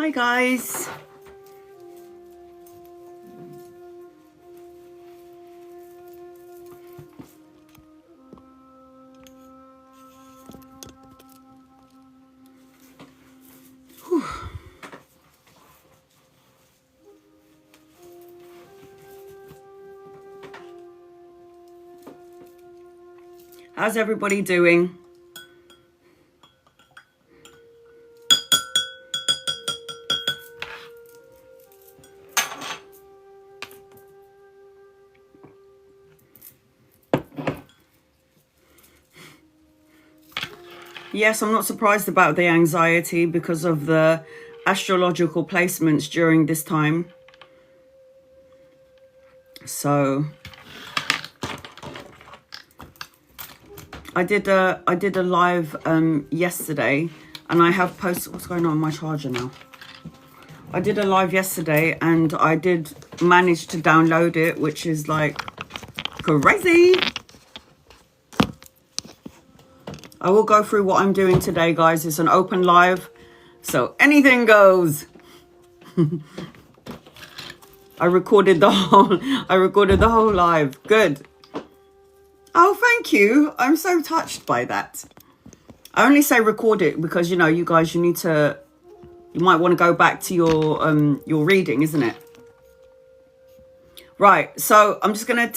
Hi guys. Whew. How's everybody doing? Yes, I'm not surprised about the anxiety because of the astrological placements during this time. So I did a live yesterday, and I have posted. What's going on with my charger now? I did a live yesterday, and I did manage to download it, which is like crazy. I will go through what I'm doing today, guys. It's an open live, so anything goes. I recorded the whole live. Good. Oh, thank you. I'm so touched by that. I only say record it because, you know, you guys, you might want to go back to your reading, isn't it? Right. So I'm just going to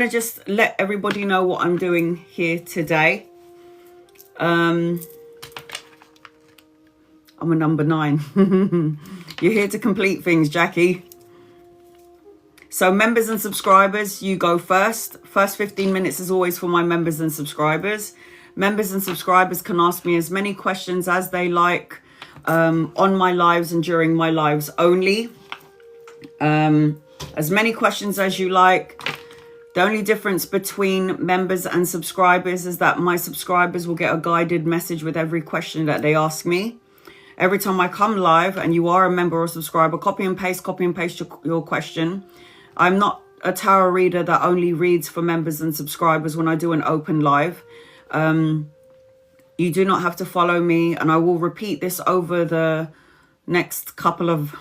just let everybody know what I'm doing here today. I'm a number 9. You're here to complete things, Jackie. So members and subscribers, you go first. First 15 minutes is always for my members and subscribers. Members and subscribers can ask me as many questions as they like on my lives and during my lives only. As many questions as you like. The only difference between members and subscribers is that my subscribers will get a guided message with every question that they ask me. Every time I come live and you are a member or subscriber, copy and paste your question. I'm not a tarot reader that only reads for members and subscribers when I do an open live. You do not have to follow me, and I will repeat this over the next couple of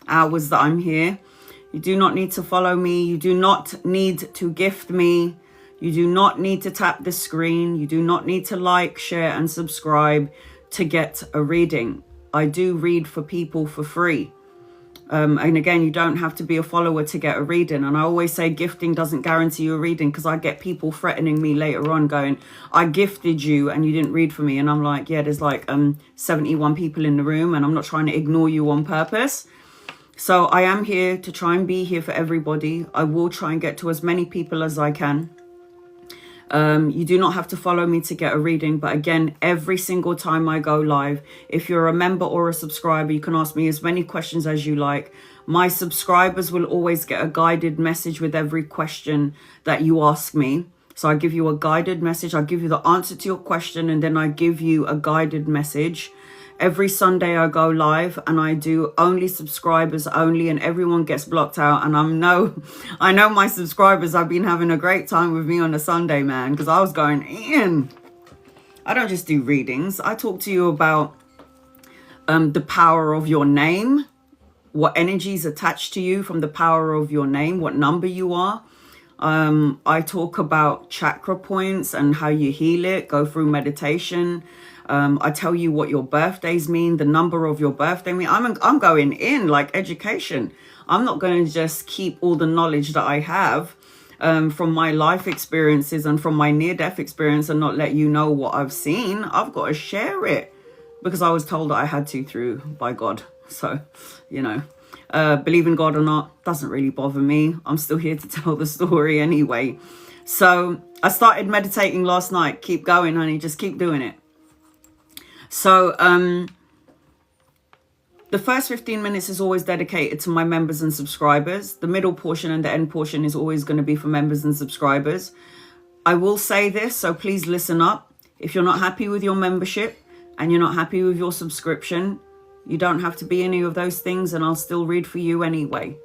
hours that I'm here. You do not need to follow me. You do not need to gift me. You do not need to tap the screen. You do not need to like, share, and subscribe to get a reading. I do read for people for free. And again, you don't have to be a follower to get a reading. And I always say gifting doesn't guarantee you a reading, because I get people threatening me later on going, I gifted you and you didn't read for me. And I'm like, yeah, there's like 71 people in the room, and I'm not trying to ignore you on purpose. So I am here to try and be here for everybody. I will try and get to as many people as I can. You do not have to follow me to get a reading. But again, every single time I go live, if you're a member or a subscriber, you can ask me as many questions as you like. My subscribers will always get a guided message with every question that you ask me. So I give you a guided message. I give you the answer to your question, and then I give you a guided message. Every Sunday I go live, and I do only subscribers only, and everyone gets blocked out. And I know my subscribers have been having a great time with me on a Sunday, man, because I was going in. I don't just do readings. I talk to you about the power of your name, what energy is attached to you from the power of your name, what number you are. I talk about chakra points and how you heal it, go through meditation. I tell you what your birthdays mean, the number of your birthday mean. I'm going in like education. I'm not going to just keep all the knowledge that I have from my life experiences and from my near-death experience and not let you know what I've seen. I've got to share it because I was told that I had to by God. So, you know, believe in God or not doesn't really bother me. I'm still here to tell the story anyway. So I started meditating last night. Keep going, honey. Just keep doing it. So the first 15 minutes is always dedicated to my members and subscribers. The middle portion and the end portion is always going to be for members and subscribers. I will say this, so please listen up. If you're not happy with your membership and you're not happy with your subscription, you don't have to be any of those things, and I'll still read for you anyway.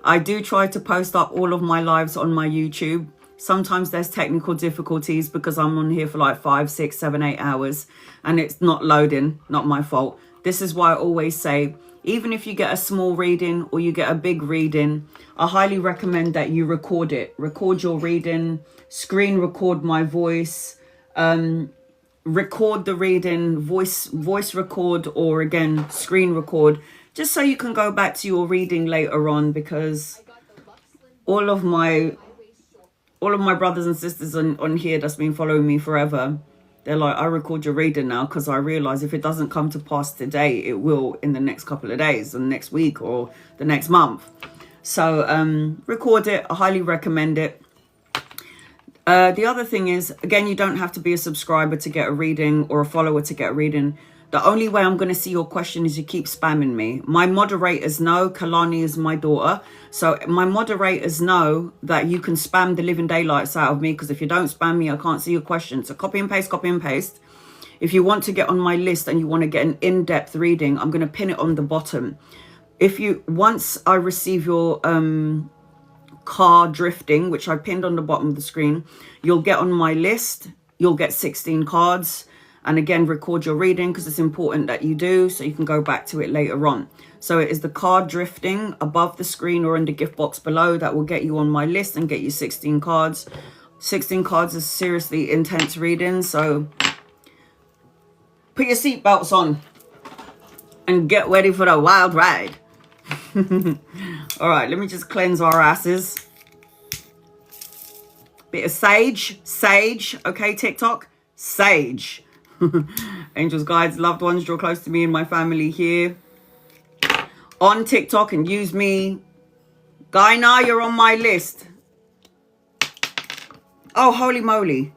I do try to post up all of my lives on my YouTube. Sometimes there's technical difficulties because I'm on here for like 5, 6, 7, 8 hours and it's not loading. Not my fault. This is why I always say, even if you get a small reading or you get a big reading, I highly recommend that you record it. Record your reading, screen record my voice, record the reading, voice record, or again, screen record, just so you can go back to your reading later on, because all of my brothers and sisters on here that's been following me forever, they're like, I record your reading now because I realize if it doesn't come to pass today, it will in the next couple of days, or next week, or the next month. So record it. I highly recommend it. The other thing is, again, you don't have to be a subscriber to get a reading or a follower to get a reading. The only way I'm going to see your question is you keep spamming me. My moderators know, Kalani is my daughter. So my moderators know that you can spam the living daylights out of me, because if you don't spam me, I can't see your question. So copy and paste, copy and paste. If you want to get on my list and you want to get an in-depth reading, I'm going to pin it on the bottom. Once I receive your car drifting, which I pinned on the bottom of the screen, you'll get on my list. You'll get 16 cards. And again, record your reading because it's important that you do, so you can go back to it later on. So it is the card drifting above the screen or in the gift box below that will get you on my list and get you 16 cards. 16 cards is seriously intense reading. So put your seatbelts on and get ready for the wild ride. All right, let me just cleanse our asses. Bit of sage. Okay, TikTok, sage. Angels, guides, loved ones, draw close to me and my family here on TikTok and use me. Gaina, you're on my list. Oh, holy moly.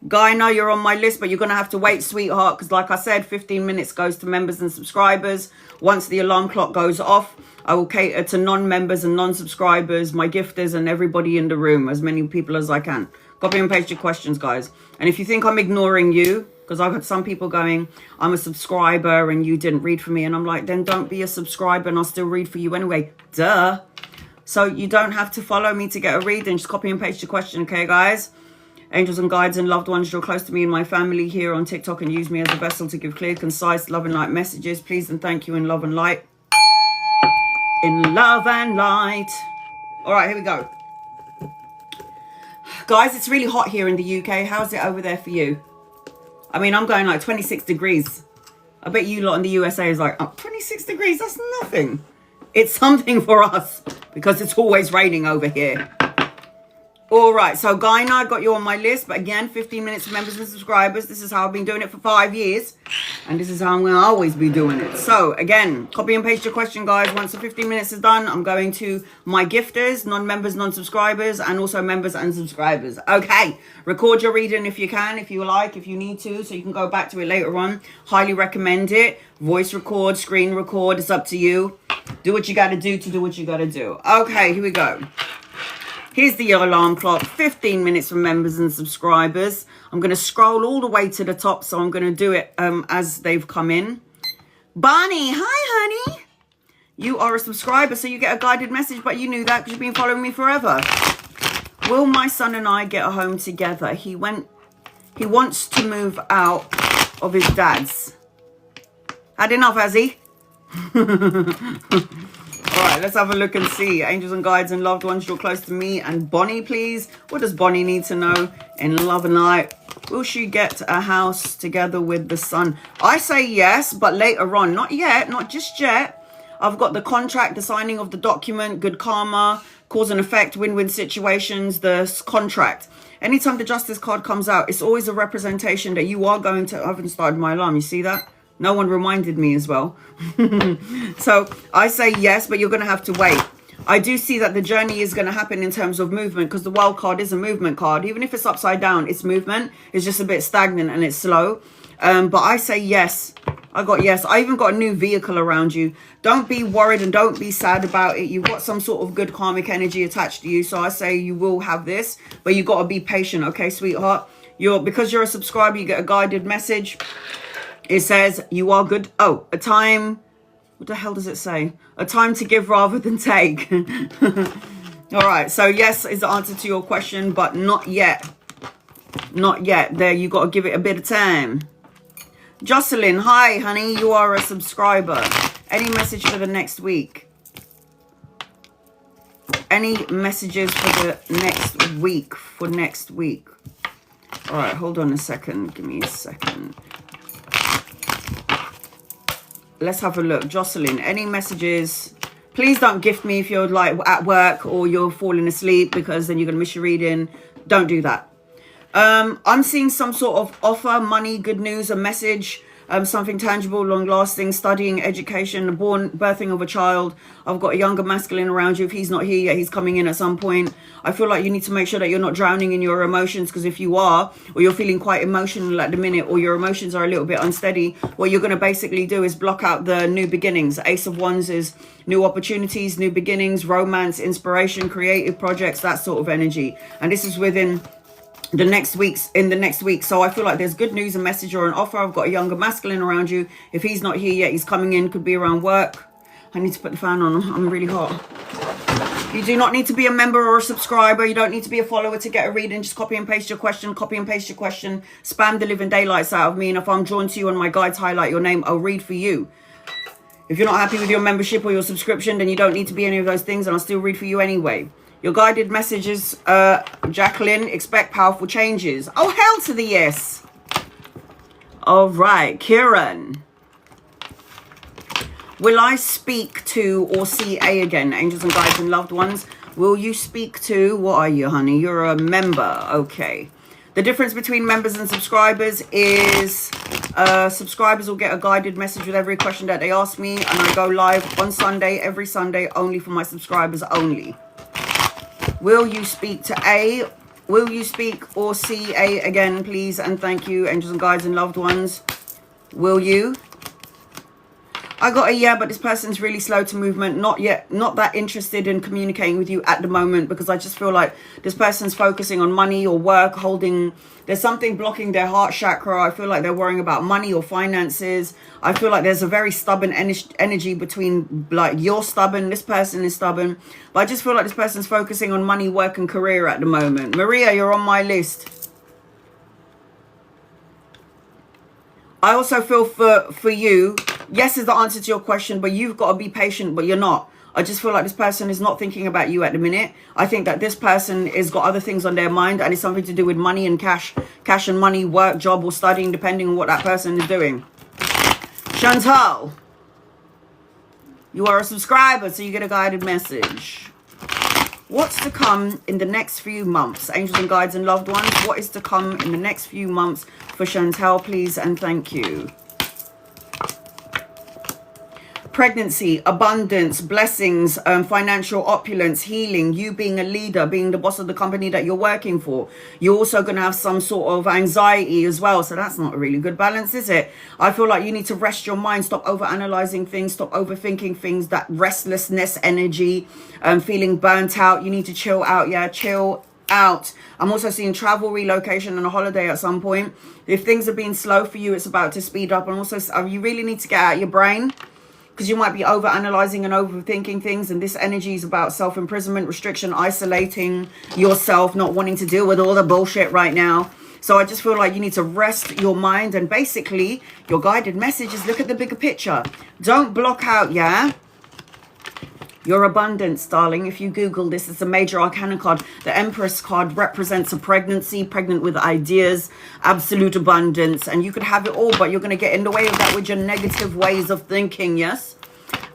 Gaina, you're on my list, but you're going to have to wait, sweetheart, because like I said, 15 minutes goes to members and subscribers. Once the alarm clock goes off, I will cater to non-members and non-subscribers, my gifters and everybody in the room, as many people as I can. Copy and paste your questions, guys. And if you think I'm ignoring you, because I've had some people going, I'm a subscriber and you didn't read for me. And I'm like, then don't be a subscriber and I'll still read for you anyway. Duh. So you don't have to follow me to get a reading. Just copy and paste your question, okay, guys? Angels and guides and loved ones, draw close to me and my family here on TikTok and use me as a vessel to give clear, concise, love and light messages. Please and thank you in love and light. In love and light. All right, here we go. Guys, it's really hot here in the UK. How's it over there for you? I mean, I'm going like 26 degrees. I bet you lot in the USA is like, oh, 26 degrees, that's nothing. It's something for us because it's always raining over here. All right, so Gaina, I got you on my list. But again, 15 minutes for members and subscribers. This is how I've been doing it for 5 years. And this is how I'm going to always be doing it. So again, copy and paste your question, guys. Once the 15 minutes is done, I'm going to my gifters, non-members, non-subscribers, and also members and subscribers. Okay, record your reading if you can, if you like, if you need to, so you can go back to it later on. Highly recommend it. Voice record, screen record, it's up to you. Do what you got to do what you got to do. Okay, here we go. Here's the alarm clock, 15 minutes for members and subscribers. I'm going to scroll all the way to the top, so I'm going to do it as they've come in. Barney, hi, honey. You are a subscriber, so you get a guided message, but you knew that because you've been following me forever. Will my son and I get a home together? He wants to move out of his dad's. Had enough, has he? All right, let's have a look and see. Angels and guides and loved ones, draw close to me and Bonnie, please. What does Bonnie need to know in love and light? Will she get a house together with the son? I say yes, but later on. Not yet, not just yet. I've got the contract, the signing of the document, good karma, cause and effect, win-win situations, the contract. Anytime the justice card comes out, it's always a representation that you are going to... I haven't started my alarm, you see that? No one reminded me as well. So I say yes, but you're going to have to wait. I do see that the journey is going to happen in terms of movement, because the wild card is a movement card. Even if it's upside down, it's movement. It's just a bit stagnant and it's slow. But I say yes. I got yes. I even got a new vehicle around you. Don't be worried and don't be sad about it. You've got some sort of good karmic energy attached to you. So I say you will have this, but you got to be patient. Okay, sweetheart? Because you're a subscriber, you get a guided message. It says you are good. Oh, a time. What the hell does it say? A time to give rather than take. All right, so yes is the answer to your question, but not yet. Not yet. There, you got to give it a bit of time. Jocelyn, hi, honey. You are a subscriber. Any message for the next week? Any messages for the next week? For next week. All right, hold on a second. Give me a second. Let's have a look. Jocelyn, any messages? Please don't gift me if you're like at work or you're falling asleep, because then you're going to miss your reading. Don't do that. I'm seeing some sort of offer, money, good news, a message, something tangible, long-lasting, studying, education, birthing of a child. I've got a younger masculine around you. If he's not here yet, he's coming in at some point. I feel like you need to make sure that you're not drowning in your emotions, because if you are, or you're feeling quite emotional at the minute, or your emotions are a little bit unsteady, what you're going to basically do is block out the new beginnings. Ace of Wands is new opportunities, new beginnings, romance, inspiration, creative projects, that sort of energy. And this is within the next week. So I feel like there's good news, a message or an offer. I've got a younger masculine around you. If he's not here yet, he's coming in, could be around work. I need to put the fan on. I'm really hot. You do not need to be a member or a subscriber. You don't need to be a follower to get a reading. Just copy and paste your question. Copy and paste your question. Spam the living daylights out of me. And if I'm drawn to you and my guides highlight your name, I'll read for you. If you're not happy with your membership or your subscription, then you don't need to be any of those things, and I'll still read for you anyway. Your guided messages, Jacqueline, expect powerful changes. Oh, hell to the yes. All right, Kieran. Will I speak to or see A again? Angels and guides and loved ones. Will you speak to, what are you, honey? You're a member. Okay. The difference between members and subscribers is subscribers will get a guided message with every question that they ask me. And I go live on Sunday, every Sunday, only for my subscribers only. Will you speak to A? Will you speak or see A again, please? And thank you, angels and guides and loved ones. Will you? I got a yeah, but this person's really slow to movement. Not yet, not that interested in communicating with you at the moment, because I just feel like this person's focusing on money or work, there's something blocking their heart chakra. I feel like they're worrying about money or finances. I feel like there's a very stubborn energy between, like, you're stubborn, this person is stubborn. But I just feel like this person's focusing on money, work and career at the moment. Maria, you're on my list. I also feel for you, yes is the answer to your question, but you've got to be patient, but you're not. I just feel like this person is not thinking about you at the minute. I think that this person has got other things on their mind, and it's something to do with money and cash and money, work, job or studying, depending on what that person is doing. Chantal, you are a subscriber, so you get a guided message. What's to come in the next few months? Angels and guides and loved ones, what is to come in the next few months for Chantal, please, and thank you. Pregnancy, abundance, blessings, financial opulence, healing, you being a leader, being the boss of the company that you're working for. You're also going to have some sort of anxiety as well. So that's not a really good balance, is it? I feel like you need to rest your mind, stop over-analyzing things, stop overthinking things, that restlessness energy, feeling burnt out. You need to chill out, yeah, chill out. I'm also seeing travel, relocation and a holiday at some point. If things are being slow for you, it's about to speed up. And also, you really need to get out your brain, because you might be over-analyzing and overthinking things, and this energy is about self-imprisonment, restriction, isolating yourself, not wanting to deal with all the bullshit right now. So I just feel like you need to rest your mind, and basically your guided message is look at the bigger picture. Don't block out, yeah? Your abundance, darling. If you Google this, it's a major arcana card. The Empress card represents a pregnancy, pregnant with ideas, absolute abundance. And you could have it all, but you're going to get in the way of that with your negative ways of thinking, yes?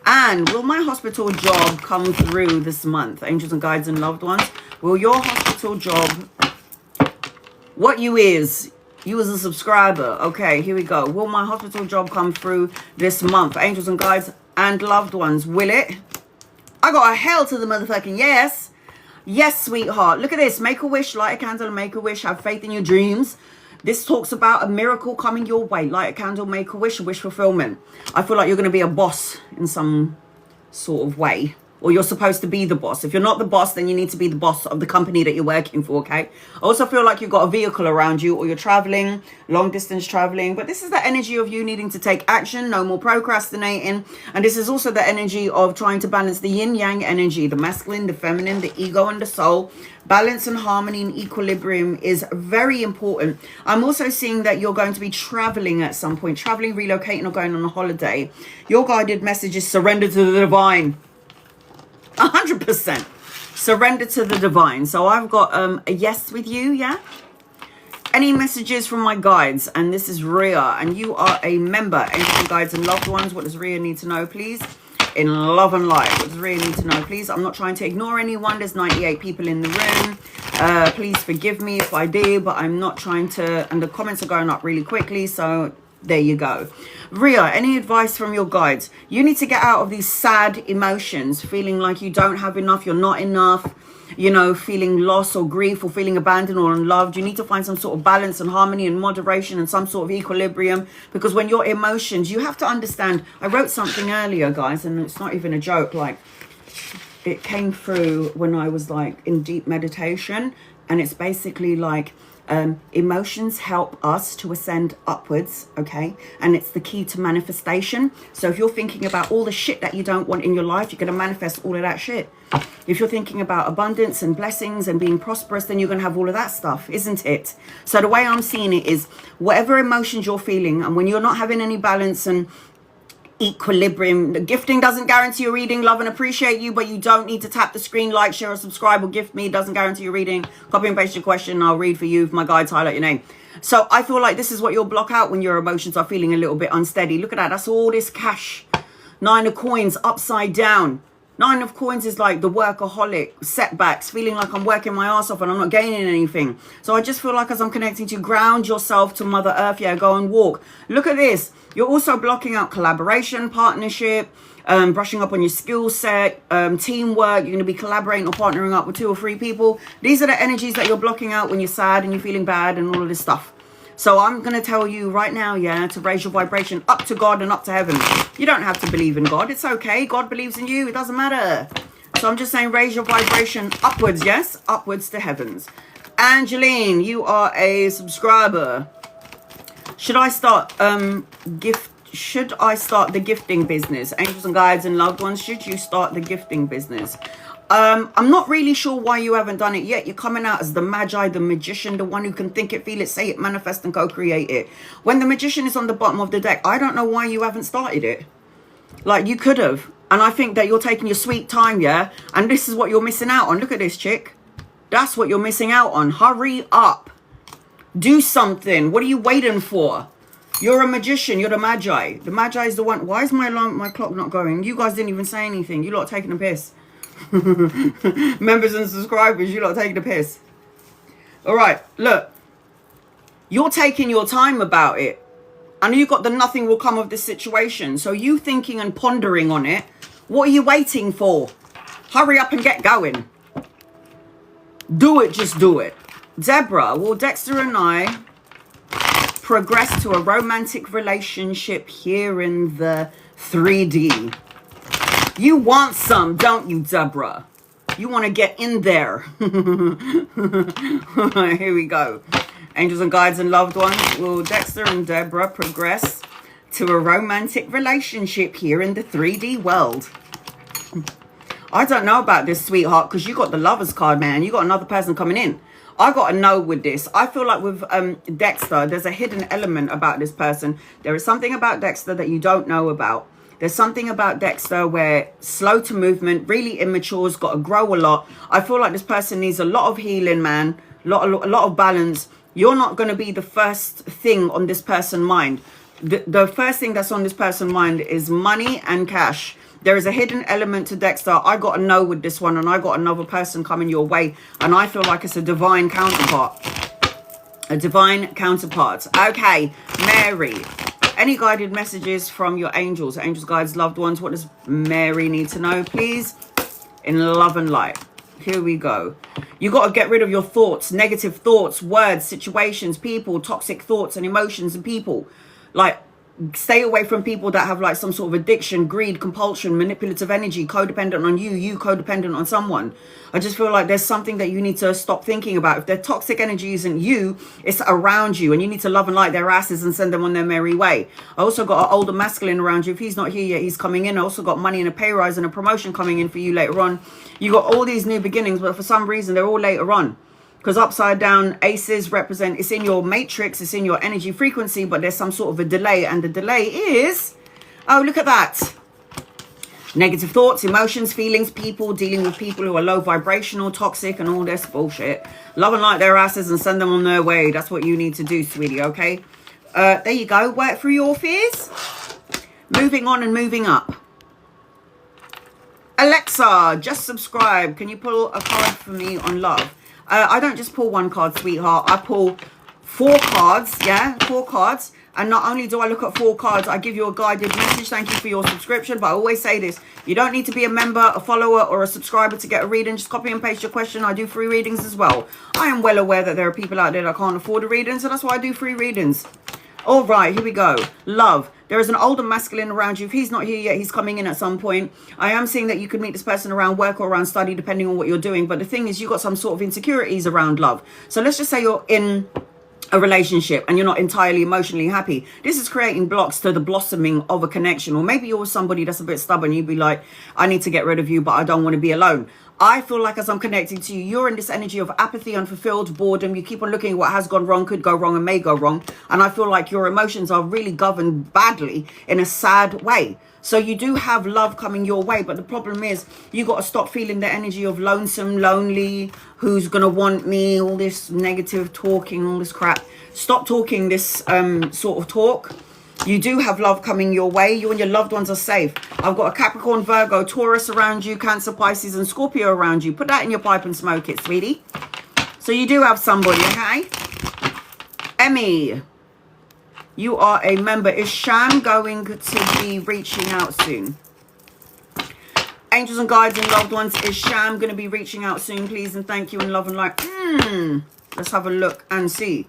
And will my hospital job come through this month? Angels and guides and loved ones. Will your hospital job, what you as a subscriber. Okay, here we go. Will my hospital job come through this month? Angels and guides and loved ones. Will it? I got a hell to the motherfucking yes. Yes, sweetheart. Look at this. Make a wish, light a candle and make a wish. Have faith in your dreams. This talks about a miracle coming your way. Light a candle, make a wish fulfillment. I feel like you're going to be a boss in some sort of way. or you're supposed to be the boss. If you're not the boss, then you need to be the boss of the company that you're working for, okay? I also feel like you've got a vehicle around you, or you're traveling, long distance traveling, but this is the energy of you needing to take action, no more procrastinating. And this is also the energy of trying to balance the yin yang energy, the masculine, the feminine, the ego and the soul. Balance and harmony and equilibrium is very important. I'm also seeing that you're going to be traveling at some point, traveling, relocating, or going on a holiday. Your guided message is surrender to the divine. 100% surrender to the divine. So I've got a yes with you. Yeah, any messages from my guides? And this is Rhea, and you are a member. Angels, guides and loved ones, what does Rhea need to know, please? In love and light, what does Rhea need to know, please? I'm not trying to ignore anyone. There's 98 people in the room. Please forgive me if I do, but I'm not trying to. And the comments are going up really quickly, so there you go. Rhea, any advice from your guides? You need to get out of these sad emotions, feeling like you don't have enough, you're not enough, you know, feeling loss or grief or feeling abandoned or unloved. You need to find some sort of balance and harmony and moderation and some sort of equilibrium, because when your emotions, you have to understand. I wrote something earlier, guys, and it's not even a joke. Like, it came through when I was like in deep meditation, and it's basically like, emotions help us to ascend upwards, okay? And it's the key to manifestation. So if you're thinking about all the shit that you don't want in your life, you're going to manifest all of that shit. If you're thinking about abundance and blessings and being prosperous, then you're going to have all of that stuff, isn't it? So the way I'm seeing it is, whatever emotions you're feeling, and when you're not having any balance and equilibrium, the gifting doesn't guarantee your reading. Love and appreciate you, but you don't need to tap the screen, like, share, or subscribe, or gift me. It doesn't guarantee your reading. Copy and paste your question, and I'll read for you if my guides highlight your name. So I feel like this is what you'll block out when your emotions are feeling a little bit unsteady. Look at that. That's all this cash. 9 of coins upside down. 9 of coins is like the workaholic, setbacks, feeling like I'm working my ass off and I'm not gaining anything. So I just feel like, as I'm connecting to, ground yourself to Mother Earth. Yeah, go and walk. Look at this. You're also blocking out collaboration, partnership, brushing up on your skill set, teamwork. You're going to be collaborating or partnering up with 2 or 3 people. These are the energies that you're blocking out when you're sad and you're feeling bad and all of this stuff. So I'm going to tell you right now, yeah, to raise your vibration up to God and up to heaven. You don't have to believe in God. It's okay. God believes in you. It doesn't matter. So I'm just saying, raise your vibration upwards, yes? Upwards to heavens. Angeline, you are a subscriber. Should I start Should I start the gifting business? Angels and guides and loved ones, should you start the gifting business? I'm not really sure why you haven't done it yet. You're coming out as the magi, the magician, the one who can think it, feel it, say it, manifest, and co-create it. When the magician is on the bottom of the deck, I don't know why you haven't started it. Like, you could have. And I think that you're taking your sweet time, yeah? And this is what you're missing out on. Look at this, chick. That's what you're missing out on. Hurry up. Do something. What are you waiting for? You're a magician. You're the magi. The magi is the one. Why is my clock not going? You guys didn't even say anything. You lot are taking a piss. Members and subscribers, you lot are taking a piss. All right, look. You're taking your time about it. And you got the nothing will come of this situation. So you thinking and pondering on it. What are you waiting for? Hurry up and get going. Do it, just do it. Deborah, will Dexter and I progress to a romantic relationship here in the 3D? You want some, don't you, Deborah? You want to get in there. Here we go. Angels and guides and loved ones, will Dexter and Deborah progress to a romantic relationship here in the 3D world? I don't know about this, sweetheart, because you got the Lovers card, man. You got another person coming in. I got to know with this. I feel like with Dexter, there's a hidden element about this person. There is something about Dexter that you don't know about. There's something about Dexter where slow to movement, really immature, has got to grow a lot. I feel like this person needs a lot of healing, man. A lot of balance. You're not going to be the first thing on this person's mind. The first thing that's on this person's mind is money and cash. There is a hidden element to Dexter. I got to know with this one, and I got another person coming your way, and I feel like it's a divine counterpart. A divine counterpart. Okay, Mary. Any guided messages from your angels? Angels, guides, loved ones. What does Mary need to know, please? In love and light. Here we go. You got to get rid of your thoughts, negative thoughts, words, situations, people, toxic thoughts and emotions and people. Like, Stay away from people that have like some sort of addiction, greed, compulsion, manipulative energy, codependent on you codependent on someone. I just feel like there's something that you need to stop thinking about. If their toxic energy isn't you, it's around you, and you need to love and light their asses and send them on their merry way. I also got an older masculine around you. If he's not here yet, he's coming in. I also got money and a pay rise and a promotion coming in for you later on. You got all these new beginnings, but for some reason they're all later on. Because upside down aces represent, it's in your matrix, it's in your energy frequency, but there's some sort of a delay. And the delay is, oh, look at that. Negative thoughts, emotions, feelings, people, dealing with people who are low vibrational, toxic, and all this bullshit. Love and light their asses and send them on their way. That's what you need to do, sweetie, okay? There you go. Work through your fears. Moving on and moving up. Alexa, just subscribe. Can you pull a card for me on love? I don't just pull one card, sweetheart. I pull 4 cards, yeah? 4 cards. And not only do I look at 4 cards, I give you a guided message. Thank you for your subscription. But I always say this. You don't need to be a member, a follower, or a subscriber to get a reading. Just copy and paste your question. I do free readings as well. I am well aware that there are people out there that can't afford a reading. So that's why I do free readings. All right, here we go. Love. There is an older masculine around you. If he's not here yet, he's coming in at some point. I am seeing that you could meet this person around work or around study, depending on what you're doing. But the thing is, you got some sort of insecurities around love. So let's just say you're in a relationship and you're not entirely emotionally happy. This is creating blocks to the blossoming of a connection. Or maybe you're somebody that's a bit stubborn. You'd be like, I need to get rid of you, but I don't want to be alone. I feel like as I'm connecting to you, you're in this energy of apathy, unfulfilled, boredom. You keep on looking at what has gone wrong, could go wrong, and may go wrong. And I feel like your emotions are really governed badly in a sad way. So you do have love coming your way. But the problem is you got to stop feeling the energy of lonesome, lonely, who's going to want me, all this negative talking, all this crap. Stop talking this sort of talk. You do have love coming your way. You and your loved ones are safe. I've got a Capricorn, Virgo, Taurus around you, Cancer, Pisces, and Scorpio around you. Put that in your pipe and smoke it, sweetie. So you do have somebody, okay? Emmy, you are a member. Is Sham going to be reaching out soon? Angels and guides and loved ones, is Sham going to be reaching out soon, please? And thank you and love and light. Let's have a look and see.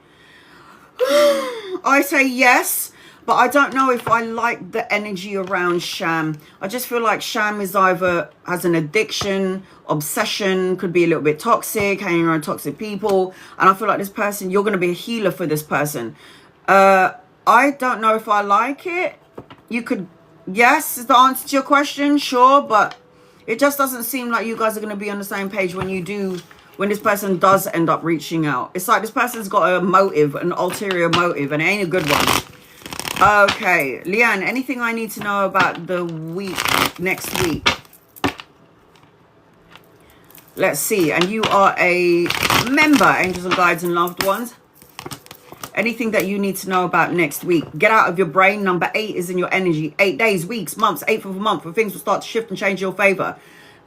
I say yes. But I don't know if I like the energy around Sham. I just feel like Sham is either has an addiction, obsession, could be a little bit toxic, hanging around toxic people. And I feel like this person, you're going to be a healer for this person. I don't know if I like it. You could, yes, is the answer to your question, sure. But it just doesn't seem like you guys are going to be on the same page when this person does end up reaching out. It's like this person's got a motive, an ulterior motive, and it ain't a good one. Okay, Leanne, anything I need to know about the week, next week? Let's see. And you are a member, Angels and Guides and Loved Ones. Anything that you need to know about next week. Get out of your brain. Number 8 is in your energy. 8 days, weeks, months, 8th of a month, where things will start to shift and change in your favor.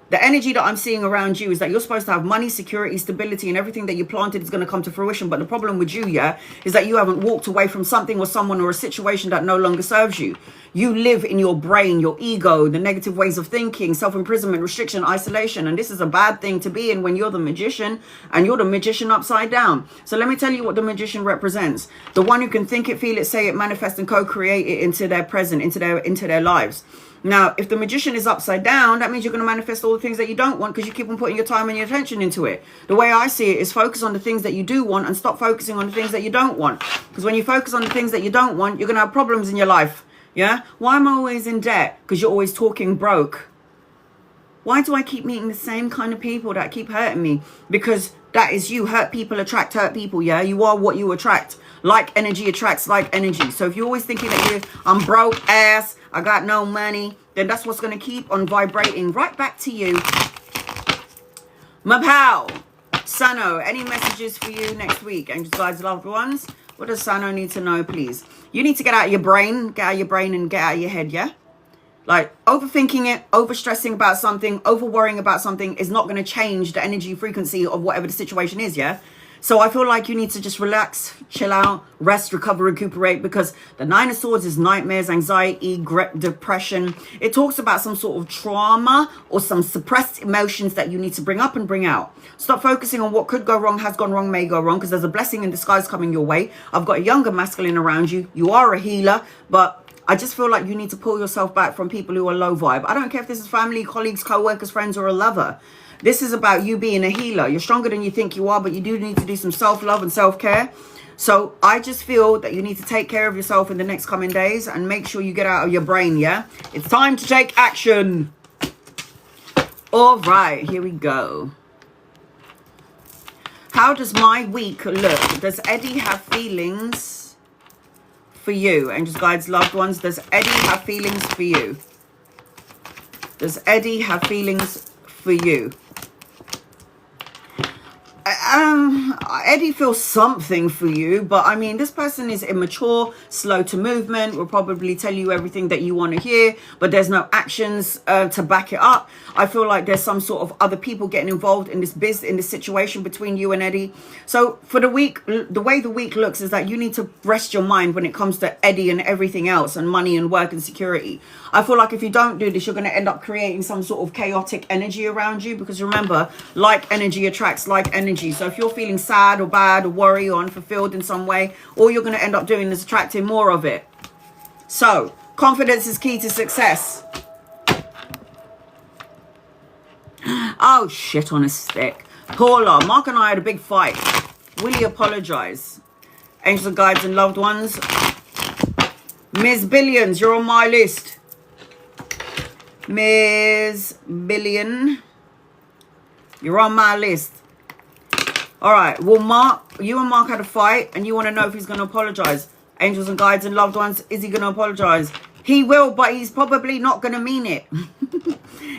The energy that I'm seeing around you is that you're supposed to have money, security, stability, and everything that you planted is going to come to fruition. But the problem with you, yeah, is that you haven't walked away from something or someone or a situation that no longer serves you. You live in your brain, your ego, the negative ways of thinking, self-imprisonment, restriction, isolation. And this is a bad thing to be in when you're the magician, and you're the magician upside down. So let me tell you what the magician represents. The one who can think it, feel it, say it, manifest, and co-create it into their present, into their lives. Now, if the magician is upside down, that means you're going to manifest all the things that you don't want because you keep on putting your time and your attention into it. The way I see it is focus on the things that you do want and stop focusing on the things that you don't want. Because when you focus on the things that you don't want, you're going to have problems in your life. Yeah? Why am I always in debt? Because you're always talking broke. Why do I keep meeting the same kind of people that keep hurting me? Because that is you. Hurt people attract hurt people, yeah? You are what you attract. Like energy attracts like energy. So if you're always thinking that I'm broke ass, I got no money, then that's what's going to keep on vibrating right back to you. My pal, Sano, any messages for you next week? Angels, guides, loved ones. What does Sano need to know, please? You need to get out of your brain, and get out of your head, yeah? Like, overthinking it, overstressing about something, over-worrying about something is not going to change the energy frequency of whatever the situation is, yeah? So I feel like you need to just relax, chill out, rest, recover, recuperate, because the 9 of Swords is nightmares, anxiety, depression. It talks about some sort of trauma or some suppressed emotions that you need to bring up and bring out. Stop focusing on what could go wrong, has gone wrong, may go wrong, because there's a blessing in disguise coming your way. I've got a younger masculine around you. You are a healer, but I just feel like you need to pull yourself back from people who are low vibe. I don't care if this is family, colleagues, co-workers, friends, or a lover. This is about you being a healer. You're stronger than you think you are, but you do need to do some self-love and self-care. So I just feel that you need to take care of yourself in the next coming days and make sure you get out of your brain, yeah? It's time to take action. All right, here we go. How does my week look? Does Eddie have feelings for you? Angels, guides, loved ones. Does Eddie have feelings for you? Does Eddie have feelings for you? Eddie feels something for you, but I mean, this person is immature, slow to movement, will probably tell you everything that you want to hear, but there's no actions to back it up. I feel like there's some sort of other people getting involved in this situation between you and Eddie. So for the week, the way the week looks is that you need to rest your mind when it comes to Eddie and everything else, and money and work and security. I feel like if you don't do this, you're going to end up creating some sort of chaotic energy around you, because remember, like energy attracts like energy. So if you're feeling sad or bad or worried or unfulfilled in some way, all you're going to end up doing is attracting more of it. So confidence is key to success. Oh, shit on a stick. Paula, Mark and I had a big fight. Will you apologize? Angels and guides and loved ones. Ms. Billions, you're on my list. Ms. Billion, you're on my list. All right. Well, Mark, you and Mark had a fight and you want to know if he's going to apologize. Angels and guides and loved ones, is he going to apologize? He will, but he's probably not going to mean it.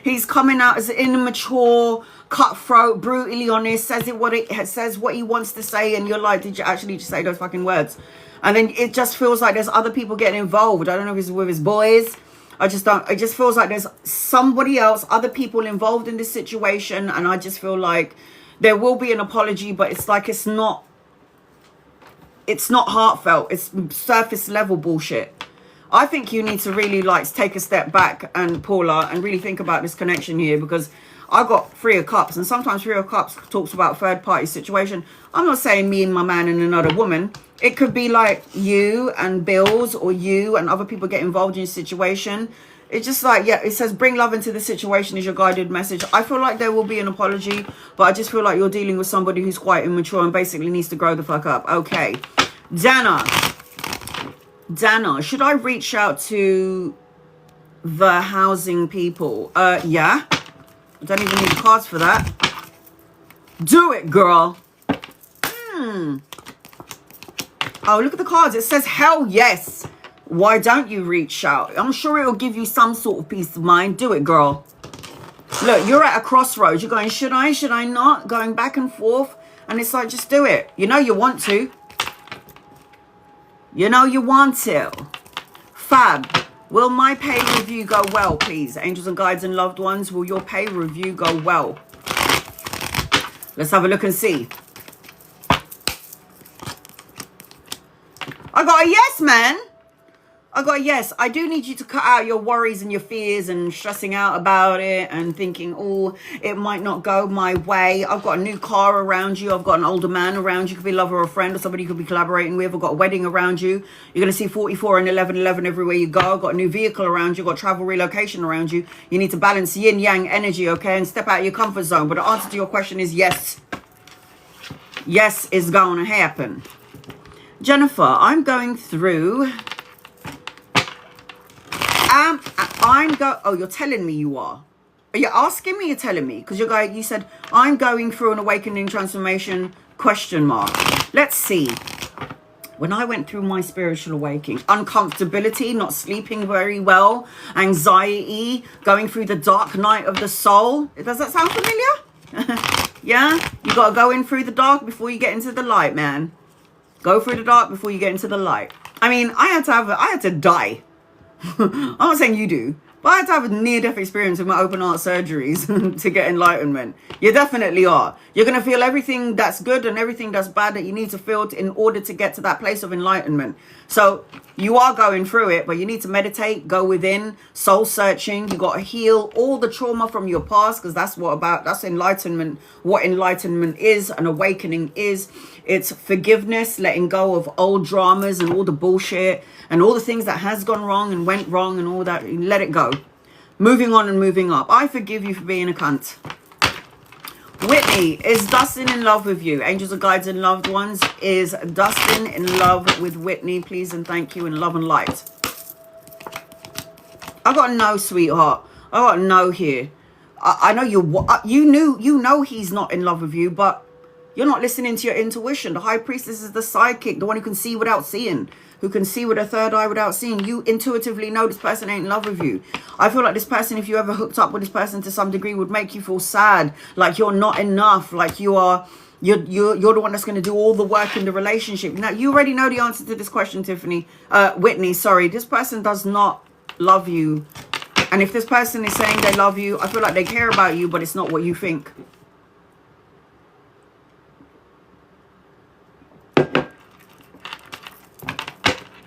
He's coming out as an immature, cutthroat, brutally honest, says what he wants to say, and you're like, did you actually just say those fucking words? And then it just feels like there's other people getting involved. I don't know if it's with his boys. I just don't. It just feels like there's somebody else, other people involved in this situation, and I just feel like there will be an apology, but it's like it's not heartfelt. It's surface level bullshit. I think you need to really like take a step back, and Paula, and really think about this connection here, because I got 3 of Cups, and sometimes 3 of Cups talks about third party situation. I'm not saying me and my man and another woman. It could be like you and bills, or you and other people get involved in a situation. It's just like, yeah, it says bring love into the situation is your guided message. I feel like there will be an apology, but I just feel like you're dealing with somebody who's quite immature and basically needs to grow the fuck up. Okay. Dana, should I reach out to the housing people? Yeah. I don't even need cards for that. Do it, girl. Oh, look at the cards. It says hell yes. Why don't you reach out? I'm sure it'll give you some sort of peace of mind. Do it, girl. Look, you're at a crossroads. You're going, should I not? Going back and forth. And it's like, just do it. You know you want to. You know you want to. Fab. Will my pay review go well, please? Angels and guides and loved ones, will your pay review go well? Let's have a look and see. I got a yes, man. I got a yes. I do need you to cut out your worries and your fears and stressing out about it and thinking, oh, it might not go my way. I've got a new car around you. I've got an older man around you. Could be a lover or a friend or somebody you could be collaborating with. I've got a wedding around you. You're going to see 44 and 1111 everywhere you go. I've got a new vehicle around you. I've got travel relocation around you. You need to balance yin yang energy, okay, and step out of your comfort zone. But the answer to your question is yes. Yes is going to happen. Jennifer, I'm going through... Oh, you're telling me you are. Are you asking me or you're telling me? Because you said, I'm going through an awakening transformation, question mark. Let's see. When I went through my spiritual awakening, uncomfortability, not sleeping very well, anxiety, going through the dark night of the soul. Does that sound familiar? Yeah? You got to go in through the dark before you get into the light, man. Go through the dark before you get into the light. I mean, I had to die. I'm not saying you do, But I had to have a near-death experience with my open heart surgeries to get enlightenment. You definitely are. You're going to feel everything that's good and everything that's bad that you need to feel in order to get to that place of enlightenment. So you are going through it, but you need to meditate, go within, soul searching. You got to heal all the trauma from your past, because that's enlightenment. What enlightenment is, an awakening is. It's forgiveness, letting go of old dramas and all the bullshit and all the things that has gone wrong and went wrong and all that. Let it go. Moving on and moving up. I forgive you for being a cunt. Whitney, is Dustin in love with you? Angels and guides and loved ones. Is Dustin in love with Whitney? Please and thank you, in love and light. I got a no, sweetheart. I got a no here. I know you know he's not in love with you, but you're not listening to your intuition. The high priestess is the sidekick, the one who can see without seeing, who can see with a third eye without seeing. You intuitively know this person ain't in love with you. I feel like this person, if you ever hooked up with this person to some degree, would make you feel sad, like you're not enough, like you're the one that's going to do all the work in the relationship. Now, you already know the answer to this question, Whitney, sorry. This person does not love you. And if this person is saying they love you, I feel like they care about you, but it's not what you think.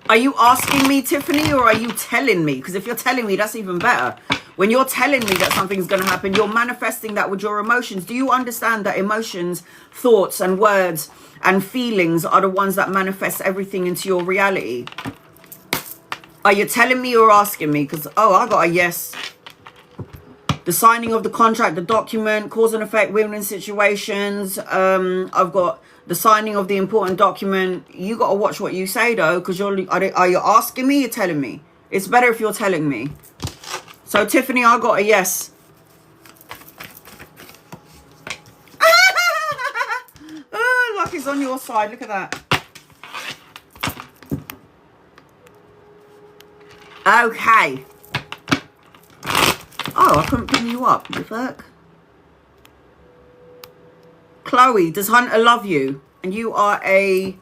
Are you asking me, Tiffany, or are you telling me? Because if you're telling me, that's even better. When you're telling me that something's going to happen, you're manifesting that with your emotions. Do you understand that emotions, thoughts, and words and feelings are the ones that manifest everything into your reality? Are you telling me or asking me? Because, I got a yes. The signing of the contract, the document, cause and effect, win-win situations. I've got the signing of the important document. You got to watch what you say, though, because are you asking me or telling me? It's better if you're telling me. So, Tiffany, I got a yes. Oh, luck is on your side. Look at that. Okay. Oh, I couldn't pin you up. The fuck? Chloe, does Hunter love you? And you are a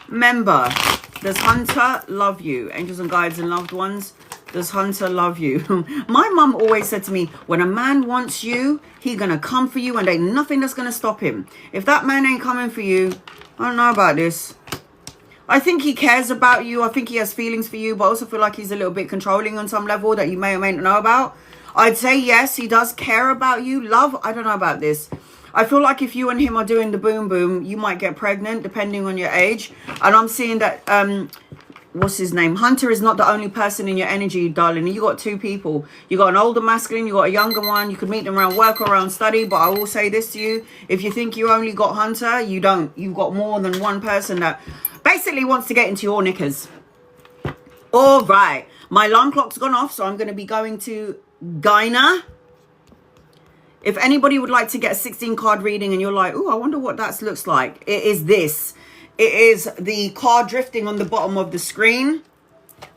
member. Does Hunter love you? Angels and guides and loved ones. Does Hunter love you? My mum always said to me, when a man wants you, he gonna come for you and ain't nothing that's gonna stop him. If that man ain't coming for you, I don't know about this. I think he cares about you. I think he has feelings for you, but I also feel like he's a little bit controlling on some level that you may or may not know about. I'd say yes, he does care about you. Love, I don't know about this. I feel like if you and him are doing the boom boom, you might get pregnant depending on your age. And I'm seeing that, what's his name? Hunter is not the only person in your energy, darling. You got two people. You got an older masculine, you got a younger one. You could meet them around work or around study. But I will say this to you. If you think you only got Hunter, you don't. You've got more than one person that basically wants to get into your knickers. All right. My alarm clock's gone off, so I'm going to be going to Gyna. If anybody would like to get a 16 card reading and you're like, oh, I wonder what that looks like. It is this. It is the card drifting on the bottom of the screen.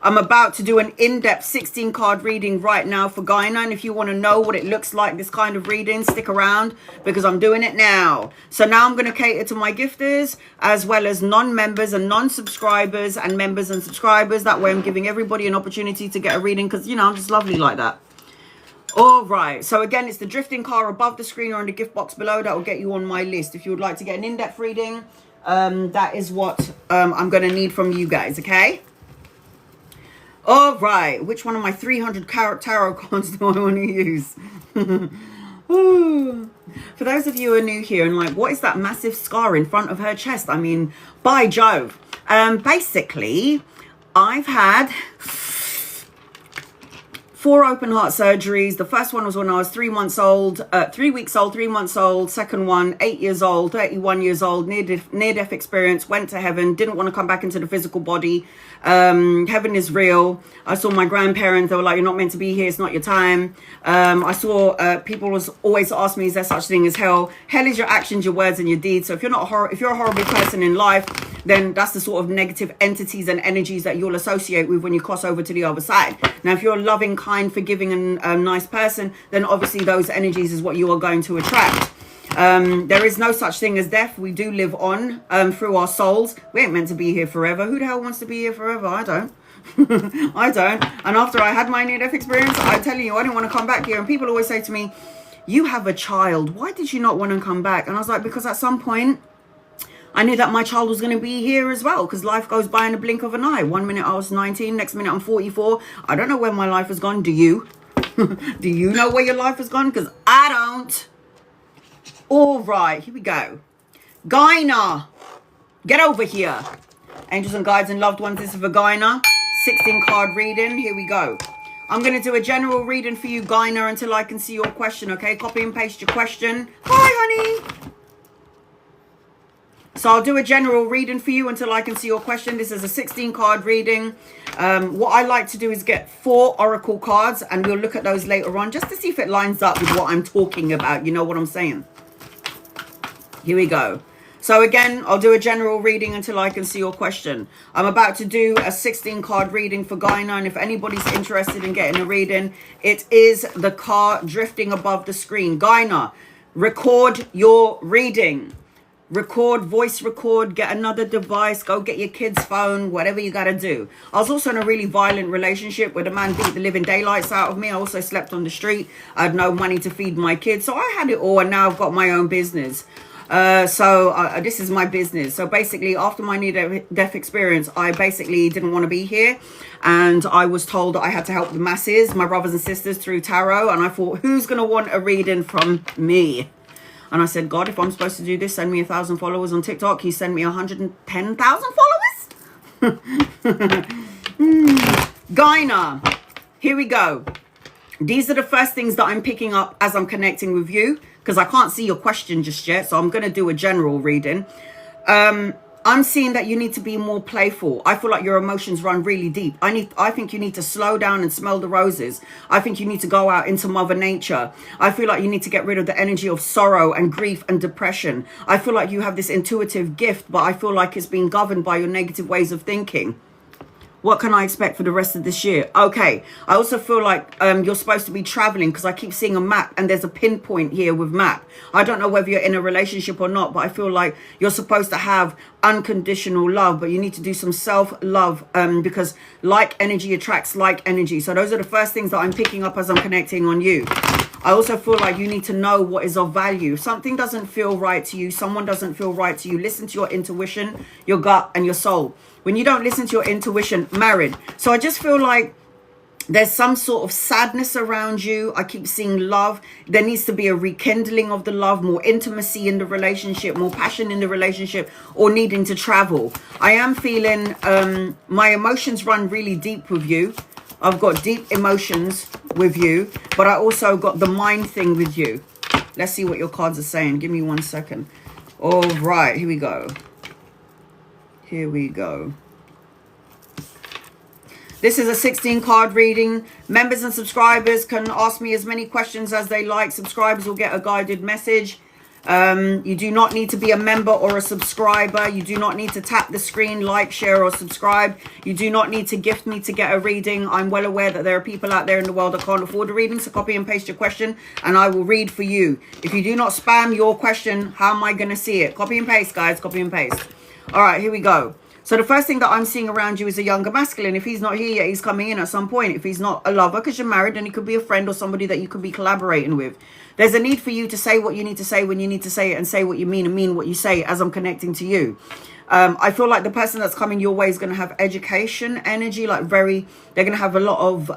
I'm about to do an in-depth 16 card reading right now for Gyna. And if you want to know what it looks like, this kind of reading, stick around because I'm doing it now. So now I'm going to cater to my gifters as well as non-members and non-subscribers and members and subscribers. That way I'm giving everybody an opportunity to get a reading because, you know, I'm just lovely like that. All right. So again, it's the drifting card above the screen or in the gift box below. That will get you on my list. If you would like to get an in-depth reading, that is what I'm going to need from you guys. Okay. All right. Which one of my 300 tarot cards do I want to use? For those of you who are new here and like, what is that massive scar in front of her chest? I mean, by Jove. Basically, I've had 4 open heart surgeries. The first one was when I was 3 months old, 3 weeks old, 3 months old. Second one, 8 years old, 31 years old, near-death experience, went to heaven, didn't want to come back into the physical body. Heaven is real. I saw my grandparents. They were like, you're not meant to be here. It's not your time. I saw people was always ask me, is there such thing as hell? Hell is your actions, your words, and your deeds. So if you're not if you're a horrible person in life, then that's the sort of negative entities and energies that you'll associate with when you cross over to the other side. Now, if you're a loving, kind, forgiving, and nice person, then obviously those energies is what you are going to attract. There is no such thing as death. We do live on through our souls. We ain't meant to be here forever. Who the hell wants to be here forever? I don't. I don't. And after I had my near-death experience, I'm telling you, I didn't want to come back here. And people always say to me, you have a child. Why did you not want to come back? And I was like, because at some point, I knew that my child was going to be here as well, because life goes by in the blink of an eye. 1 minute I was 19, next minute I'm 44. I don't know where my life has gone. Do you? Do you know where your life has gone? Because I don't. All right, here we go. Gyna, get over here. Angels and guides and loved ones, this is vagina. 16 card reading, here we go. I'm going to do a general reading for you, Gyna, until I can see your question, okay? Copy and paste your question. Hi, honey. So I'll do a general reading for you until I can see your question. This is a 16 card reading. What I like to do is get 4 oracle cards, and we'll look at those later on just to see if it lines up with what I'm talking about. You know what I'm saying? Here we go. So again, I'll do a general reading until I can see your question. I'm about to do a 16 card reading for Gyna, and if anybody's interested in getting a reading, it is the card drifting above the screen. Gyna, record your reading. Record, voice record, get another device, go get your kid's phone, whatever you gotta do. I was also in a really violent relationship where the man beat the living daylights out of me. I also slept on the street. I had no money to feed my kids. So I had it all, and now I've got my own business. This is my business. So basically, after my near-death experience, I basically didn't want to be here, and I was told that I had to help the masses, my brothers and sisters, through tarot. And I thought, who's going to want a reading from me? And I said, God, if I'm supposed to do this, send me 1,000 followers on TikTok. He sent me 110,000 followers. Gyna, here we go. These are the first things that I'm picking up as I'm connecting with you, because I can't see your question just yet. So I'm going to do a general reading. I'm seeing that you need to be more playful. I feel like your emotions run really deep. I think you need to slow down and smell the roses. I think you need to go out into Mother Nature. I feel like you need to get rid of the energy of sorrow and grief and depression. I feel like you have this intuitive gift, but I feel like it's being governed by your negative ways of thinking. What can I expect for the rest of this year? Okay, I also feel like you're supposed to be traveling, because I keep seeing a map and there's a pinpoint here with map. I don't know whether you're in a relationship or not, but I feel like you're supposed to have unconditional love, but you need to do some self-love because like energy attracts like energy. So those are the first things that I'm picking up as I'm connecting on you. I also feel like you need to know what is of value. If something doesn't feel right to you, someone doesn't feel right to you, listen to your intuition, your gut, and your soul. When you don't listen to your intuition, married. So I just feel like there's some sort of sadness around you. I keep seeing love. There needs to be a rekindling of the love, more intimacy in the relationship, more passion in the relationship, or needing to travel. I am feeling my emotions run really deep with you. I've got deep emotions with you, but I also got the mind thing with you. Let's see what your cards are saying. Give me 1 second. All right, here we go. Here we go. This is a 16 card reading. Members and subscribers can ask me as many questions as they like. Subscribers will get a guided message. You do not need to be a member or a subscriber. You do not need to tap the screen, like, share, or subscribe. You do not need to gift me to get a reading. I'm well aware that there are people out there in the world that can't afford a reading, so copy and paste your question and I will read for you. If you do not spam your question, how am I going to see it? Copy and paste, guys. Copy and paste. All right, here we go. So the first thing that I'm seeing around you is a younger masculine. If he's not here yet, he's coming in at some point. If he's not a lover, because you're married, then he could be a friend or somebody that you could be collaborating with. There's a need for you to say what you need to say when you need to say it, and say what you mean and mean what you say as I'm connecting to you. I feel like the person that's coming your way is going to have education energy, like they're going to have a lot of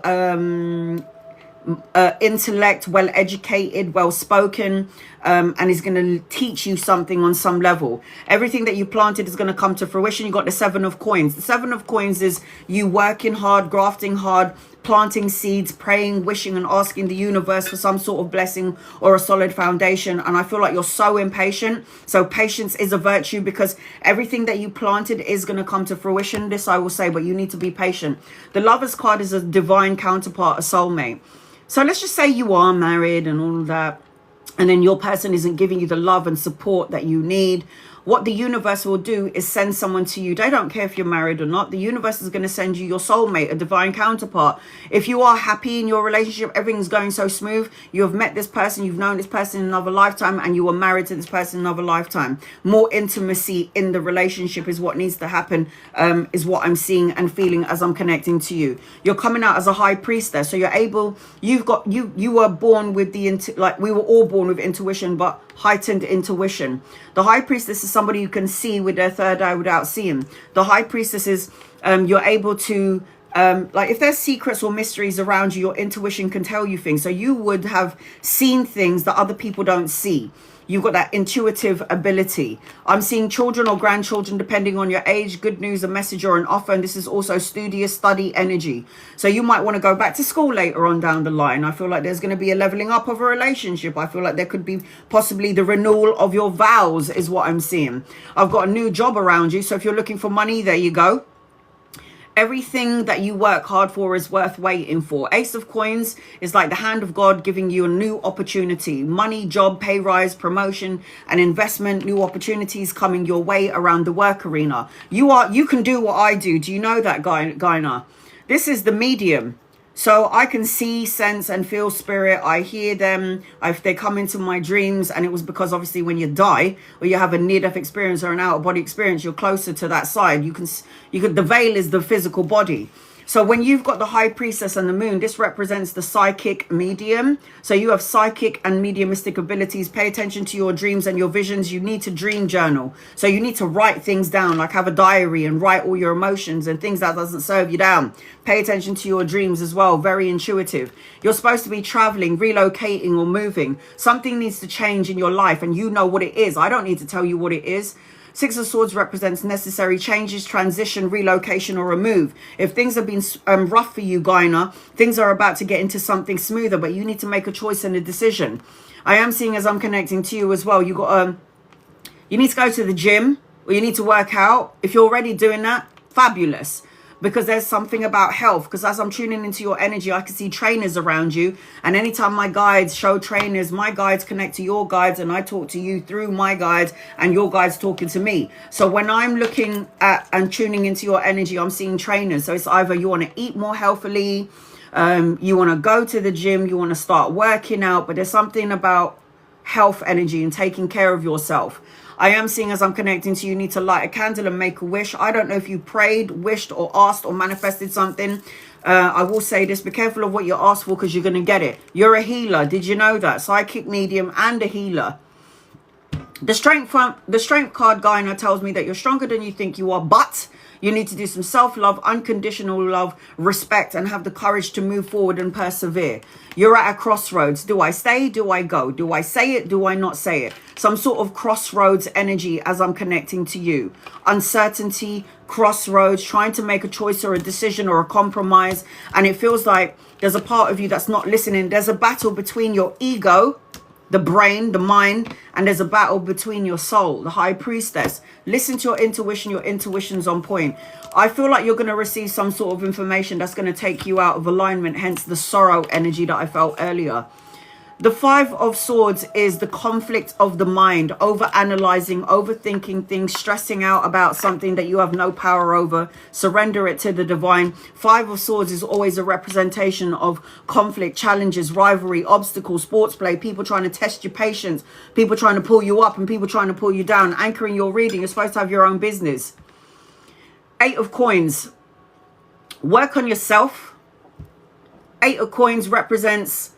intellect, well educated, well spoken, and is going to teach you something on some level. Everything that you planted is going to come to fruition. You got the 7 of coins. The 7 of coins is you working hard, grafting hard, planting seeds, praying, wishing, and asking the universe for some sort of blessing or a solid foundation. And I feel like you're so impatient. So patience is a virtue, because everything that you planted is going to come to fruition. This I will say, but you need to be patient. The Lover's card is a divine counterpart, a soulmate. So let's just say you are married and all of that, and then your person isn't giving you the love and support that you need. what the universe will do is send someone to you. They don't care if you're married or not. The universe is going to send you your soulmate, a divine counterpart. If you are happy in your relationship, everything's going so smooth, you have met this person, you've known this person in another lifetime, and you were married to this person in another lifetime. More intimacy in the relationship is what needs to happen, is what I'm seeing and feeling as I'm connecting to you. You're coming out as a high priestess, so you're able, you were born with we were all born with intuition, but heightened intuition. The high priestess is somebody you can see with their third eye without seeing. The high priestess is you're able to like if there's secrets or mysteries around you, your intuition can tell you things. So you would have seen things that other people don't see. You've got that intuitive ability. I'm seeing children or grandchildren, depending on your age, good news, a message or an offer. And this is also studious study energy. So you might want to go back to school later on down the line. I feel like there's going to be a leveling up of a relationship. I feel like there could be possibly the renewal of your vows is what I'm seeing. I've got a new job around you. So if you're looking for money, there you go. Everything that you work hard for is worth waiting for. Ace of Coins is like the hand of God giving you a new opportunity. Money, job, pay rise, promotion, and investment. New opportunities coming your way around the work arena. You can do what I do. Do you know that, Gaina? This is the medium. So I can see, sense, and feel spirit. I hear them. If they come into my dreams, and it was because obviously when you die or you have a near-death experience or an out-of-body experience, you're closer to that side. The veil is the physical body. So when you've got the high priestess and the moon, this represents the psychic medium. So you have psychic and mediumistic abilities. Pay attention to your dreams and your visions. You need to dream journal. So you need to write things down, like have a diary and write all your emotions and things that doesn't serve you down. Pay attention to your dreams as well. Very intuitive. You're supposed to be traveling, relocating or moving. Something needs to change in your life and you know what it is. I don't need to tell you what it is. Six of Swords represents necessary changes, transition, relocation, or a move. If things have been rough for you, Gaina, things are about to get into something smoother, but you need to make a choice and a decision. I am seeing as I'm connecting to you as well, you need to go to the gym or you need to work out. If you're already doing that, fabulous. Because there's something about health. Because as I'm tuning into your energy, I can see trainers around you. And anytime my guides show trainers, my guides connect to your guides. And I talk to you through my guides and your guides talking to me. So when I'm looking at and tuning into your energy, I'm seeing trainers. So it's either you want to eat more healthily, you want to go to the gym, you want to start working out. But there's something about health energy and taking care of yourself. I am seeing as I'm connecting to you, need to light a candle and make a wish. I don't know if you prayed, wished, or asked or manifested something. I will say this, be careful of what you ask for because you're going to get it. You're a healer. Did you know that? Psychic medium and a healer. The strength card, Gaina, tells me that you're stronger than you think you are, but you need to do some self-love, unconditional love, respect, and have the courage to move forward and persevere. You're at a crossroads. Do I stay? Do I go? Do I say it? Do I not say it? Some sort of crossroads energy as I'm connecting to you. Uncertainty, crossroads, trying to make a choice or a decision or a compromise. And it feels like there's a part of you that's not listening. There's a battle between your ego, the brain, the mind, and there's a battle between your soul, the high priestess. Listen to your intuition. Your intuition's on point. I feel like you're going to receive some sort of information that's going to take you out of alignment, hence the sorrow energy that I felt earlier. The Five of Swords is the conflict of the mind, over-analyzing, overthinking things, stressing out about something that you have no power over. Surrender it to the divine. Five of Swords is always a representation of conflict, challenges, rivalry, obstacles, sports play, people trying to test your patience, people trying to pull you up and people trying to pull you down. Anchoring your reading. You're supposed to have your own business. Eight of Coins. Work on yourself. Eight of Coins represents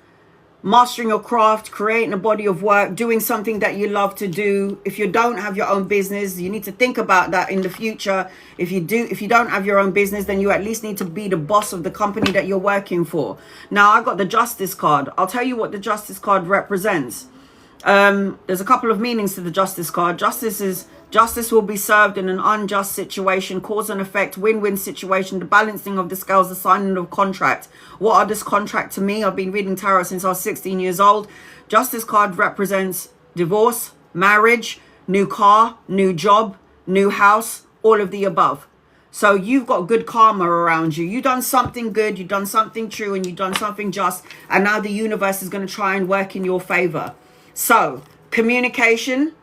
mastering your craft, creating a body of work, doing something that you love to do. If you don't have your own business, you need to think about that in the future. If you don't have your own business, then you at least need to be the boss of the company that you're working for. Now, I got the Justice card. I'll tell you what the Justice card represents. There's a couple of meanings to the Justice card. Justice will be served in an unjust situation, cause and effect, win-win situation, the balancing of the scales, the signing of contract. What are this contract to me? I've been reading tarot since I was 16 years old. Justice card represents divorce, marriage, new car, new job, new house, all of the above. So you've got good karma around you. You've done something good, you've done something true, and you've done something just. And now the universe is going to try and work in your favor. So communication.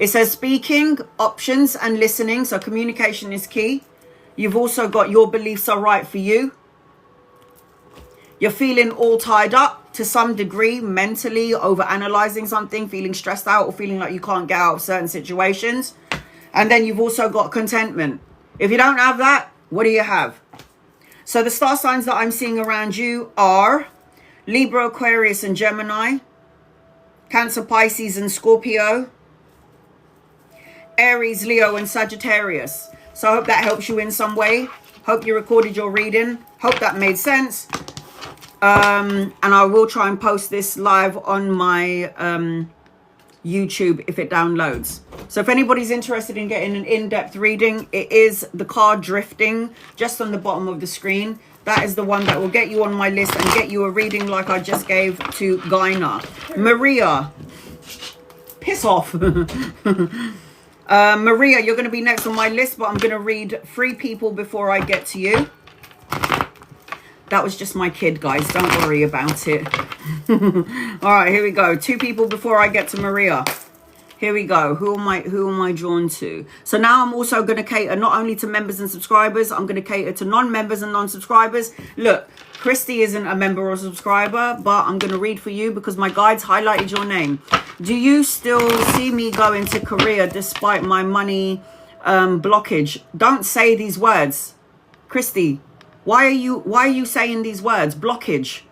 It says speaking, options, and listening. So communication is key. You've also got your beliefs are right for you. You're feeling all tied up to some degree, mentally, over analyzing something, feeling stressed out, or feeling like you can't get out of certain situations. And then you've also got contentment. If you don't have that, what do you have? So the star signs that I'm seeing around you are Libra, Aquarius, and Gemini, Cancer, Pisces, and Scorpio, Aries, Leo, and Sagittarius. So I hope that helps you in some way. Hope you recorded your reading. Hope that made sense. And I will try and post this live on my YouTube if it downloads. So if anybody's interested in getting an in-depth reading, it is the card drifting just on the bottom of the screen. That is the one that will get you on my list and get you a reading like I just gave to Gaina. Maria, piss off. Maria, you're going to be next on my list, but I'm going to read 3 people before I get to you. That was just my kid, guys. Don't worry about it. All right, here we go. 2 people before I get to Maria. Here we go. Who am I drawn to? So now I'm also going to cater not only to members and subscribers. I'm going to cater to non-members and non-subscribers. Look, Christy isn't a member or subscriber, but I'm going to read for you because my guides highlighted your name. Do you still see me going to Korea despite my money blockage? Don't say these words, Christy. Why are you saying these words? Blockage.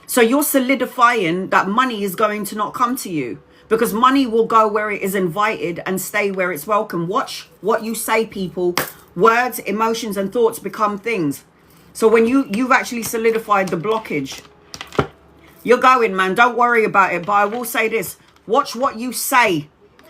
So you're solidifying that money is going to not come to you, because money will go where it is invited and stay where it's welcome. Watch what you say, people. Words, emotions, and thoughts become things. So when you've actually solidified the blockage, you're going, man. Don't worry about it. But I will say this. Watch what you say,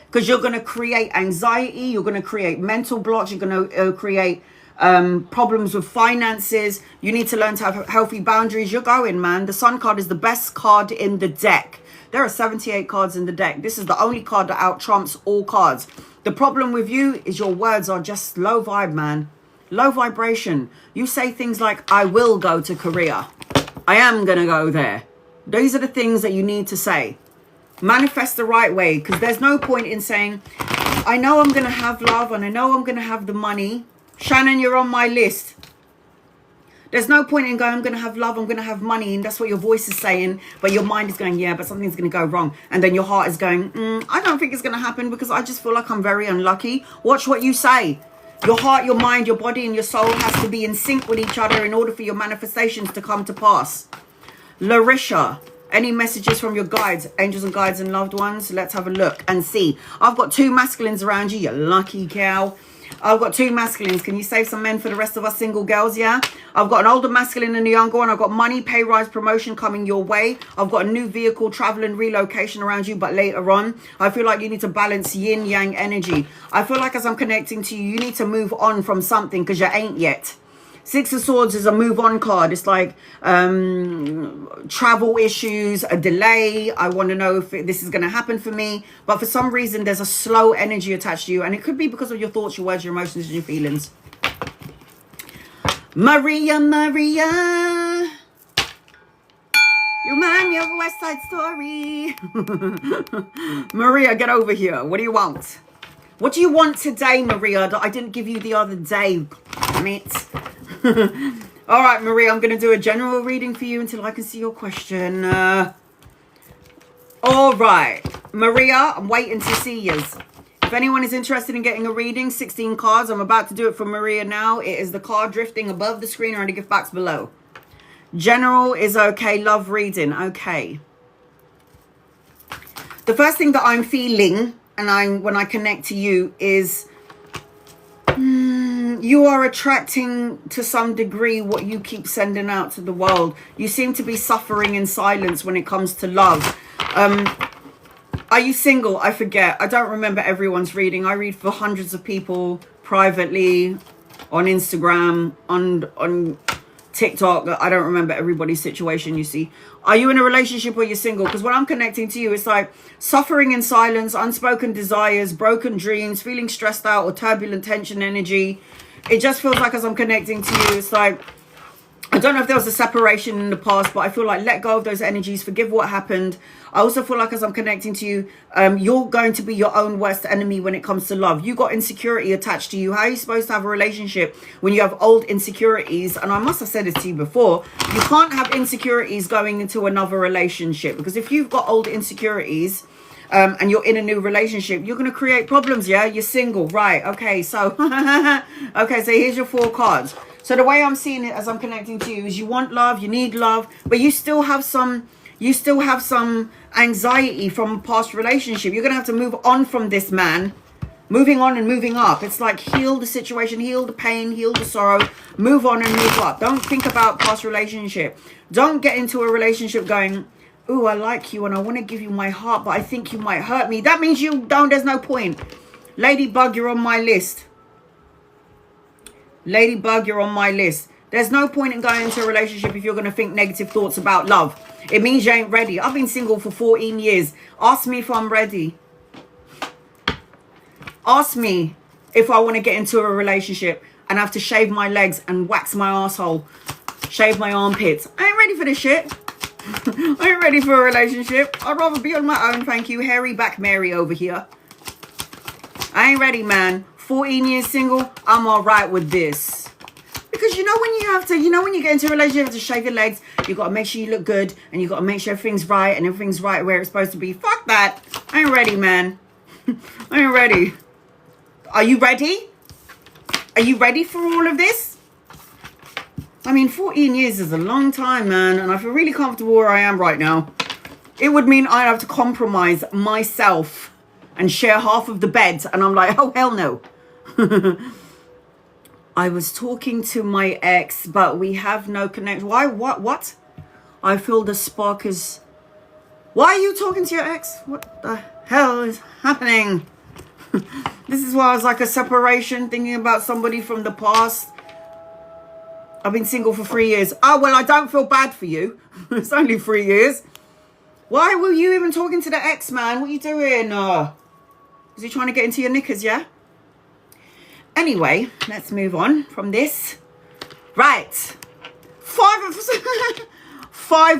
because you're going to create anxiety. You're going to create mental blocks. You're going to create problems with finances. You need to learn to have healthy boundaries. You're going, man. The Sun card is the best card in the deck. There are 78 cards in the deck. This is the only card that out trumps all cards. The problem with you is your words are just low vibe, man. Low vibration. You say things like, I will go to Korea. I am going to go there. These are the things that you need to say. Manifest the right way, because there's no point in saying, I know I'm going to have love and I know I'm going to have the money. Shannon, you're on my list. There's no point in going, I'm going to have love, I'm going to have money. And that's what your voice is saying. But your mind is going, yeah, but something's going to go wrong. And then your heart is going, I don't think it's going to happen because I just feel like I'm very unlucky. Watch what you say. Your heart, your mind, your body, and your soul has to be in sync with each other in order for your manifestations to come to pass. Larisha, any messages from your guides, angels and guides and loved ones? Let's have a look and see. I've got 2 masculines around you, you lucky cow. I've got 2 masculines. Can you save some men for the rest of us single girls? Yeah. I've got an older masculine and a younger one. I've got money, pay rise, promotion coming your way. I've got a new vehicle, traveling, relocation around you, but later on. I feel like you need to balance yin yang energy. I feel like as I'm connecting to you, you need to move on from something because you ain't yet. 6 of Swords is a move on card. It's like travel issues, a delay. I want to know if this is going to happen for me. But for some reason, there's a slow energy attached to you. And it could be because of your thoughts, your words, your emotions, and your feelings. Maria, Maria. You remind me of a West Side Story. Maria, get over here. What do you want? What do you want today, Maria, that I didn't give you the other day? Damn it. All right, Maria, I'm going to do a general reading for you until I can see your question. All right, Maria, I'm waiting to see you. If anyone is interested in getting a reading, 16 cards. I'm about to do it for Maria now. It is the card drifting above the screen or in the gift box below. General is okay. Love reading. Okay. The first thing that I'm feeling, and when I connect to you, is you are attracting to some degree what you keep sending out to the world. You seem to be suffering in silence when it comes to love. Are you single? I forget. I don't remember everyone's reading. I read for hundreds of people privately on Instagram, on TikTok. I don't remember everybody's situation, you see. Are you in a relationship or you're single? Because when I'm connecting to you, it's like suffering in silence, unspoken desires, broken dreams, feeling stressed out or turbulent tension energy. It just feels like as I'm connecting to you, it's like I don't know if there was a separation in the past, but I feel like let go of those energies, forgive what happened. I also feel like as I'm connecting to you, you're going to be your own worst enemy when it comes to love. You got insecurity attached to you. How are you supposed to have a relationship when you have old insecurities? And I must have said this to you before. You can't have insecurities going into another relationship, because if you've got old insecurities and you're in a new relationship, you're going to create problems. Yeah, you're single, right? Okay, so okay, so here's your 4 cards. So the way I'm seeing it as I'm connecting to you is you want love, you need love, but you still have some anxiety from a past relationship. You're going to have to move on from this man, moving on and moving up. It's like heal the situation, heal the pain, heal the sorrow, move on and move up. Don't think about past relationship. Don't get into a relationship going, ooh, I like you and I want to give you my heart, but I think you might hurt me. That means you don't, there's no point. Ladybug, you're on my list. Ladybug, you're on my list. There's no point in going into a relationship if you're going to think negative thoughts about love. It means you ain't ready. I've been single for 14 years. Ask me if I'm ready. Ask me if I want to get into a relationship and have to shave my legs and wax my asshole, shave my armpits. I ain't ready for this shit. I ain't ready for a relationship. I'd rather be on my own, thank you. Hairy back Mary over here. I ain't ready, man. 14 years single, I'm all right with this. Because you know when you have to, you know when you get into a relationship, you have to shave your legs, you got to make sure you look good, and you got to make sure everything's right, and everything's right where it's supposed to be. Fuck that. I ain't ready, man. I ain't ready. Are you ready? Are you ready for all of this? I mean, 14 years is a long time, man, and I feel really comfortable where I am right now. It would mean I'd have to compromise myself and share half of the bed, and I'm like, oh, hell no. I was talking to my ex, but we have no connection. Why? What? I feel the spark is... Why are you talking to your ex? What the hell is happening? This is why I was like a separation, thinking about somebody from the past. I've been single for 3 years. Oh, well, I don't feel bad for you. It's only 3 years. Why were you even talking to the ex, man? What are you doing? Is he trying to get into your knickers, yeah? Anyway, let's move on from this. Right. 5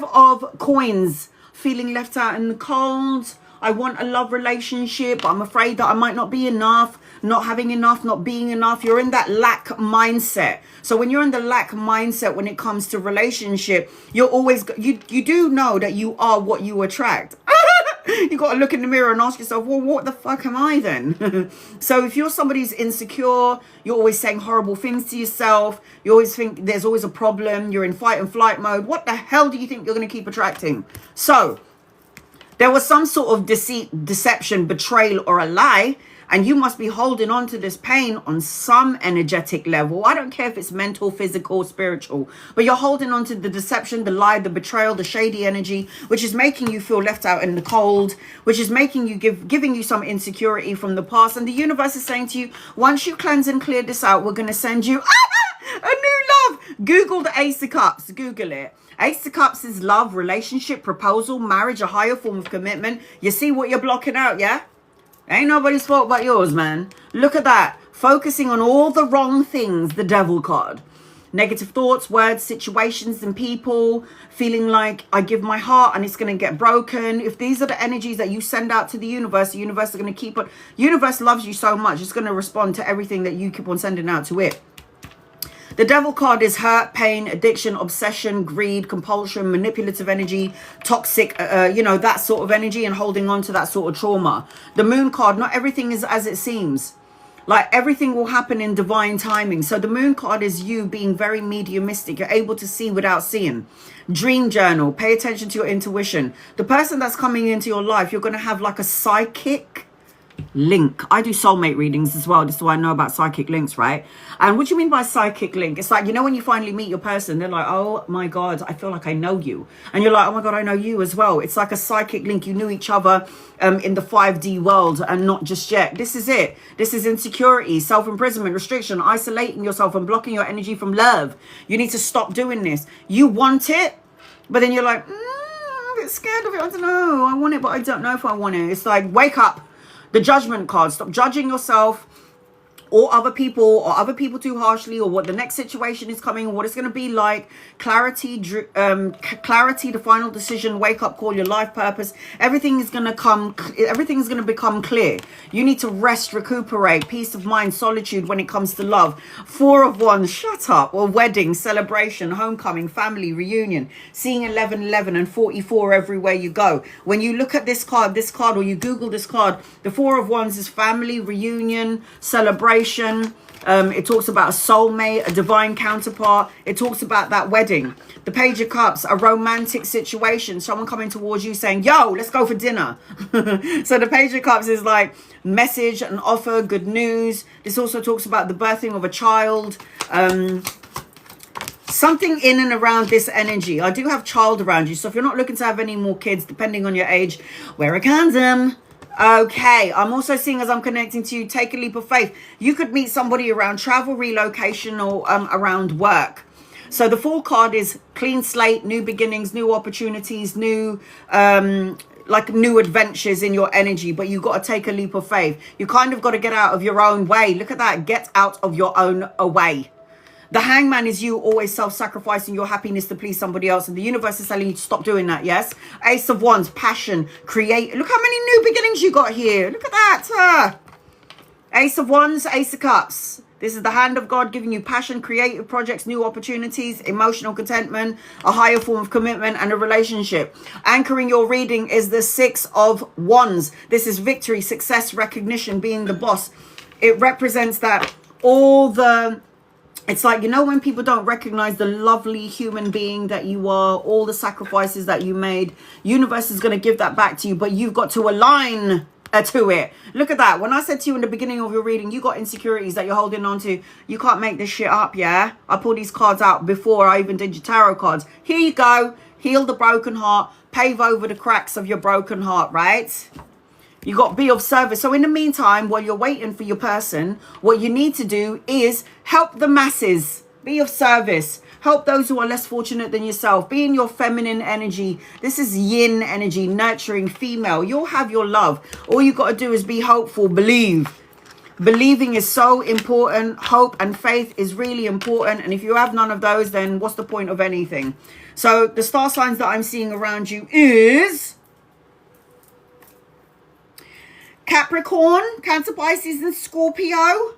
of coins. Feeling left out in the cold. I want a love relationship. I'm afraid that I might not be enough. Not having enough, not being enough. You're in that lack mindset. So when you're in the lack mindset when it comes to relationship, you're always, you do know that you are what you attract. You got to look in the mirror and ask yourself, well, what the fuck am I then? So if you're somebody who's insecure, you're always saying horrible things to yourself, you always think there's always a problem, you're in fight and flight mode, what the hell do you think you're going to keep attracting? So there was some sort of deceit, deception, betrayal, or a lie, and you must be holding on to this pain on some energetic level. I don't care if it's mental, physical, spiritual, but you're holding on to the deception, the lie, the betrayal, the shady energy, which is making you feel left out in the cold, which is making you giving you some insecurity from the past. And the universe is saying to you, once you cleanse and clear this out, we're going to send you a new love. Google the Ace of Cups. Google it. Ace of Cups is love, relationship, proposal, marriage, a higher form of commitment. You see what you're blocking out, yeah? Ain't nobody's fault but yours, man. Look at that. Focusing on all the wrong things, the devil card. Negative thoughts, words, situations, and people. Feeling like I give my heart and it's going to get broken. If these are the energies that you send out to the universe is going to keep it. Universe loves you so much. It's going to respond to everything that you keep on sending out to it. The devil card is hurt, pain, addiction, obsession, greed, compulsion, manipulative energy, toxic, that sort of energy, and holding on to that sort of trauma. The moon card, not everything is as it seems. Like everything will happen in divine timing. So the moon card is you being very mediumistic. You're able to see without seeing. Dream journal, pay attention to your intuition. The person that's coming into your life, you're going to have like a psychic link. I do soulmate readings as well. This is why I know about psychic links, right? And what do you mean by psychic link? It's like, you know, when you finally meet your person, they're like, oh my God, I feel like I know you. And you're like, oh my God, I know you as well. It's like a psychic link. You knew each other in the 5D world and not just yet. This is it. This is insecurity, self-imprisonment, restriction, isolating yourself and blocking your energy from love. You need to stop doing this. You want it, but then you're like, I'm a bit scared of it. I don't know. I want it, but I don't know if I want it. It's like, wake up. The judgment card. Stop judging yourself. or other people too harshly, or what the next situation is coming, or what it's going to be like. Clarity, clarity, the final decision, wake up call, your life purpose. Everything is going to become clear. You need to rest, recuperate, peace of mind, solitude when it comes to love. 4 of Wands, shut up. Or wedding, celebration, homecoming, family, reunion, seeing 1111 and 44 everywhere you go. When you look at this card, or you Google this card, the 4 of Wands is family, reunion, celebration. It talks about a soulmate, a divine counterpart. It talks about that wedding. The Page of Cups, a romantic situation, someone coming towards you saying, yo, let's go for dinner. So the Page of Cups is like message, an offer, good news. This also talks about the birthing of a child. Something in and around this energy. I do have child around you, so if you're not looking to have any more kids, depending on your age, wear a condom. Okay, I'm also seeing, as I'm connecting to you, take a leap of faith. You could meet somebody around travel, relocation, or around work. So the 4 card is clean slate, new beginnings, new opportunities, new new adventures in your energy. But you got to take a leap of faith. You kind of got to get out of your own way. Look at that. Get out of your own way. The Hangman is you always self-sacrificing your happiness to please somebody else. And the universe is telling you to stop doing that, yes? Ace of Wands, passion, create. Look how many new beginnings you got here. Look at that. Ace of Wands, Ace of Cups. This is the hand of God giving you passion, creative projects, new opportunities, emotional contentment, a higher form of commitment, and a relationship. Anchoring your reading is the 6 of Wands. This is victory, success, recognition, being the boss. It represents that all the... It's like, you know, when people don't recognize the lovely human being that you are, all the sacrifices that you made, universe is going to give that back to you, but you've got to align to it. Look at that. When I said to you in the beginning of your reading, you got insecurities that you're holding on to. You can't make this shit up, yeah? I pulled these cards out before I even did your tarot cards. Here you go. Heal the broken heart. Pave over the cracks of your broken heart, right? You got to be of service. So in the meantime, while you're waiting for your person, what you need to do is help the masses. Be of service. Help those who are less fortunate than yourself. Be in your feminine energy. This is yin energy, nurturing, female. You'll have your love. All you got to do is be hopeful. Believe. Believing is so important. Hope and faith is really important. And if you have none of those, then what's the point of anything? So the star signs that I'm seeing around you is... Capricorn, Cancer, Pisces, and Scorpio.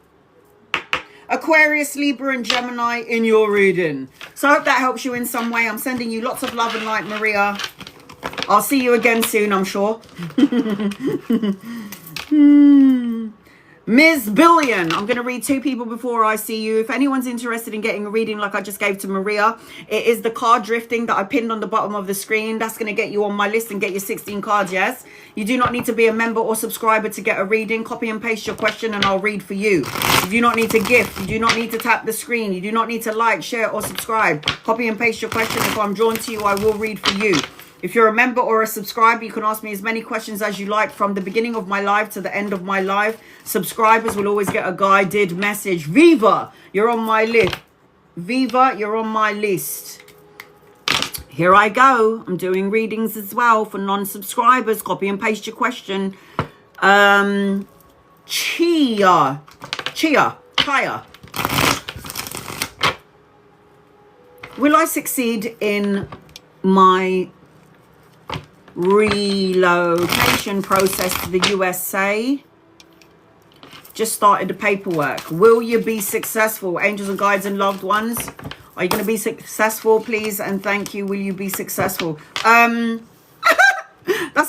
Aquarius, Libra, and Gemini in your reading. So I hope that helps you in some way. I'm sending you lots of love and light, Maria. I'll see you again soon, I'm sure. Ms. Billion. I'm going to read 2 people before I see you. If anyone's interested in getting a reading like I just gave to Maria, it is the card drifting that I pinned on the bottom of the screen. That's going to get you on my list and get your 16 cards, yes? You do not need to be a member or subscriber to get a reading. Copy and paste your question and I'll read for you. You do not need to gift. You do not need to tap the screen. You do not need to like, share, or subscribe. Copy and paste your question. If I'm drawn to you, I will read for you. If you're a member or a subscriber, you can ask me as many questions as you like from the beginning of my live to the end of my live. Subscribers will always get a guided message. Viva, you're on my list. Viva, you're on my list. Here I go. I'm doing readings as well for non-subscribers. Copy and paste your question. Chia. Will I succeed in my relocation process to the USA? Just started the paperwork. Will you be successful? Angels and guides and loved ones, are you going to be successful, please? And thank you. Will you be successful? That's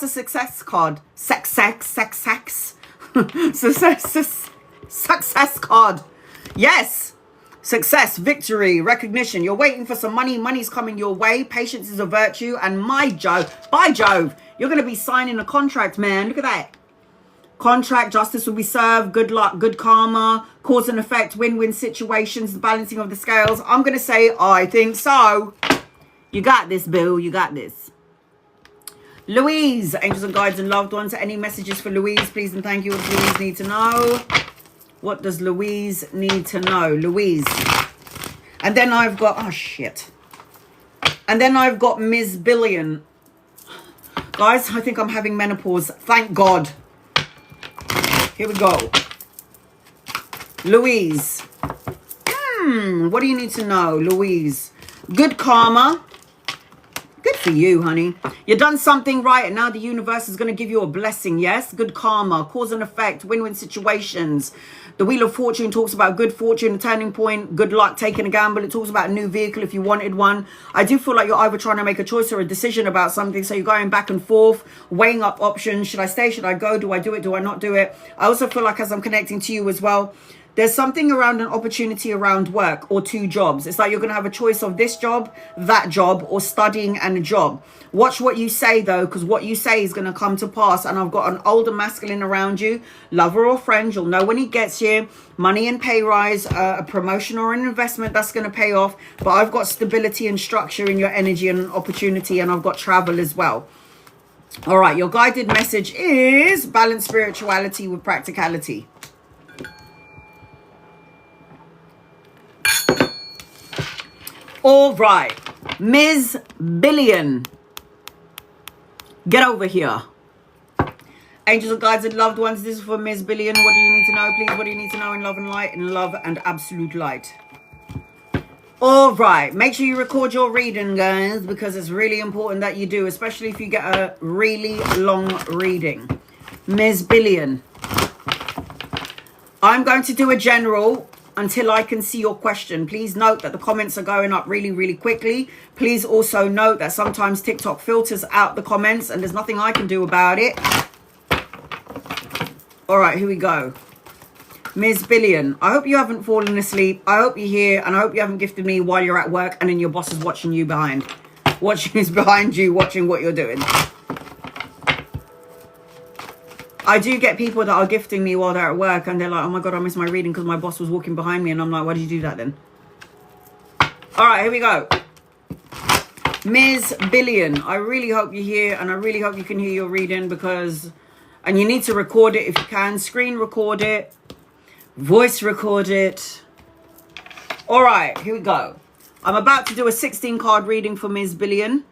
a success card. Success card. Yes. Success, victory, recognition. You're waiting for some money. Money's coming your way. Patience is a virtue. And by Jove, you're going to be signing a contract, man. Look at that. Contract, justice will be served. Good luck, good karma, cause and effect, win-win situations, the balancing of the scales. I'm going to say, I think so. You got this, Bill. You got this. Louise, angels and guides and loved ones. Any messages for Louise, please and thank you. What does Louise need to know? What does Louise need to know? Louise. And then I've got, oh shit. And then I've got Ms. Billion. Guys, I think I'm having menopause. Thank God. Here we go. Louise. What do you need to know, Louise? Good karma. Good for you, honey. You've done something right, and now the universe is going to give you a blessing, yes? Good karma, cause and effect, win-win situations. The Wheel of Fortune talks about good fortune, a turning point, good luck, taking a gamble. It talks about a new vehicle if you wanted one. I do feel like you're either trying to make a choice or a decision about something, so you're going back and forth, weighing up options. Should I stay? Should I go? Do I do it? Do I not do it? I also feel like as I'm connecting to you as well, there's something around an opportunity around work or 2 jobs. It's like you're going to have a choice of this job, that job, or studying and a job. Watch what you say, though, because what you say is going to come to pass. And I've got an older masculine around you, lover or friend. You'll know when he gets here. Money and pay rise, a promotion or an investment that's going to pay off. But I've got stability and structure in your energy and opportunity. And I've got travel as well. All right, your guided message is balance spirituality with practicality. All right, Ms. Billion, get over here. Angels and guides and loved ones, this is for Ms. Billion. What do you need to know, please? What do you need to know in love and light? In love and absolute light. All right, make sure you record your reading, guys, because it's really important that you do, especially if you get a really long reading. Ms. Billion, I'm going to do a general until I can see your question. Please note that the comments are going up really, really quickly. Please also note that sometimes TikTok filters out the comments and there's nothing I can do about it. All right, here we go. Ms. Billion, I hope you haven't fallen asleep. I hope you're here, and I hope you haven't gifted me while you're at work and then your boss is watching you behind. Is behind you, watching what you're doing. I do get people that are gifting me while they're at work and they're like, oh my God, I missed my reading because my boss was walking behind me. And I'm like, why did you do that then? All right, here we go. Ms. Billion, I really hope you're here and I really hope you can hear your reading because, and you need to record it if you can, screen record it, voice record it. All right, here we go. I'm about to do a 16 card reading for Ms. Billion.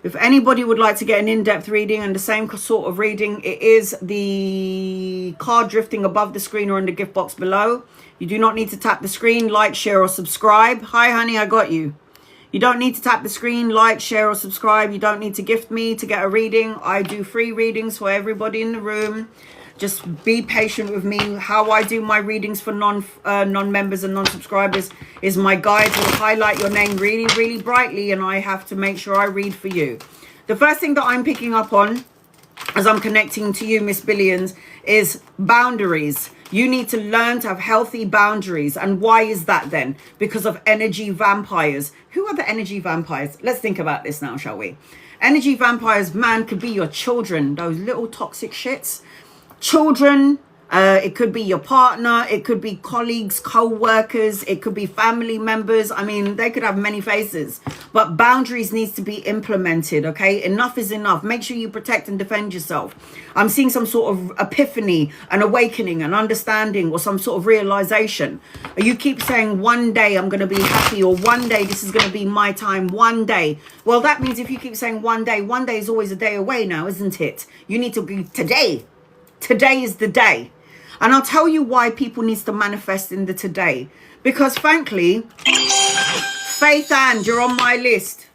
If anybody would like to get an in-depth reading and the same sort of reading, it is the card drifting above the screen or in the gift box below. You do not need to tap the screen, like, share, or subscribe. Hi, honey, I got you. You don't need to tap the screen, like, share, or subscribe. You don't need to gift me to get a reading. I do free readings for everybody in the room. Just be patient with me. How I do my readings for non-members and non-subscribers is my guides will highlight your name really, really brightly, and I have to make sure I read for you. The first thing that I'm picking up on as I'm connecting to you, Miss Billions, is boundaries. You need to learn to have healthy boundaries. And why is that then? Because of energy vampires. Who are the energy vampires? Let's think about this now, shall we? Energy vampires, man, could be your children, those little toxic shits. Children, it could be your partner, it could be colleagues, co-workers, it could be family members. I mean, they could have many faces, but boundaries needs to be implemented. Okay, enough is enough. Make sure you protect and defend yourself. I'm seeing some sort of epiphany, an awakening, an understanding, or some sort of realization. You keep saying one day I'm going to be happy, or one day this is going to be my time, one day. Well, that means if you keep saying one day is always a day away now, isn't it? You need to be today. Today is the day. And I'll tell you why people need to manifest in the today. Because frankly, Faith and you're on my list.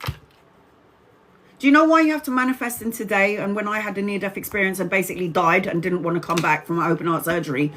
Do you know why you have to manifest in today? And when I had a near-death experience and basically died and didn't want to come back from my open heart surgery,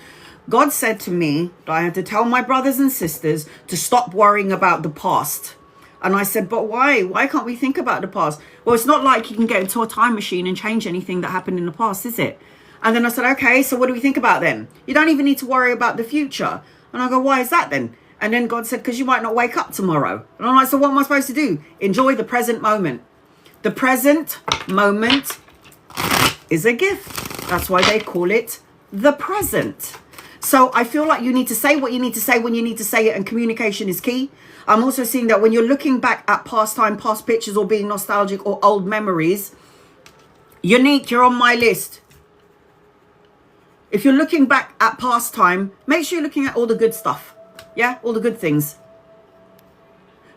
God said to me that I had to tell my brothers and sisters to stop worrying about the past. And I said, but why? Why can't we think about the past? Well, it's not like you can get into a time machine and change anything that happened in the past, is it? And then I said, okay, so what do we think about then? You don't even need to worry about the future. And I go, why is that then? And then God said, because you might not wake up tomorrow. And I'm like, so what am I supposed to do? Enjoy the present moment. The present moment is a gift. That's why they call it the present. So I feel like you need to say what you need to say when you need to say it, and communication is key. I'm also seeing that when you're looking back at past time, past pictures, or being nostalgic or old memories, Unique, you're on my list. If you're looking back at past time, make sure you're looking at all the good stuff. Yeah, all the good things.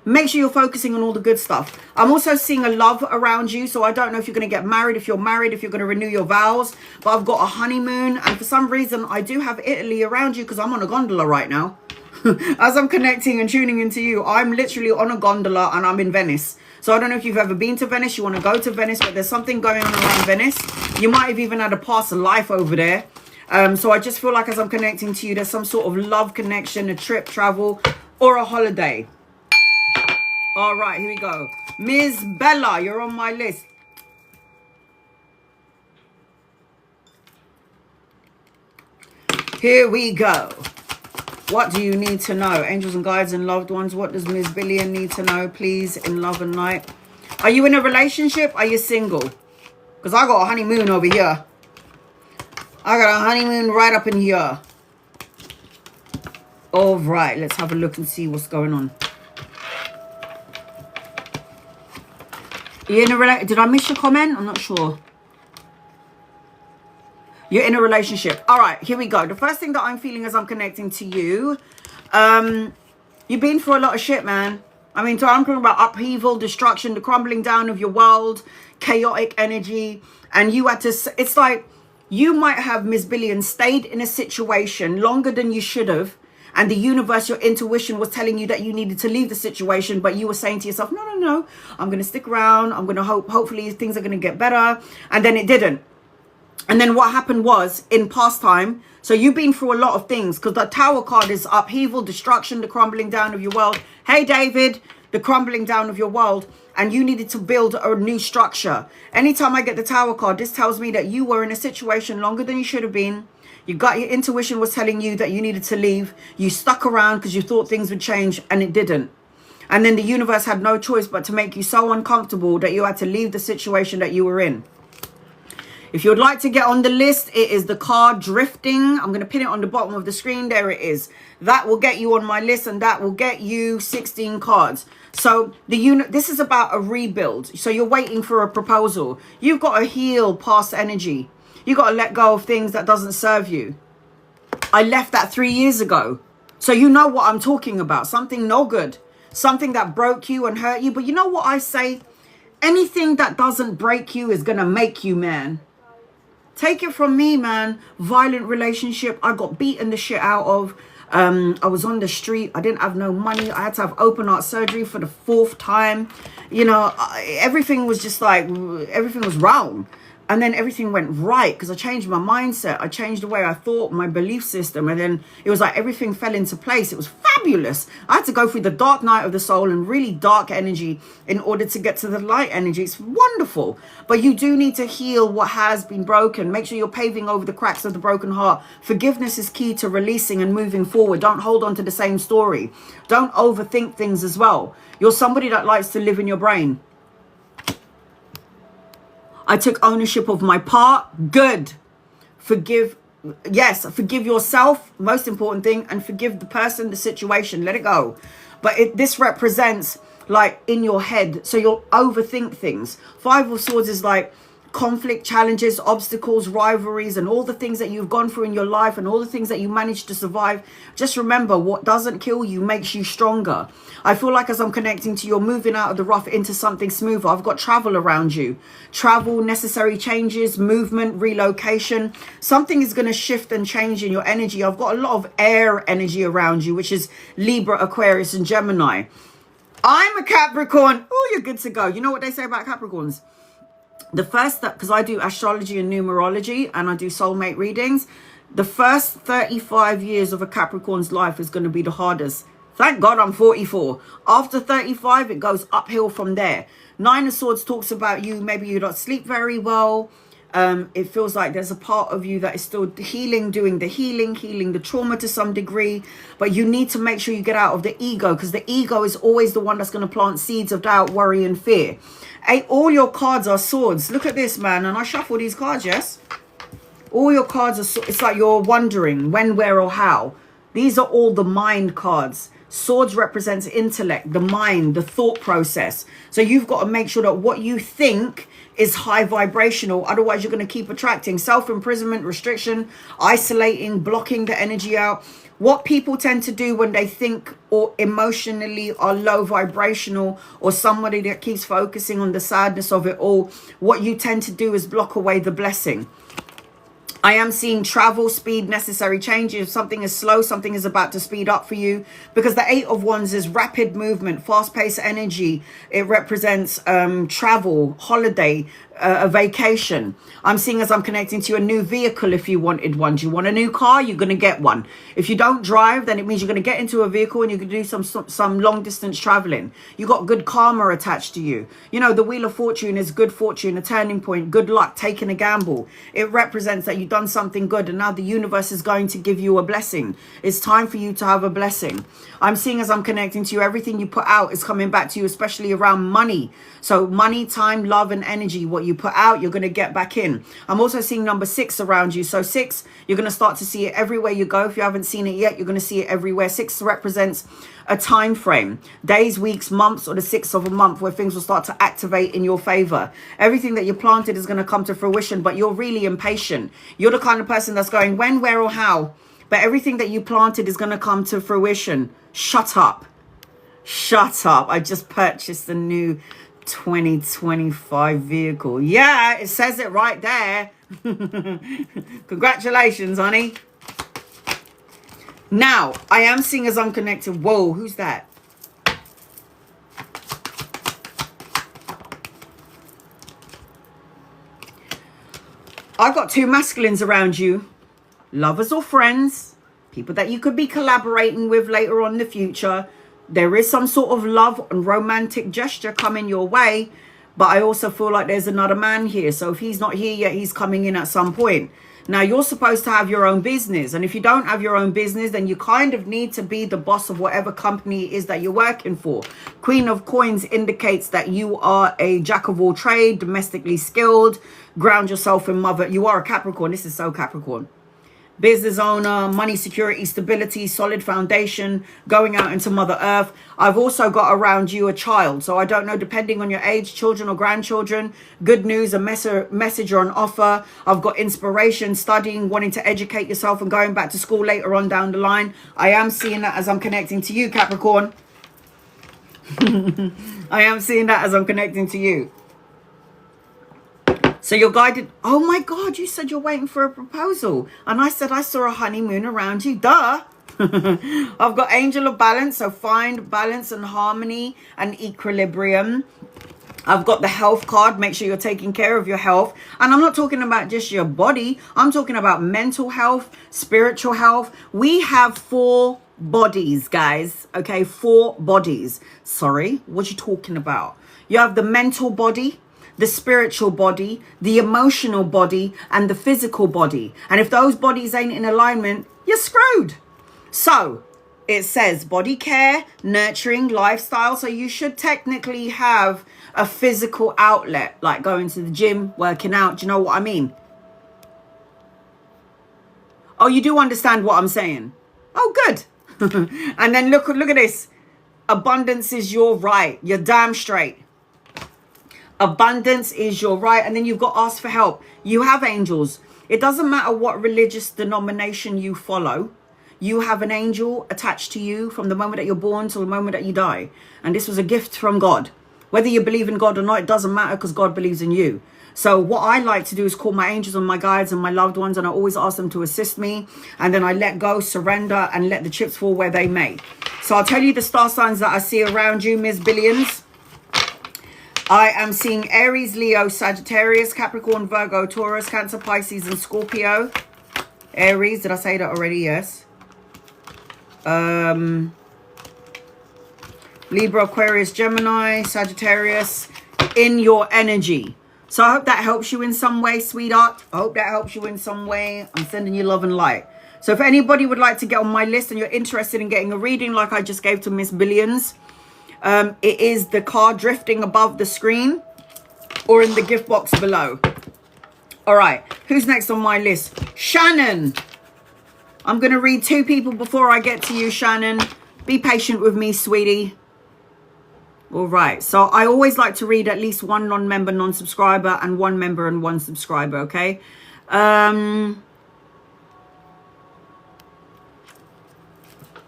make sure you're focusing on all the good stuff. I'm also seeing a love around you. So I don't know if you're going to get married, if you're married, if you're going to renew your vows. But I've got a honeymoon. And for some reason, I do have Italy around you because I'm on a gondola right now. As I'm connecting and tuning into you, I'm literally on a gondola and I'm in Venice. So I don't know if you've ever been to Venice, you want to go to Venice, but there's something going on around Venice. You might have even had a past life over there. So I just feel like as I'm connecting to you, there's some sort of love connection, a trip, travel, or a holiday. All right, here we go. Ms. Bella, you're on my list. Here we go. What do you need to know? Angels and guides and loved ones. What does Ms. Billion need to know, please, in love and light? Are you in a relationship? Are you single? Because I got a honeymoon over here. I got a honeymoon right up in here. All right, let's have a look and see what's going on. Are you in a relationship? Did I miss your comment? I'm not sure. You're in a relationship. All right, here we go. The first thing that I'm feeling as I'm connecting to you, you've been through a lot of shit, man. I mean, so I'm talking about upheaval, destruction, the crumbling down of your world, chaotic energy. And you had to, it's like you might have, Miss Billion, stayed in a situation longer than you should have. And the universe, your intuition was telling you that you needed to leave the situation. But you were saying to yourself, no, I'm going to stick around. I'm going to hopefully things are going to get better. And then it didn't. And then what happened was in past time. So you've been through a lot of things because the Tower card is upheaval, destruction, the crumbling down of your world. Hey, David, the crumbling down of your world. And you needed to build a new structure. Anytime I get the Tower card, this tells me that you were in a situation longer than you should have been. You got your intuition was telling you that you needed to leave. You stuck around because you thought things would change and it didn't. And then the universe had no choice but to make you so uncomfortable that you had to leave the situation that you were in. If you would like to get on the list, it is the card Drifting. I'm going to pin it on the bottom of the screen. There it is. That will get you on my list and that will get you 16 cards. So this is about a rebuild. So you're waiting for a proposal. You've got to heal past energy. You got to let go of things that doesn't serve you. I left that 3 years ago. So you know what I'm talking about. Something no good. Something that broke you and hurt you. But you know what I say? Anything that doesn't break you is going to make you, man. Take it from me, man. Violent relationship. I got beaten the shit out of. I was on the street. I didn't have no money. I had to have open heart surgery for the 4th time. You know, everything was just like, everything was wrong. And then everything went right because I changed my mindset. I changed the way I thought, my belief system. And then it was like everything fell into place. It was fabulous. I had to go through the dark night of the soul and really dark energy in order to get to the light energy. It's wonderful. But you do need to heal what has been broken. Make sure you're paving over the cracks of the broken heart. Forgiveness is key to releasing and moving forward. Don't hold on to the same story. Don't overthink things as well. You're somebody that likes to live in your brain. I took ownership of my part. Good. Forgive. Yes, forgive yourself. Most important thing. And forgive the person, the situation. Let it go. But this represents like in your head. So you'll overthink things. 5 of Swords is like conflict, challenges, obstacles, rivalries, and all the things that you've gone through in your life and all the things that you managed to survive. Just remember, what doesn't kill you makes you stronger. I feel like as I'm connecting to you, you're moving out of the rough into something smoother. I've got travel around you. Travel, necessary changes, movement, relocation. Something is going to shift and change in your energy. I've got a lot of air energy around you, which is Libra, Aquarius, and Gemini. I'm a Capricorn. Oh, you're good to go. You know what they say about Capricorns? The first, because I do astrology and numerology and I do soulmate readings, the first 35 years of a Capricorn's life is going to be the hardest. Thank God I'm 44. After 35, it goes uphill from there. 9 of Swords talks about you. Maybe you don't sleep very well. It feels like there's a part of you that is still healing, doing the healing the trauma to some degree. But you need to make sure you get out of the ego, because the ego is always the one that's going to plant seeds of doubt, worry, and fear. All your cards are swords. Look at this, man. And I shuffle these cards, yes? All your cards are, it's like you're wondering when, where, or how. These are all the mind cards. Swords represents intellect, the mind, the thought process. So you've got to make sure that what you think is high vibrational. Otherwise, you're going to keep attracting self-imprisonment, restriction, isolating, blocking the energy out. What people tend to do when they think or emotionally are low vibrational, or somebody that keeps focusing on the sadness of it all, what you tend to do is block away the blessing. I am seeing travel, speed, necessary changes. If something is slow, something is about to speed up for you, because the 8 of Wands is rapid movement, fast-paced energy. It represents travel, holiday, a vacation. I'm seeing, as I'm connecting to you, a new vehicle if you wanted one. Do you want a new car? You're going to get one. If you don't drive, then it means you're going to get into a vehicle and you can do some long distance traveling. You got good karma attached to you. You know, the Wheel of Fortune is good fortune, a turning point, good luck, taking a gamble. It represents that you've done something good and now the universe is going to give you a blessing. It's time for you to have a blessing. I'm seeing, as I'm connecting to you, everything you put out is coming back to you, especially around money. So money, time, love and energy, what you put out, you're going to get back in. I'm also seeing number 6 around you. So 6, you're going to start to see it everywhere you go. If you haven't seen it yet, you're going to see it everywhere. 6 represents a time frame, days, weeks, months, or the 6th of a month where things will start to activate in your favor. Everything that you planted is going to come to fruition, but you're really impatient. You're the kind of person that's going when, where, or how. But everything that you planted is going to come to fruition. Shut up. Shut up. I just purchased a new 2025 vehicle. Yeah, it says it right there. Congratulations, honey. Now, I am seeing, as I'm connected. Whoa, who's that? I've got 2 masculines around you. Lovers or friends. People that you could be collaborating with later on in the future. There is some sort of love and romantic gesture coming your way. But I also feel like there's another man here. So if he's not here yet, he's coming in at some point. Now, you're supposed to have your own business. And if you don't have your own business, then you kind of need to be the boss of whatever company it is that you're working for. Queen of Coins indicates that you are a jack of all trade, domestically skilled, ground yourself in mother. You are a Capricorn. This is so Capricorn. Business owner, money, security, stability, solid foundation, going out into Mother Earth. I've also got around you a child. So I don't know, depending on your age, children or grandchildren, good news, a message or an offer. I've got inspiration, studying, wanting to educate yourself and going back to school later on down the line. I am seeing that as I'm connecting to you, Capricorn. I am seeing that as I'm connecting to you. So you're guided. Oh my God, you said you're waiting for a proposal. And I said I saw a honeymoon around you. Duh. I've got Angel of Balance. So find balance and harmony and equilibrium. I've got the health card. Make sure you're taking care of your health. And I'm not talking about just your body. I'm talking about mental health, spiritual health. We have 4 bodies, guys. Okay, 4 bodies. Sorry, what you talking about? You have the mental body, the spiritual body, the emotional body, and the physical body. And if those bodies ain't in alignment, you're screwed. So it says body care, nurturing, lifestyle. So you should technically have a physical outlet, like going to the gym, working out. Do you know what I mean? Oh, you do understand what I'm saying? Oh, good. And then look at this. Abundance is your right. You're damn straight. Abundance is your right. And then you've got ask for help. You have angels. It doesn't matter what religious denomination you follow. You have an angel attached to you from the moment that you're born till the moment that you die. And this was a gift from God. Whether you believe in God or not, it doesn't matter, because God believes in you. So what I like to do is call my angels and my guides and my loved ones, and I always ask them to assist me. And then I let go, surrender, and let the chips fall where they may. So I'll tell you the star signs that I see around you, Ms. Billions. I am seeing Aries, Leo, Sagittarius, Capricorn, Virgo, Taurus, Cancer, Pisces, and Scorpio. Aries, did I say that already? Yes. Libra, Aquarius, Gemini, Sagittarius, in your energy. So I hope that helps you in some way, sweetheart. I hope that helps you in some way. I'm sending you love and light. So if anybody would like to get on my list and you're interested in getting a reading like I just gave to Miss Billions, it is the card drifting above the screen or in the gift box below. All right, who's next on my list? Shannon. I'm going to read 2 people before I get to you, Shannon. Be patient with me, sweetie. All right. So I always like to read at least one non-member, non-subscriber, and one member and one subscriber. Okay.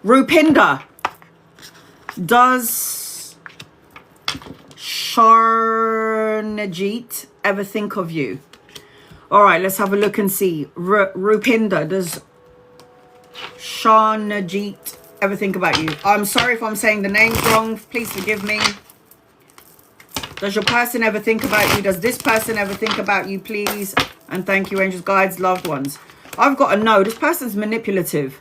Rupinder, does Sharnajit ever think of you? All right, let's have a look and see. Rupinder, does Sharnajit ever think about you? I'm sorry if I'm saying the names wrong. Please forgive me. Does your person ever think about you? Does this person ever think about you, please? And thank you, angels, guides, loved ones. I've got to know, this person's manipulative.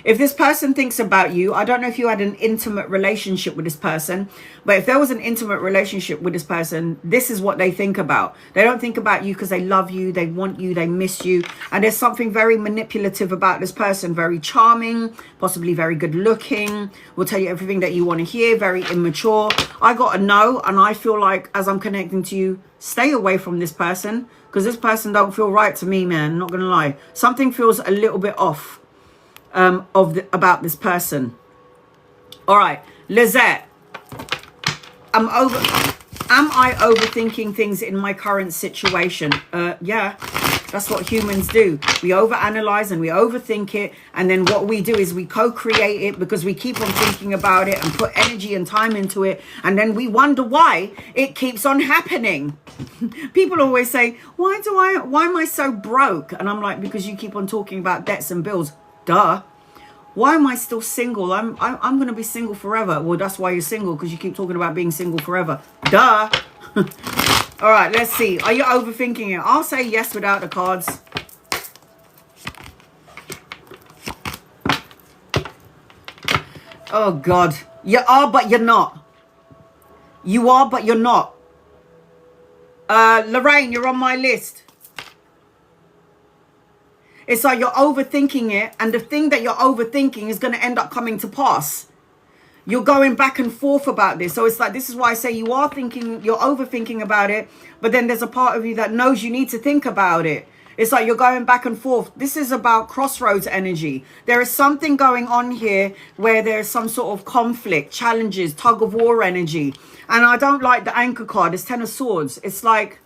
If this person thinks about you, I don't know if you had an intimate relationship with this person, but if there was an intimate relationship with this person, this is what they think about. They don't think about you because they love you, they want you, they miss you. And there's something very manipulative about this person. Very charming, possibly very good looking, will tell you everything that you want to hear, very immature. I got to know, and I feel like as I'm connecting to you, stay away from this person, because this person don't feel right to me, man. Not going to lie. Something feels a little bit off. About this person. All right, Lizette, am I overthinking things in my current situation? Yeah, that's what humans do. We overanalyze and we overthink it, and then what we do is we co-create it because we keep on thinking about it and put energy and time into it, and then we wonder why it keeps on happening. People always say, why am I so broke? And I'm like, because you keep on talking about debts and bills. Duh. Why am I still single? I'm going to be single forever. Well, that's why you're single, because you keep talking about being single forever. Duh. All right, let's see. Are you overthinking it? I'll say yes without the cards. Oh, God. You are, but you're not. You are, but you're not. Lorraine, you're on my list. It's like you're overthinking it, and the thing that you're overthinking is going to end up coming to pass. You're going back and forth about this. So it's like, this is why I say you're overthinking about it, but then there's a part of you that knows you need to think about it. It's like you're going back and forth. This is about crossroads energy. There is something going on here where there's some sort of conflict, challenges, tug of war energy. And I don't like the anchor card. It's 10 of Swords. It's like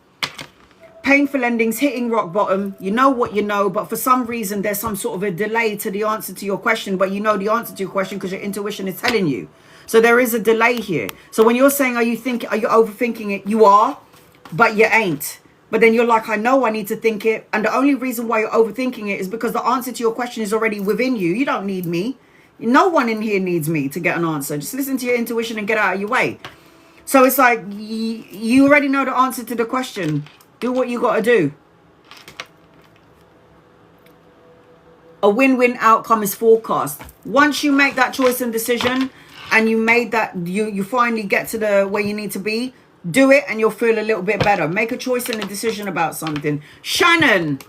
painful endings, hitting rock bottom. You know what you know, but for some reason there's some sort of a delay to the answer to your question, but you know the answer to your question because your intuition is telling you. So there is a delay here. So when you're saying, are you overthinking it? You are, but you ain't. But then you're like, I know I need to think it. And the only reason why you're overthinking it is because the answer to your question is already within you. You don't need me. No one in here needs me to get an answer. Just listen to your intuition and get out of your way. So it's like, you already know the answer to the question. Do what you got to do. A win-win outcome is forecast. Once you make that choice and decision, and you made that, you finally get to the where you need to be, do it and you'll feel a little bit better. Make a choice and a decision about something. Shannon.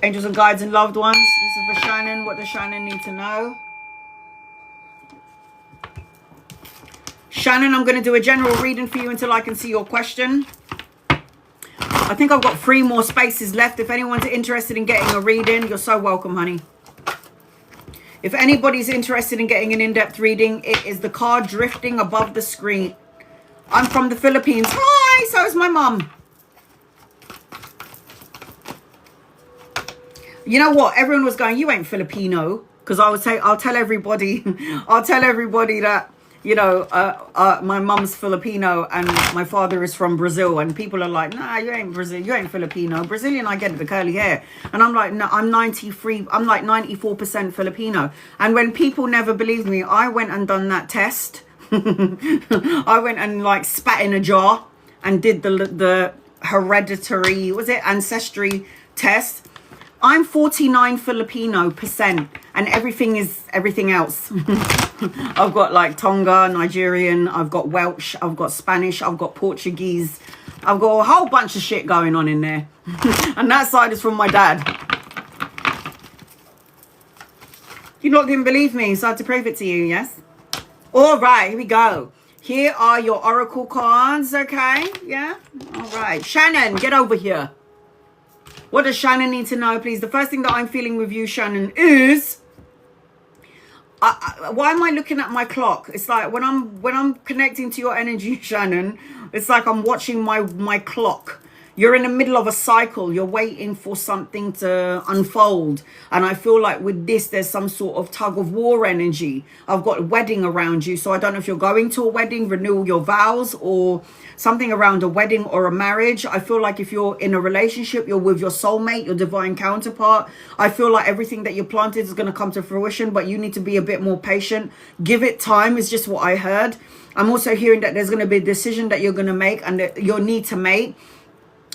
Angels and guides and loved ones. This is for Shannon. What does Shannon need to know? Shannon, I'm going to do a general reading for you until I can see your question. I think I've got 3 more spaces left. If anyone's interested in getting a reading, you're so welcome, honey. If anybody's interested in getting an in-depth reading, it is the card drifting above the screen. I'm from the Philippines. Hi, so is my mum. You know what? Everyone was going, you ain't Filipino. Because I'll tell everybody that, you know, my mum's Filipino and my father is from Brazil, and people are like, nah, you ain't Brazil, you ain't Filipino. Brazilian, I get it, the curly hair. And I'm like, no, I'm like 94% Filipino. And when people never believed me, I went and done that test. I went and like spat in a jar and did the hereditary, was it ancestry test. I'm 49 Filipino percent, and everything is everything else. I've got like Tonga, Nigerian, I've got Welsh, I've got Spanish, I've got Portuguese. I've got a whole bunch of shit going on in there. And that side is from my dad. You lot didn't believe me, so I had to prove it to you, yes? All right, here we go. Here are your oracle cards, okay? Yeah? All right. Shannon, get over here. What does Shannon need to know, please? The first thing that I'm feeling with you, Shannon, is Why am I looking at my clock? It's like when I'm connecting to your energy, Shannon, it's like I'm watching my clock. You're in the middle of a cycle. You're waiting for something to unfold. And I feel like with this, there's some sort of tug of war energy. I've got a wedding around you. So I don't know if you're going to a wedding, renew your vows, or something around a wedding or a marriage. I feel like if you're in a relationship, you're with your soulmate, your divine counterpart. I feel like everything that you planted is going to come to fruition, but you need to be a bit more patient. Give it time is just what I heard. I'm also hearing that there's going to be a decision that you're going to make and that you'll need to make.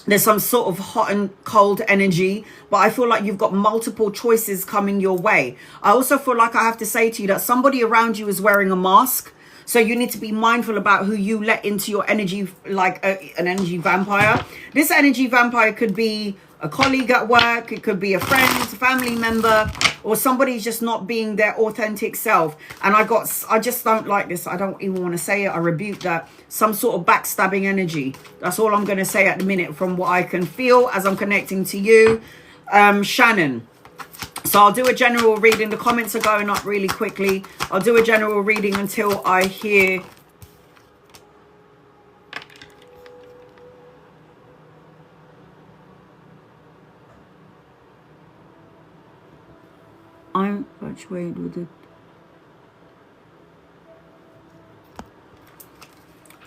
There's some sort of hot and cold energy, but I feel like you've got multiple choices coming your way. I also feel like I have to say to you that somebody around you is wearing a mask. So you need to be mindful about who you let into your energy, like an energy vampire. This energy vampire could be a colleague at work. It could be a friend, a family member, or somebody's just not being their authentic self. And I just don't like this. I don't even want to say it. I rebuke that. Some sort of backstabbing energy. That's all I'm going to say at the minute from what I can feel as I'm connecting to you, Shannon. So I'll do a general reading. The comments are going up really quickly. I'll do a general reading until I hear. I'm infatuated with it.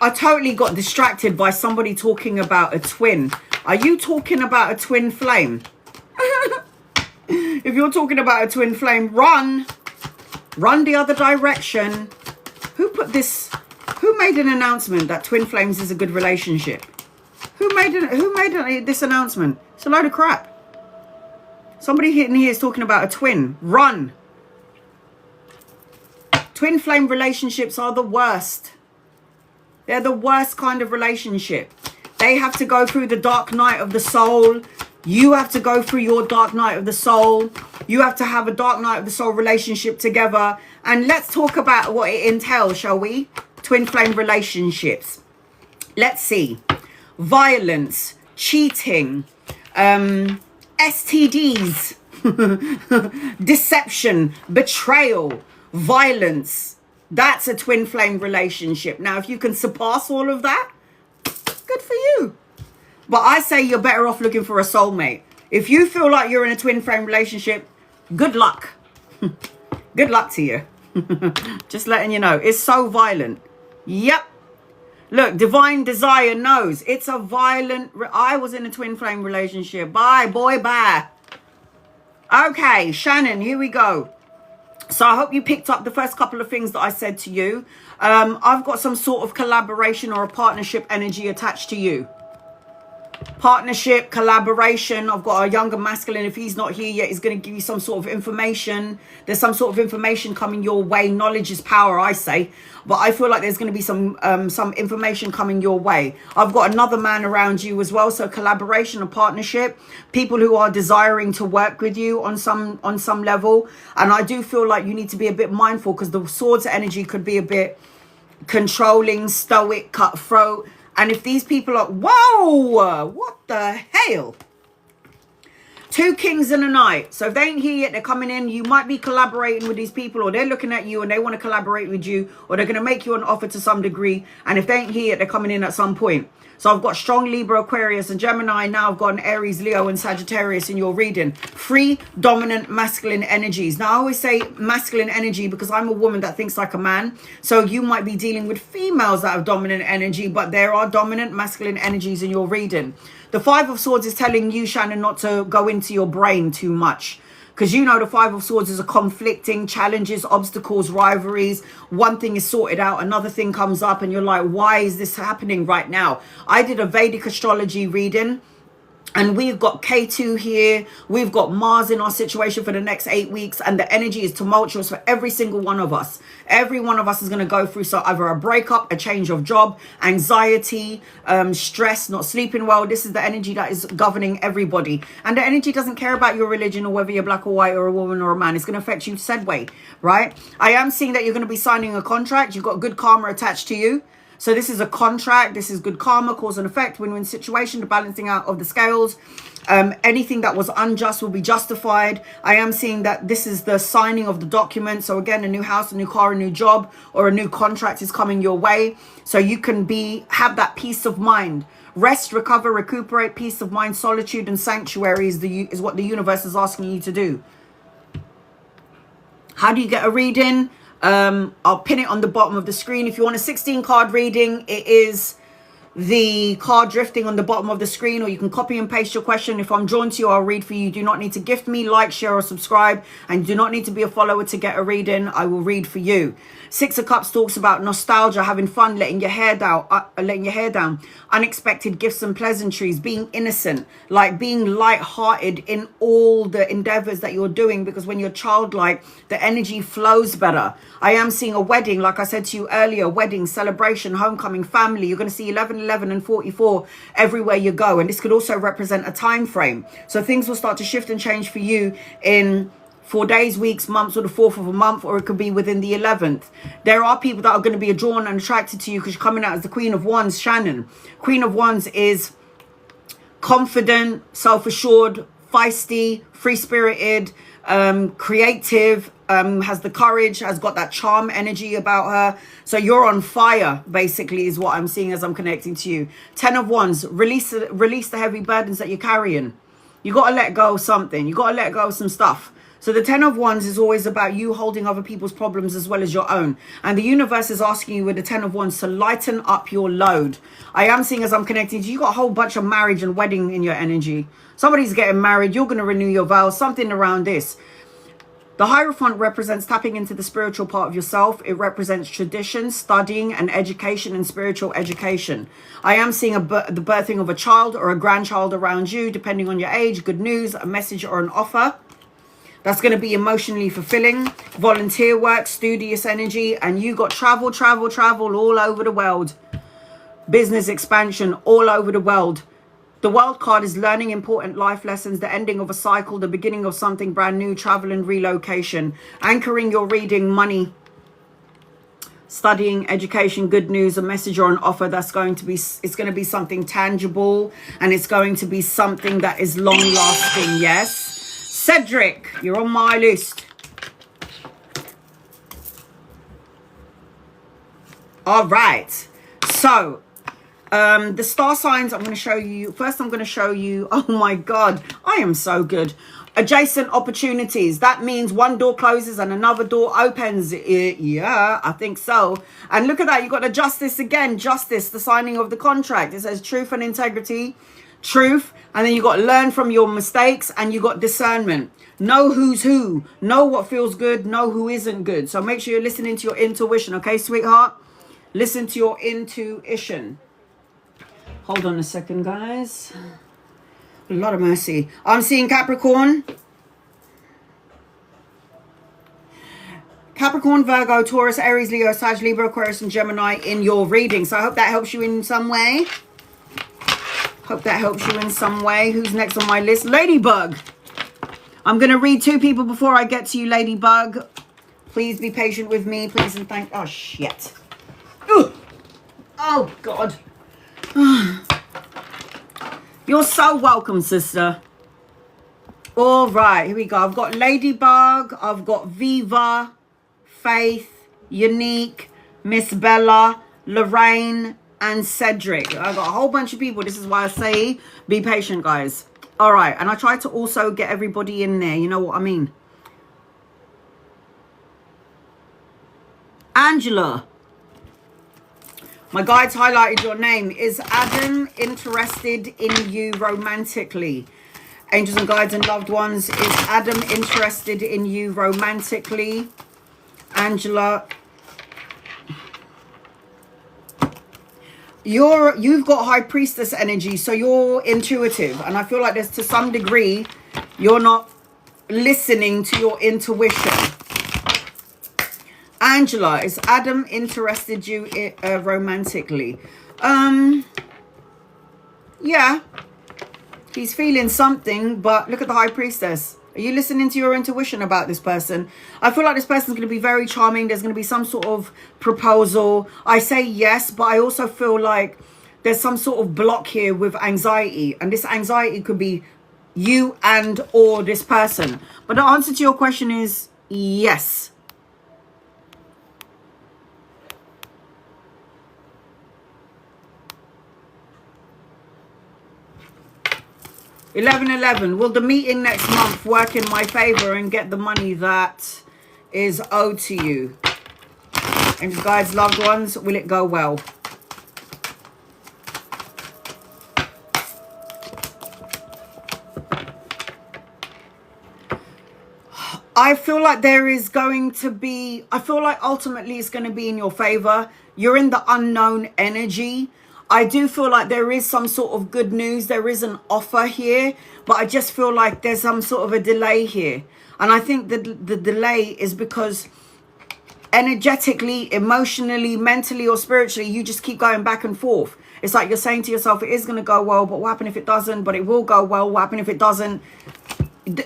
I totally got distracted by somebody talking about a twin. Are you talking about a twin flame? If you're talking about a twin flame, run the other direction. Who put this? Who made an announcement that twin flames is a good relationship? Who made this announcement? It's a load of crap. Somebody in here is talking about a twin. Run. Twin flame relationships are the worst. They're the worst kind of relationship. They have to go through the dark night of the soul. You have to go through your dark night of the soul. You have to have a dark night of the soul relationship together. And let's talk about what it entails, shall we? Twin flame relationships. Let's see. Violence, cheating, STDs, deception, betrayal, violence. That's a twin flame relationship. Now, if you can surpass all of that, good for you. But I say you're better off looking for a soulmate. If you feel like you're in a twin flame relationship, good luck. Good luck to you. Just letting you know. It's so violent. Yep. Look, Divine Desire knows. It's a violent... I was in a twin flame relationship. Bye, boy, bye. Okay, Shannon, here we go. So I hope you picked up the first couple of things that I said to you. I've got some sort of collaboration or a partnership energy attached to you. Partnership, collaboration. I've got a younger masculine. If he's not here yet, he's going to give you some sort of information. There's some sort of information coming your way. Knowledge is power, I say. But I feel like there's going to be some information coming your way. I've got another man around you as well. So collaboration, a partnership, people who are desiring to work with you on some level. And I do feel like you need to be a bit mindful because the swords energy could be a bit controlling, stoic, cutthroat. And if these people are, whoa, what the hell? Two kings and a knight. So if they ain't here yet, they're coming in. You might be collaborating with these people, or they're looking at you and they want to collaborate with you, or they're going to make you an offer to some degree. And if they ain't here yet, they're coming in at some point. So I've got strong Libra, Aquarius, and Gemini. Now I've got an Aries, Leo, and Sagittarius in your reading. 3 dominant masculine energies. Now I always say masculine energy because I'm a woman that thinks like a man. So you might be dealing with females that have dominant energy, but there are dominant masculine energies in your reading. The 5 of Swords is telling you, Shannon, not to go into your brain too much. Because you know the 5 of Swords is a conflicting, challenges, obstacles, rivalries. One thing is sorted out, another thing comes up and you're like, why is this happening right now? I did a Vedic astrology reading. And we've got K2 here. We've got Mars in our situation for the next 8 weeks. And the energy is tumultuous for every single one of us. Every one of us is going to go through so either a breakup, a change of job, anxiety, stress, not sleeping well. This is the energy that is governing everybody. And the energy doesn't care about your religion or whether you're black or white or a woman or a man. It's going to affect you said way, right? I am seeing that you're going to be signing a contract. You've got good karma attached to you. So this is a contract. This is good karma, cause and effect, win-win situation, the balancing out of the scales. Anything that was unjust will be justified. I am seeing that this is the signing of the document. So again, a new house, a new car, a new job, or a new contract is coming your way. So you can have that peace of mind. Rest, recover, recuperate, peace of mind, solitude, and sanctuary is what the universe is asking you to do. How do you get a reading? I'll pin it on the bottom of the screen. If you want a 16 card reading, it is the card drifting on the bottom of the screen, or you can copy and paste your question. If I'm drawn to you, I'll read for you. You do not need to gift me, like, share, or subscribe, and you do not need to be a follower to get a reading. I will read for you. Six of Cups talks about nostalgia, having fun, letting your hair down, unexpected gifts and pleasantries, being innocent, like being light-hearted in all the endeavors that you're doing, because when you're childlike, the energy flows better. I am seeing a wedding, like I said to you earlier, wedding, celebration, homecoming, family. You're going to see 11, 11, and 44 everywhere you go, and this could also represent a time frame. So things will start to shift and change for you in 4 days, weeks, months, or the 4th of a month, or it could be within the 11th. There are people that are going to be drawn and attracted to you because you're coming out as the Queen of Wands, Shannon. Queen of Wands is confident, self-assured, feisty, free-spirited, creative, has the courage, has got that charm energy about her. So you're on fire, basically, is what I'm seeing as I'm connecting to you. 10 of Wands, release the heavy burdens that you're carrying. You got to let go of something. You got to let go of some stuff. So the 10 of Wands is always about you holding other people's problems as well as your own. And the universe is asking you with the 10 of Wands to lighten up your load. I am seeing as I'm connecting to you, you got a whole bunch of marriage and wedding in your energy. Somebody's getting married. You're going to renew your vows. Something around this. The Hierophant represents tapping into the spiritual part of yourself. It represents tradition, studying, and education and spiritual education. I am seeing the birthing of a child or a grandchild around you, depending on your age. Good news, a message, or an offer. That's going to be emotionally fulfilling. Volunteer work, studious energy, and you got travel all over the world. Business expansion all over the world. The World card is learning important life lessons, the ending of a cycle, the beginning of something brand new, travel and relocation. Anchoring your reading, money, studying, education, good news, a message or an offer that's going to be, it's going to be something tangible, and it's going to be something that is long lasting. Yes. Cedric, you're on my list. All right. So, the star signs I'm going to show you. First, I'm going to show you, oh my God, I am so good. Adjacent opportunities. That means one door closes and another door opens. Yeah, I think so. And look at that. You got the justice again. Justice, the signing of the contract. It says truth and integrity. Truth, and then you got learn from your mistakes, and you got discernment. Know who's who. Know what feels good. Know who isn't good. So make sure you're listening to your intuition, okay, sweetheart? Listen to your intuition. Hold on a second, guys. A lot of mercy. I'm seeing Capricorn. Capricorn, Virgo, Taurus, Aries, Leo, Sag, Libra, Aquarius, and Gemini in your reading. So I hope that helps you in some way. Hope that helps you in some way. Who's next on my list? Ladybug. I'm going to read 2 people before I get to you, Ladybug. Please be patient with me. Please and thank... Oh, shit. Ugh. Oh, God. You're so welcome, sister. All right. Here we go. I've got Ladybug. I've got Viva, Faith, Unique, Miss Bella, Lorraine, and Cedric. I got a whole bunch of people. This is why I say be patient, guys. All right. And I try to also get everybody in there. You know what I mean? Angela. My guides highlighted your name. Is Adam interested in you romantically? Angels and guides and loved ones. Is Adam interested in you romantically? Angela. You've got high priestess energy, so you're intuitive, and I feel like there's to some degree you're not listening to your intuition. Angela, is Adam interested you romantically? Yeah, he's feeling something, but look at the high priestess. Are you listening to your intuition about this person? I feel like this person's going to be very charming. There's going to be some sort of proposal. I say yes, but I also feel like there's some sort of block here with anxiety. And this anxiety could be you and or this person. But the answer to your question is yes. (11:11). Will the meeting next month work in my favor and get the money that is owed to you? And guys, loved ones, will it go well? I feel like there is going to be, I feel like ultimately it's going to be in your favor. You're in the unknown energy. I do feel like there is some sort of good news. There is an offer here, but I just feel like there's some sort of a delay here. And I think that the delay is because energetically, emotionally, mentally, or spiritually, you just keep going back and forth. It's like you're saying to yourself, it is going to go well, but what happens if it doesn't? But it will go well. What happens if it doesn't?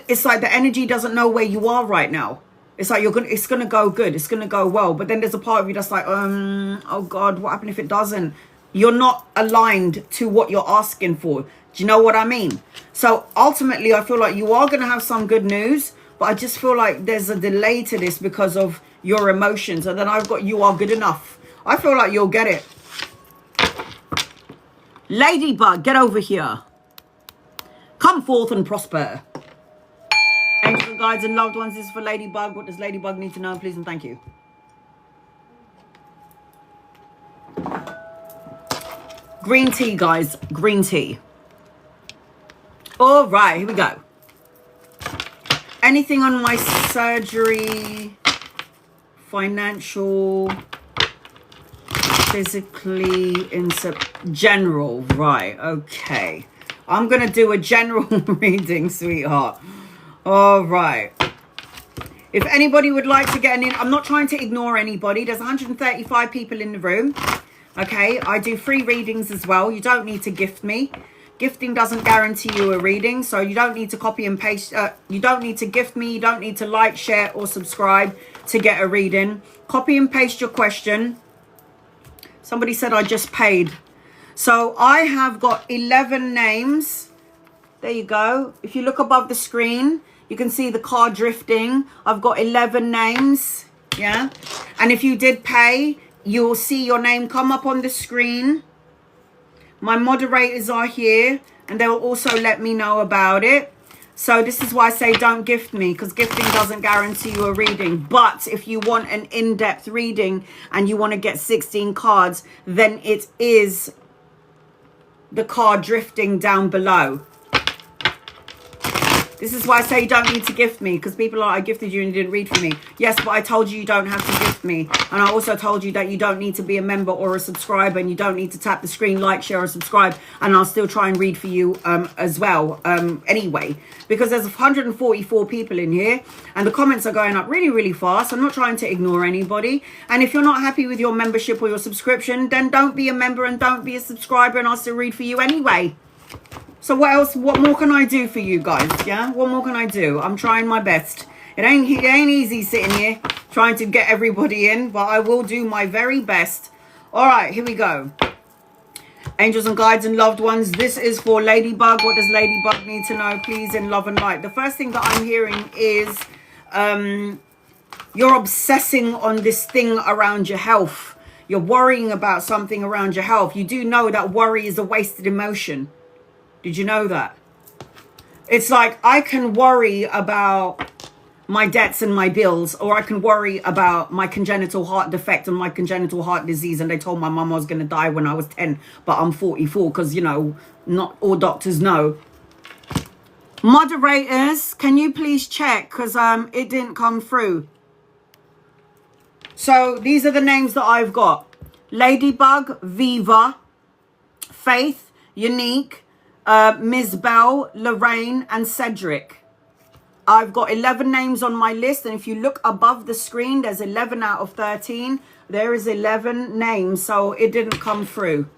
It's like the energy doesn't know where you are right now. It's like it's gonna go good, it's gonna go well, but then there's a part of you that's like, oh God, what happens if it doesn't? You're not aligned to what you're asking for. Do you know what I mean? So ultimately, I feel like you are gonna have some good news, but I just feel like there's a delay to this because of your emotions. And then I've got you are good enough. I feel like you'll get it. Ladybug, get over here. Come forth and prosper. Angels, guides, and loved ones, this is for Ladybug. What does Ladybug need to know? Please and thank you. Green tea, guys. Green tea. All right, here we go. Anything on my surgery, financial, physically, general. Right, okay. I'm going to do a general reading, sweetheart. All right. If anybody would like to get I'm not trying to ignore anybody. There's 135 people in the room. Okay. I do free readings as well. You don't need to gift me. Gifting doesn't guarantee you a reading. So you don't need to copy and paste. You don't need to gift me. You don't need to like, share, or subscribe to get a reading. Copy and paste your question. Somebody said I just paid. So I have got 11 names. There you go. If you look above the screen, you can see the car drifting. I've got 11 names. Yeah. And if you did pay, you'll see your name come up on the screen. My moderators are here and they will also let me know about it. So this is why I say don't gift me, because gifting doesn't guarantee you a reading. But if you want an in-depth reading and you want to get 16 cards, then it is the car drifting down below. This is why I say you don't need to gift me, because people are like, I gifted you and you didn't read for me. Yes, but I told you you don't have to gift me. And I also told you that you don't need to be a member or a subscriber, and you don't need to tap the screen, like, share, or subscribe. And I'll still try and read for you as well anyway, because there's 144 people in here and the comments are going up really, really fast. I'm not trying to ignore anybody. And if you're not happy with your membership or your subscription, then don't be a member and don't be a subscriber, and I'll still read for you anyway. So what else, what more can I do for you guys? Yeah, what more can I do? I'm trying my best. It ain't easy sitting here trying to get everybody in, but I will do my very best. All right, here we go. Angels and guides and loved ones, this is for Ladybug. What does Ladybug need to know, please, in love and light? The first thing that I'm hearing is you're obsessing on this thing around your health. You're worrying about something around your health. You do know that worry is a wasted emotion. Did you know that? It's like I can worry about my debts and my bills, or I can worry about my congenital heart defect and my congenital heart disease. And they told my mum I was going to die when I was 10, but I'm 44 because, you know, not all doctors know. Moderators, can you please check? Because it didn't come through. So these are the names that I've got. Ladybug, Viva, Faith, Unique, Ms. Bell, Lorraine, and Cedric. I've got 11 names on my list, and if you look above the screen, there's 11 out of 13. There is 11 names, so it didn't come through.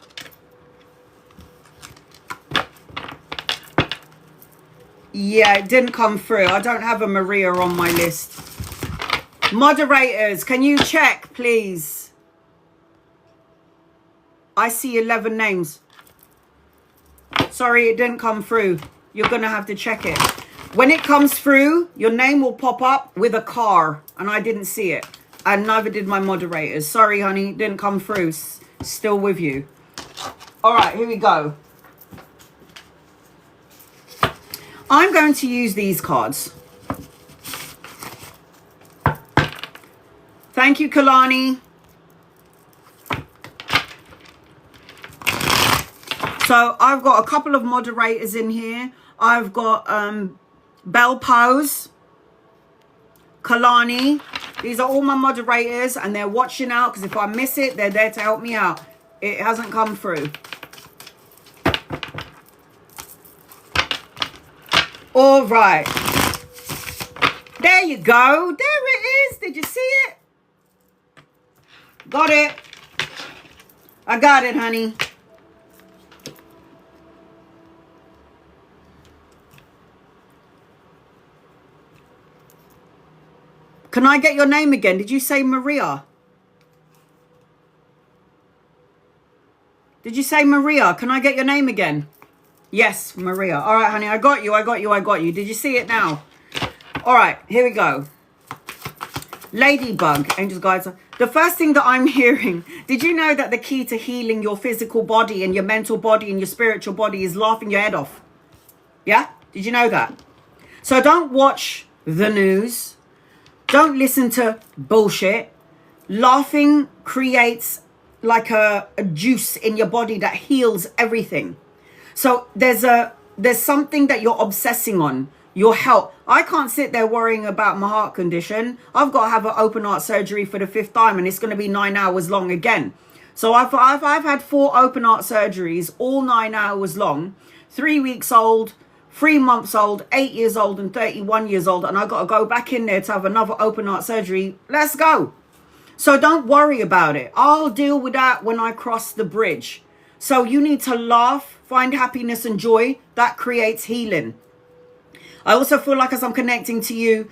Yeah, it didn't come through. I don't have a Maria on my list. Moderators, can you check, please? I see 11 names. Sorry, it didn't come through. you're going to have to check it. When it comes through, your name will pop up with a car, and I didn't see it. And neither did my moderators. Sorry, honey, it didn't come through. Still with you. All right, here we go. I'm going to use these cards. Thank you, Kalani. So I've got a couple of moderators in here. I've got Bell Pose, Kalani. These are all my moderators, and they're watching out because if I miss it, they're there to help me out. It hasn't come through. All right. There you go. There it is. Did you see it? Got it. I got it, honey. Can I get your name again? Did you say Maria? Did you say Maria? Can I get your name again? Yes, Maria. All right, honey. I got you. I got you. I got you. Did you see it now? All right. Here we go. Ladybug. Angels, guides. The first thing that I'm hearing. Did you know that the key to healing your physical body and your mental body and your spiritual body is laughing your head off? Yeah? Did you know that? So don't watch the news. Don't listen to bullshit. Laughing creates like a juice in your body that heals everything. So there's something that you're obsessing on, your health. I can't sit there worrying about my heart condition. I've got to have an open heart surgery for the 5th time, and it's going to be 9 hours long again. So I've had 4 open heart surgeries, all 9 hours long, 3 weeks old, 3 months old, 8 years old, and 31 years old. And I got to go back in there to have another open heart surgery. Let's go. So don't worry about it. I'll deal with that when I cross the bridge. So you need to laugh, find happiness and joy. That creates healing. I also feel like as I'm connecting to you,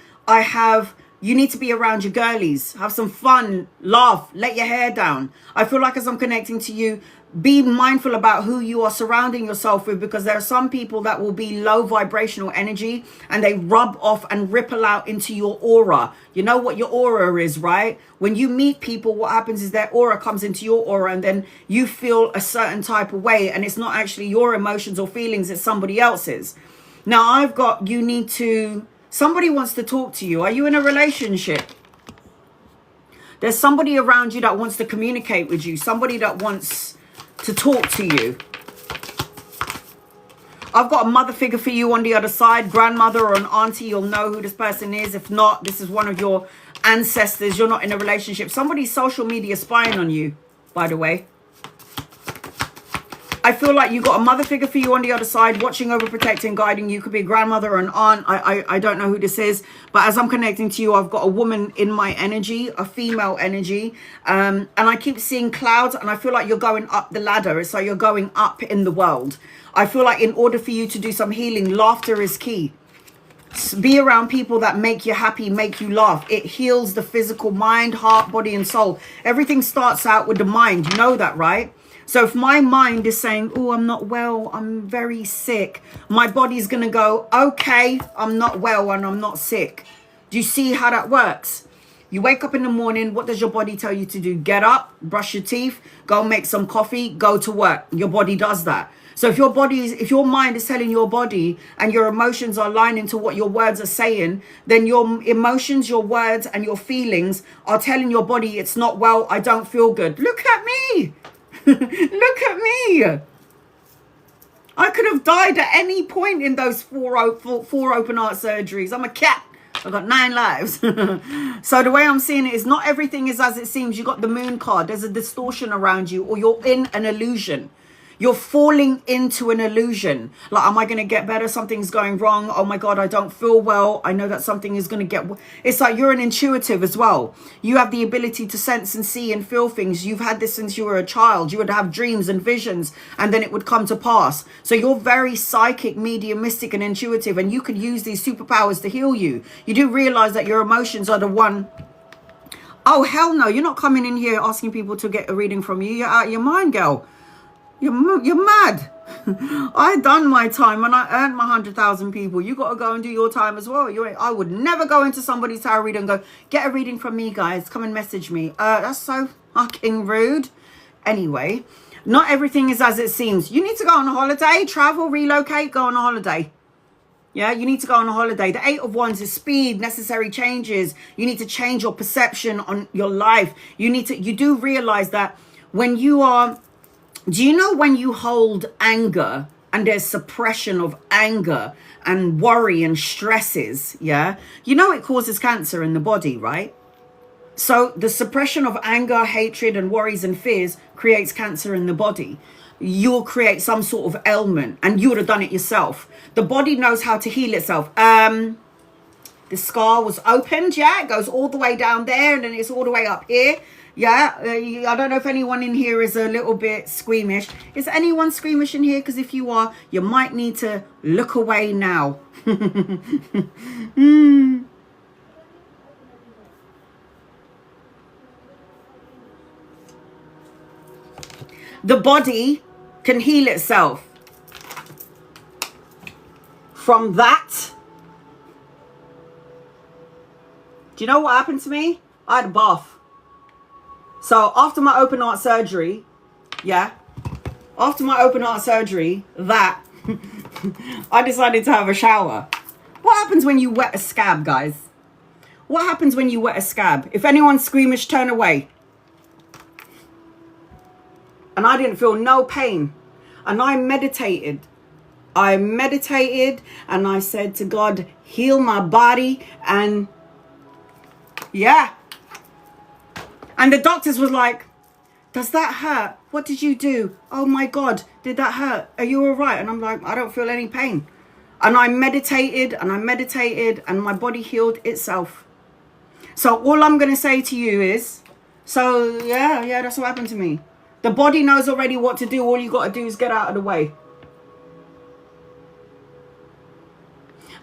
you need to be around your girlies. Have some fun, laugh, let your hair down. I feel like as I'm connecting to you, be mindful about who you are surrounding yourself with, because there are some people that will be low vibrational energy and they rub off and ripple out into your aura. You know what your aura is, right? When you meet people, what happens is their aura comes into your aura and then you feel a certain type of way, and it's not actually your emotions or feelings, it's somebody else's. Now somebody wants to talk to you. Are you in a relationship? There's somebody around you that wants to communicate with you, somebody that wants to talk to you. I've got a mother figure for you on the other side, grandmother or an auntie. You'll know who this person is. If not, this is one of your ancestors. You're not in a relationship. Somebody's social media spying on you, by the way. I feel like you got a mother figure for you on the other side, watching over, protecting, guiding you. Could be a grandmother or an aunt. I don't know who this is. But as I'm connecting to you, I've got a woman in my energy, a female energy. And I keep seeing clouds, and I feel like you're going up the ladder. It's like you're going up in the world. I feel like in order for you to do some healing, laughter is key. Be around people that make you happy, make you laugh. It heals the physical mind, heart, body, and soul. Everything starts out with the mind. You know that, right? So if my mind is saying, oh, I'm not well, I'm very sick, my body's going to go, okay, I'm not well and I'm not sick. Do you see how that works? You wake up in the morning, what does your body tell you to do? Get up, brush your teeth, go make some coffee, go to work. Your body does that. So if your mind is telling your body and your emotions are aligning to what your words are saying, then your emotions, your words, and your feelings are telling your body it's not well, I don't feel good. Look at me. Look at me. I could have died at any point in those four open heart surgeries. I'm a cat. I've got 9 lives. So the way I'm seeing it is not everything is as it seems. You got the moon card. There's a distortion around you, or you're in an illusion. You're falling into an illusion. Like, am I going to get better? Something's going wrong. Oh my God, I don't feel well. I know that something is going to get... It's like you're an intuitive as well. You have the ability to sense and see and feel things. You've had this since you were a child. You would have dreams and visions, and then it would come to pass. So you're very psychic, mediumistic, and intuitive, and you could use these superpowers to heal you. You do realize that your emotions are the one... Oh, hell no. You're not coming in here asking people to get a reading from you. You're out of your mind, girl. You're mad. I done my time and I earned my 100,000 people. You got to go and do your time as well. I would never go into somebody's tarot reading and go, get a reading from me, guys. Come and message me. That's so fucking rude. Anyway, not everything is as it seems. You need to go on a holiday, travel, relocate, go on a holiday. Yeah, you need to go on a holiday. The 8 of Wands is speed, necessary changes. You need to change your perception on your life. You do realize that when you are, do you know when you hold anger and there's suppression of anger and worry and stresses, yeah? You know it causes cancer in the body, right? So the suppression of anger, hatred and worries and fears creates cancer in the body. You'll create some sort of ailment and you would have done it yourself. The body knows how to heal itself. The scar was opened, yeah? It goes all the way down there and then it's all the way up here. Yeah, I don't know if anyone in here is a little bit squeamish. Is anyone squeamish in here? Because if you are, you might need to look away now. The body can heal itself from that. Do you know what happened to me? I had a bath. So after my open heart surgery, yeah, after my open heart surgery, I decided to have a shower. What happens when you wet a scab, guys? What happens when you wet a scab? If anyone's squeamish, turn away. And I didn't feel no pain. And I meditated. And I said to God, heal my body. And yeah. And the doctors was like, does that hurt? What did you do? Oh my God, did that hurt? Are you all right? And I'm like, I don't feel any pain. And I meditated and my body healed itself. So all I'm going to say to you is, so yeah, that's what happened to me. The body knows already what to do. All you got to do is get out of the way.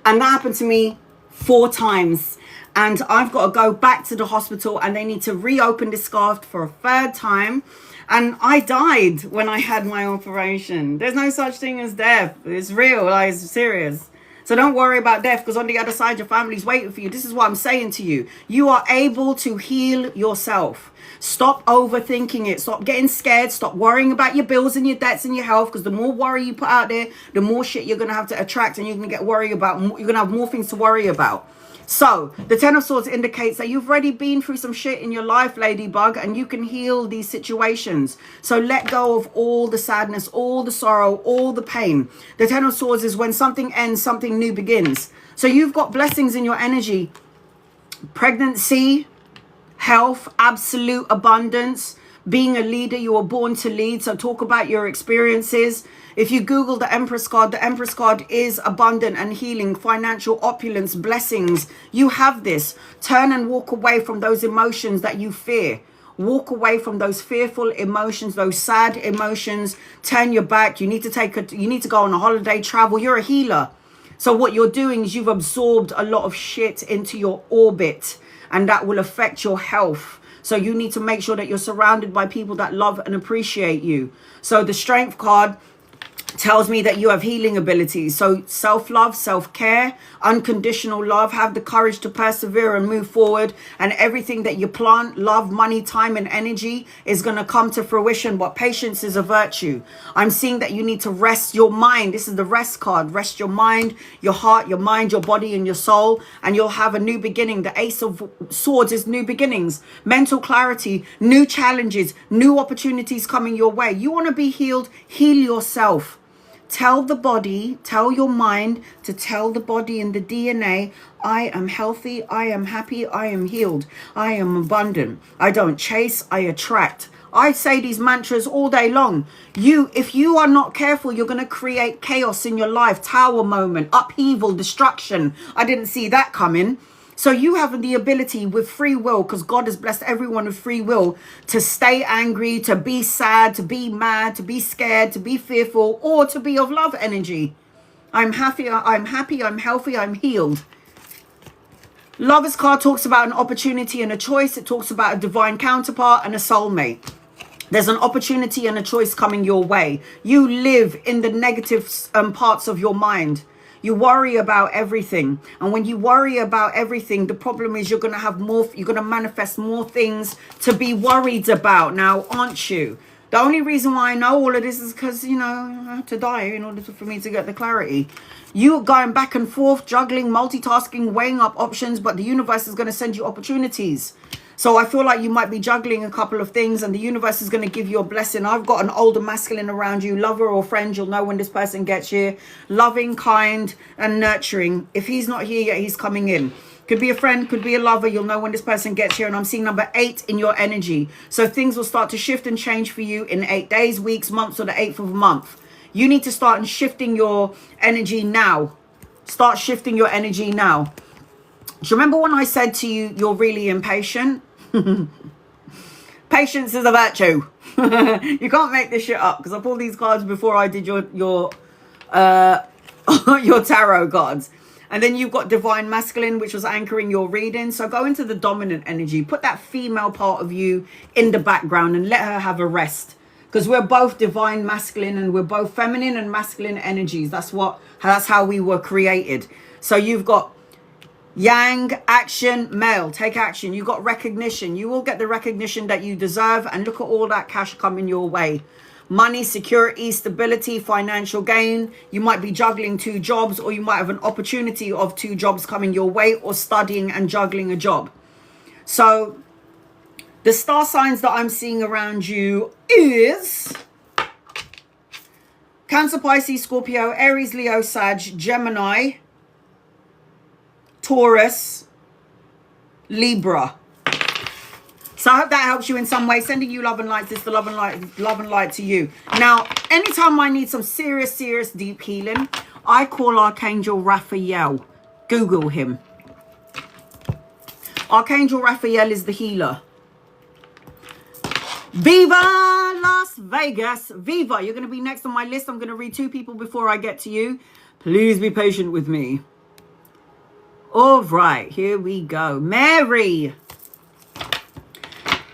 And that happened to me 4 times. And I've got to go back to the hospital and they need to reopen the scar for a 3rd time. And I died when I had my operation. There's no such thing as death. It's real. It's serious. So don't worry about death because on the other side, your family's waiting for you. This is what I'm saying to you. You are able to heal yourself. Stop overthinking it. Stop getting scared. Stop worrying about your bills and your debts and your health, because the more worry you put out there, the more shit you're going to have to attract, and you're going to get worried about. You're going to have more things to worry about. So the 10 of Swords indicates that you've already been through some shit in your life, Ladybug, and you can heal these situations. So let go of all the sadness, all the sorrow, all the pain. The 10 of Swords is when something ends, something new begins. So you've got blessings in your energy. Pregnancy, health, absolute abundance. Being a leader, you were born to lead. So talk about your experiences. If you Google the Empress card is abundant and healing, financial opulence, blessings. You have this. Turn and walk away from those emotions that you fear. Walk away from those fearful emotions, those sad emotions. Turn your back. You need to go on a holiday, travel. You're a healer. So what you're doing is you've absorbed a lot of shit into your orbit, and that will affect your health. So you need to make sure that you're surrounded by people that love and appreciate you. So the Strength card tells me that you have healing abilities. So self-love, self-care, unconditional love, have the courage to persevere and move forward. And everything that you plant, love, money, time and energy is going to come to fruition. But patience is a virtue. I'm seeing that you need to rest your mind. This is the rest card. Rest your mind, your heart, your mind, your body and your soul. And you'll have a new beginning. The Ace of Swords is new beginnings, mental clarity, new challenges, new opportunities coming your way. You want to be healed, heal yourself. Tell the body, tell your mind to tell the body and the DNA, I am healthy, I am happy, I am healed, I am abundant. I don't chase, I attract. I say these mantras all day long. If you are not careful, you're going to create chaos in your life. Tower moment, upheaval, destruction. I didn't see that coming. So you have the ability with free will, because God has blessed everyone with free will, to stay angry, to be sad, to be mad, to be scared, to be fearful, or to be of love energy. I'm happy, I'm healthy, I'm healed. Lover's card talks about an opportunity and a choice. It talks about a divine counterpart and a soulmate. There's an opportunity and a choice coming your way. You live in the negative parts of your mind. You worry about everything. And when you worry about everything, the problem is you're going to have more, you're going to manifest more things to be worried about now, aren't you? The only reason why I know all of this is because, you know, I have to die in order for me to get the clarity. You going back and forth, juggling, multitasking, weighing up options, but the universe is going to send you opportunities. So I feel like you might be juggling a couple of things and the universe is going to give you a blessing. I've got an older masculine around you, lover or friend. You'll know when this person gets here. Loving, kind and nurturing. If he's not here yet, he's coming in. Could be a friend, could be a lover. You'll know when this person gets here. And I'm seeing number 8 in your energy. So things will start to shift and change for you in 8 days, weeks, months, or the 8th of a month. You need to start shifting your energy now. Start shifting your energy now. Do you remember when I said to you, you're really impatient? Patience is a virtue. You can't make this shit up, because I pulled these cards before I did your your tarot cards. And then you've got divine masculine, which was anchoring your reading. So go into the dominant energy. Put that female part of you in the background and let her have a rest. Because we're both divine masculine and we're both feminine and masculine energies. That's how we were created. So you've got yang, action, male, take action. You got recognition. You will get the recognition that you deserve, and look at all that cash coming your way. Money, security, stability, financial gain. You might be juggling 2 jobs, or you might have an opportunity of 2 jobs coming your way, or studying and juggling a job. So the star signs that I'm seeing around you is Cancer, Pisces, Scorpio, Aries, Leo, Sag, Gemini, Taurus, Libra. So I hope that helps you in some way. Sending you love and light. This is the love and light to you. Now, anytime I need some serious deep healing, I call Archangel Raphael. Google him. Archangel Raphael is the healer. Viva Las Vegas. Viva, you're going to be next on my list. I'm going to read 2 people before I get to you. Please be patient with me. All right, here we go. Mary.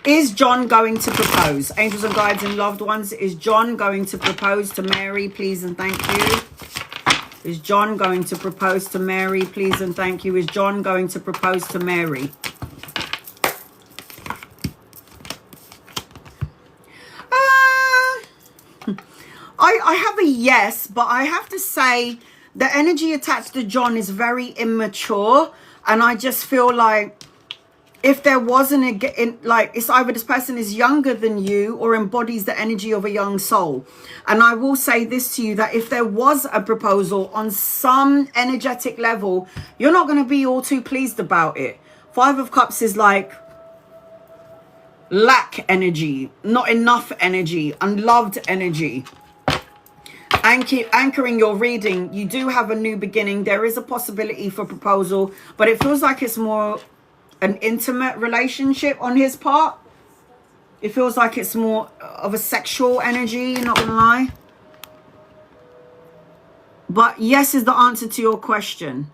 Is John going to propose? Angels and guides and loved ones, is John going to propose to Mary, please and thank you? Is John going to propose to Mary, please and thank you? Is John going to propose to Mary? I have a yes, but I have to say the energy attached to John is very immature, and I just feel like if there wasn't it's either this person is younger than you or embodies the energy of a young soul. And I will say this to you, that if there was a proposal on some energetic level, you're not going to be all too pleased about it. 5 of Cups is like lack energy, not enough energy, unloved energy. Anchoring your reading, you do have a new beginning. There is a possibility for proposal, but it feels like it's more an intimate relationship on his part. It feels like it's more of a sexual energy, not gonna lie. But yes is the answer to your question.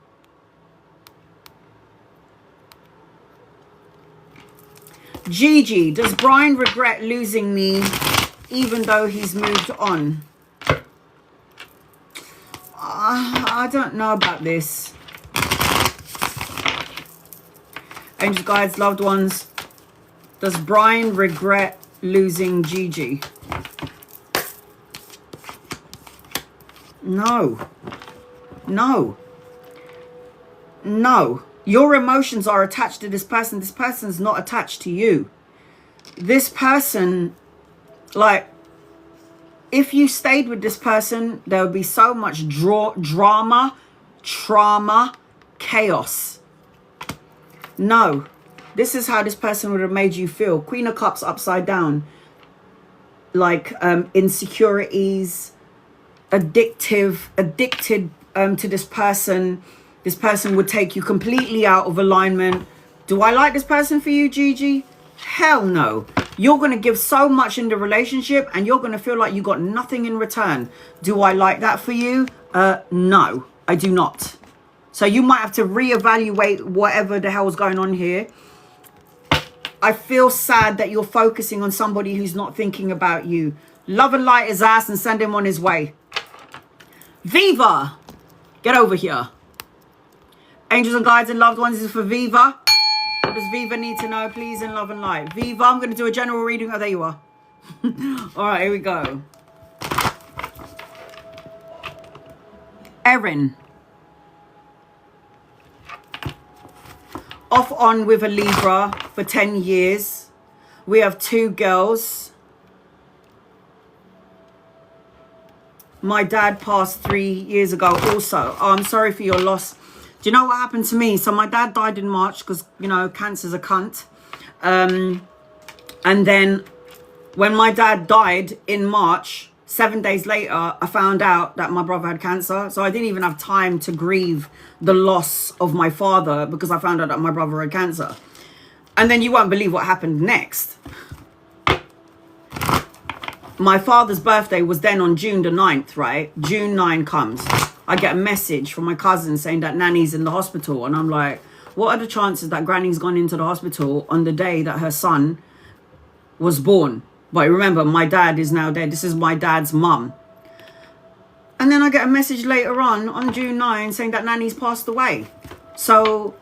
Gigi, does Brian regret losing me even though he's moved on? I don't know about this. Angels, guides, loved ones, does Brian regret losing Gigi? No. No. No. Your emotions are attached to this person. This person's not attached to you. This person, like, if you stayed with this person, there would be so much drama, trauma, chaos. No. This is how this person would have made you feel. Queen of Cups upside down. Like insecurities, addicted to this person. This person would take you completely out of alignment. Do I like this person for you, Gigi? Hell no. You're going to give so much in the relationship and you're going to feel like you got nothing in return. Do I like that for you? No, I do not. So you might have to reevaluate whatever the hell's going on here. I feel sad that you're focusing on somebody who's not thinking about you. Love and light his ass and send him on his way. Viva, get over here. Angels and guides and loved ones is for Viva. What does Viva need to know, please, in love and light? Viva, I'm going to do a general reading. Oh, there you are. All right, here we go. Erin. Off on with a Libra for 10 years. We have 2 girls. My dad passed 3 years ago also. Oh, I'm sorry for your loss. Do you know what happened to me? So my dad died in March because, you know, cancer's a cunt. And then when my dad died in March, 7 days later, I found out that my brother had cancer. So I didn't even have time to grieve the loss of my father because I found out that my brother had cancer. And then you won't believe what happened next. My father's birthday was then on June the 9th, right? June 9 comes. I get a message from my cousin saying that Nanny's in the hospital. And I'm like, what are the chances that Granny's gone into the hospital on the day that her son was born? But remember, my dad is now dead. This is my dad's mum. And then I get a message later on June 9 saying that Nanny's passed away. So,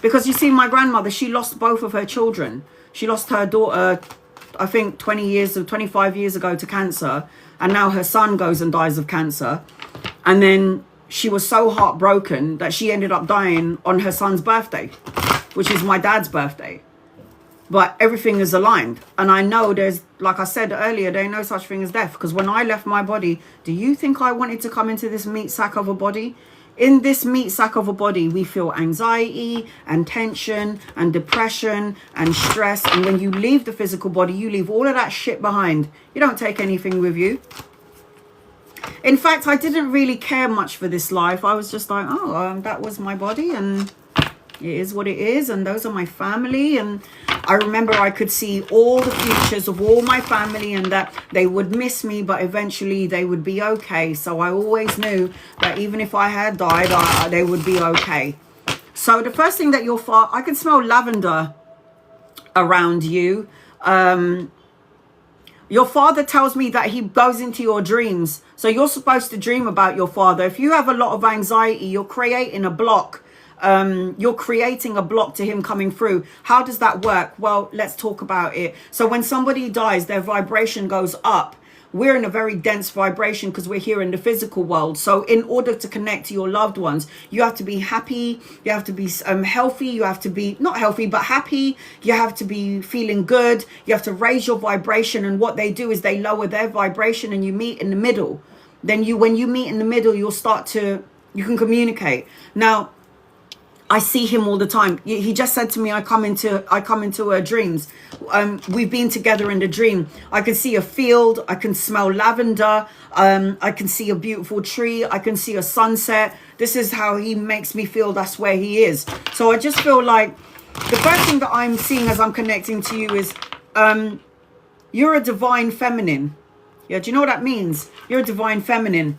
because you see, my grandmother, she lost both of her children. She lost her daughter, I think 25 years ago to cancer. And now her son goes and dies of cancer. And then she was so heartbroken that she ended up dying on her son's birthday, which is my dad's birthday. But everything is aligned. And I know there's, like I said earlier, there ain't no such thing as death. Because when I left my body, do you think I wanted to come into this meat sack of a body? In this meat sack of a body, we feel anxiety and tension and depression and stress. And when you leave the physical body, you leave all of that shit behind. You don't take anything with you. In fact, I didn't really care much for this life. I was just like, oh, that was my body and it is what it is. And those are my family. And I remember I could see all the futures of all my family and that they would miss me, but eventually they would be okay. So I always knew that even if I had died, they would be okay. So the first thing that you'll find, I can smell lavender around you. Your father tells me that he goes into your dreams. So you're supposed to dream about your father. If you have a lot of anxiety, you're creating a block. You're creating a block to him coming through. How does that work? Well, let's talk about it. So when somebody dies, their vibration goes up. We're in a very dense vibration because we're here in the physical world. So in order to connect to your loved ones, you have to be happy. You have to be healthy. You have to be not healthy, but happy. You have to be feeling good. You have to raise your vibration. And what they do is they lower their vibration and you meet in the middle. Then when you meet in the middle, you can communicate. Now, I see him all the time. He just said to me, I come into her dreams. We've been together in the dream. I can see a field. I can smell lavender. I can see a beautiful tree. I can see a sunset. This is how he makes me feel. That's where he is. So I just feel like the first thing that I'm seeing as I'm connecting to you is you're a divine feminine. Yeah, do you know what that means? You're a divine feminine.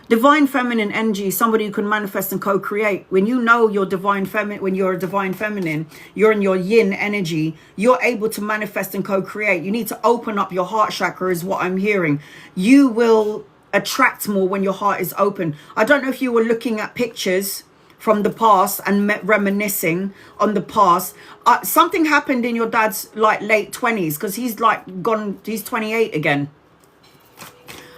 Divine feminine energy is somebody who can manifest and co-create. When you know you're divine feminine, when you're a divine feminine, you're in your yin energy, you're able to manifest and co-create. You need to open up your heart chakra is what I'm hearing. You will attract more when your heart is open. I don't know if you were looking at pictures from the past and reminiscing on the past. Something happened in your dad's like late 20s because he's like gone, he's 28 again.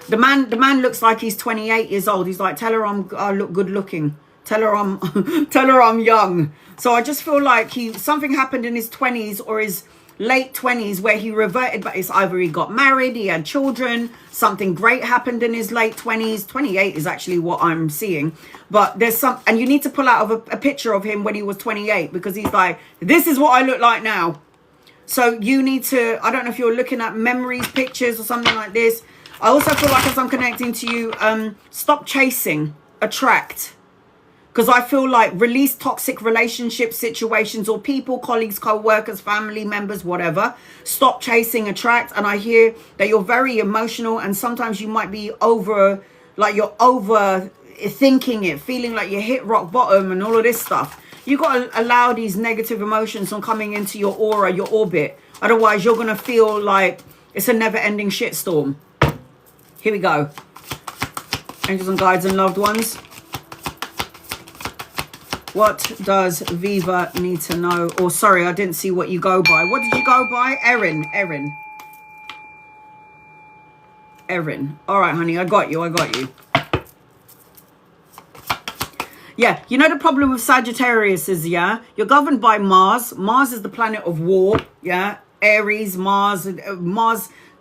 The man looks like he's 28 years old. He's like, tell her I look good looking. Tell her I'm young. So I just feel like something happened in his 20s or his late 20s where he reverted, but it's either he got married, he had children, something great happened in his late 20s. 28 is actually what I'm seeing. But there's and you need to pull out of a picture of him when he was 28 because he's like, this is what I look like now. So you need to, I don't know if you're looking at memories, pictures or something like this. I also feel like as I'm connecting to you, stop chasing, attract. Because I feel like release toxic relationship situations or people, colleagues, co-workers, family members, whatever. Stop chasing, attract. And I hear that you're very emotional and sometimes you might be you're over thinking it, feeling like you hit rock bottom and all of this stuff. You got to allow these negative emotions from coming into your aura, your orbit. Otherwise, you're going to feel like it's a never-ending shitstorm. Here we go. Angels and guides and loved ones. What does Viva need to know? Or sorry, I didn't see what you go by. What did you go by? Erin. All right, honey, I got you. Yeah, you know the problem with Sagittarius is, yeah, you're governed by Mars. Mars is the planet of war, yeah. Aries, Mars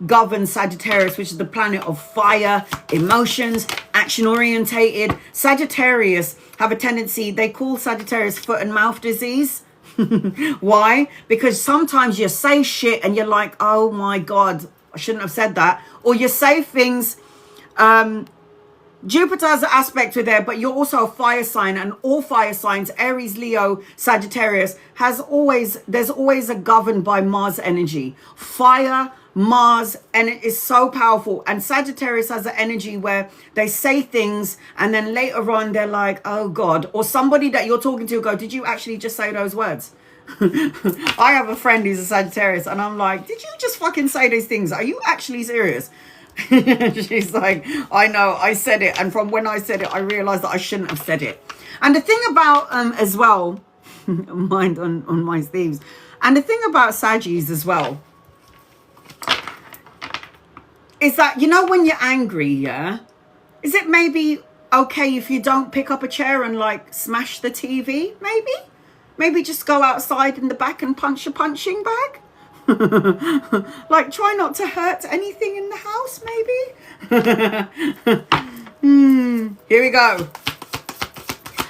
governs Sagittarius, which is the planet of fire, emotions, action orientated. Sagittarius have a tendency, they call Sagittarius foot and mouth disease. Why? Because sometimes you say shit and you're like, oh my God, I shouldn't have said that. Or you say things, Jupiter has an aspect with there, but you're also a fire sign, and all fire signs, Aries, Leo, Sagittarius, there's always a governed by Mars energy. Fire, Mars, and it is so powerful. And Sagittarius has an energy where they say things and then later on they're like, oh God, or somebody that you're talking to go, did you actually just say those words? I have a friend who's a Sagittarius and I'm like, did you just fucking say those things? Are you actually serious? She's like, I know, I said it, and from when I said it I realized that I shouldn't have said it. And the thing about as well, mind on my thieves, and the thing about Saggies as well is that, you know, when you're angry, yeah, is it maybe okay if you don't pick up a chair and like smash the TV? Maybe just go outside in the back and punch a punching bag. Like, try not to hurt anything in the house, maybe. Here we go.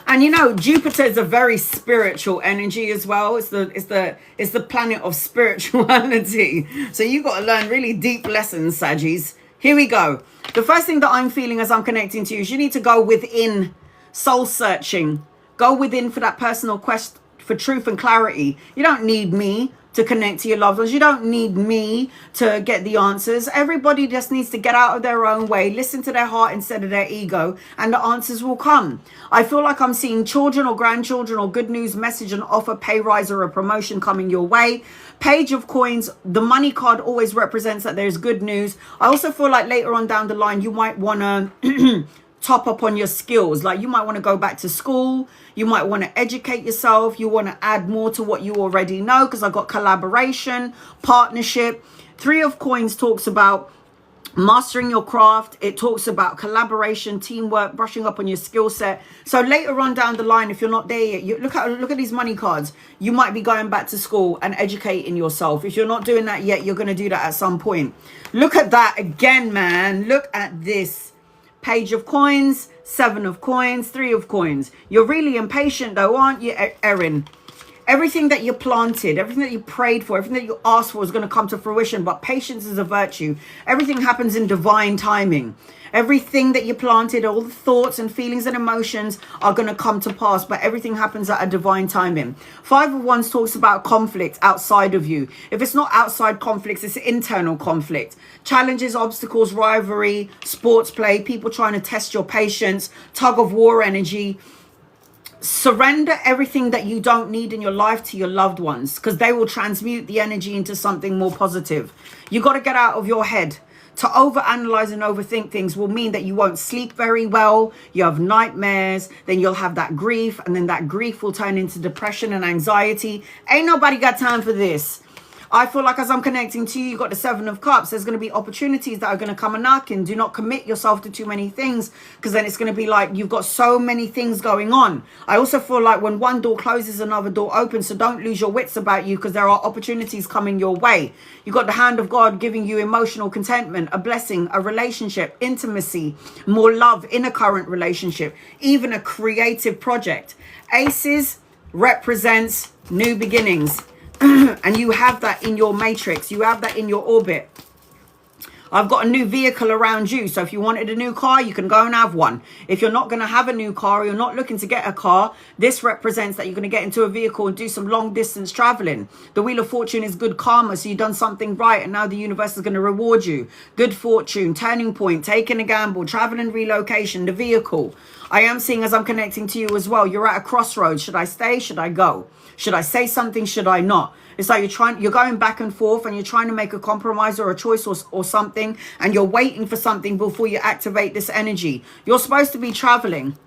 And you know, Jupiter is a very spiritual energy as well. It's the planet of spirituality. So you got to learn really deep lessons, Saggies. Here we go. The first thing that I'm feeling as I'm connecting to you is you need to go within, soul searching. Go within for that personal quest for truth and clarity. You don't need me to connect to your loved ones. You don't need me to get the answers. Everybody just needs to get out of their own way, listen to their heart instead of their ego, and the answers will come. I feel like I'm seeing children or grandchildren or good news, message, and offer, pay rise or a promotion coming your way. Page of coins, the money card always represents that there's good news. I also feel like later on down the line, you might want to top up on your skills. Like you might want to go back to school. You might want to educate yourself. You want to add more to what you already know, because I've got collaboration, partnership. 3 of coins talks about mastering your craft. It talks about collaboration, teamwork, brushing up on your skill set. So later on down the line, if you're not there yet, you look at these money cards. You might be going back to school and educating yourself. If you're not doing that yet, you're going to do that at some point. Look at that again, man. Look at this. Page of coins, 7 of coins, 3 of coins. You're really impatient though, aren't you, Erin? Everything that you planted, everything that you prayed for, everything that you asked for is going to come to fruition. But patience is a virtue. Everything happens in divine timing. Everything that you planted, all the thoughts and feelings and emotions are going to come to pass. But everything happens at a divine timing. 5 of Wands talks about conflict outside of you. If it's not outside conflicts, it's internal conflict. Challenges, obstacles, rivalry, sports play, people trying to test your patience, tug of war energy. Surrender everything that you don't need in your life to your loved ones, because they will transmute the energy into something more positive. You got to get out of your head. To overanalyze and overthink things will mean that you won't sleep very well. You have nightmares, then you'll have that grief, and then that grief will turn into depression and anxiety. Ain't nobody got time for this. I feel like as I'm connecting to you, you've got the 7 of Cups. There's going to be opportunities that are going to come a knocking. Do not commit yourself to too many things, because then it's going to be like you've got so many things going on. I also feel like when one door closes, another door opens. So don't lose your wits about you, because there are opportunities coming your way. You've got the hand of God giving you emotional contentment, a blessing, a relationship, intimacy, more love in a current relationship, even a creative project. Aces represents new beginnings. And you have that in your matrix. You have that in your orbit. I've got a new vehicle around you. So if you wanted a new car, you can go and have one. If you're not going to have a new car, or you're not looking to get a car, this represents that you're going to get into a vehicle and do some long distance traveling. The Wheel of Fortune is good karma. So you've done something right, and now the universe is going to reward you. Good fortune, turning point, taking a gamble, traveling, relocation, the vehicle. I am seeing, as I'm connecting to you as well, you're at a crossroads. Should I stay? Should I go? Should I say something? Should I not? It's like you're going back and forth, and you're trying to make a compromise or a choice or something, and you're waiting for something before you activate this energy. You're supposed to be traveling,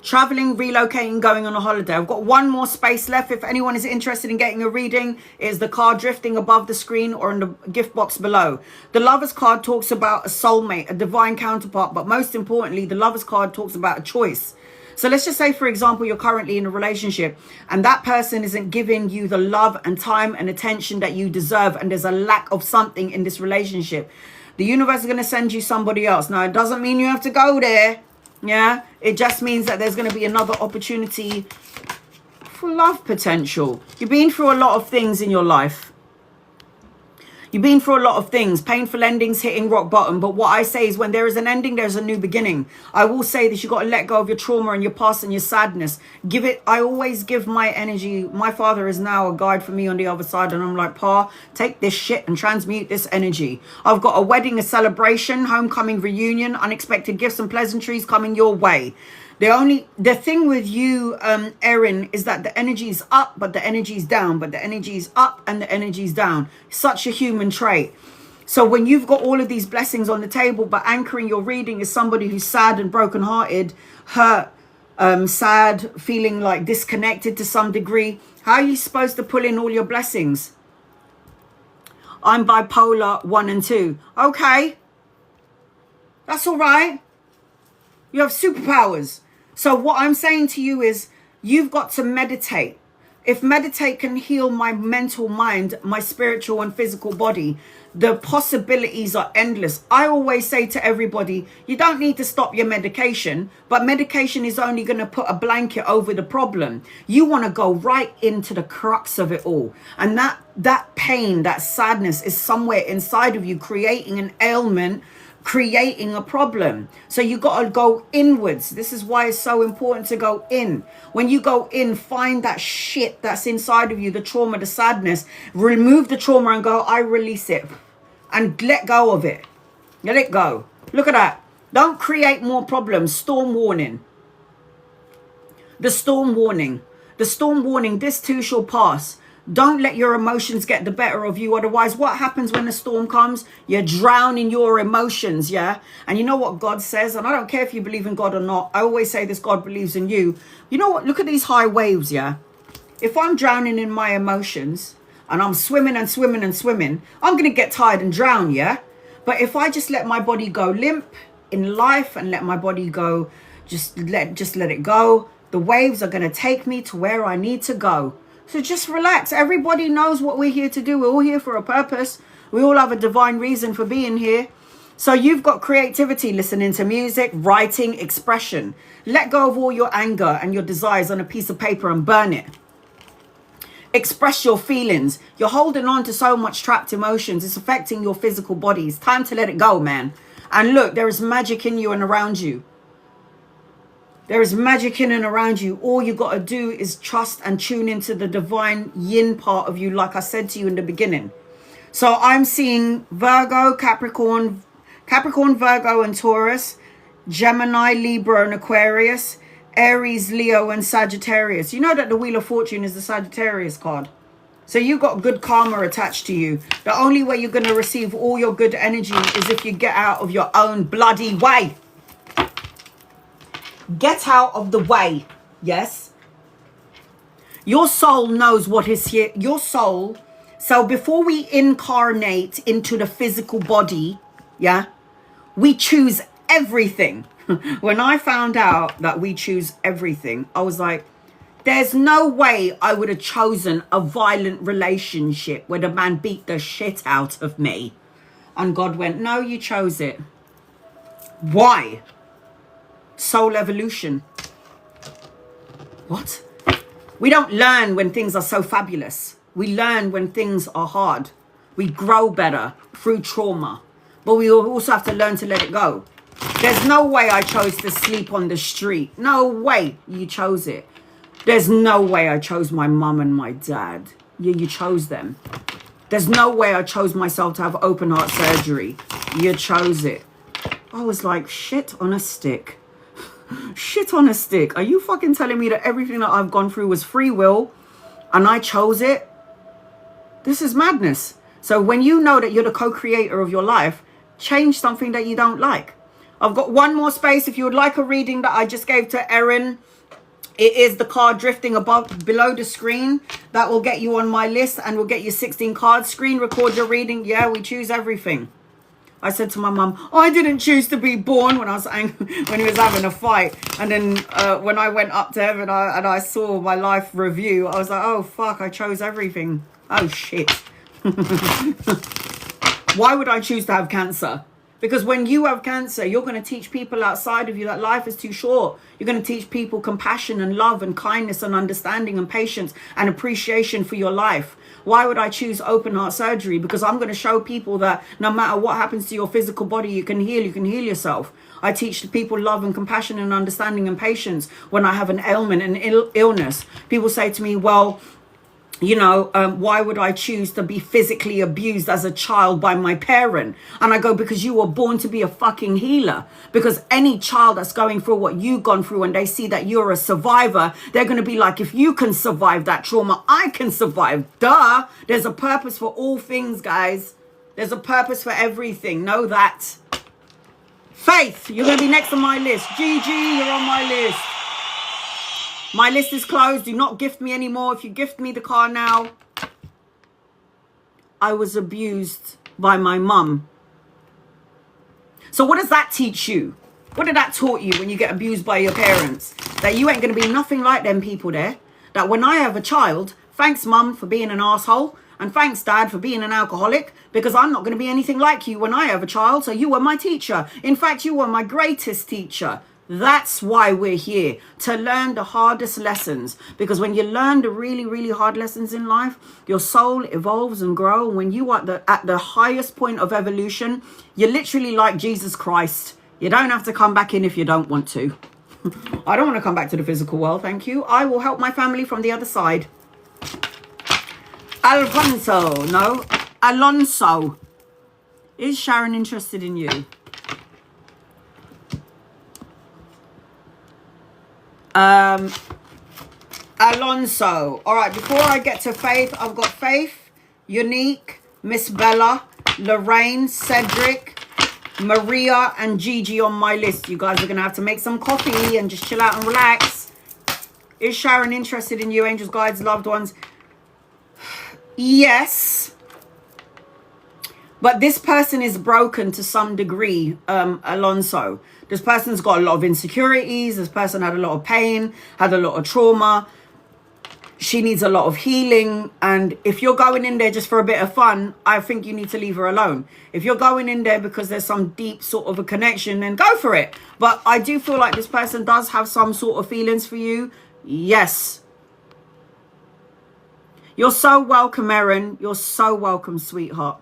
relocating, going on a holiday. I've got one more space left. If anyone is interested in getting a reading, it's the card drifting above the screen or in the gift box below. The Lover's card talks about a soulmate, a divine counterpart, but most importantly, the Lover's card talks about a choice. So let's just say, for example, you're currently in a relationship and that person isn't giving you the love and time and attention that you deserve, and there's a lack of something in this relationship. The universe is going to send you somebody else. Now, it doesn't mean you have to go there. Yeah, it just means that there's going to be another opportunity for love potential. You've been through a lot of things in your life. You've been through a lot of things, painful endings, hitting rock bottom. But what I say is, when there is an ending, there's a new beginning. I will say this: you got to let go of your trauma and your past and your sadness. Give it. I always give my energy. My father is now a guide for me on the other side. And I'm like, Pa, take this shit and transmute this energy. I've got a wedding, a celebration, homecoming, reunion, unexpected gifts and pleasantries coming your way. The thing with you, Erin, is that the energy is up, but the energy is down, but the energy is up and the energy is down. Such a human trait. So when you've got all of these blessings on the table, but anchoring your reading is somebody who's sad and brokenhearted, hurt, sad, feeling like disconnected to some degree, how are you supposed to pull in all your blessings? I'm bipolar 1 and 2. Okay. That's all right. You have superpowers. So what I'm saying to you is, you've got to meditate. If meditate can heal my mental mind, my spiritual and physical body, the possibilities are endless. I always say to everybody, you don't need to stop your medication, but medication is only going to put a blanket over the problem. You want to go right into the crux of it all. And that pain, that sadness is somewhere inside of you, creating an ailment, creating a problem. So you got to go inwards. This is why it's so important to go in. When you go in, find that shit that's inside of you, the trauma, the sadness, remove the trauma and go, I release it, and let go of it. Let it go. Look at that. Don't create more problems. Storm warning. The storm warning. The storm warning. This too shall pass. Don't let your emotions get the better of you. Otherwise, what happens when the storm comes? You drown in your emotions, yeah? And you know what God says? And I don't care if you believe in God or not. I always say this: God believes in you. You know what? Look at these high waves, yeah? If I'm drowning in my emotions and I'm swimming and swimming and swimming, I'm going to get tired and drown, yeah? But if I just let my body go limp in life and let my body go, just let it go, the waves are going to take me to where I need to go. So just relax. Everybody knows what we're here to do. We're all here for a purpose. We all have a divine reason for being here. So you've got creativity, listening to music, writing, expression. Let go of all your anger and your desires on a piece of paper and burn it. Express your feelings. You're holding on to so much trapped emotions. It's affecting your physical body. It's time to let it go, man. And look, there is magic in you and around you. There is magic in and around you. All you got to do is trust and tune into the divine yin part of you, like I said to you in the beginning. So I'm seeing Virgo, Capricorn, Virgo and Taurus, Gemini, Libra and Aquarius, Aries, Leo and Sagittarius. You know that the Wheel of Fortune is the Sagittarius card. So you got good karma attached to you. The only way you're going to receive all your good energy is if you get out of your own bloody way. Get out of the way. Yes. Your soul knows what is here. Your soul. So before we incarnate into the physical body, yeah, we choose everything. When I found out that we choose everything, I was like, there's no way I would have chosen a violent relationship where the man beat the shit out of me. And God went, no, you chose it. Why? Soul evolution. What? We don't learn when things are so fabulous. We learn when things are hard. We grow better through trauma. but we also have to learn to let it go. There's no way I chose to sleep on the street. No way you chose it. There's no way I chose my mum and my dad. You chose them. There's no way I chose myself to have open heart surgery. You chose it. I was like, shit on a stick. Shit on a stick. Are you fucking telling me that everything that I've gone through was free will and I chose it? This is madness. So when you know that you're the co-creator of your life, change something that you don't like. I've got one more space. If you would like a reading that I just gave to Erin, it is the card drifting below the screen. That will get you on my list and will get you 16 cards. Screen record your reading. Yeah, we choose everything. I said to my mum, I didn't choose to be born, when I was angry, when he was having a fight. And then when I went up to heaven and I saw my life review, I was like, oh, fuck, I chose everything. Oh, shit. Why would I choose to have cancer? Because when you have cancer, you're going to teach people outside of you that life is too short. You're going to teach people compassion and love and kindness and understanding and patience and appreciation for your life. Why would I choose open heart surgery? Because I'm going to show people that no matter what happens to your physical body, you can heal yourself. I teach people love and compassion and understanding and patience when I have an ailment and illness. People say to me, well, you know, why would I choose to be physically abused as a child by my parent? And I go, because you were born to be a fucking healer. Because any child that's going through what you've gone through and they see that you're a survivor, they're going to be like, if you can survive that trauma, I can survive. Duh. There's a purpose for all things, guys. There's a purpose for everything. Know that. Faith, you're going to be next on my list. Gigi, you're on my list. My list is closed. Do not gift me anymore. If you gift me the car now. I was abused by my mum. So what does that teach you? What did that taught you when you get abused by your parents? That you ain't going to be nothing like them people there. That when I have a child, thanks mum for being an asshole. And thanks dad for being an alcoholic. Because I'm not going to be anything like you when I have a child. So you were my teacher. In fact, you were my greatest teacher. That's why we're here, to learn the hardest lessons. Because when you learn the really, really hard lessons in life, your soul evolves and grows. When you are at the highest point of evolution, you're literally like Jesus Christ. You don't have to come back in if you don't want to. I don't want to come back to the physical world, thank you. I will help my family from the other side. Alonso. Is Sharon interested in you? Alonso. All right, before I get to Faith, I've got Faith, Unique, Miss Bella, Lorraine, Cedric, Maria, and Gigi on my list. You guys are going to have to make some coffee and just chill out and relax. Is Sharon interested in you, angels, guides, loved ones? Yes. But this person is broken to some degree, Alonso. This person's got a lot of insecurities. This person had a lot of pain, had a lot of trauma. She needs a lot of healing. And if you're going in there just for a bit of fun, I think you need to leave her alone. If you're going in there because there's some deep sort of a connection, then go for it. But I do feel like this person does have some sort of feelings for you. Yes. You're so welcome, Erin. You're so welcome, sweetheart.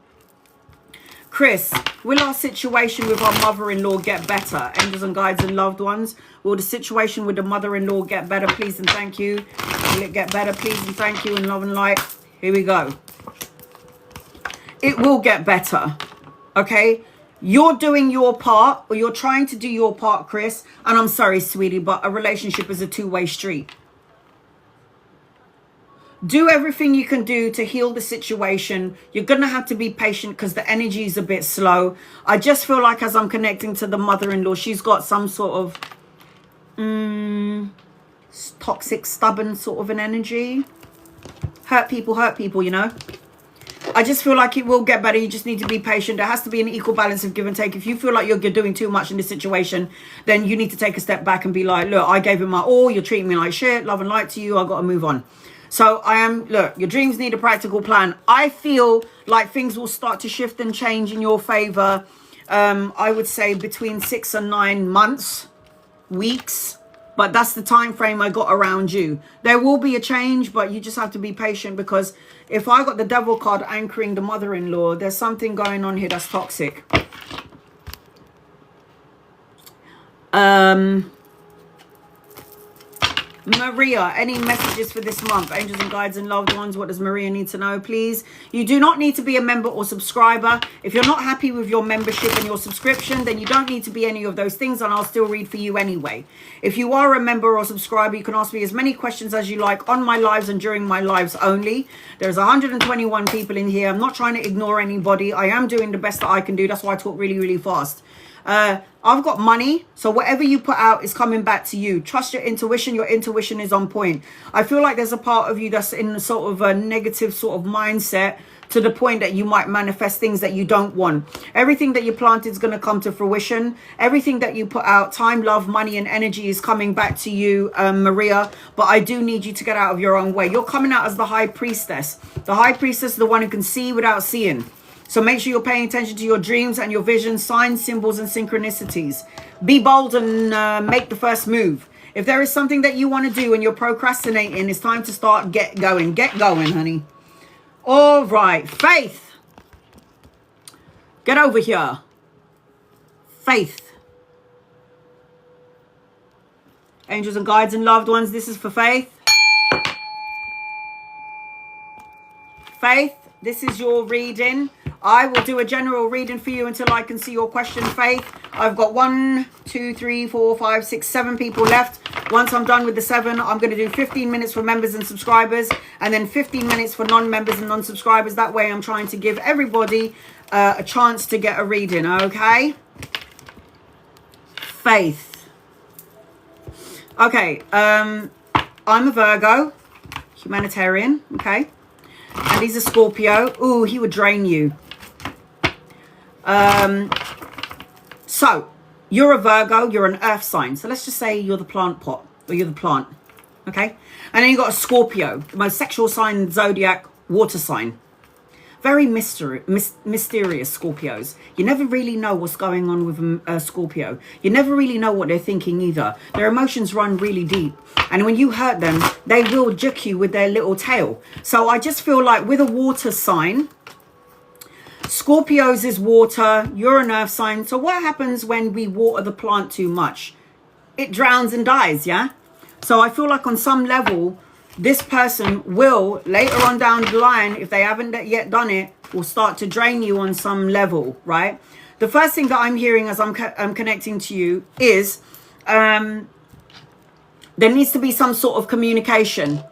Chris, will our situation with our mother-in-law get better? Angels and guides and loved ones. Will the situation with the mother-in-law get better, please and thank you? Will it get better, please and thank you, and love and light? Here we go. It will get better. Okay? You're doing your part, or you're trying to do your part, Chris. And I'm sorry, sweetie, but a relationship is a two-way street. Do everything you can do to heal the situation. You're going to have to be patient because the energy is a bit slow. I just feel like as I'm connecting to the mother-in-law, she's got some sort of toxic, stubborn sort of an energy. Hurt people, you know. I just feel like it will get better. You just need to be patient. There has to be an equal balance of give and take. If you feel like you're doing too much in this situation, then you need to take a step back and be like, look, I gave him my all. You're treating me like shit. Love and light to you. I got to move on. So look, your dreams need a practical plan. I feel like things will start to shift and change in your favor. I would say between 6 and 9 months, weeks, But that's the time frame I got around you. There will be a change, but you just have to be patient, because if I got the devil card anchoring the mother-in-law, there's something going on here that's toxic. Maria, any messages for this month? Angels and guides and loved ones, what does Maria need to know, please? You do not need to be a member or subscriber. If you're not happy with your membership and your subscription, then you don't need to be any of those things, and I'll still read for you anyway. If you are a member or subscriber, you can ask me as many questions as you like on my lives and during my lives only. There's 121 people in here. I'm not trying to ignore anybody. I am doing the best that I can do. That's why I talk really, really fast. I've got money, so whatever you put out is coming back to you. Trust your intuition. Your intuition is on point. I feel like there's a part of you that's in a sort of a negative sort of mindset, to the point that you might manifest things that you don't want. Everything that you planted is going to come to fruition. Everything that you put out, time, love, money, and energy is coming back to you, Maria. But I do need you to get out of your own way. You're coming out as the high priestess. The high priestess is the one who can see without seeing. So make sure you're paying attention to your dreams and your visions, signs, symbols, and synchronicities. Be bold and make the first move. If there is something that you want to do and you're procrastinating, it's time to start. Get going. Get going, honey. All right. Faith. Get over here. Faith. Angels and guides and loved ones, this is for Faith. Faith, this is your reading. I will do a general reading for you until I can see your question, Faith. I've got 1, 2, 3, 4, 5, 6, 7 people left. Once I'm done with the 7, I'm going to do 15 minutes for members and subscribers, and then 15 minutes for non-members and non-subscribers. That way I'm trying to give everybody a chance to get a reading, okay? Faith. Okay, I'm a Virgo, humanitarian, okay? And he's a Scorpio. Ooh, he would drain you. So you're a Virgo, you're an earth sign. So let's just say you're the plant pot, or you're the plant. Okay. And then you got a Scorpio, the most sexual sign in the zodiac, water sign. Very mysterious Scorpios. You never really know what's going on with a Scorpio. You never really know what they're thinking either. Their emotions run really deep. And when you hurt them, they will juke you with their little tail. So I just feel like with a water sign, Scorpios is water, you're an earth sign. So what happens when we water the plant too much? It drowns and dies, yeah? So I feel like on some level, this person will, later on down the line, if they haven't yet done it, will start to drain you on some level, right? The first thing that I'm hearing as I'm connecting to you is there needs to be some sort of communication.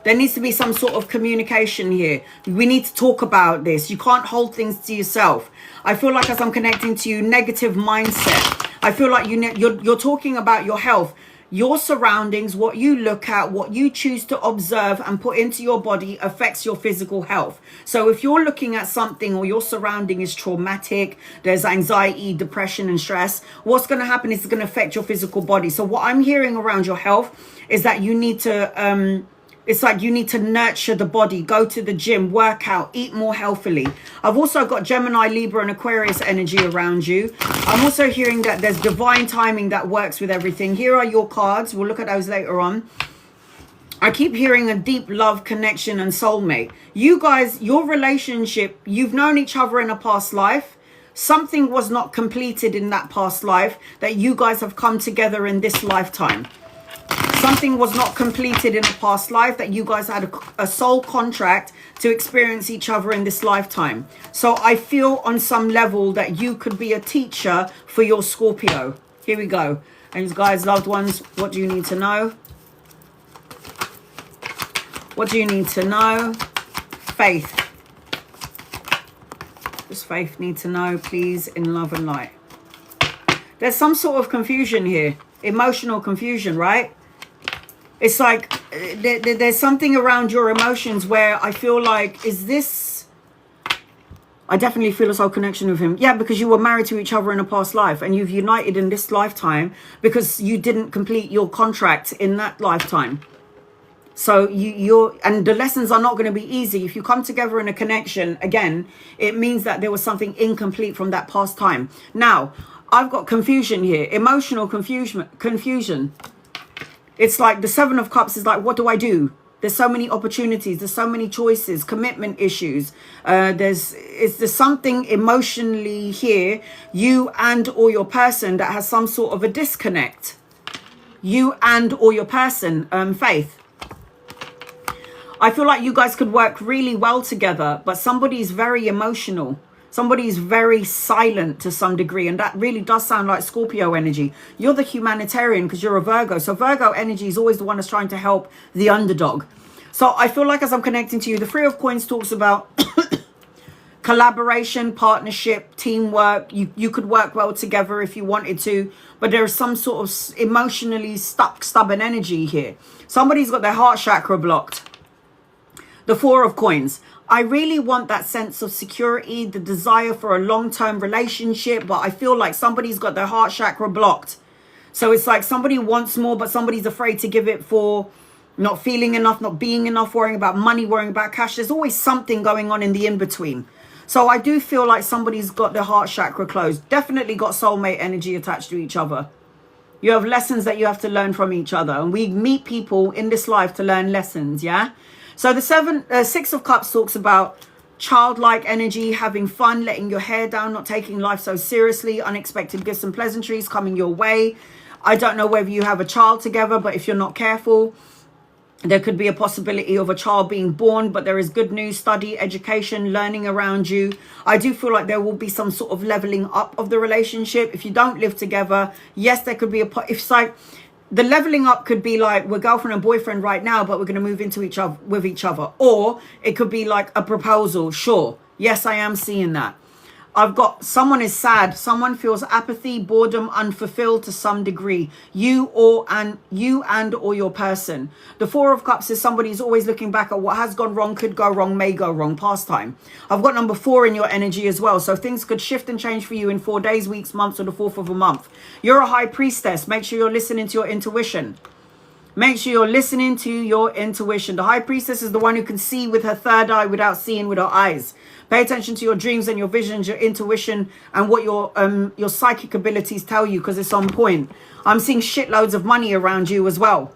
There needs to be some sort of communication here. We need to talk about this. You can't hold things to yourself. I feel like as I'm connecting to you, negative mindset. I feel like you're talking about your health. Your surroundings, what you look at, what you choose to observe and put into your body affects your physical health. So if you're looking at something or your surrounding is traumatic, there's anxiety, depression and stress, what's going to happen is it's going to affect your physical body. So what I'm hearing around your health is that you need to it's like you need to nurture the body, go to the gym, work out, eat more healthily. I've also got Gemini, Libra and Aquarius energy around you. I'm also hearing that there's divine timing that works with everything. Here are your cards. We'll look at those later on. I keep hearing a deep love, connection and soulmate. You guys, your relationship, you've known each other in a past life. Something was not completed in that past life that you guys have come together in this lifetime. Something was not completed in a past life that you guys had a soul contract to experience each other in this lifetime. So I feel on some level that you could be a teacher for your Scorpio. Here we go. And guys, loved ones, what do you need to know? What do you need to know? Faith. Does Faith need to know, please, in love and light? There's some sort of confusion here. Emotional confusion, right? It's like there's something around your emotions where I feel like, is this... I definitely feel a soul connection with him. Yeah, because you were married to each other in a past life and you've united in this lifetime because you didn't complete your contract in that lifetime. So and the lessons are not going to be easy. If you come together in a connection, again, it means that there was something incomplete from that past time. Now, I've got confusion here. Emotional confusion. It's like the Seven of Cups is like, what do I do? There's so many opportunities. There's so many choices, commitment issues. There's something emotionally here, you and or your person, that has some sort of a disconnect. You and or your person, Faith. I feel like you guys could work really well together, but somebody's very emotional. Somebody's very silent to some degree, and that really does sound like Scorpio energy. You're the humanitarian because you're a Virgo. So Virgo energy is always the one that's trying to help the underdog. So I feel like as I'm connecting to you, the Three of Coins talks about collaboration, partnership, teamwork. You could work well together if you wanted to, but there's some sort of emotionally stuck, stubborn energy here. Somebody's got their heart chakra blocked. The Four of Coins. I really want that sense of security, the desire for a long-term relationship, but I feel like somebody's got their heart chakra blocked. So it's like somebody wants more, but somebody's afraid to give it for not feeling enough, not being enough, worrying about money, worrying about cash. There's always something going on in the in-between. So I do feel like somebody's got their heart chakra closed. Definitely got soulmate energy attached to each other. You have lessons that you have to learn from each other. And we meet people in this life to learn lessons, yeah? So the Six of Cups talks about childlike energy, having fun, letting your hair down, not taking life so seriously, unexpected gifts and pleasantries coming your way. I don't know whether you have a child together, but if you're not careful, there could be a possibility of a child being born, but there is good news, study, education, learning around you. I do feel like there will be some sort of leveling up of the relationship. If you don't live together, yes, there could be if it's like, the leveling up could be like, we're girlfriend and boyfriend right now, but we're going to move into each other with each other. Or it could be like a proposal. Sure. Yes, I am seeing that. I've got someone is sad. Someone feels apathy, boredom, unfulfilled to some degree. You and or your person. The Four of Cups is somebody who's always looking back at what has gone wrong, could go wrong, may go wrong, past time. I've got number 4 in your energy as well. So things could shift and change for you in 4 days, weeks, months, or the 4th of a month. You're a high priestess. Make sure you're listening to your intuition. Make sure you're listening to your intuition. The high priestess is the one who can see with her third eye without seeing with her eyes. Pay attention to your dreams and your visions, your intuition, and what your psychic abilities tell you, because it's on point. I'm seeing shitloads of money around you as well.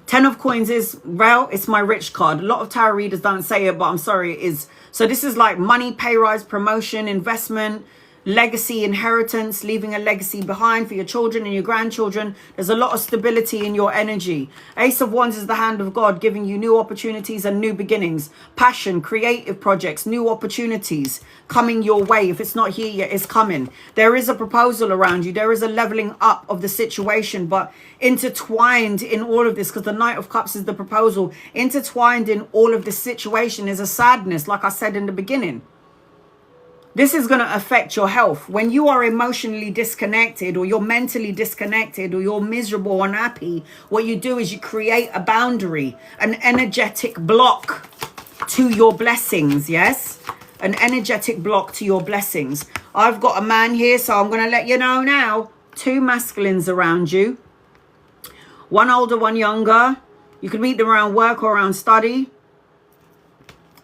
10 of Coins is, well, it's my rich card. A lot of tarot readers don't say it, but I'm sorry, it is. So this is like money, pay rise, promotion, investment, legacy, inheritance, leaving a legacy behind for your children and your grandchildren. There's a lot of stability in your energy. Ace of Wands is the hand of God, giving you new opportunities and new beginnings. Passion, creative projects, new opportunities coming your way. If it's not here yet, it's coming. There is a proposal around you. There is a leveling up of the situation, but intertwined in all of this, because the Knight of Cups is the proposal, intertwined in all of this situation is a sadness, like I said in the beginning. This is going to affect your health. When you are emotionally disconnected, or you're mentally disconnected, or you're miserable, unhappy, what you do is you create a boundary, an energetic block to your blessings, yes? An energetic block to your blessings. I've got a man here, so I'm going to let you know now. 2 masculines around you. 1 older, 1 younger. You can meet them around work or around study.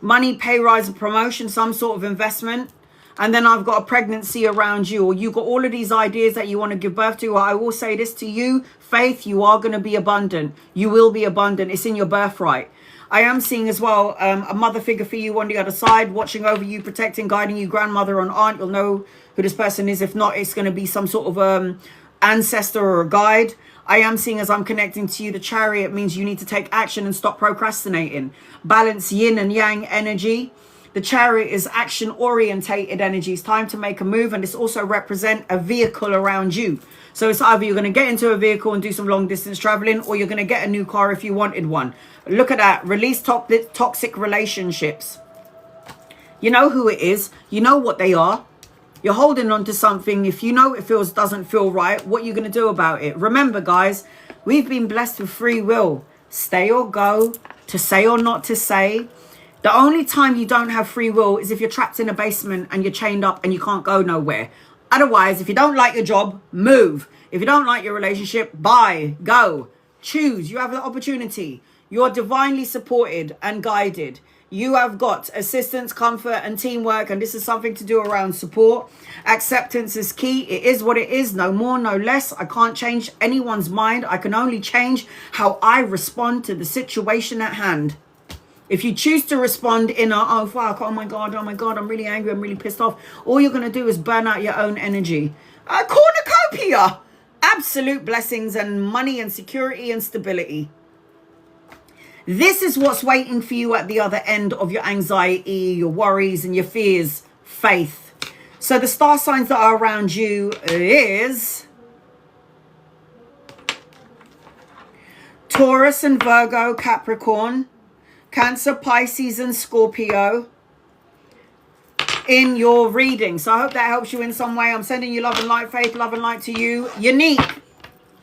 Money, pay rise, and promotion, some sort of investment. And then I've got a pregnancy around you, or you've got all of these ideas that you want to give birth to. I will say this to you, Faith, you are going to be abundant. You will be abundant. It's in your birthright. I am seeing as well a mother figure for you on the other side, watching over you, protecting, guiding you, grandmother or aunt. You'll know who this person is. If not, it's going to be some sort of ancestor or a guide. I am seeing, as I'm connecting to you, the Chariot means you need to take action and stop procrastinating. Balance yin and yang energy. The Chariot is action-orientated energy. It's time to make a move, and this also represents a vehicle around you. So it's either you're going to get into a vehicle and do some long-distance traveling, or you're going to get a new car if you wanted one. Look at that. Release toxic relationships. You know who it is. You know what they are. You're holding on to something. If you know it doesn't feel right, what are you going to do about it? Remember, guys, we've been blessed with free will. Stay or go, to say or not to say. The only time you don't have free will is if you're trapped in a basement and you're chained up and you can't go nowhere. Otherwise, if you don't like your job, move. If you don't like your relationship, bye, go, choose. You have the opportunity. You're divinely supported and guided. You have got assistance, comfort, and teamwork, and this is something to do around support. Acceptance is key. It is what it is, no more, no less. I can't change anyone's mind. I can only change how I respond to the situation at hand. If you choose to respond in a, oh fuck, oh my God, I'm really angry, I'm really pissed off, all you're going to do is burn out your own energy. Cornucopia. Absolute blessings and money and security and stability. This is what's waiting for you at the other end of your anxiety, your worries, and your fears. Faith. So the star signs that are around you is Taurus and Virgo, Capricorn, Cancer, Pisces, and Scorpio in your reading. So I hope that helps you in some way. I'm sending you love and light, faith, love and light to you. Unique.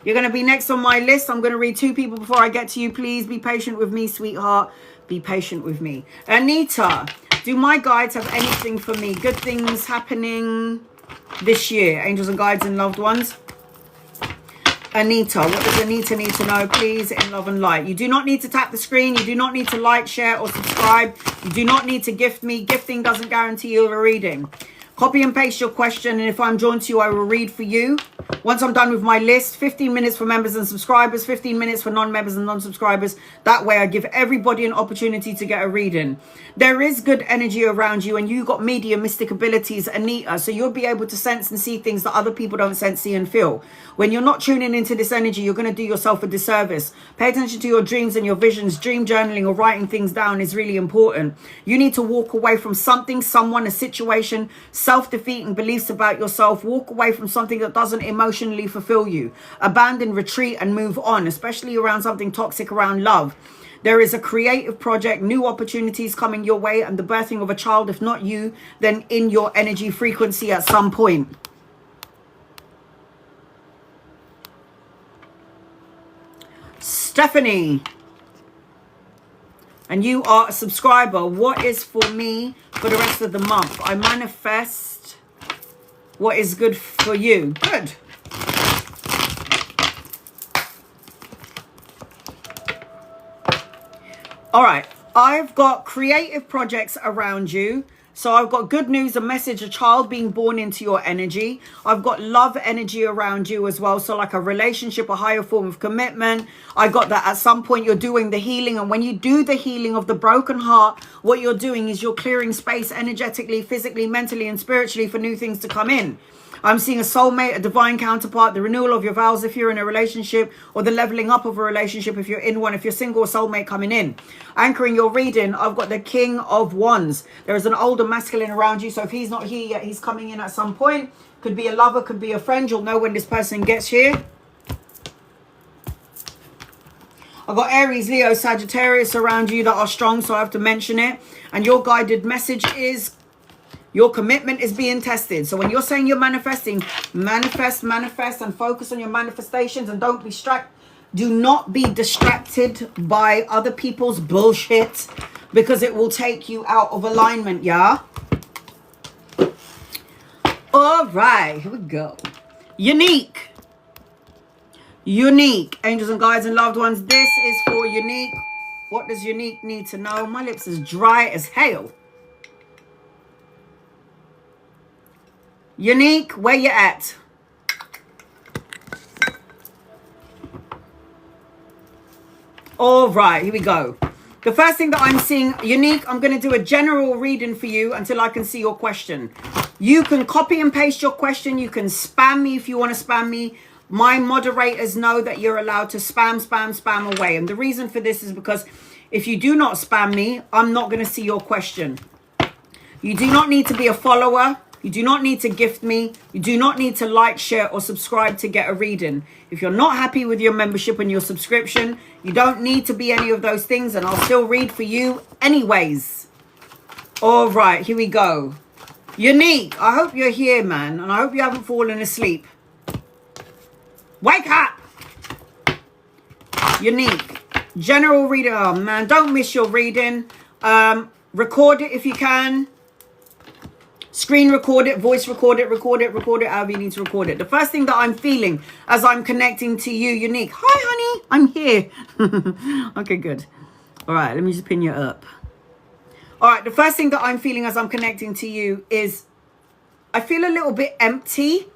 You're going to be next on my list. I'm going to read 2 people before I get to you. Please be patient with me, sweetheart. Be patient with me. Anita, do my guides have anything for me? Good things happening this year. Angels and guides and loved ones. Anita, what does Anita need to know? Please, in love and light. You do not need to tap the screen. You do not need to like, share, or subscribe. You do not need to gift me. Gifting doesn't guarantee you a reading. Copy and paste your question, and if I'm drawn to you, I will read for you. Once I'm done with my list, 15 minutes for members and subscribers, 15 minutes for non-members and non-subscribers. That way I give everybody an opportunity to get a reading. There is good energy around you, and you got mediumistic abilities, Anita, so you'll be able to sense and see things that other people don't sense, see, and feel. When you're not tuning into this energy, you're going to do yourself a disservice. Pay attention to your dreams and your visions. Dream journaling or writing things down is really important. You need to walk away from something, someone, a situation, self-defeating beliefs about yourself. Walk away from something that doesn't emotionally fulfill you. Abandon, retreat, and move on, especially around something toxic, around love. There is a creative project, new opportunities coming your way, and the birthing of a child, if not you, then in your energy frequency at some point. Stephanie, and you are a subscriber. What is for me for the rest of the month? I manifest what is good for you. Good. All right. I've got creative projects around you. So I've got good news, a message, a child being born into your energy. I've got love energy around you as well. So like a relationship, a higher form of commitment. I got that at some point you're doing the healing. And when you do the healing of the broken heart, what you're doing is you're clearing space energetically, physically, mentally, and spiritually for new things to come in. I'm seeing a soulmate, a divine counterpart, the renewal of your vows if you're in a relationship, or the leveling up of a relationship if you're in one, if you're single, a soulmate coming in. Anchoring your reading, I've got the King of Wands. There is an older masculine around you, so if he's not here yet, he's coming in at some point. Could be a lover, could be a friend. You'll know when this person gets here. I've got Aries, Leo, Sagittarius around you that are strong, so I have to mention it. And your guided message is your commitment is being tested. So when you're saying you're manifesting, manifest, and focus on your manifestations, and don't be distracted. Do not be distracted by other people's bullshit, because it will take you out of alignment, yeah? All right, here we go. Unique. Unique. Angels and guides and loved ones, this is for Unique. What does Unique need to know? My lips is dry as hell. Unique, where you at? All right, here we go. The first thing that I'm seeing, Unique, I'm going to do a general reading for you until I can see your question. You can copy and paste your question. You can spam me if you want to spam me. My moderators know that you're allowed to spam away. And the reason for this is because if you do not spam me, I'm not going to see your question. You do not need to be a follower. You do not need to gift me. You do not need to like, share, or subscribe to get a reading. If you're not happy with your membership and your subscription, you don't need to be any of those things, and I'll still read for you anyways. All right, here we go. Unique, I hope you're here, man, and I hope you haven't fallen asleep. Wake up! Unique. General reader. Oh, man, don't miss your reading. Record it if you can. Screen record it, voice record it, however you need to record it. The first thing that I'm feeling as I'm connecting to you, Unique. Hi, honey. I'm here. Okay, good. All right, let me just pin you up. All right, the first thing that I'm feeling as I'm connecting to you is I feel a little bit empty.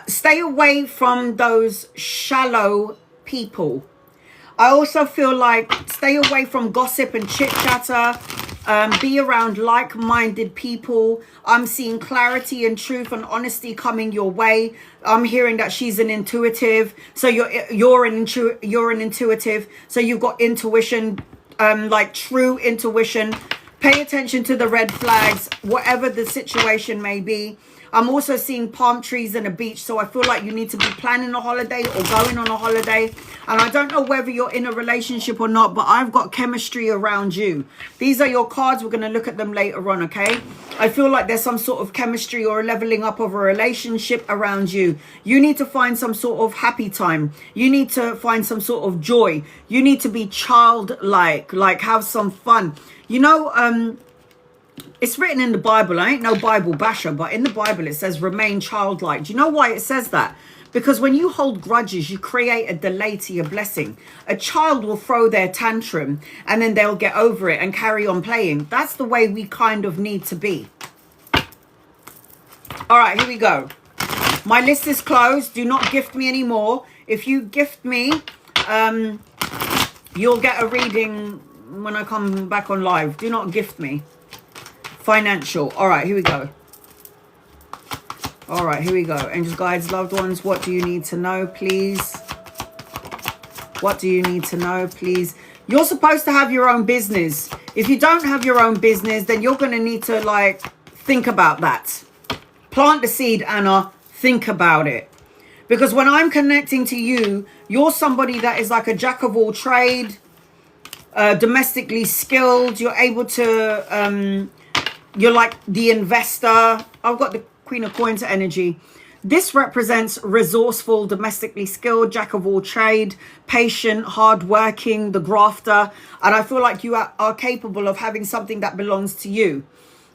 Stay away from those shallow people. I also feel like stay away from gossip and chit chatter. Be around like-minded people. I'm seeing clarity and truth and honesty coming your way. I'm hearing that she's an intuitive. So you're an intuitive. So you've got intuition, like true intuition. Pay attention to the red flags, whatever the situation may be. I'm also seeing palm trees and a beach. So I feel like you need to be planning a holiday or going on a holiday. And I don't know whether you're in a relationship or not, but I've got chemistry around you. These are your cards. We're going to look at them later on, okay? I feel like there's some sort of chemistry or a leveling up of a relationship around you. You need to find some sort of happy time. You need to find some sort of joy. You need to be childlike, like have some fun. You know, it's written in the Bible. I ain't no Bible basher, but in the Bible it says remain childlike. Do you know why it says that? Because when you hold grudges, you create a delay to your blessing. A child will throw their tantrum and then they'll get over it and carry on playing. That's the way we kind of need to be. All right, here we go. My list is closed. Do not gift me anymore. If you gift me, you'll get a reading when I come back on live. Do not gift me. Financial. All right, here we go. All right, here we go. Angels, guides, loved ones, what do you need to know, please? What do you need to know, please? You're supposed to have your own business. If you don't have your own business, then you're going to need to, like, think about that. Plant the seed, Anna. Think about it. Because when I'm connecting to you, you're somebody that is like a jack of all trade, domestically skilled. You're able to, you're like the investor. I've got the Queen of Coins energy. This represents resourceful, domestically skilled, jack of all trade, patient, hardworking, the grafter. And I feel like you are capable of having something that belongs to you.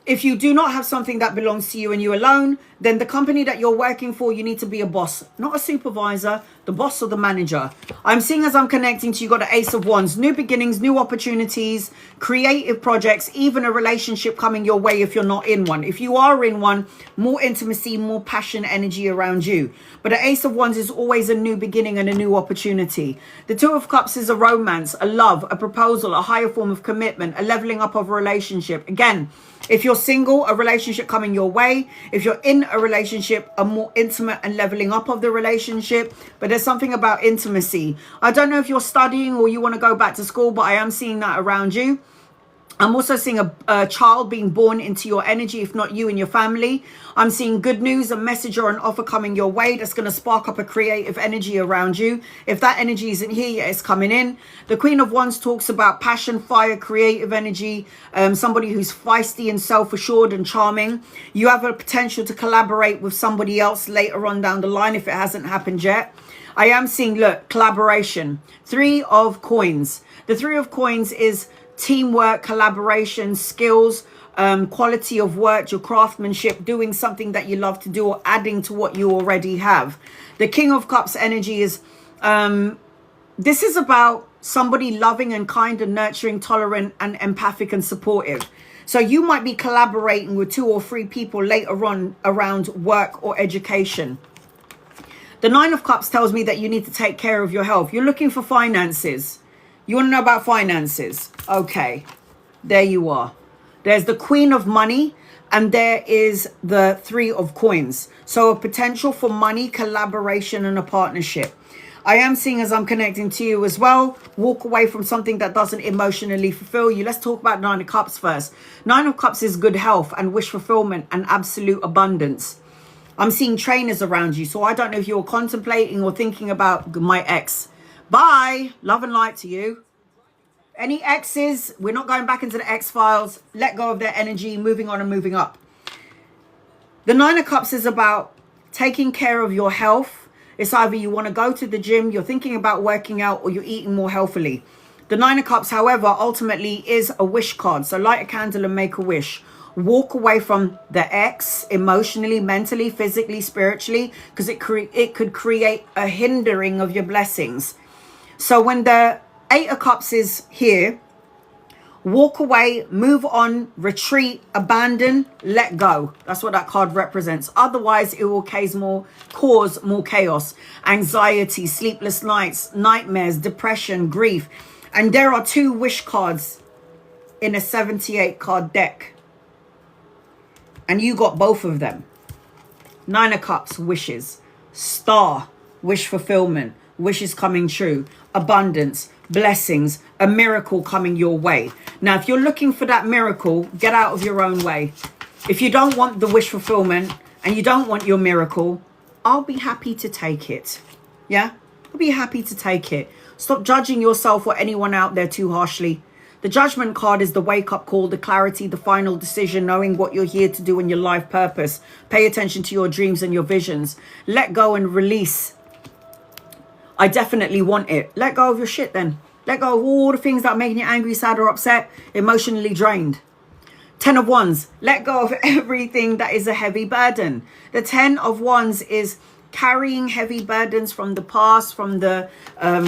If you do not have something that belongs to you and you alone, then the company that you're working for, you need to be a boss, not a supervisor, the boss or the manager. I'm seeing as I'm connecting to you, got the Ace of Wands, new beginnings, new opportunities, creative projects, even a relationship coming your way if you're not in one. If you are in one, more intimacy, more passion, energy around you. But the Ace of Wands is always a new beginning and a new opportunity. The Two of Cups is a romance, a love, a proposal, a higher form of commitment, a leveling up of a relationship. Again, if you're single, a relationship coming your way. If you're in a relationship, a more intimate and leveling up of the relationship. But there's something about intimacy. I don't know if you're studying or you want to go back to school, but I am seeing that around you. I'm also seeing a child being born into your energy, if not you and your family. I'm seeing good news, a message or an offer coming your way that's going to spark up a creative energy around you. If that energy isn't here yet, it's coming in. The Queen of Wands talks about passion, fire, creative energy, somebody who's feisty and self-assured and charming. You have a potential to collaborate with somebody else later on down the line if it hasn't happened yet. I am seeing, look, collaboration. Three of Coins. The Three of Coins is teamwork, collaboration, skills, quality of work, your craftsmanship, doing something that you love to do or adding to what you already have. The King of Cups energy is, this is about somebody loving and kind and nurturing, tolerant and empathic and supportive. So you might be collaborating with 2 or 3 people later on around work or education. The Nine of Cups tells me that you need to take care of your health. You're looking for finances. You want to know about finances? Okay, there you are. There's the Queen of Money and there is the Three of Coins. So a potential for money, collaboration and a partnership. I am seeing as I'm connecting to you as well, walk away from something that doesn't emotionally fulfill you. Let's talk about Nine of Cups first. Nine of Cups is good health and wish fulfillment and absolute abundance. I'm seeing trainers around you. So I don't know if you're contemplating or thinking about my ex. Bye. Love and light to you. Any exes, we're not going back into the X-Files. Let go of their energy, moving on and moving up. The Nine of Cups is about taking care of your health. It's either you want to go to the gym, you're thinking about working out, or you're eating more healthily. The Nine of Cups, however, ultimately is a wish card. So light a candle and make a wish. Walk away from the ex emotionally, mentally, physically, spiritually, because it could create a hindering of your blessings. So when the Eight of Cups is here, walk away, move on, retreat, abandon, let go. That's what that card represents. Otherwise, it will cause more chaos, anxiety, sleepless nights, nightmares, depression, grief. And there are 2 wish cards in a 78 card deck. And you got both of them. 9 of Cups, wishes. Star, wish fulfillment, wishes coming true, abundance, blessings, a miracle coming your way. Now, if you're looking for that miracle, get out of your own way. If you don't want the wish fulfillment and you don't want your miracle, I'll be happy to take it. Yeah, I'll be happy to take it. Stop judging yourself or anyone out there too harshly. The Judgment card is the wake-up call, the clarity, the final decision, knowing what you're here to do in your life purpose. Pay attention to your dreams and your visions. Let go and release. I definitely want it. Let go of your shit then. Let go of all the things that are making you angry, sad, or upset, emotionally drained. 10 of Wands. Let go of everything that is a heavy burden. The 10 of Wands is carrying heavy burdens from the past, from the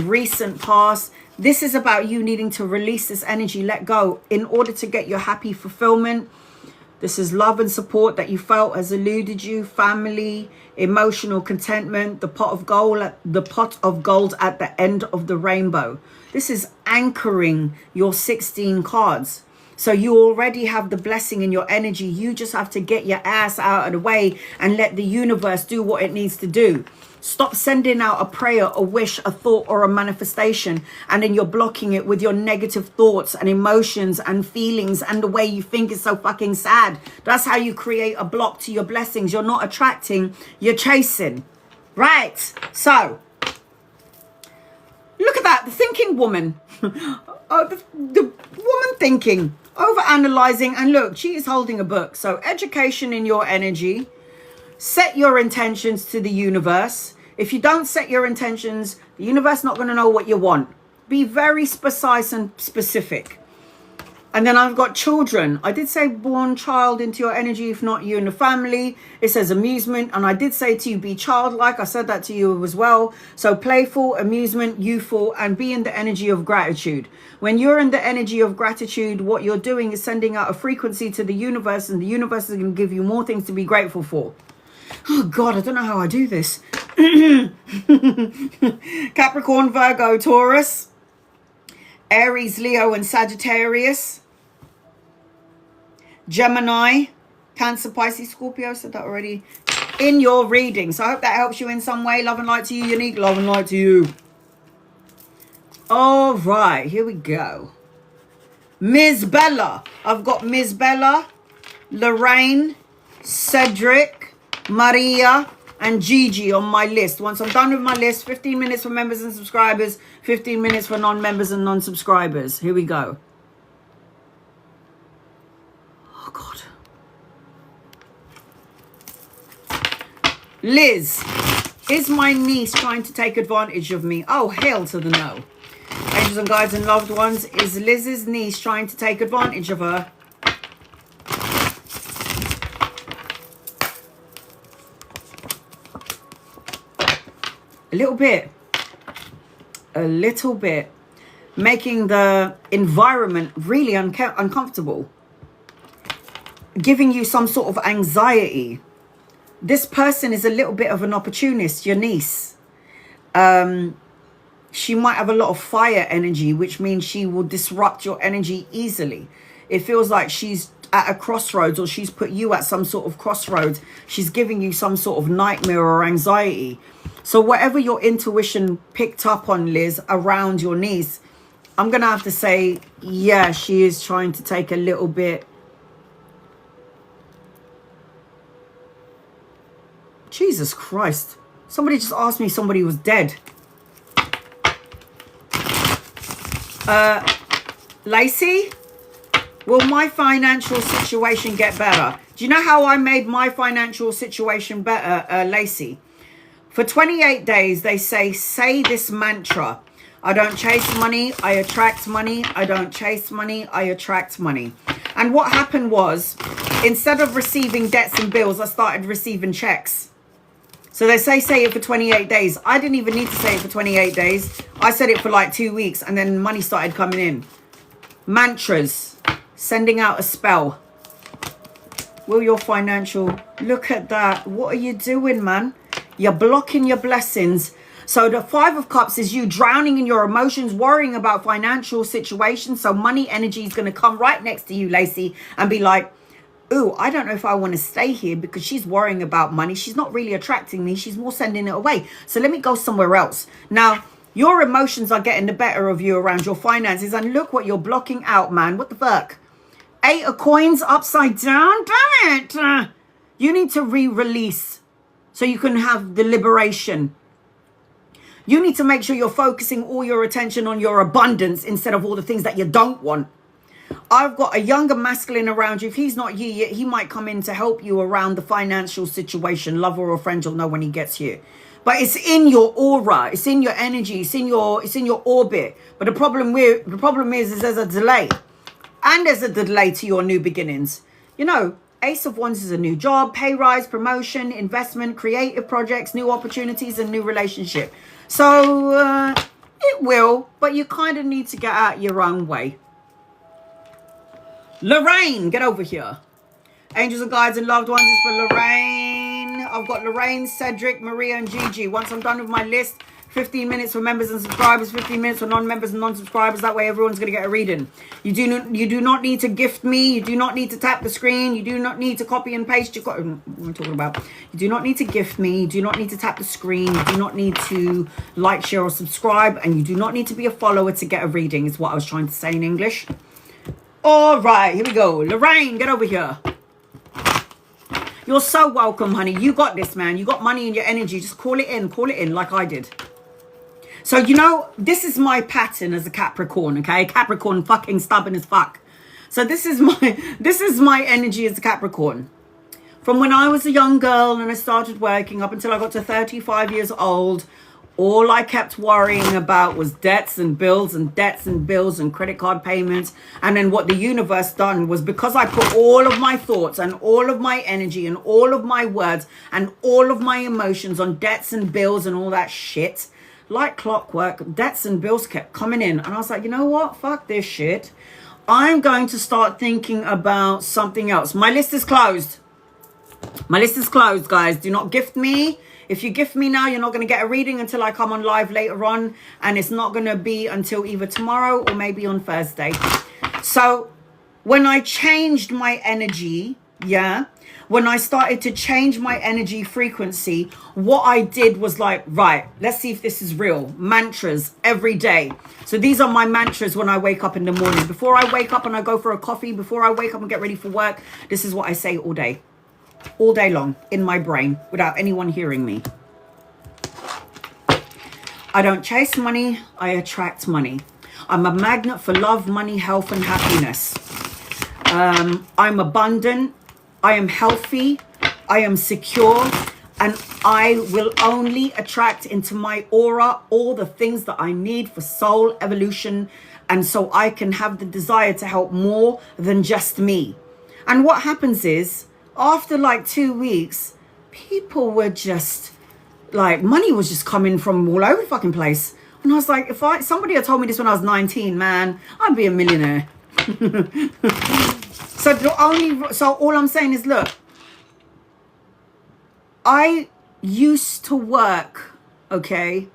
recent past. This is about you needing to release this energy, let go, in order to get your happy fulfillment. This is love and support that you felt has eluded you, family, emotional contentment, the pot of gold at the end of the rainbow. This is anchoring your 16 cards. So you already have the blessing in your energy. You just have to get your ass out of the way and let the universe do what it needs to do. Stop sending out a prayer, a wish, a thought, or a manifestation, and then you're blocking it with your negative thoughts and emotions and feelings and the way you think is so fucking sad. That's how you create a block to your blessings. You're not attracting, you're chasing. Right. So, look at that. The thinking woman. The woman thinking, over-analyzing, and look, she is holding a book. So, education in your energy. Set your intentions to the universe. If you don't set your intentions, the universe not going to know what you want. Be very precise and specific. And then I've got children. I did say born child into your energy, if not you and the family. It says amusement. And I did say to you, be childlike. I said that to you as well. So playful, amusement, youthful, and be in the energy of gratitude. When you're in the energy of gratitude, what you're doing is sending out a frequency to the universe, and the universe is going to give you more things to be grateful for. Oh God, I don't know how I do this. Capricorn, Virgo, Taurus, Aries, Leo, and Sagittarius. Gemini, Cancer, Pisces, Scorpio. Said that already. In your reading. So I hope that helps you in some way. Love and light to you, Unique. Love and light to you. All right, here we go. Ms. Bella. I've got Ms. Bella, Lorraine, Cedric, Maria, and Gigi on my list. Once I'm done with my list, 15 minutes for members and subscribers, 15 minutes for non-members and non-subscribers. Here we go. Oh, God. Liz, is my niece trying to take advantage of me? Oh, hell to the no. Angels and guides and loved ones, is Liz's niece trying to take advantage of her? A little bit. A little bit. Making the environment really uncomfortable. Giving you some sort of anxiety. This person is a little bit of an opportunist, your niece. She might have a lot of fire energy, which means she will disrupt your energy easily. It feels like she's at a crossroads, or she's put you at some sort of crossroads. She's giving you some sort of nightmare or anxiety. So whatever your intuition picked up on, Liz, around your niece, I'm going to have to say, yeah, she is trying to take a little bit. Jesus Christ. Somebody just asked me somebody was dead. Lacey, will my financial situation get better? Do you know how I made my financial situation better, Lacey? For 28 days, they say this mantra. I don't chase money, I attract money. I don't chase money, I attract money. And what happened was, instead of receiving debts and bills, I started receiving checks. So they say it for 28 days. I didn't even need to say it for 28 days. I said it for like 2 weeks, and then money started coming in. Mantras. Sending out a spell. Will your financial... Look at that. What are you doing, man? You're blocking your blessings. So the 5 of Cups is you drowning in your emotions, worrying about financial situations. So money energy is going to come right next to you, Lacey, and be like, ooh, I don't know if I want to stay here because she's worrying about money. She's not really attracting me. She's more sending it away. So let me go somewhere else. Now, your emotions are getting the better of you around your finances. And look what you're blocking out, man. What the fuck? 8 of Coins upside down? Damn it. You need to re-release so you can have the liberation. You need to make sure you're focusing all your attention on your abundance instead of all the things that you don't want. I've got a younger masculine around you. If he's not here yet, he might come in to help you around the financial situation. Lover or friend, you'll know when he gets here. But it's in your aura, it's in your energy, it's in your orbit. But the problem is there's a delay. And there's a delay to your new beginnings. You know, Ace of Wands is a new job, pay rise, promotion, investment, creative projects, new opportunities, and new relationship. So it will, but you kind of need to get out your own way. Lorraine, get over here. Angels and guides and loved ones is for Lorraine. I've got Lorraine, Cedric, Maria, and Gigi. Once I'm done with my list, 15 minutes for members and subscribers, 15 minutes for non-members and non-subscribers. That way everyone's going to get a reading. You do not need to gift me. You do not need to tap the screen. You do not need to copy and paste. What am I talking about? You do not need to gift me. You do not need to tap the screen. You do not need to like, share, or subscribe. And you do not need to be a follower to get a reading, is what I was trying to say in English. All right, here we go. Lorraine, get over here. You're so welcome, honey. You got this, man. You got money in your energy. Just call it in like I did. So, you know, this is my pattern as a Capricorn, okay? Capricorn fucking stubborn as fuck. So this is my energy as a Capricorn. From when I was a young girl and I started working up until I got to 35 years old, all I kept worrying about was debts and bills and debts and bills and credit card payments. And then what the universe done was, because I put all of my thoughts and all of my energy and all of my words and all of my emotions on debts and bills and all that shit, like clockwork, debts and bills kept coming in. And I was like, you know what? Fuck this shit. I'm going to start thinking about something else. My list is closed. My list is closed, guys. Do not gift me. If you gift me now, you're not going to get a reading until I come on live later on. And it's not going to be until either tomorrow or maybe on Thursday. So when I changed my energy, when I started to change my energy frequency, what I did was like, right, let's see if this is real. Mantras every day. So these are my mantras when I wake up in the morning. Before I wake up and I go for a coffee, before I wake up and get ready for work, this is what I say all day. All day long in my brain without anyone hearing me. I don't chase money, I attract money. I'm a magnet for love, money, health, and happiness. I'm abundant, I am healthy, I am secure, and I will only attract into my aura all the things that I need for soul evolution, and so I can have the desire to help more than just me. And what happens is, after like 2 weeks, people were just like, money was just coming from all over the fucking place. And I was like, if somebody had told me this when I was 19, man, I'd be a millionaire. So all I'm saying is, look, I used to work, okay,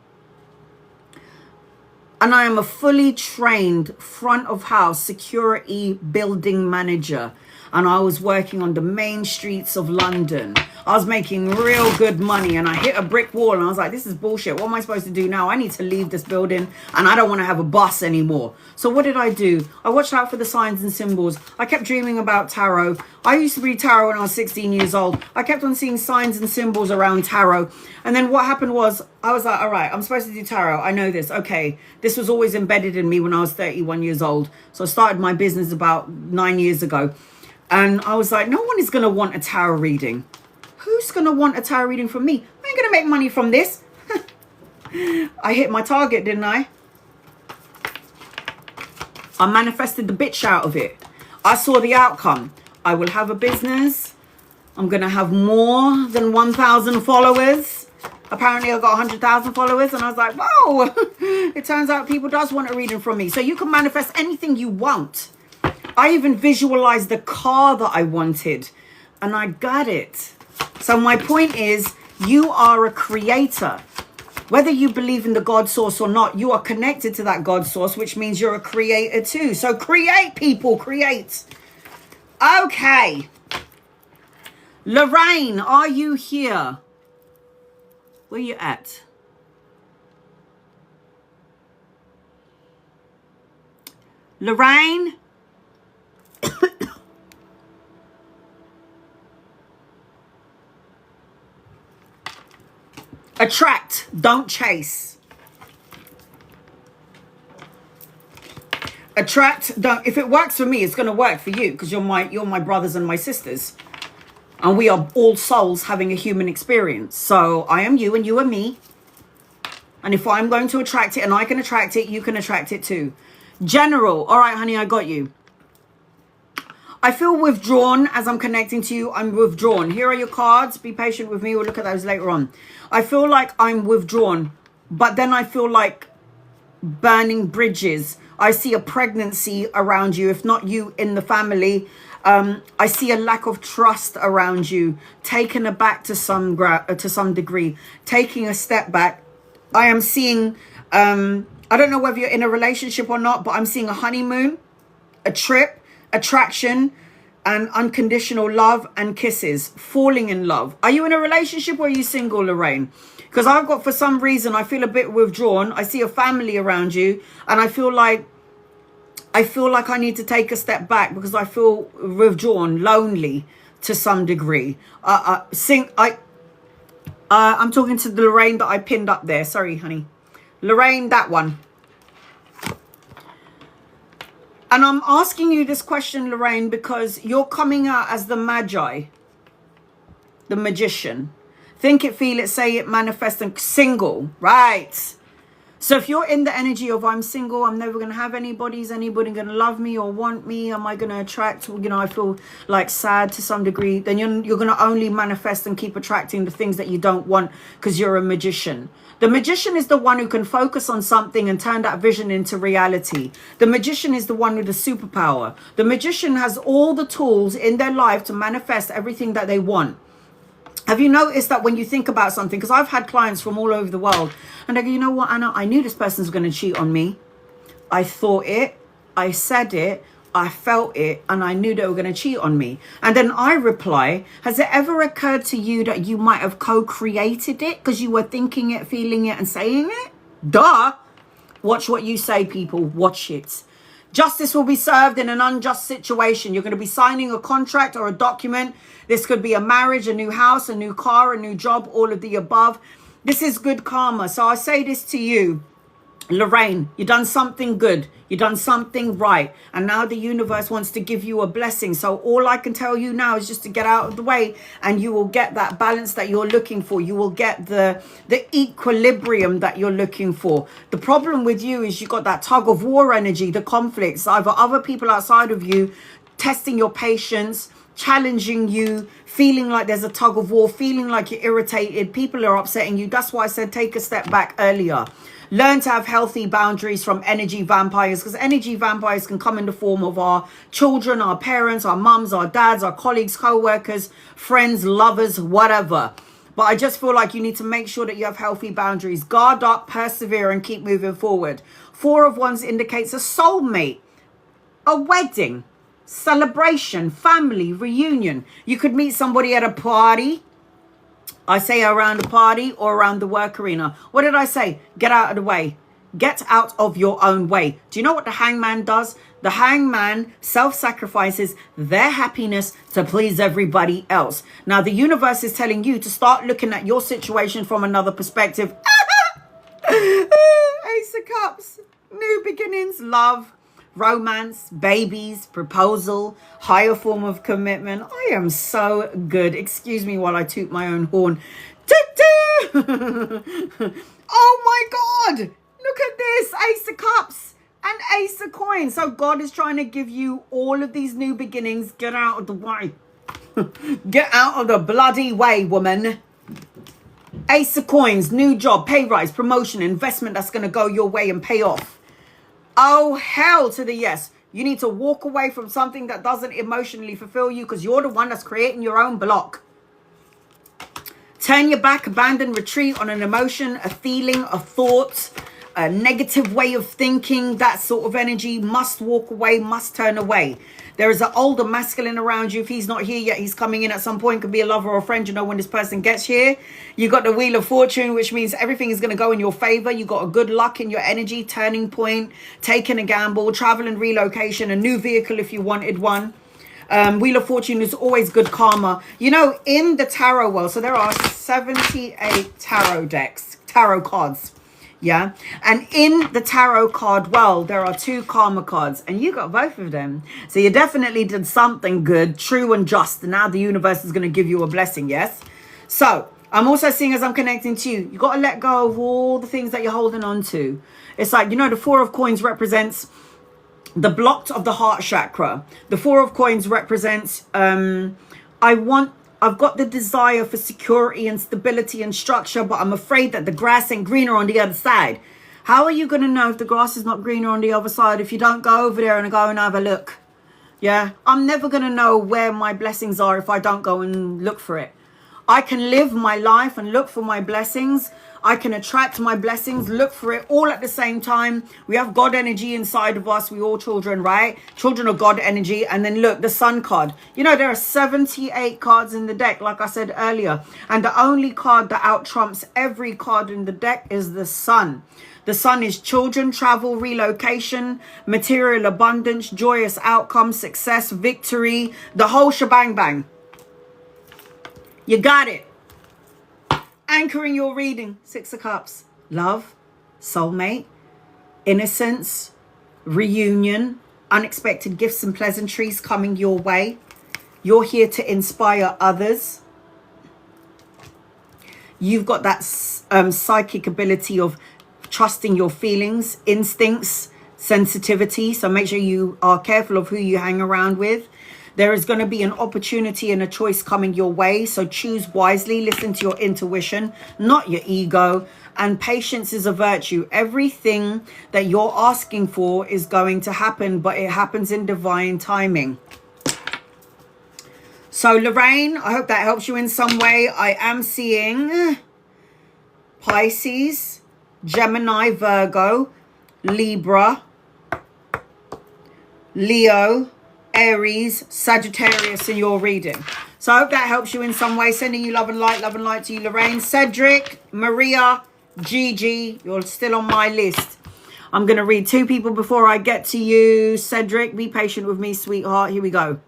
and I am a fully trained front of house security building manager. And I was working on the main streets of London. I was making real good money, and I hit a brick wall, and I was like, this is bullshit. What am I supposed to do now? I need to leave this building, and I don't want to have a bus anymore. So what did I do? I watched out for the signs and symbols. I kept dreaming about tarot. I used to read tarot when I was 16 years old. I kept on seeing signs and symbols around tarot. And then what happened was, I was like, all right, I'm supposed to do tarot. I know this. Okay. This was always embedded in me when I was 31 years old. So I started my business about 9 years ago. And I was like, no one is going to want a tarot reading. Who's going to want a tarot reading from me? I ain't going to make money from this. I hit my target, didn't I? I manifested the bitch out of it. I saw the outcome. I will have a business. I'm going to have more than 1,000 followers. Apparently I got 100,000 followers, and I was like, whoa, it turns out people does want a reading from me. So you can manifest anything you want. I even visualized the car that I wanted, and I got it. So my point is, you are a creator. Whether you believe in the God source or not, you are connected to that God source, which means you're a creator too. So create, people, create. Okay. Lorraine, are you here? Where you at? Lorraine? Attract, don't chase. Attract, don't. If it works for me, it's going to work for you, because you're my brothers and my sisters. And we are all souls having a human experience. So I am you and you are me. And if I'm going to attract it and I can attract it, you can attract it too. General. All right, honey, I got you. I feel withdrawn as I'm connecting to you. I'm withdrawn. Here are your cards. Be patient with me. We'll look at those later on. I feel like I'm withdrawn, but then I feel like burning bridges. I see a pregnancy around you, if not you, in the family. I see a lack of trust around you, taken aback to some degree, taking a step back. I am seeing, I don't know whether you're in a relationship or not, but I'm seeing a honeymoon, a trip, attraction, and unconditional love and kisses, falling in love. Are you in a relationship or are you single, Lorraine? Because I've got, for some reason, I feel a bit withdrawn. I see a family around you, and I feel like I need to take a step back because I feel withdrawn, lonely to some degree. I'm talking to the Lorraine that I pinned up there. Sorry, honey. Lorraine, that one. And I'm asking you this question, Lorraine, because you're coming out as the Magi, the magician. Think it, feel it, say it, manifest, and single. Right. So if you're in the energy of I'm single, I'm never going to have anybody, is anybody going to love me or want me? Am I going to attract, I feel like sad to some degree, then you're going to only manifest and keep attracting the things that you don't want because you're a magician. The magician is the one who can focus on something and turn that vision into reality. The magician is the one with the superpower. The magician has all the tools in their life to manifest everything that they want. Have you noticed that when you think about something, because I've had clients from all over the world, and they go, you know what, Anna, I knew this person's going to cheat on me. I thought it, I said it, I felt it, and I knew they were going to cheat on me. And then I reply, has it ever occurred to you that you might have co-created it because you were thinking it, feeling it, and saying it? Duh. Watch what you say, people. Watch it. Justice will be served in an unjust situation. You're going to be signing a contract or a document. This could be a marriage, a new house, a new car, a new job, all of the above. This is good karma. So I say this to you, Lorraine, you've done something good. You've done something right. And now the universe wants to give you a blessing. So all I can tell you now is just to get out of the way, and you will get that balance that you're looking for. You will get the equilibrium that you're looking for. The problem with you is you got that tug of war energy, the conflicts, either other people outside of you testing your patience, challenging you, feeling like there's a tug of war, feeling like you're irritated, people are upsetting you. That's why I said take a step back earlier. Learn to have healthy boundaries from energy vampires, because energy vampires can come in the form of our children, our parents, our mums, our dads, our colleagues, co-workers, friends, lovers, whatever. But I just feel like you need to make sure that you have healthy boundaries. Guard up, persevere, and keep moving forward. 4 of Wands indicates a soulmate, a wedding, celebration, family, reunion. You could meet somebody at a party. I say around a party or around the work arena. What did I say? Get out of the way. Get out of your own way. Do you know what the hangman does? The hangman self-sacrifices their happiness to please everybody else. Now, the universe is telling you to start looking at your situation from another perspective. Ace of Cups, new beginnings, love, romance, babies, proposal, higher form of commitment. I am so good. Excuse me while I toot my own horn. Oh my God. Look at this. Ace of Cups and Ace of Coins. So God is trying to give you all of these new beginnings. Get out of the way. Get out of the bloody way, woman. Ace of Coins, new job, pay rise, promotion, investment that's going to go your way and pay off. Oh, hell to the yes. You need to walk away from something that doesn't emotionally fulfill you because you're the one that's creating your own block. Turn your back, abandon, retreat on an emotion, a feeling, a thought, a negative way of thinking. That sort of energy must walk away, must turn away. There is an older masculine around you. If he's not here yet, he's coming in at some point. Could be a lover or a friend. You know, when this person gets here, you got the Wheel of Fortune, which means everything is going to go in your favor. You got a good luck in your energy, turning point, taking a gamble, travel and relocation, a new vehicle if you wanted one. Wheel of Fortune is always good karma. You know, in the tarot world, so there are 78 tarot cards. Yeah, and in the tarot card world, there are 2 karma cards, and you got both of them. So you definitely did something good, true and just, and now the universe is going to give you a blessing. Yes. So I'm also seeing, as I'm connecting to you, you got to let go of all the things that you're holding on to. It's like, you know, the 4 of Coins represents the blocked of the heart chakra. The 4 of Coins represents I've got the desire for security and stability and structure, but I'm afraid that the grass ain't greener on the other side. How are you going to know if the grass is not greener on the other side if you don't go over there and go and have a look? Yeah, I'm never going to know where my blessings are if I don't go and look for it. I can live my life and look for my blessings. I can attract my blessings, look for it all at the same time. We have God energy inside of us. We all children, right? Children of God energy. And then look, the Sun card. You know, there are 78 cards in the deck, like I said earlier. And the only card that out-trumps every card in the deck is the Sun. The Sun is children, travel, relocation, material abundance, joyous outcome, success, victory, the whole shebang bang. You got it. Anchoring your reading, 6 of Cups, love, soulmate, innocence, reunion, unexpected gifts and pleasantries coming your way. You're here to inspire others. You've got that psychic ability of trusting your feelings, instincts, sensitivity. So make sure you are careful of who you hang around with. There is going to be an opportunity and a choice coming your way. So choose wisely. Listen to your intuition, not your ego. And patience is a virtue. Everything that you're asking for is going to happen, but it happens in divine timing. So Lorraine, I hope that helps you in some way. I am seeing Pisces, Gemini, Virgo, Libra, Leo, Aries, Sagittarius in your reading. So I hope that helps you in some way. Sending you love and light to you, Lorraine. Cedric, Maria, Gigi, you're still on my list. I'm going to read 2 people before I get to you. Cedric, be patient with me, sweetheart. Here we go.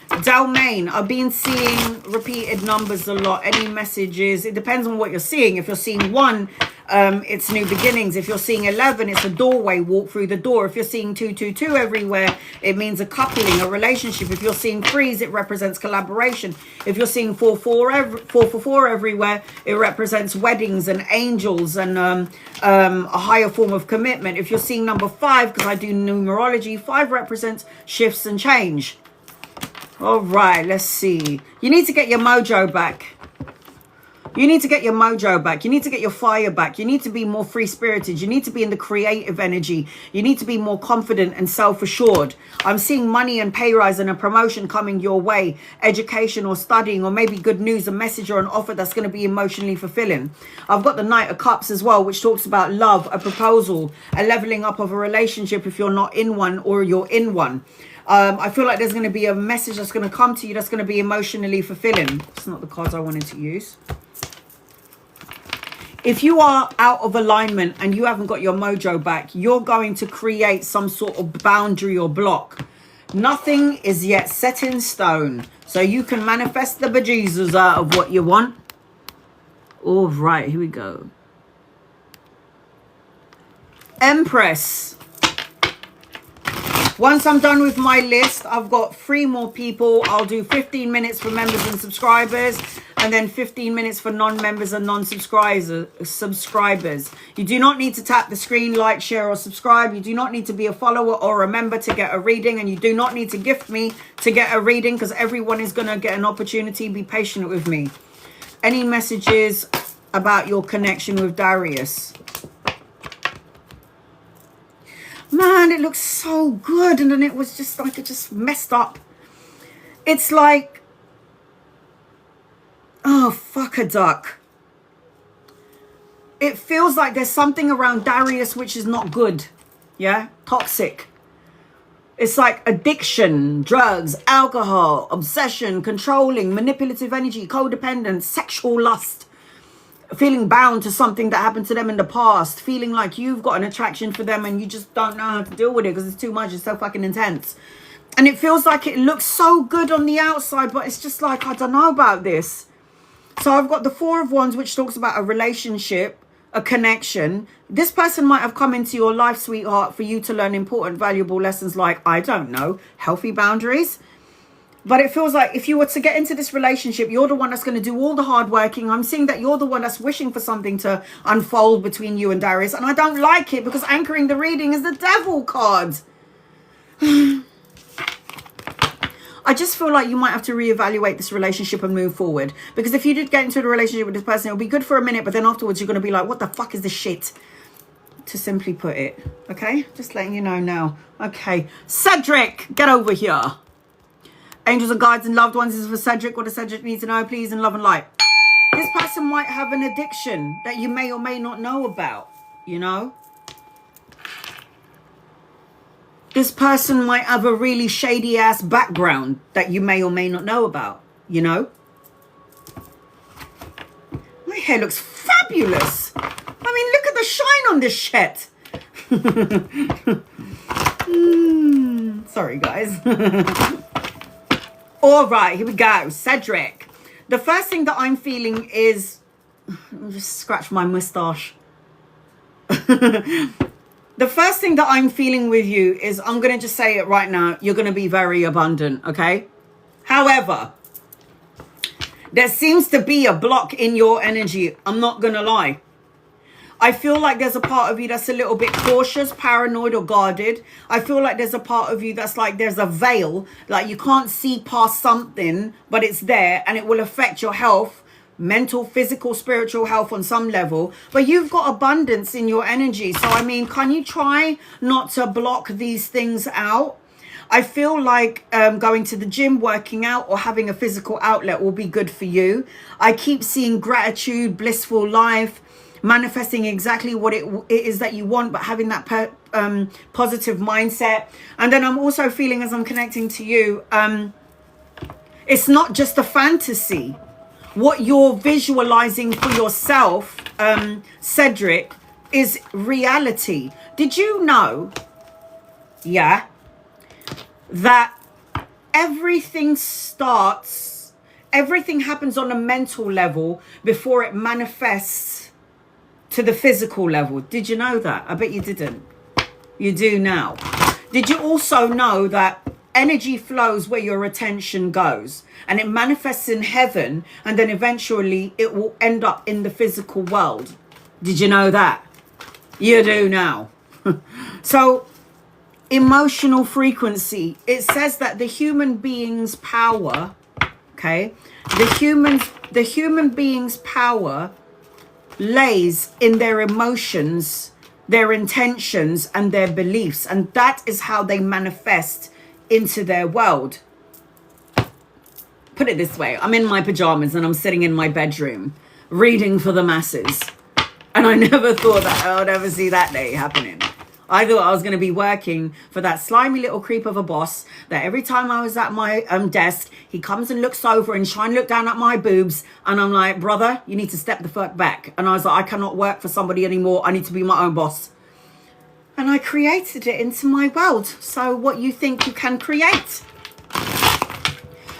Dalmain, I've been seeing repeated numbers a lot. Any messages? It depends on what you're seeing. If you're seeing 1, it's new beginnings. If you're seeing 11, it's a doorway, walk through the door. If you're seeing 222 everywhere, it means a coupling, a relationship. If you're seeing 3s, it represents collaboration. If you're seeing 444 everywhere, it represents weddings and angels and a higher form of commitment. If you're seeing number 5, because I do numerology, 5 represents shifts and change. All right, let's see. You need to get your mojo back. You need to get your mojo back. You need to get your fire back. You need to be more free-spirited. You need to be in the creative energy. You need to be more confident and self-assured. I'm seeing money and pay rise and a promotion coming your way. Education or studying, or maybe good news, a message or an offer that's going to be emotionally fulfilling. I've got the Knight of Cups as well, which talks about love, a proposal, a leveling up of a relationship if you're not in one or you're in one. I feel like there's going to be a message that's going to come to you that's going to be emotionally fulfilling. It's not the cards I wanted to use. If you are out of alignment and you haven't got your mojo back, you're going to create some sort of boundary or block. Nothing is yet set in stone, so you can manifest the bejesus out of what you want. All right, here we go. Empress. Once I'm done with my list, I've got 3 more people. I'll do 15 minutes for members and subscribers. and then 15 minutes for non-members and non-subscribers. You do not need to tap the screen, like, share, or subscribe. You do not need to be a follower or a member to get a reading, and you do not need to gift me to get a reading, because everyone is going to get an opportunity. Be patient with me. Any messages about your connection with Darius? Man, it looks so good, and then it was just like, it just messed up. It's like, oh, fuck a duck. It feels like there's something around Darius which is not good. Yeah? Toxic. It's like addiction, drugs, alcohol, obsession, controlling, manipulative energy, codependence, sexual lust. Feeling bound to something that happened to them in the past. Feeling like you've got an attraction for them and you just don't know how to deal with it because it's too much. It's so fucking intense. And it feels like it looks so good on the outside, but it's just like, I don't know about this. So I've got the Four of Wands, which talks about a relationship, a connection. This person might have come into your life, sweetheart, for you to learn important, valuable lessons like, I don't know, healthy boundaries. But it feels like if you were to get into this relationship, you're the one that's going to do all the hard working. I'm seeing that you're the one that's wishing for something to unfold between you and Darius. And I don't like it because anchoring the reading is the Devil card. I just feel like you might have to reevaluate this relationship and move forward. Because if you did get into a relationship with this person, it'll be good for a minute, but then afterwards you're going to be like, what the fuck is this shit? To simply put it. Okay? Just letting you know now. Okay. Cedric, get over here. Angels and guides and loved ones is for Cedric. What does Cedric need to know, please, in love and light? This person might have an addiction that you may or may not know about, you know? This person might have a really shady ass background that you may or may not know about, you know? My hair looks fabulous. I mean, look at the shine on this shit. Sorry, guys. All right, here we go. Cedric. The first thing that I'm feeling is... Let me just scratch my mustache. The first thing that I'm feeling with you is, I'm going to just say it right now, you're going to be very abundant, okay? However, there seems to be a block in your energy. I'm not going to lie. I feel like there's a part of you that's a little bit cautious, paranoid, or guarded. I feel like there's a part of you that's like there's a veil, like you can't see past something, but it's there and it will affect your health, mental, physical, spiritual health on some level. But you've got abundance in your energy. So, I mean, can you try not to block these things out? I feel like going to the gym, working out, or having a physical outlet will be good for you. I keep seeing gratitude, blissful life, manifesting exactly what it is that you want, but having that positive mindset. And then I'm also feeling, as I'm connecting to you, it's not just a fantasy. What you're visualizing for yourself, Cedric, is reality. Did you know, yeah, that everything happens on a mental level before it manifests to the physical level? Did you know that? I bet you didn't. You do now. Did you also know that energy flows where your attention goes, and it manifests in heaven, and then eventually it will end up in the physical world? Did you know that? You do now. So, emotional frequency. It says that the human being's power, okay, the human being's power lays in their emotions, their intentions, and their beliefs, and that is how they manifest into their world. Put it this way, I'm in my pajamas and I'm sitting in my bedroom reading for the masses, and I never thought that I would ever see that day happening. I thought I was going to be working for that slimy little creep of a boss that every time I was at my desk, he comes and looks over and trying to look down at my boobs. And I'm like, brother, you need to step the fuck back. And I was like, I cannot work for somebody anymore. I need to be my own boss. And I created it into my world. So what you think you can create.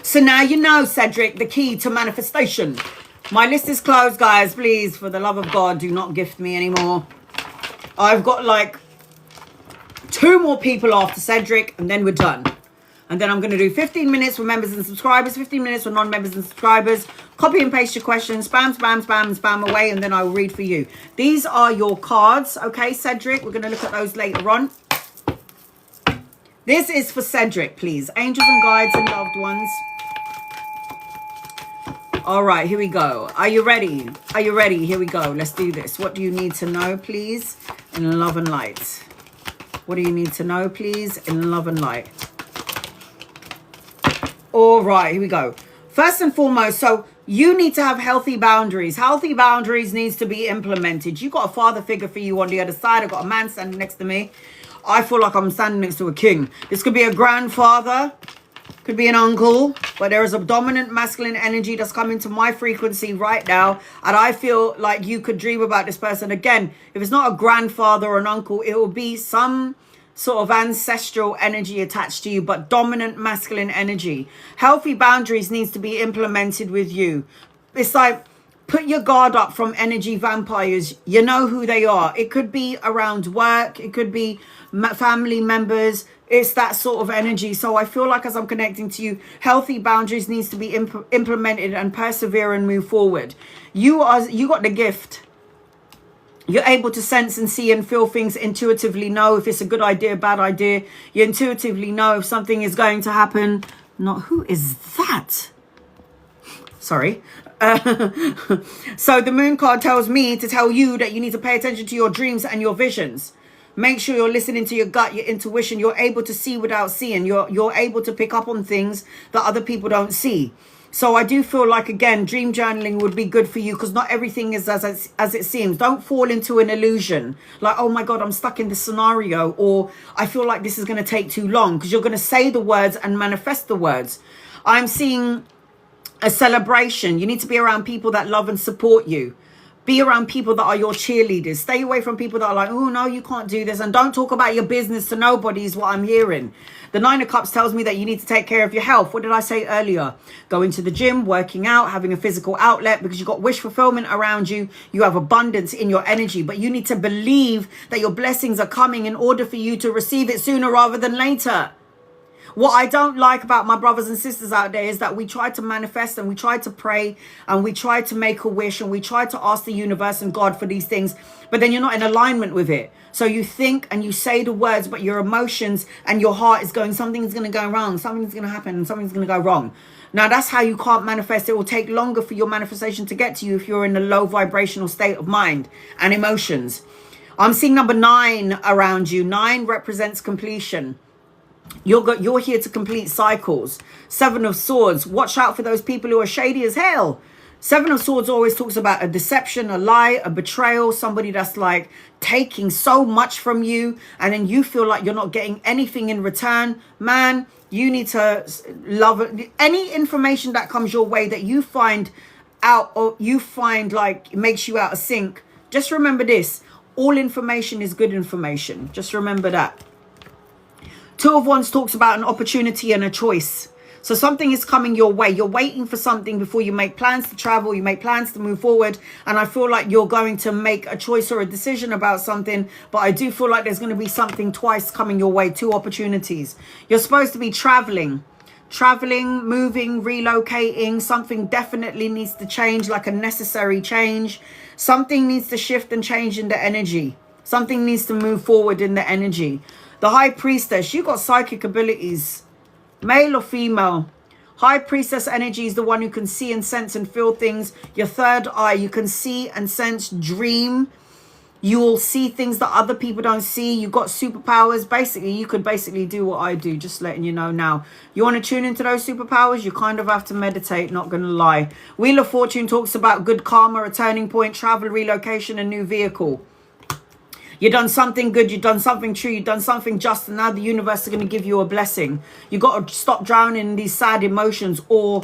So now you know, Cedric, the key to manifestation. My list is closed, guys. Please, for the love of God, do not gift me anymore. I've got like 2 more people after Cedric, and then we're done. And then I'm going to do 15 minutes for members and subscribers, 15 minutes for non-members and subscribers. Copy and paste your questions. Spam, spam, spam, spam away, and then I'll read for you. These are your cards, okay, Cedric? We're going to look at those later on. This is for Cedric, please. Angels and guides and loved ones. All right, here we go. Are you ready? Are you ready? Here we go. Let's do this. What do you need to know, please? In love and light. What do you need to know, please? In love and light. All right, here we go. First and foremost, so you need to have healthy boundaries. Healthy boundaries needs to be implemented. You got a father figure for you on the other side. I've got a man standing next to me. I feel like I'm standing next to a king. This could be a grandfather. Could be an uncle. But there is a dominant masculine energy that's coming to my frequency right now. And I feel like you could dream about this person. Again, if it's not a grandfather or an uncle, it will be some sort of ancestral energy attached to you, but dominant masculine energy. Healthy boundaries needs to be implemented with you. It's like, put your guard up from energy vampires. You know who they are. It could be around work. It could be family members. It's that sort of energy. So I feel like as I'm connecting to you, healthy boundaries needs to be implemented and persevere and move forward. You got the gift. You're able to sense and see and feel things intuitively, know if it's a good idea, bad idea. You intuitively know if something is going to happen. Not, who is that? Sorry. So the moon card tells me to tell you that you need to pay attention to your dreams and your visions. Make sure you're listening to your gut, your intuition. You're able to see without seeing. You're able to pick up on things that other people don't see. So I do feel like, again, dream journaling would be good for you because not everything is as it seems. Don't fall into an illusion like, oh my God, I'm stuck in this scenario, or I feel like this is going to take too long, because you're going to say the words and manifest the words. I'm seeing a celebration. You need to be around people that love and support you. Be around people that are your cheerleaders. Stay away from people that are like, oh, no, you can't do this. And don't talk about your business to nobody is what I'm hearing. The Nine of Cups tells me that you need to take care of your health. What did I say earlier? Going to the gym, working out, having a physical outlet, because you've got wish fulfillment around you. You have abundance in your energy, but you need to believe that your blessings are coming in order for you to receive it sooner rather than later. What I don't like about my brothers and sisters out there is that we try to manifest and we try to pray and we try to make a wish and we try to ask the universe and God for these things, but then you're not in alignment with it. So you think and you say the words, but your emotions and your heart is going, something's going to go wrong, something's going to happen, and something's going to go wrong. Now, that's how you can't manifest. It will take longer for your manifestation to get to you if you're in a low vibrational state of mind and emotions. I'm seeing number 9 around you. 9 represents completion. You're here to complete cycles. 7 of Swords. Watch out for those people who are shady as hell. 7 of Swords always talks about a deception, a lie, a betrayal, somebody that's like taking so much from you and then you feel like you're not getting anything in return. Man, you need to love it. Any information that comes your way that you find out or you find like makes you out of sync, just remember this. All information is good information. Just remember that. 2 of Wands talks about an opportunity and a choice. So something is coming your way. You're waiting for something before you make plans to travel. You make plans to move forward. And I feel like you're going to make a choice or a decision about something. But I do feel like there's going to be something twice coming your way. 2 opportunities. You're supposed to be traveling. Traveling, moving, relocating. Something definitely needs to change, like a necessary change. Something needs to shift and change in the energy. Something needs to move forward in the energy. The High Priestess, you got psychic abilities, male or female. High Priestess energy is the one who can see and sense and feel things. Your third eye, you can see and sense, dream. You will see things that other people don't see. You got superpowers. Basically, you could basically do what I do, just letting you know now. You want to tune into those superpowers? You kind of have to meditate, not going to lie. Wheel of Fortune talks about good karma, a turning point, travel, relocation, a new vehicle. You've done something good, you've done something true, you've done something just, and now the universe is going to give you a blessing. You've got to stop drowning in these sad emotions or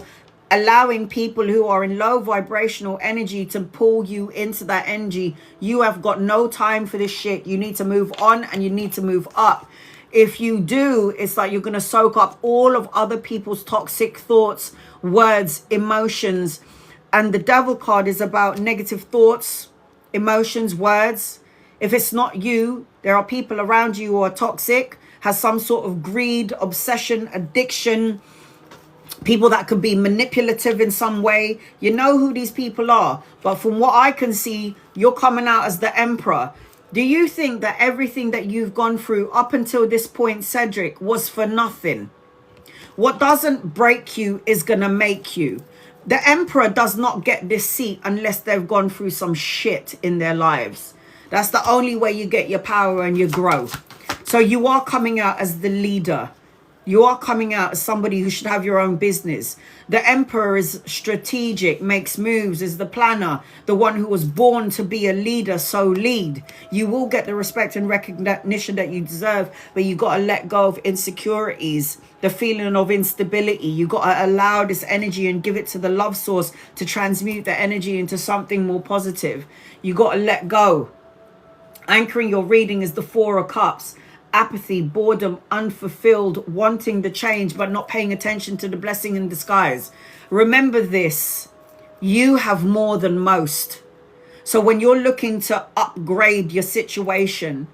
allowing people who are in low vibrational energy to pull you into that energy. You have got no time for this shit. You need to move on and you need to move up. If you do, it's like you're going to soak up all of other people's toxic thoughts, words, emotions. And the Devil card is about negative thoughts, emotions, words. If it's not you, there are people around you who are toxic, has some sort of greed, obsession, addiction, people that could be manipulative in some way. You know who these people are. But from what I can see, you're coming out as the emperor. Do you think that everything that you've gone through up until this point, Cedric, was for nothing? What doesn't break you is going to make you. The emperor does not get this seat unless they've gone through some shit in their lives. That's the only way you get your power and you grow. So you are coming out as the leader. You are coming out as somebody who should have your own business. The emperor is strategic, makes moves, is the planner, the one who was born to be a leader, so lead. You will get the respect and recognition that you deserve, but you got to let go of insecurities, the feeling of instability. You got to allow this energy and give it to the love source to transmute the energy into something more positive. You got to let go. Anchoring your reading is the Four of Cups. Apathy, boredom, unfulfilled, wanting the change but not paying attention to the blessing in disguise. Remember this, you have more than most. So when you're looking to upgrade your situation,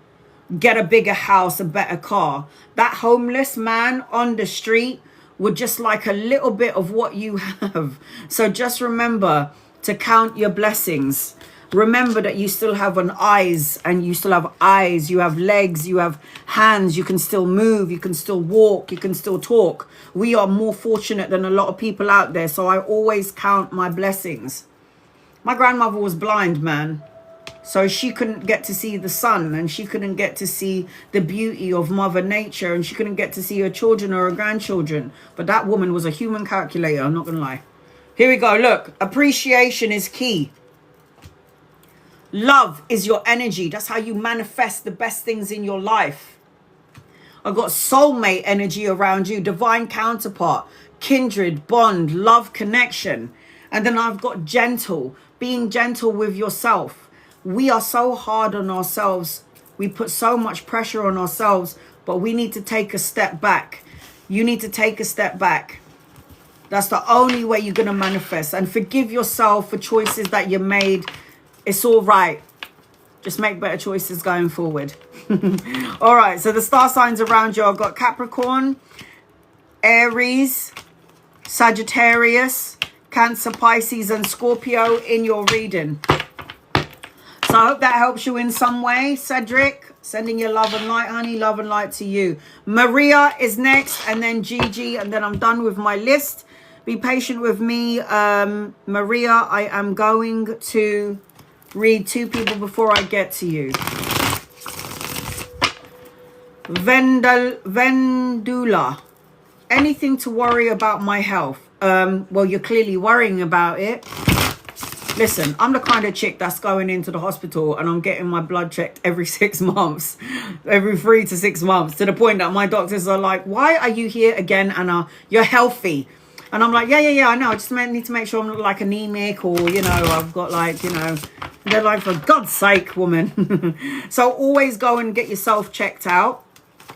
get a bigger house, a better car, that homeless man on the street would just like a little bit of what you have. So just remember to count your blessings. Remember that you still have an eyes, and you still have eyes, you have legs, you have hands, you can still move, you can still walk, you can still talk. We are more fortunate than a lot of people out there, so I always count my blessings. My grandmother was blind, man, so she couldn't get to see the sun, and she couldn't get to see the beauty of Mother Nature, and she couldn't get to see her children or her grandchildren. But that woman was a human calculator, I'm not gonna lie. Here we go, look, appreciation is key. Love is your energy. That's how you manifest the best things in your life. I've got soulmate energy around you, divine counterpart, kindred, bond, love, connection. And then I've got gentle, being gentle with yourself. We are so hard on ourselves. We put so much pressure on ourselves, but we need to take a step back. You need to take a step back. That's the only way you're going to manifest. And forgive yourself for choices that you made. It's all right. Just make better choices going forward. All right. So the star signs around you, I've got Capricorn, Aries, Sagittarius, Cancer, Pisces, and Scorpio in your reading. So I hope that helps you in some way. Cedric, sending you love and light, honey. Love and light to you. Maria is next, and then Gigi, and then I'm done with my list. Be patient with me. Maria, I am going to read two people before I get to you. Vendula. Anything to worry about my health? Well, you're clearly worrying about it. Listen, I'm the kind of chick that's going into the hospital and I'm getting my blood checked every 6 months, every 3 to 6 months, to the point that my doctors are like, why are you here again, Anna? You're healthy. And I'm like, yeah, I know. I just need to make sure I'm not like anemic, or, you know, I've got like, you know, they're like, for God's sake, woman. So always go and get yourself checked out.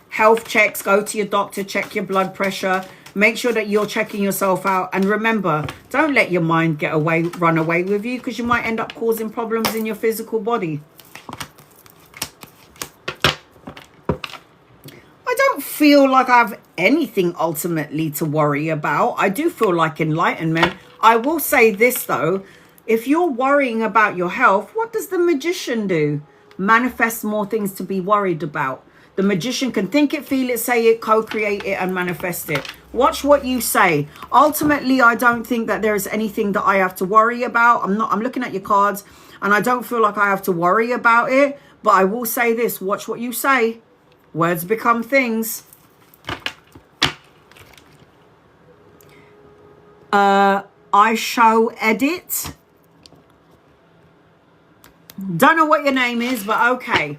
Health checks, go to your doctor, check your blood pressure. Make sure that you're checking yourself out. And remember, don't let your mind run away with you, because you might end up causing problems in your physical body. I don't feel like I have anything ultimately to worry about. I do feel like enlightenment. I will say this though, if you're worrying about your health, what does the magician do? Manifest more things to be worried about. The magician can think it, feel it, say it, co-create it, and manifest it. Watch what you say. Ultimately, I don't think that there is anything that I have to worry about. I'm looking at your cards and I don't feel like I have to worry about it. But I will say this, watch what you say. Words become things. I show edit. Don't know what your name is, but okay.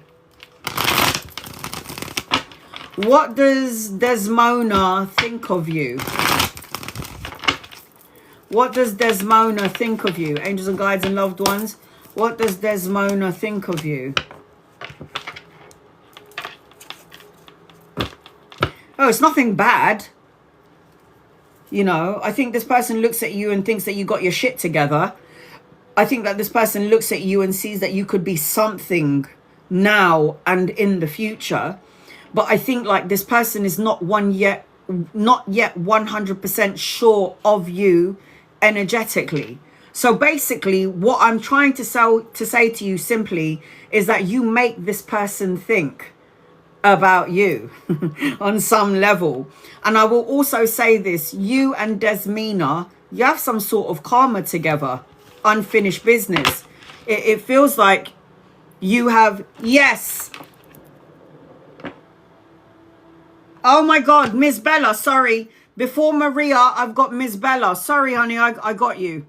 What does Desmona think of you? What does Desmona think of you? Angels and guides and loved ones. What does Desmona think of you? Oh, it's nothing bad. You know, I think this person looks at you and thinks that you got your shit together. I think that this person looks at you and sees that you could be something now and in the future. But I think like this person is not one yet not yet 100% sure of you energetically. So basically, what I'm trying to say to you simply is that you make this person think about you on some level. And I will also say this, you and Desmina, you have some sort of karma together, unfinished business. It feels like you have, yes. Oh my God, Miss Bella, sorry. Before Maria, I've got Miss Bella. Sorry, honey, I got you.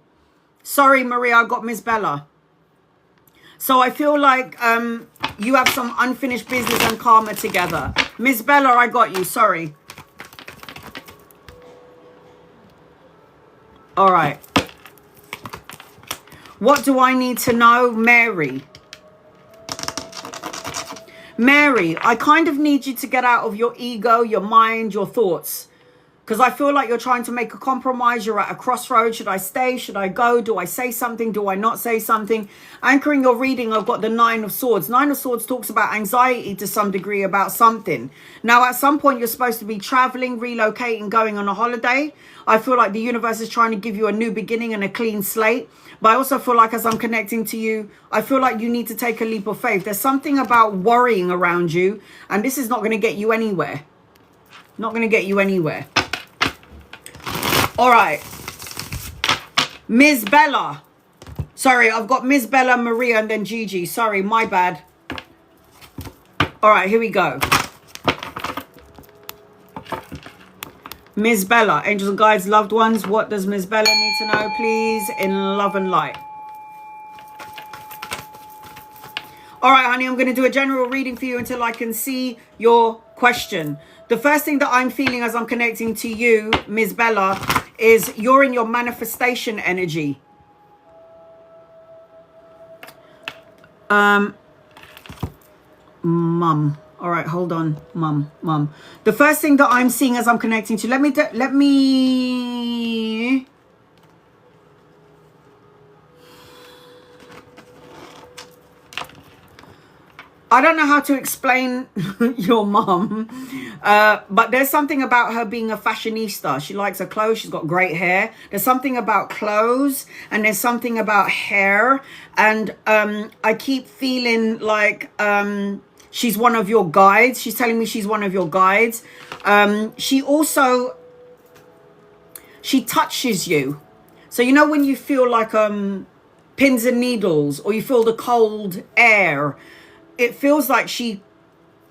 Sorry, Maria, I got Miss Bella. So I feel like you have some unfinished business and karma together. Miss Bella, I got you. Sorry. All right. What do I need to know? Mary. Mary, I kind of need you to get out of your ego, your mind, your thoughts. Because I feel like you're trying to make a compromise. You're at a crossroad. Should I stay? Should I go? Do I say something? Do I not say something? Anchoring your reading, I've got the Nine of Swords. Nine of Swords talks about anxiety to some degree about something. Now, at some point, you're supposed to be traveling, relocating, going on a holiday. I feel like the universe is trying to give you a new beginning and a clean slate. But I also feel like as I'm connecting to you, I feel like you need to take a leap of faith. There's something about worrying around you, and this is not going to get you anywhere. Not going to get you anywhere. All right. Ms. Bella. Sorry, I've got Ms. Bella, Maria, and then Gigi. Sorry, my bad. All right, here we go. Ms. Bella, angels and guides, loved ones. What does Ms. Bella need to know, please? In love and light. All right, honey, I'm going to do a general reading for you until I can see your question. The first thing that I'm feeling as I'm connecting to you, Ms. Bella, is you're in your manifestation energy. Mum. All right, hold on. Mum. The first thing that I'm seeing as I'm connecting to, let me I don't know how to explain your mum, but there's something about her being a fashionista. She likes her clothes. She's got great hair. There's something about clothes, and there's something about hair. And I keep feeling like she's one of your guides. She's telling me she's one of your guides. She touches you. So you know when you feel like pins and needles, or you feel the cold air, it feels like she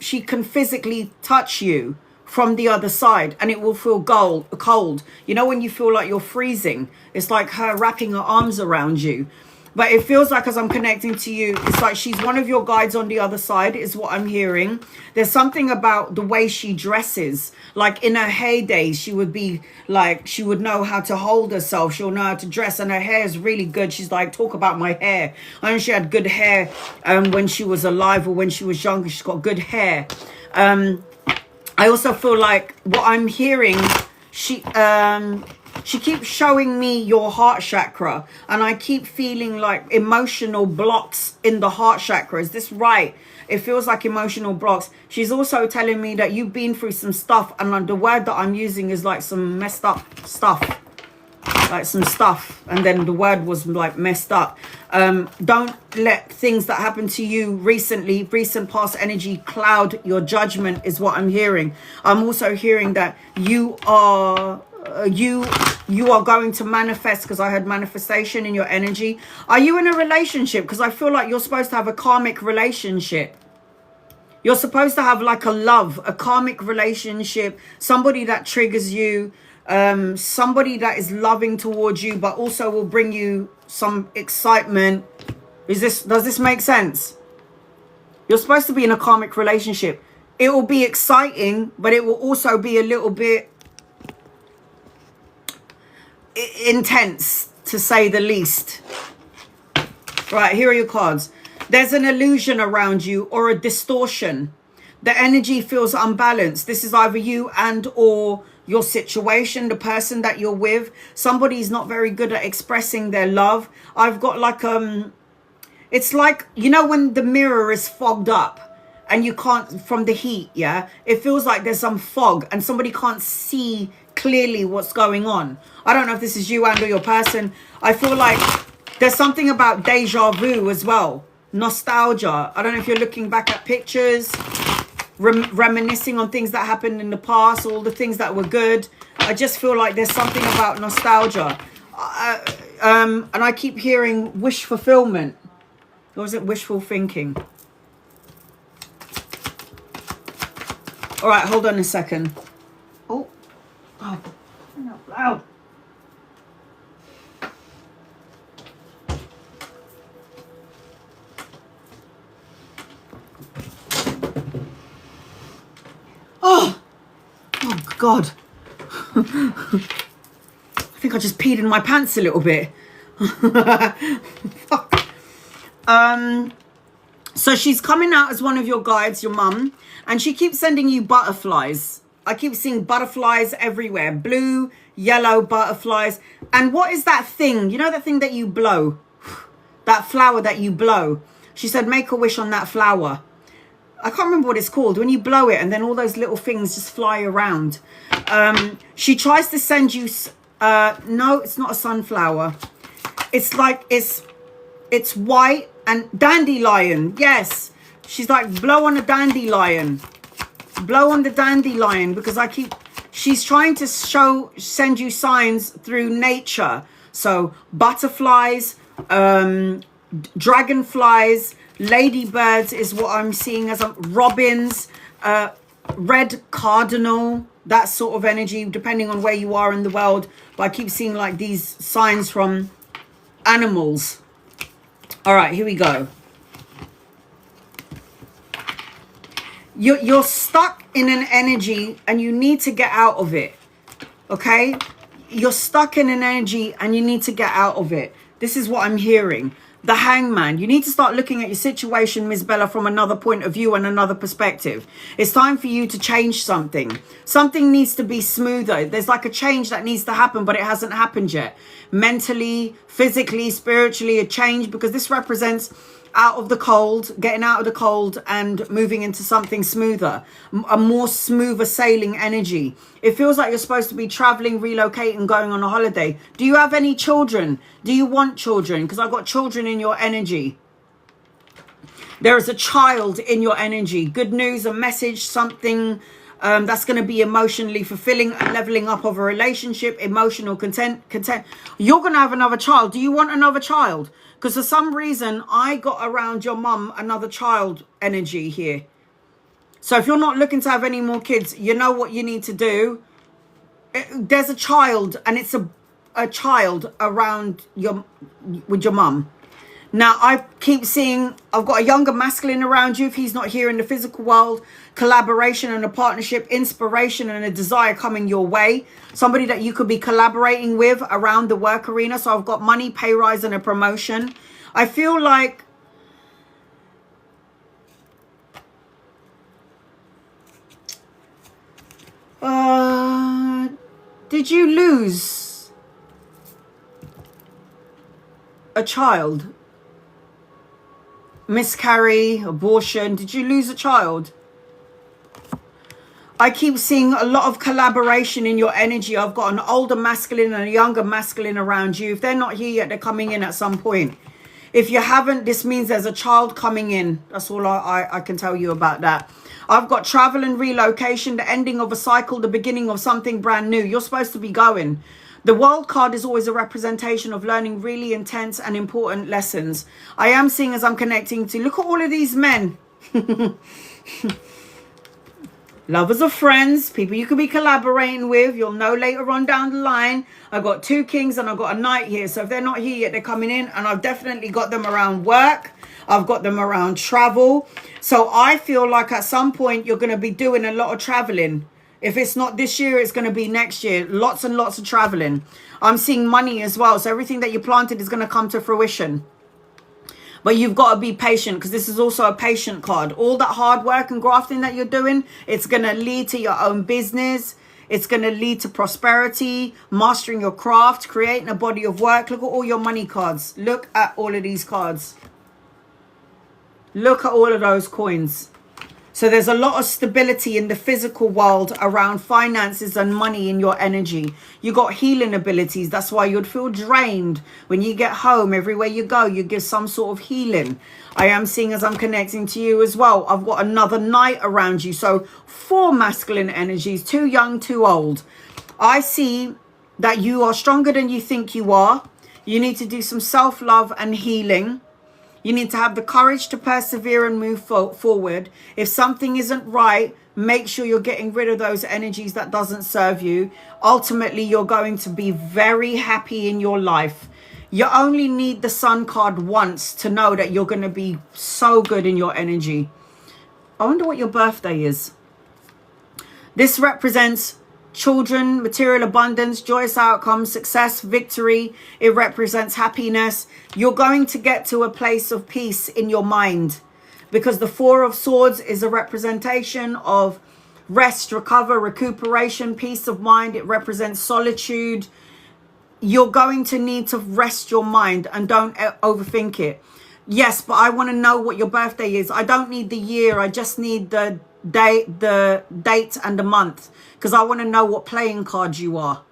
can physically touch you from the other side, and it will feel cold. You know when you feel like you're freezing, it's like her wrapping her arms around you. But it feels like as I'm connecting to you, it's like she's one of your guides on the other side, is what I'm hearing. There's something about the way she dresses. Like in her heydays, she would be like, she would know how to hold herself. She'll know how to dress, and her hair is really good. She's like, talk about my hair. I know she had good hair when she was alive or when she was younger. She's got good hair. I also feel like what I'm hearing, she keeps showing me your heart chakra, and I keep feeling like emotional blocks in the heart chakra. Is this right? It feels like emotional blocks. She's also telling me that you've been through some stuff, and the word that I'm using is like some messed up stuff. Like some stuff, and then the word was like messed up. Don't let things that happened to you recently, recent past energy, cloud your judgment, is what I'm hearing. I'm also hearing that you are going to manifest, because I had manifestation in your energy. Are you in a relationship? Because I feel like you're supposed to have a karmic relationship. You're supposed to have like a karmic relationship, somebody that triggers you, somebody that is loving towards you, but also will bring you some excitement. Does this make sense? You're supposed to be in a karmic relationship. It will be exciting, but it will also be a little bit intense, to say the least. Right, here are your cards. There's an illusion around you, or a distortion. The energy feels unbalanced. This is either you and or your situation, the person that you're with. Somebody's not very good at expressing their love. I've got like it's like, you know when the mirror is fogged up and you can't, from the heat, yeah, it feels like there's some fog and somebody can't see clearly what's going on. I don't know if this is you and or your person. I feel like there's something about deja vu as well. Nostalgia. I don't know if you're looking back at pictures, reminiscing on things that happened in the past, all the things that were good. I just feel like there's something about nostalgia. And I keep hearing wish fulfillment. Or is it wishful thinking? All right, hold on a second. Oh, not loud. Oh God. I think I just peed in my pants a little bit. Fuck. So she's coming out as one of your guides, your mum, and she keeps sending you butterflies. I keep seeing butterflies everywhere. Blue, yellow butterflies. And what is that thing? You know that thing that you blow? That flower that you blow. She said, make a wish on that flower. I can't remember what it's called. When you blow it and then all those little things just fly around. She tries to send you... no, it's not a sunflower. It's like... It's white and dandelion. Yes. She's like, blow on a dandelion. Blow on the dandelion, because she's trying to send you signs through nature. So butterflies, dragonflies, ladybirds is what I'm seeing as robins, red cardinal, that sort of energy, depending on where you are in the world. But I keep seeing like these signs from animals. All right, here we go. You're stuck in an energy and you need to get out of it. Okay? You're stuck in an energy and you need to get out of it. This is what I'm hearing. The Hangman. You need to start looking at your situation, Miss Bella, from another point of view and another perspective. It's time for you to change something. Something needs to be smoother. There's like a change that needs to happen, but it hasn't happened yet. Mentally, physically, spiritually, a change, because this represents out of the cold, getting out of the cold and moving into something smoother, a more smoother sailing energy. It feels like you're supposed to be traveling, relocating, going on a holiday. Do you have any children? Do you want children? Because I've got children in your energy. There is a child in your energy. Good news, a message, something that's going to be emotionally fulfilling, a leveling up of a relationship, emotional content. You're going to have another child. Do you want another child? Because for some reason, I got around your mum another child energy here. So if you're not looking to have any more kids, you know what you need to do. There's a child, and it's a child around with your mum. Now, I keep seeing, I've got a younger masculine around you if he's not here in the physical world. Collaboration and a partnership, inspiration and a desire coming your way. Somebody that you could be collaborating with around the work arena. So I've got money, pay rise and a promotion. I feel like did you lose a child? Miscarry, abortion. Did you lose a child? I keep seeing a lot of collaboration in your energy. I've got an older masculine and a younger masculine around you. If they're not here yet, they're coming in at some point. If you haven't, this means there's a child coming in. That's all I can tell you about that. I've got travel and relocation, the ending of a cycle, the beginning of something brand new. You're supposed to be going. The World card is always a representation of learning really intense and important lessons. I am seeing as I'm connecting to, look at all of these men. Lovers of friends, people you could be collaborating with. You'll know later on down the line. I've got 2 kings and I've got a knight here. So if they're not here yet, they're coming in. And I've definitely got them around work. I've got them around travel. So I feel like at some point you're going to be doing a lot of traveling. If it's not this year, it's going to be next year. Lots and lots of traveling. I'm seeing money as well. So everything that you planted is going to come to fruition. But you've got to be patient, because this is also a patient card. All that hard work and grafting that you're doing, it's going to lead to your own business. It's going to lead to prosperity, mastering your craft, creating a body of work. Look at all your money cards. Look at all of these cards. Look at all of those coins. So there's a lot of stability in the physical world around finances and money in your energy. You got healing abilities. That's why you'd feel drained when you get home. Everywhere you go, you give some sort of healing. I am seeing as I'm connecting to you as well, I've got another knight around you. So 4 masculine energies, 2 young, 2 old. I see that you are stronger than you think you are. You need to do some self-love and healing. You need to have the courage to persevere and move forward. If something isn't right, make sure you're getting rid of those energies that doesn't serve you. Ultimately, you're going to be very happy in your life. You only need the Sun card once to know that you're going to be so good in your energy. I wonder what your birthday is. This represents children, material abundance, joyous outcomes, success, victory. It represents happiness. You're going to get to a place of peace in your mind, because the 4 of Swords is a representation of rest, recover, recuperation, peace of mind. It represents solitude. You're going to need to rest your mind and don't overthink it. Yes, but I want to know what your birthday is. I don't need the year. I just need the date and the month, because I want to know what playing card you are.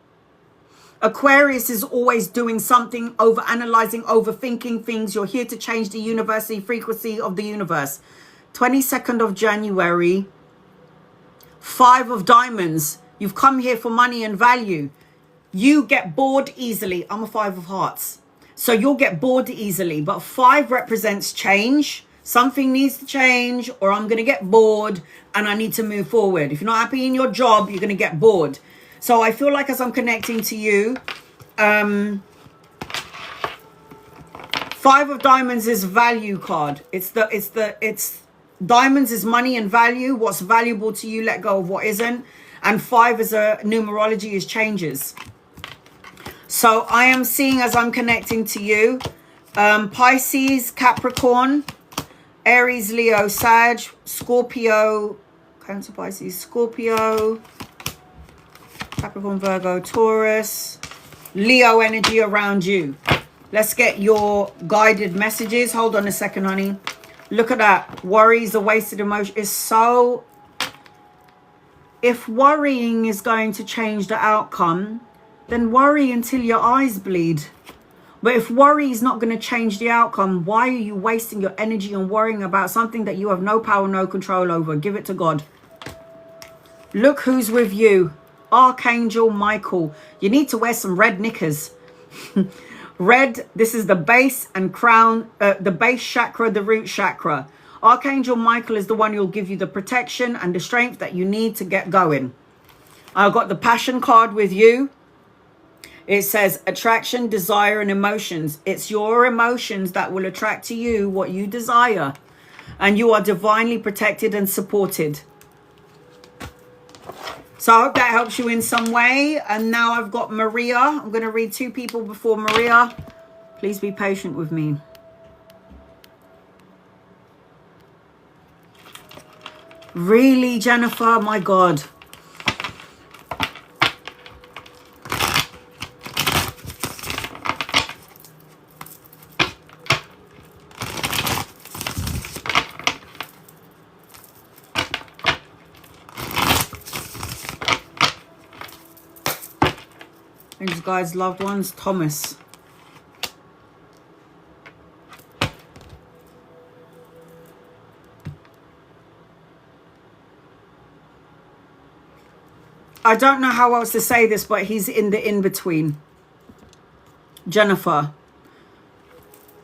Aquarius is always doing something, over analyzing, overthinking things. You're here to change the universal frequency of the universe. 22nd of January, 5 of Diamonds. You've come here for money and value. You get bored easily. I'm a 5 of Hearts. So you'll get bored easily. But 5 represents change. Something needs to change, or I'm going to get bored and I need to move forward. If you're not happy in your job, you're going to get bored. So I feel like as I'm connecting to you, 5 of Diamonds is value card. It's diamonds is money and value. What's valuable to you, let go of what isn't. And 5 is a numerology, is changes. So I am seeing as I'm connecting to you, Pisces, Capricorn, Aries, Leo, Sag, Scorpio, Cancer, Pisces, Scorpio, Capricorn, Virgo, Taurus, Leo energy around you. Let's get your guided messages. Hold on a second, honey. Look at that. Worry is a wasted emotion. It's so... If worrying is going to change the outcome, then worry until your eyes bleed. But if worry is not going to change the outcome, why are you wasting your energy on worrying about something that you have no power, no control over? Give it to God. Look who's with you. Archangel Michael. You need to wear some red knickers. Red, this is the base and crown, the base chakra, the root chakra. Archangel Michael is the one who'll give you the protection and the strength that you need to get going. I've got the Passion card with you. It says attraction, desire, and emotions. It's your emotions that will attract to you what you desire. And you are divinely protected and supported. So I hope that helps you in some way. And now I've got Maria. I'm going to read 2 people before Maria. Please be patient with me. Really, Jennifer? My God. These guys' loved ones, Thomas. I don't know how else to say this, but he's in the in-between. Jennifer.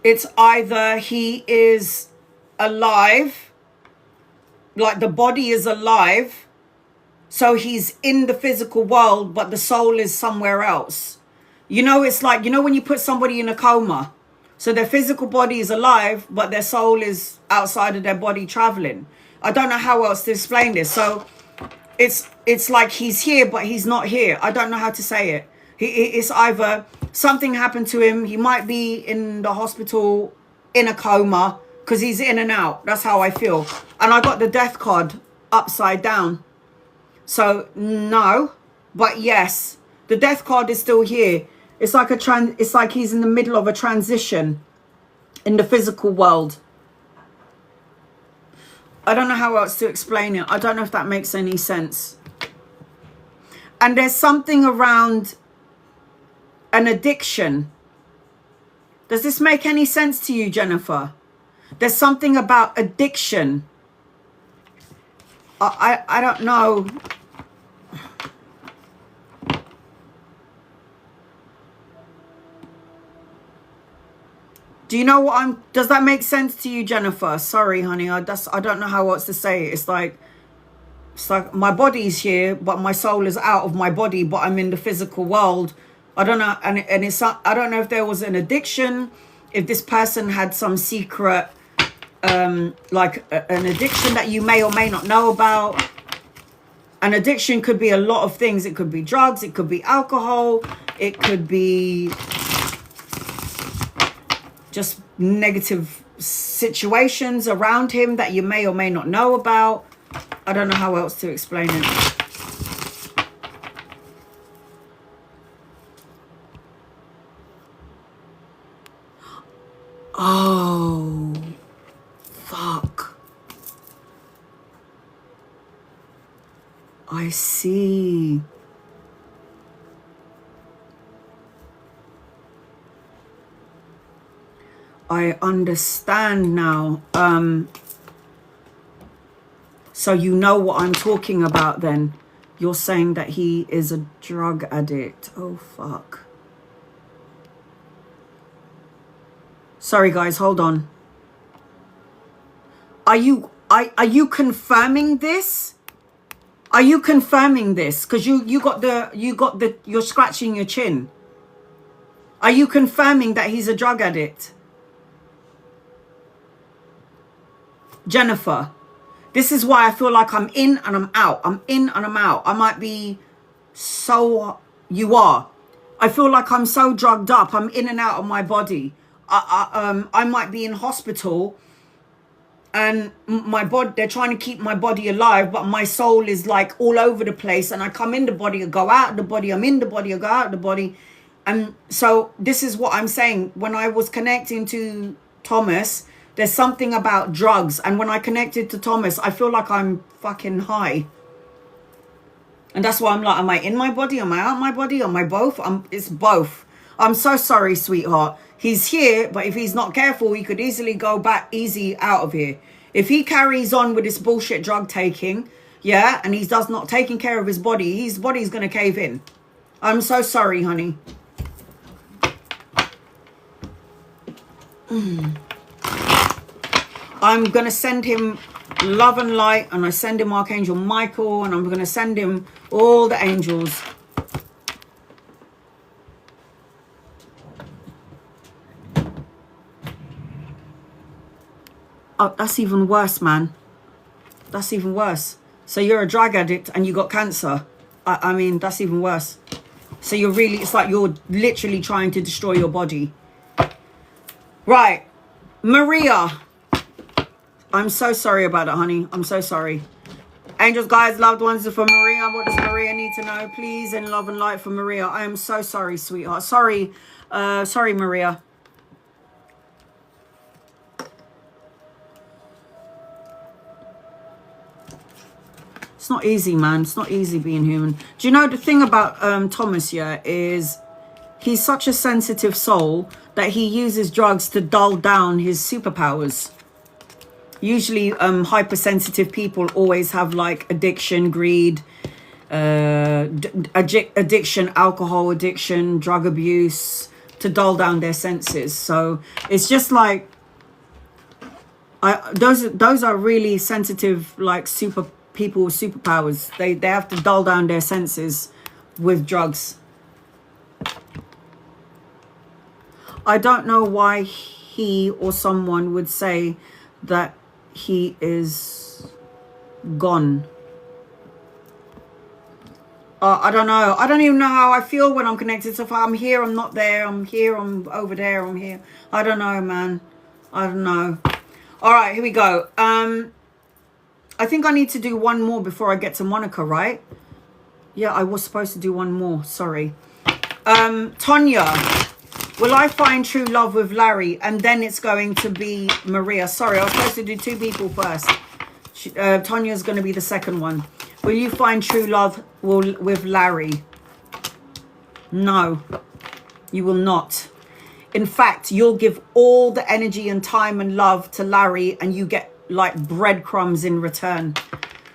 It's either he is alive, like the body is alive, so he's in the physical world, but the soul is somewhere else. You know, it's like, you know, when you put somebody in a coma, so their physical body is alive, but their soul is outside of their body traveling. I don't know how else to explain this. So it's like he's here, but he's not here. I don't know how to say it. It's either something happened to him. He might be in the hospital in a coma because he's in and out. That's how I feel. And I got the death card upside down. So no, but yes, the death card is still here. It's like it's like he's in the middle of a transition in the physical world. I don't know how else to explain it. I don't know if that makes any sense. And there's something around an addiction. Does this make any sense to you, Jennifer? There's something about addiction. I don't know. Do you know what does that make sense to you, Jennifer? Sorry, honey. I don't know how else to say it. It's like my body's here, but my soul is out of my body, but I'm in the physical world. I don't know. And it's, I don't know if there was an addiction, if this person had some secret, like an addiction that you may or may not know about. An addiction could be a lot of things. It could be drugs. It could be alcohol. It could be just negative situations around him that you may or may not know about. I don't know how else to explain it. Oh, fuck. I see. I understand now. So you know what I'm talking about then. You're saying that he is a drug addict. Oh, fuck. Sorry, guys. Hold on. Are you confirming this? Are you confirming this? Because you're scratching your chin. Are you confirming that he's a drug addict? Jennifer, this is why I feel like I'm in and I'm out. I'm in and I'm out. I might be so... You are. I feel like I'm so drugged up. I'm in and out of my body. I might be in hospital and my body, they're trying to keep my body alive, but my soul is like all over the place, and I come in the body, I go out of the body, I'm in the body, I go out of the body. And so this is what I'm saying. When I was connecting to Thomas, there's something about drugs. And when I connected to Thomas, I feel like I'm fucking high. And that's why I'm like, am I in my body? Am I out of my body? Am I both? It's both. I'm so sorry, sweetheart. He's here, but if he's not careful, he could easily go back easy out of here. If he carries on with this bullshit drug taking, yeah, and he does not taking care of his body's going to cave in. I'm so sorry, honey. I'm going to send him love and light, and I send him Archangel Michael, and I'm going to send him all the angels. Oh, that's even worse, man. That's even worse. So you're a drug addict and you got cancer. I mean, that's even worse. So you're really, it's like you're literally trying to destroy your body. Right. Maria. I'm so sorry about it, honey. I'm so sorry. Angels, guys, loved ones are for Maria. What does Maria need to know? Please, in love and light for Maria. I am so sorry, sweetheart. Sorry. Sorry, Maria. It's not easy, man. It's not easy being human. Do you know the thing about Thomas, yeah, is he's such a sensitive soul that he uses drugs to dull down his superpowers. Usually hypersensitive people always have like addiction, greed, addiction, alcohol addiction, drug abuse to dull down their senses. So it's just like those are really sensitive, like people with superpowers. They have to dull down their senses with drugs. I don't know why he or someone would say that he is gone. I don't know. I don't even know how I feel when I'm connected. So if I'm here, I'm not there. I'm here, I'm over there, I'm here. I don't know, man. I don't know. All right, here we go. I think I need to do one more before I get to Monica, right? Yeah, I was supposed to do one more. Sorry. Tonya. Will I find true love with Larry? And then it's going to be Maria. Sorry, I was supposed to do two people first. Tanya's going to be the second one. Will you find true love with Larry? No, you will not. In fact, you'll give all the energy and time and love to Larry, and you get like breadcrumbs in return.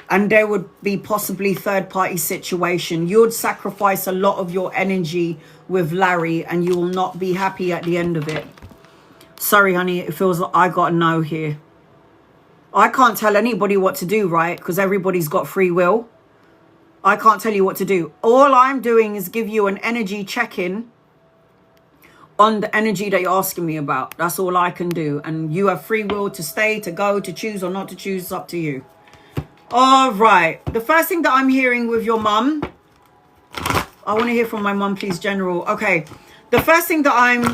And there would be possibly third-party situation. You would sacrifice a lot of your energy with Larry, and you will not be happy at the end of it. Sorry, honey, it feels like I got a no here. I can't tell anybody what to do, right? Because everybody's got free will. I can't tell you what to do. All I'm doing is give you an energy check-in on the energy that you're asking me about. That's all I can do. And you have free will to stay, to go, to choose or not to choose. It's up to you. All right. The first thing that I'm hearing with your mum. I want to hear from my mum, please, General. Okay. The first thing that I'm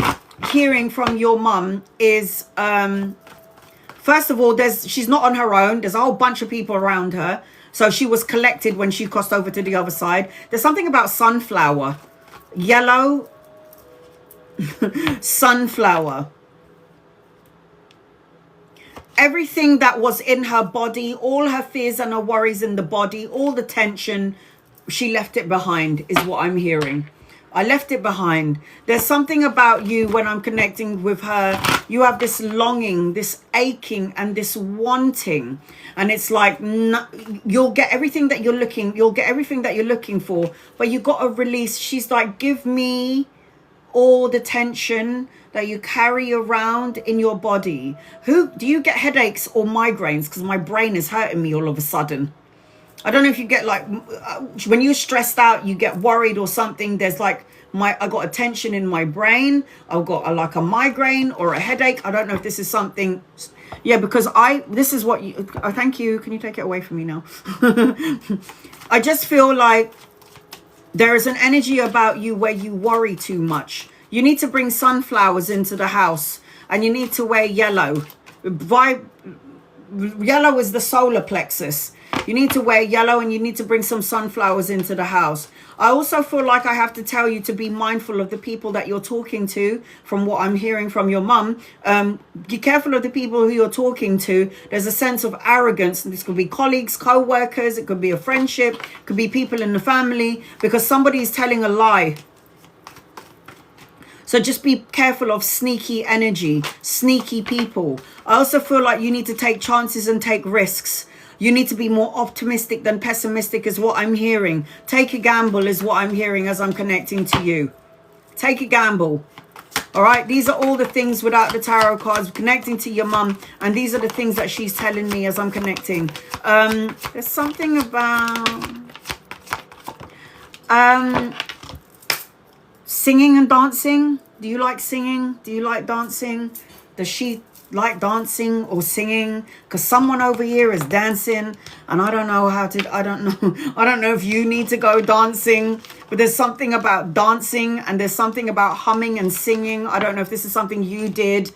hearing from your mum is, first of all, she's not on her own. There's a whole bunch of people around her. So she was collected when she crossed over to the other side. There's something about sunflower. Yellow. Sunflower. Everything that was in her body, all her fears and her worries in the body, all the tension, she left it behind, is what I'm hearing. I left it behind. There's something about you when I'm connecting with her. You have this longing, this aching, and this wanting. And it's like, you'll get everything that you're looking for, but you got to release. She's like, give me all the tension that you carry around in your body. Do you get headaches or migraines? Because my brain is hurting me all of a sudden. I don't know if you get like, when you're stressed out, you get worried or something. There's like, I got a tension in my brain. I've got like a migraine or a headache. I don't know if this is something. Yeah, because this is what you, thank you. Can you take it away from me now? I just feel like there is an energy about you where you worry too much. You need to bring sunflowers into the house, and you need to wear yellow. Yellow is the solar plexus. You need to wear yellow, and you need to bring some sunflowers into the house. I also feel like I have to tell you to be mindful of the people that you're talking to. From what I'm hearing from your mum, be careful of the people who you're talking to. There's a sense of arrogance. This could be colleagues, co-workers. It could be a friendship. It could be people in the family, because somebody's telling a lie. So just be careful of sneaky energy, sneaky people. I also feel like you need to take chances and take risks. You need to be more optimistic than pessimistic is what I'm hearing. Take a gamble is what I'm hearing as I'm connecting to you. Take a gamble. All right. These are all the things without the tarot cards, connecting to your mum. And these are the things that she's telling me as I'm connecting. There's something about singing and dancing. Do you like singing? Do you like dancing? Does she like dancing or singing? Because someone over here is dancing, and I don't know how to, I don't know if you need to go dancing, but there's something about dancing, and there's something about humming and singing. I don't know if this is something you did.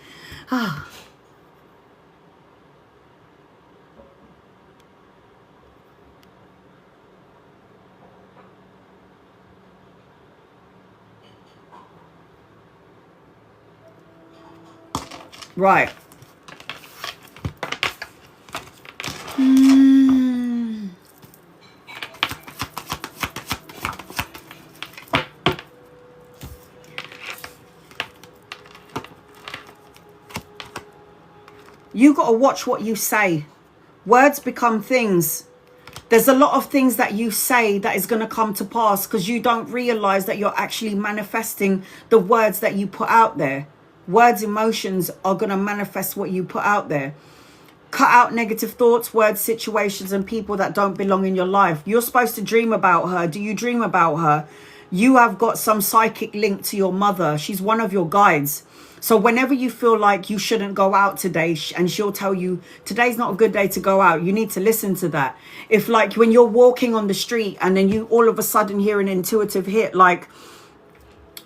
Right. You got to watch what you say. Words become things. There's a lot of things that you say that is going to come to pass because you don't realize that you're actually manifesting the words that you put out there. Words, emotions are going to manifest what you put out there. Cut out negative thoughts, words, situations, and people that don't belong in your life. You're supposed to dream about her. Do you dream about her? You have got some psychic link to your mother. She's one of your guides. So whenever you feel like you shouldn't go out today, and she'll tell you, today's not a good day to go out, you need to listen to that. If like when you're walking on the street and then you all of a sudden hear an intuitive hit like,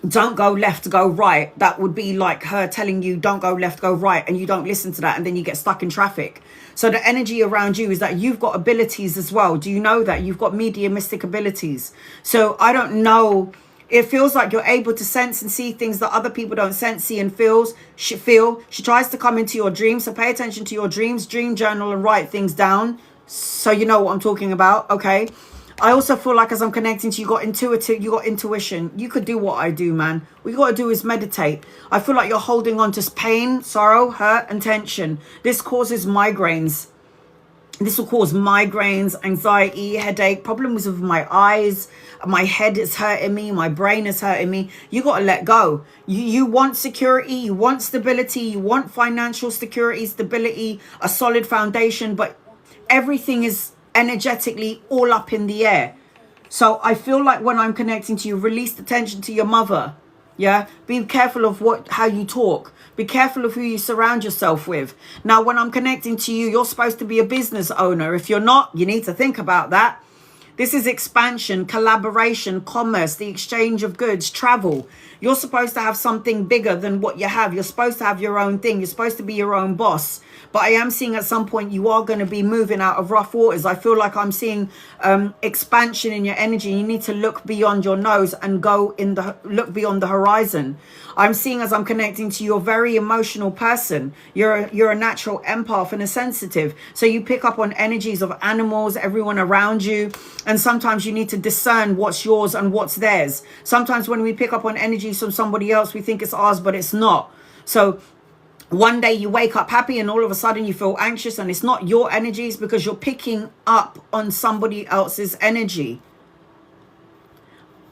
don't go left, go right. That would be like her telling you don't go left, go right. And you don't listen to that. And then you get stuck in traffic. So the energy around you is that you've got abilities as well. Do you know that? You've got mediumistic abilities. So I don't know. It feels like you're able to sense and see things that other people don't sense, see, and feel. She tries to come into your dreams. So pay attention to your dreams, dream journal, and write things down. So you know what I'm talking about, okay? I also feel like as I'm connecting to you, got intuition. You could do what I do, man. What you got to do is meditate. I feel like you're holding on to pain, sorrow, hurt, and tension. This causes migraines. This will cause migraines, anxiety, headache, problems with my eyes. My head is hurting me. My brain is hurting me. You got to let go. You want security. You want stability. You want financial security, stability, a solid foundation. But everything is energetically all up in the air. So I feel like when I'm connecting to you, release the tension to your mother. Yeah, be careful of how you talk. Be careful of who you surround yourself with. Now, when I'm connecting to you, you're supposed to be a business owner. If you're not, you need to think about that. This is expansion, collaboration, commerce, the exchange of goods, travel. You're supposed to have something bigger than what you have. You're supposed to have your own thing. You're supposed to be your own boss. But I am seeing at some point you are going to be moving out of rough waters. I feel like I'm seeing expansion in your energy. You need to look beyond your nose and look beyond the horizon. I'm seeing as I'm connecting to you, you're a very emotional person. You're a natural empath and a sensitive. So you pick up on energies of animals, everyone around you. And sometimes you need to discern what's yours and what's theirs. Sometimes when we pick up on energies from somebody else, we think it's ours, but it's not. So one day you wake up happy and all of a sudden you feel anxious, and it's not your energies because you're picking up on somebody else's energy.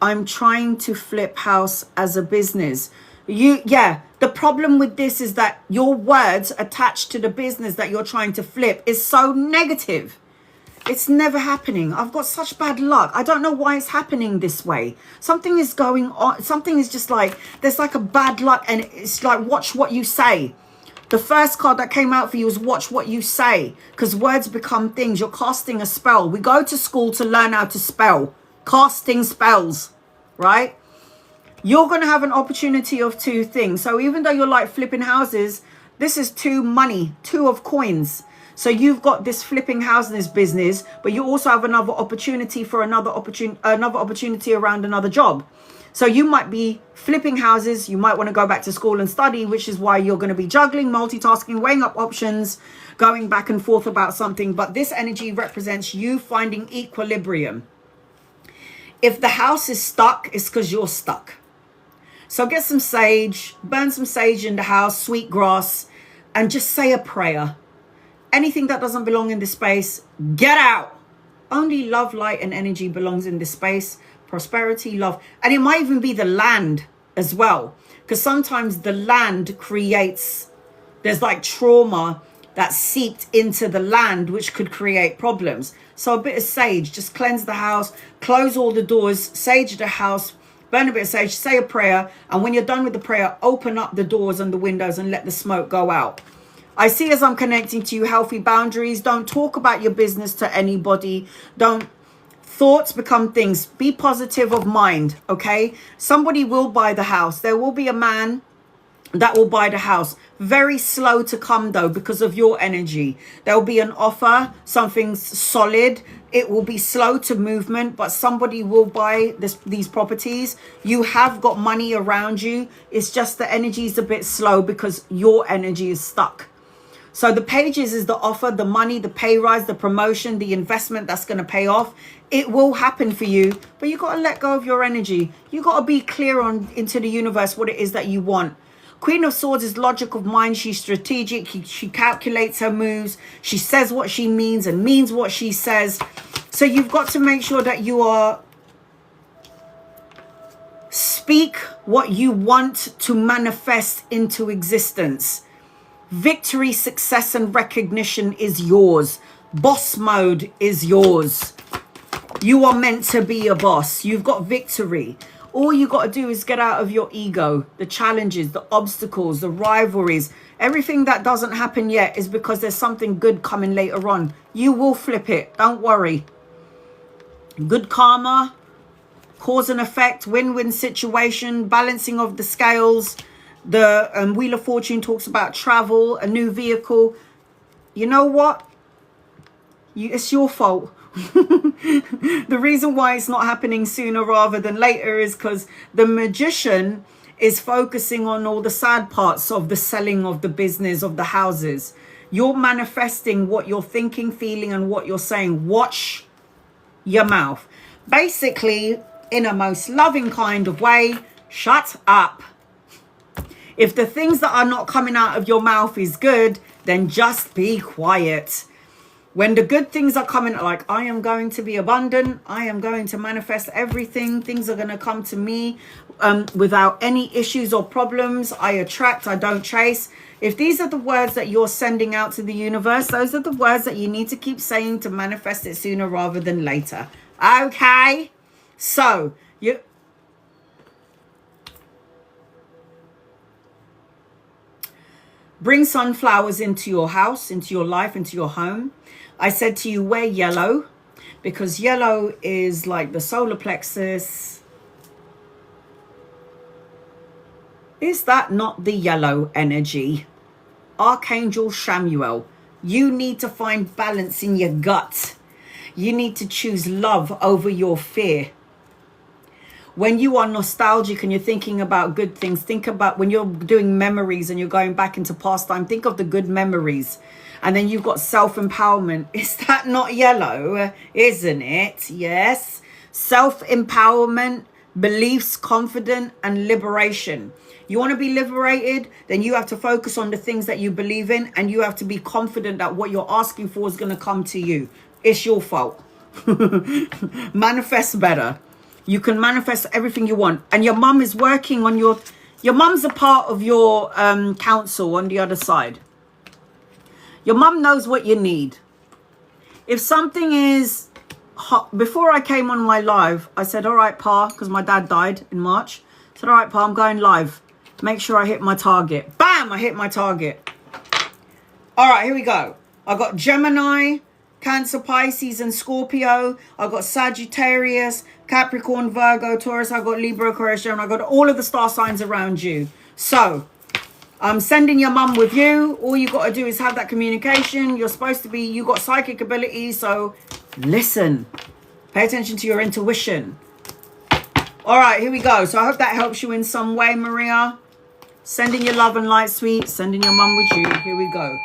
I'm trying to flip house as a business. The problem with this is that your words attached to the business that you're trying to flip is so negative. It's never happening. I've got such bad luck. I don't know why it's happening this way. Something is going on. Something is just like, there's like a bad luck, and it's like, watch what you say. The first card that came out for you is watch what you say, because words become things. You're casting a spell. We go to school to learn how to spell. Casting spells, right? You're going to have an opportunity of two things. So even though you're like flipping houses, this is two of coins. So you've got this flipping houses business, but you also have another opportunity for another opportunity around another job. So you might be flipping houses. You might want to go back to school and study, which is why you're going to be juggling, multitasking, weighing up options, going back and forth about something. But this energy represents you finding equilibrium. If the house is stuck, it's because you're stuck. So get some sage, burn some sage in the house, sweet grass, and just say a prayer. Anything that doesn't belong in this space, get out. Only love, light, and energy belongs in this space. Prosperity, love. And it might even be the land as well. Because sometimes the land there's like trauma that seeped into the land, which could create problems. So a bit of sage, just cleanse the house, close all the doors, sage the house, burn a bit of sage, say a prayer. And when you're done with the prayer, open up the doors and the windows and let the smoke go out. I see as I'm connecting to you, healthy boundaries. Don't talk about your business to anybody. Thoughts become things. Be positive of mind, okay? Somebody will buy the house. There will be a man that will buy the house. Very slow to come though because of your energy. There will be an offer, something solid. It will be slow to movement, but somebody will buy these properties. You have got money around you. It's just the energy is a bit slow because your energy is stuck. So the pages is the offer, the money, the pay rise, the promotion, the investment that's going to pay off. It will happen for you, but you got to let go of your energy. You got to be clear into the universe what it is that you want. Queen of Swords is logic of mind. She's strategic. She calculates her moves. She says what she means and means what she says. So you've got to make sure that you are speak what you want to manifest into existence. Victory, success, and recognition is yours. Boss mode is yours. You are meant to be a boss. You've got victory. All you got to do is get out of your ego. The challenges, the obstacles, the rivalries. Everything that doesn't happen yet is because there's something good coming later on. You will flip it. Don't worry. Good karma, cause and effect, win-win situation, balancing of the scales. The Wheel of Fortune talks about travel, a new vehicle. You know what? It's your fault. The reason why it's not happening sooner rather than later is because the Magician is focusing on all the sad parts of the selling of the business, of the houses. You're manifesting what you're thinking, feeling, and what you're saying. Watch your mouth. Basically, in a most loving kind of way, shut up. If the things that are not coming out of your mouth is good, then just be quiet. When the good things are coming, like, I am going to be abundant, I am going to manifest everything, things are going to come to me without any issues or problems. I attract, I don't chase. If these are the words that you're sending out to the universe, those are the words that you need to keep saying to manifest it sooner rather than later. Okay? So, you... Bring sunflowers into your house, into your life, into your home. I said to you, wear yellow, because yellow is like the solar plexus. Is that not the yellow energy? Archangel Samuel, you need to find balance in your gut. You need to choose love over your fear. When you are nostalgic and you're thinking about good things, think about when you're doing memories and you're going back into past time, think of the good memories. And then you've got self-empowerment. Is that not yellow? Isn't it? Yes. Self-empowerment, beliefs, confidence, and liberation. You want to be liberated? Then you have to focus on the things that you believe in, and you have to be confident that what you're asking for is going to come to you. It's your fault. Manifest better. You can manifest everything you want. And your mum is working on your mum's a part of your council on the other side. Your mum knows what you need. If something is hot, before I came on my live, I said, all right, Pa, because my dad died in March. I said, all right, Pa, I'm going live. Make sure I hit my target. Bam, I hit my target. All right, here we go. I got Gemini, Cancer, Pisces, and Scorpio. I got Sagittarius, Capricorn, Virgo, Taurus. I got Libra, Aquarius, Gemini. I got all of the star signs around you. So I'm sending your mum with you. All you got to do is have that communication. You're supposed to be, you got psychic abilities. So listen, pay attention to your intuition. All right, here we go. So I hope that helps you in some way, Maria. Sending your love and light, sweet. Sending your mum with you. Here we go.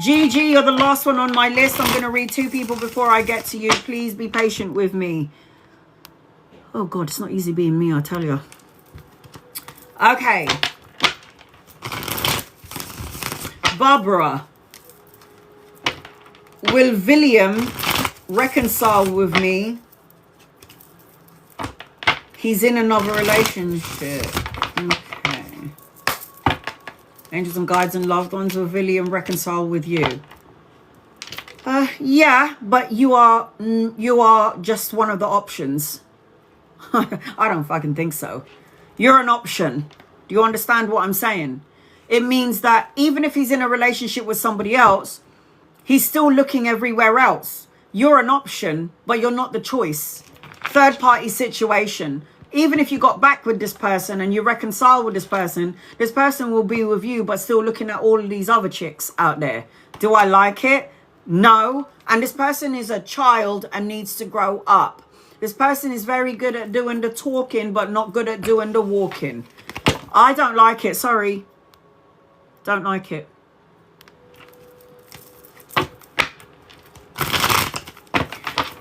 Gigi, you're the last one on my list. I'm going to read 2 people before I get to you. Please be patient with me. Oh, God, it's not easy being me, I tell you. Okay. Barbara. Will William reconcile with me? He's in another relationship. Okay. Angels and guides and loved ones, will William reconcile with you? Yeah, but you are just one of the options. I don't fucking think so. You're an option. Do you understand what I'm saying? It means that even if he's in a relationship with somebody else, he's still looking everywhere else. You're an option, but you're not the choice. Third party situation. Even if you got back with this person and you reconcile with this person will be with you, but still looking at all of these other chicks out there. Do I like it? No. And this person is a child and needs to grow up. This person is very good at doing the talking, but not good at doing the walking. I don't like it. Sorry. Don't like it.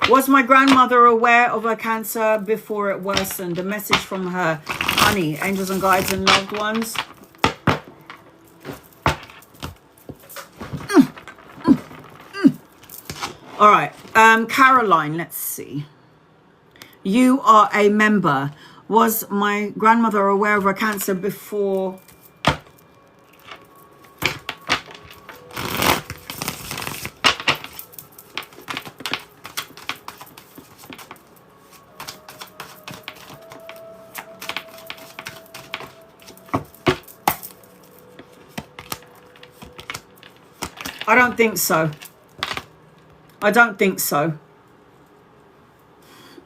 Was my grandmother aware of her cancer before it worsened? A message from her. Honey, angels and guides and loved ones. All right. Caroline, let's see. You are a member. Was my grandmother aware of her cancer before? I don't think so. I don't think so.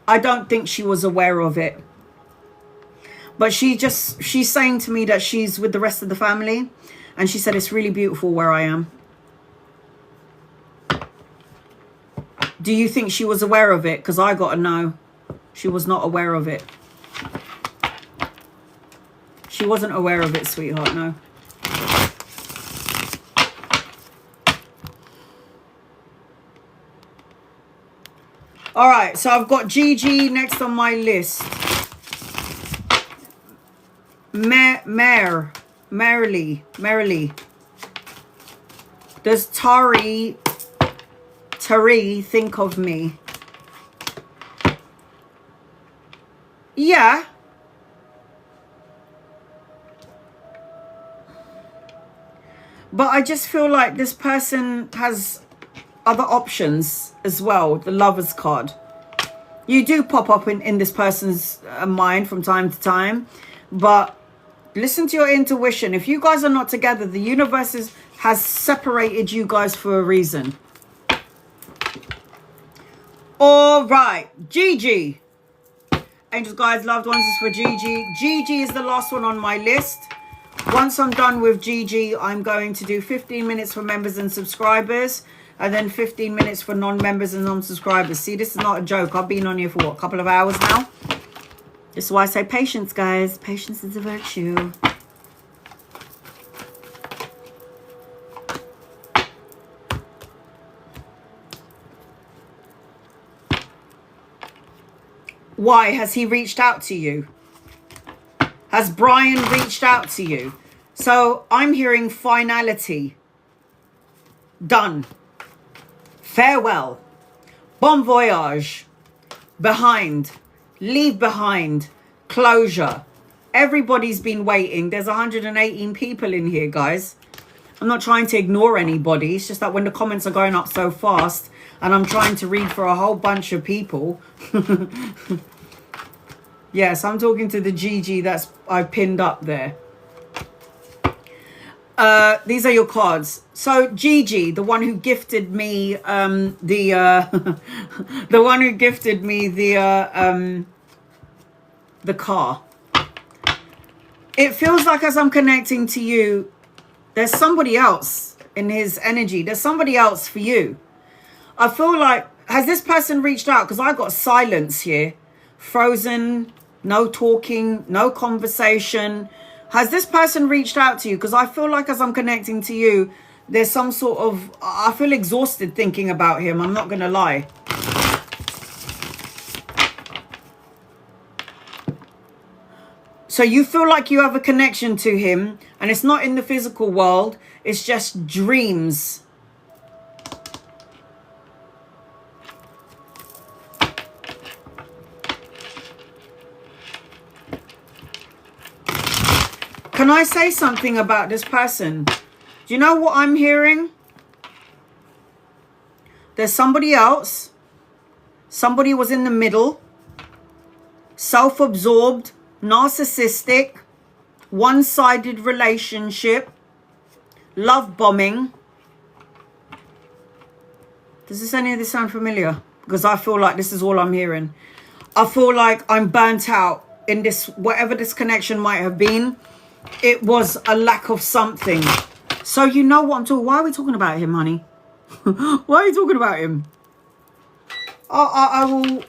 I don't think she was aware of it. But she's saying to me that she's with the rest of the family. And she said, it's really beautiful where I am. Do you think she was aware of it? Because I got to know. She was not aware of it. She wasn't aware of it, sweetheart, no. All right, so I've got Gigi next on my list. Merrily. Does Tari think of me? Yeah. But I just feel like this person has other options as well. The Lover's card. You do pop up in this person's mind from time to time. But listen to your intuition. If you guys are not together, the universe has separated you guys for a reason. All right. Gigi. Angels, guides, loved ones is for Gigi. Gigi is the last one on my list. Once I'm done with Gigi, I'm going to do 15 minutes for members and subscribers. And then 15 minutes for non-members and non-subscribers. See, this is not a joke. I've been on here for, what, a couple of hours now? This is why I say patience, guys. Patience is a virtue. Why? Has he reached out to you? Has Brian reached out to you? So I'm hearing finality. Done. Farewell. Bon voyage. Behind. Leave behind. Closure. Everybody's been waiting. There's 118 people in here, guys. I'm not trying to ignore anybody. It's just that when the comments are going up so fast and I'm trying to read for a whole bunch of people. Yes, I'm talking to the Gigi that's I pinned up there. These are your cards. So Gigi, the one who gifted me the one who gifted me the car. It feels like as I'm connecting to you, there's somebody else in his energy. There's somebody else for you. I feel like, has this person reached out? Because I got silence here. Frozen, no talking, no conversation. Has this person reached out to you? Because I feel like as I'm connecting to you, there's some sort of, I feel exhausted thinking about him. I'm not going to lie. So you feel like you have a connection to him and it's not in the physical world. It's just dreams. Can I say something about this person? Do you know what I'm hearing? There's somebody else. Somebody was in the middle. Self-absorbed. Narcissistic. One-sided relationship. Love bombing. Does any of this sound familiar? Because I feel like this is all I'm hearing. I feel like I'm burnt out in this, whatever this connection might have been. It was a lack of something. So you know what I'm talking. Why are we talking about him, honey? Why are you talking about him? I will.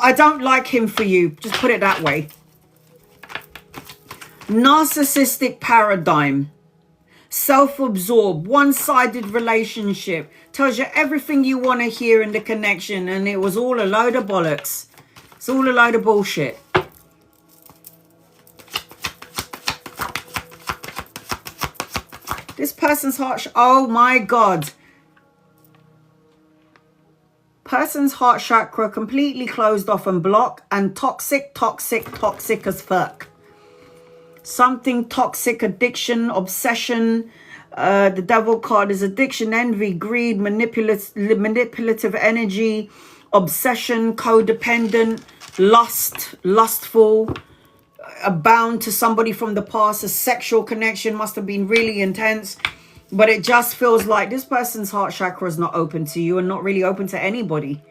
I don't like him for you. Just put it that way. Narcissistic paradigm. Self-absorbed. One-sided relationship. Tells you everything you want to hear in the connection. And it was all a load of bollocks. It's all a load of bullshit. This person's heart, oh my God. Person's heart chakra completely closed off and blocked and toxic, toxic, toxic as fuck. Something toxic, addiction, obsession. The devil card is addiction, envy, greed, manipulative energy, obsession, codependent, lust, lustful. Bound to somebody from the past. A sexual connection must have been really intense, but it just feels like this person's heart chakra is not open to you and not really open to anybody.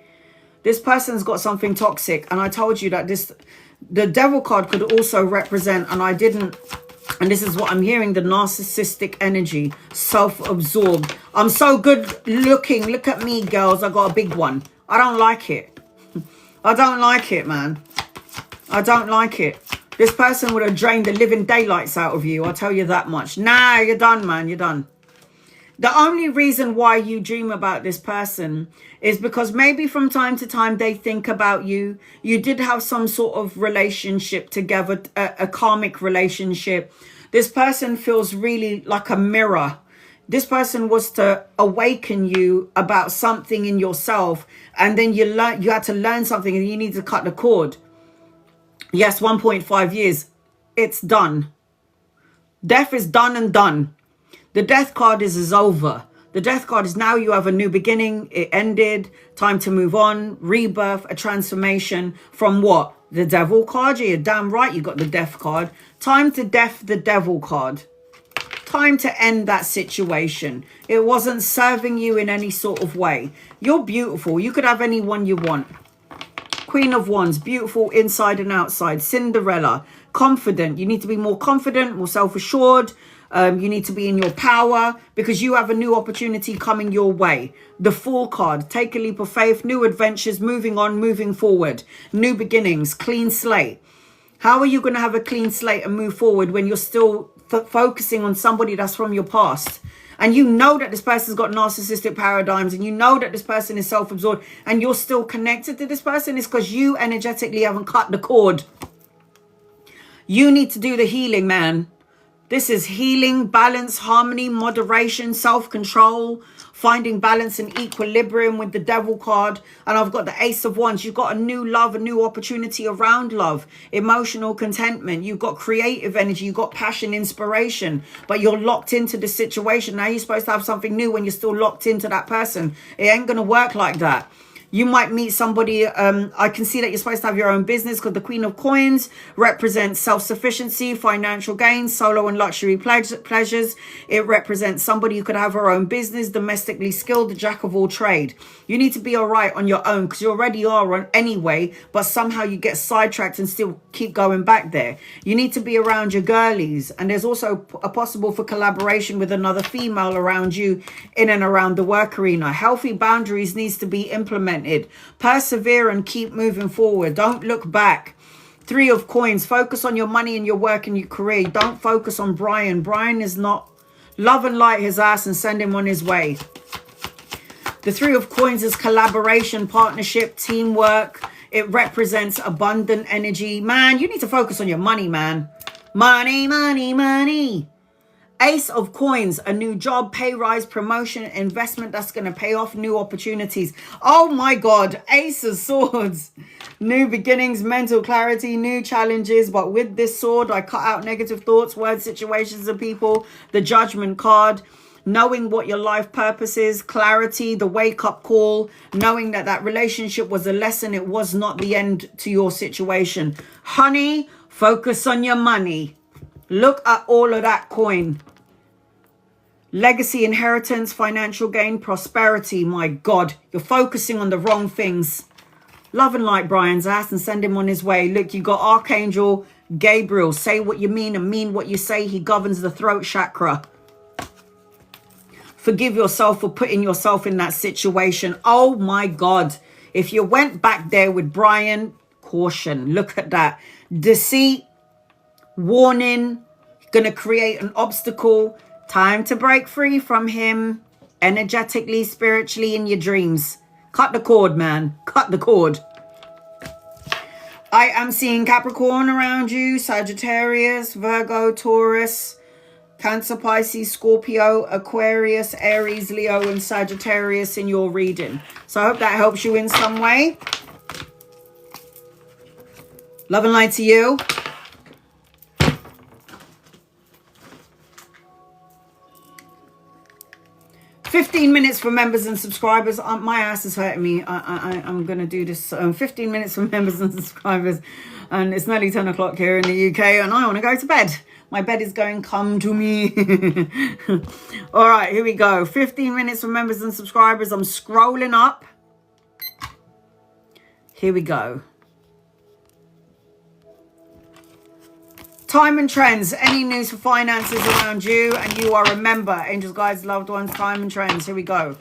This person's got something toxic, and I told you that the devil card could also represent, and I didn't, and this is what I'm hearing, the narcissistic energy, self-absorbed. I'm so good looking, look at me, girls, I got a big one. I don't like it. I don't like it, man. I don't like it. This person would have drained the living daylights out of you. I'll tell you that much. Nah, you're done, man. You're done. The only reason why you dream about this person is because maybe from time to time they think about you. You did have some sort of relationship together, a karmic relationship. This person feels really like a mirror. This person was to awaken you about something in yourself, and then you had to learn something and you need to cut the cord. Yes, 1.5 years. It's done. Death is done and done. The death card is over. The death card is now you have a new beginning. It ended. Time to move on. Rebirth, a transformation from what? The devil card? You're damn right you got the death card. Time to death the devil card. Time to end that situation. It wasn't serving you in any sort of way. You're beautiful. You could have anyone you want. Queen of Wands, beautiful inside and outside. Cinderella, confident. You need to be more confident, more self-assured. You need to be in your power because you have a new opportunity coming your way. The Fool card, take a leap of faith, new adventures, moving on, moving forward, new beginnings, clean slate. How are you going to have a clean slate and move forward when you're still focusing on somebody that's from your past? And you know that this person's got narcissistic paradigms, and you know that this person is self-absorbed, and you're still connected to this person. It's because you energetically haven't cut the cord. You need to do the healing, man. This is healing, balance, harmony, moderation, self-control, finding balance and equilibrium with the devil card. And I've got the Ace of Wands. You've got a new love, a new opportunity around love, emotional contentment. You've got creative energy. You've got passion, inspiration, but you're locked into the situation. Now you're supposed to have something new when you're still locked into that person. It ain't going to work like that. You might meet somebody. I can see that you're supposed to have your own business because the Queen of Coins represents self-sufficiency, financial gains, solo and luxury pleasures. It represents somebody who could have her own business, domestically skilled, the jack of all trade. You need to be all right on your own because you already are on anyway, but somehow you get sidetracked and still keep going back there. You need to be around your girlies, and there's also a possible for collaboration with another female around you in and around the work arena. Healthy boundaries needs to be implemented. Persevere and keep moving forward. Don't look back. Three of Coins. Focus on your money and your work and your career. Don't focus on Brian. Brian is not. Love and light his ass and send him on his way. The Three of Coins is collaboration, partnership, teamwork. It represents abundant energy. Man, you need to focus on your money, man. Money, money, money. Ace of Coins, a new job, pay rise, promotion, investment that's going to pay off, new opportunities. Oh my God, Ace of Swords. New beginnings, mental clarity, new challenges. But with this sword, I cut out negative thoughts, words, situations, and people. The Judgment card, knowing what your life purpose is, clarity, the wake-up call, knowing that that relationship was a lesson. It was not the end to your situation. Honey, focus on your money. Look at all of that coin. Legacy, inheritance, financial gain, prosperity. My God, you're focusing on the wrong things. Love and light Brian's ass and send him on his way. Look, you got Archangel Gabriel. Say what you mean and mean what you say. He governs the throat chakra. Forgive yourself for putting yourself in that situation. Oh my God. If you went back there with Brian, caution. Look at that. Deceit. Warning, gonna create an obstacle. Time to break free from him energetically, spiritually, in your dreams. Cut the cord, man. Cut the cord. I am seeing Capricorn around you, Sagittarius, Virgo, Taurus, Cancer, Pisces, Scorpio, Aquarius, Aries, Leo, and Sagittarius in your reading. So I hope that helps you in some way. Love and light to you. 15 minutes for members and subscribers. My ass is hurting me. I'm going to do this. 15 minutes for members and subscribers. And it's nearly 10 o'clock here in the UK. And I want to go to bed. My bed is going, come to me. All right, here we go. 15 minutes for members and subscribers. I'm scrolling up. Here we go. Time and trends. Any news for finances around you and you are a member? Angels, guides, loved ones, time and trends. Here we go.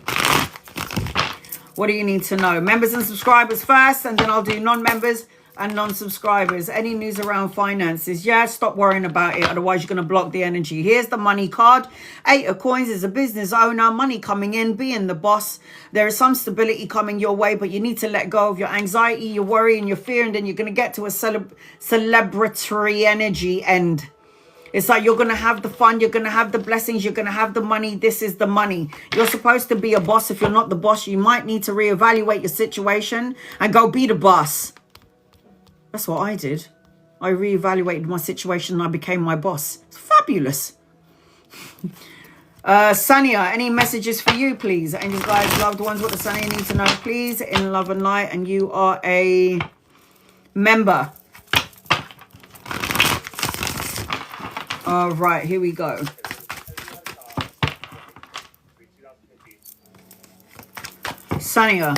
What do you need to know? Members and subscribers first, and then I'll do non-members. and non-subscribers. Any news around finances? Yeah, stop worrying about it. Otherwise, you're going to block the energy. Here's the money card. 8 of coins is a business owner. Money coming in, being the boss. There is some stability coming your way, but you need to let go of your anxiety, your worry, and your fear. And then you're going to get to a celebratory energy end. It's like you're going to have the fun. You're going to have the blessings. You're going to have the money. This is the money. You're supposed to be a boss. If you're not the boss, you might need to reevaluate your situation and go be the boss. That's what I did. I reevaluated my situation and I became my boss. It's fabulous. Sanya, any messages for you, please? Angels, guides, loved ones, what does Sanya need to know, please? In love and light, and you are a member. All right, here we go. Sanya.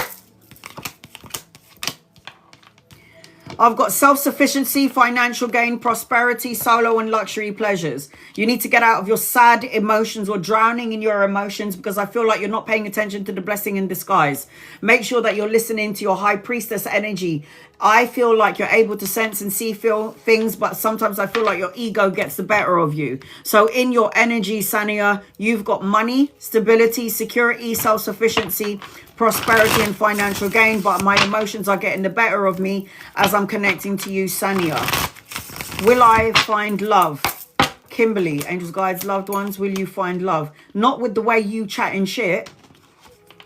I've got self-sufficiency, financial gain, prosperity, solo and luxury pleasures. You need to get out of your sad emotions or drowning in your emotions, because I feel like you're not paying attention to the blessing in disguise. Make sure that you're listening to your high priestess energy. I feel like you're able to sense and see, feel things, but sometimes I feel like your ego gets the better of you. So in your energy, Sanya, you've got money, stability, security, self-sufficiency, prosperity and financial gain, but my emotions are getting the better of me as I'm connecting to you, Sanya. Will I find love? Kimberly, angels, guides, loved ones, will you find love? Not with the way you chat and shit.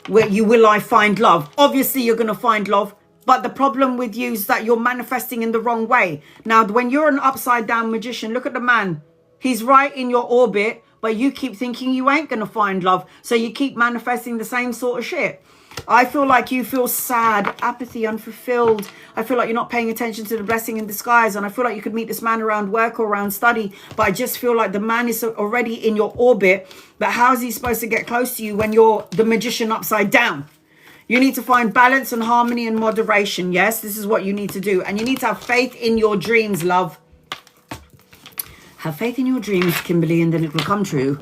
Will I find love? Obviously, you're going to find love. But the problem with you is that you're manifesting in the wrong way. Now, when you're an upside down magician, look at the man. He's right in your orbit, but you keep thinking you ain't going to find love. So you keep manifesting the same sort of shit. I feel like you feel sad, apathy, unfulfilled. I feel like you're not paying attention to the blessing in disguise. And I feel like you could meet this man around work or around study. But I just feel like the man is already in your orbit. But how is he supposed to get close to you when you're the magician upside down? You need to find balance and harmony and moderation. Yes, this is what you need to do. And you need to have faith in your dreams, love. Have faith in your dreams, Kimberly, and then it will come true.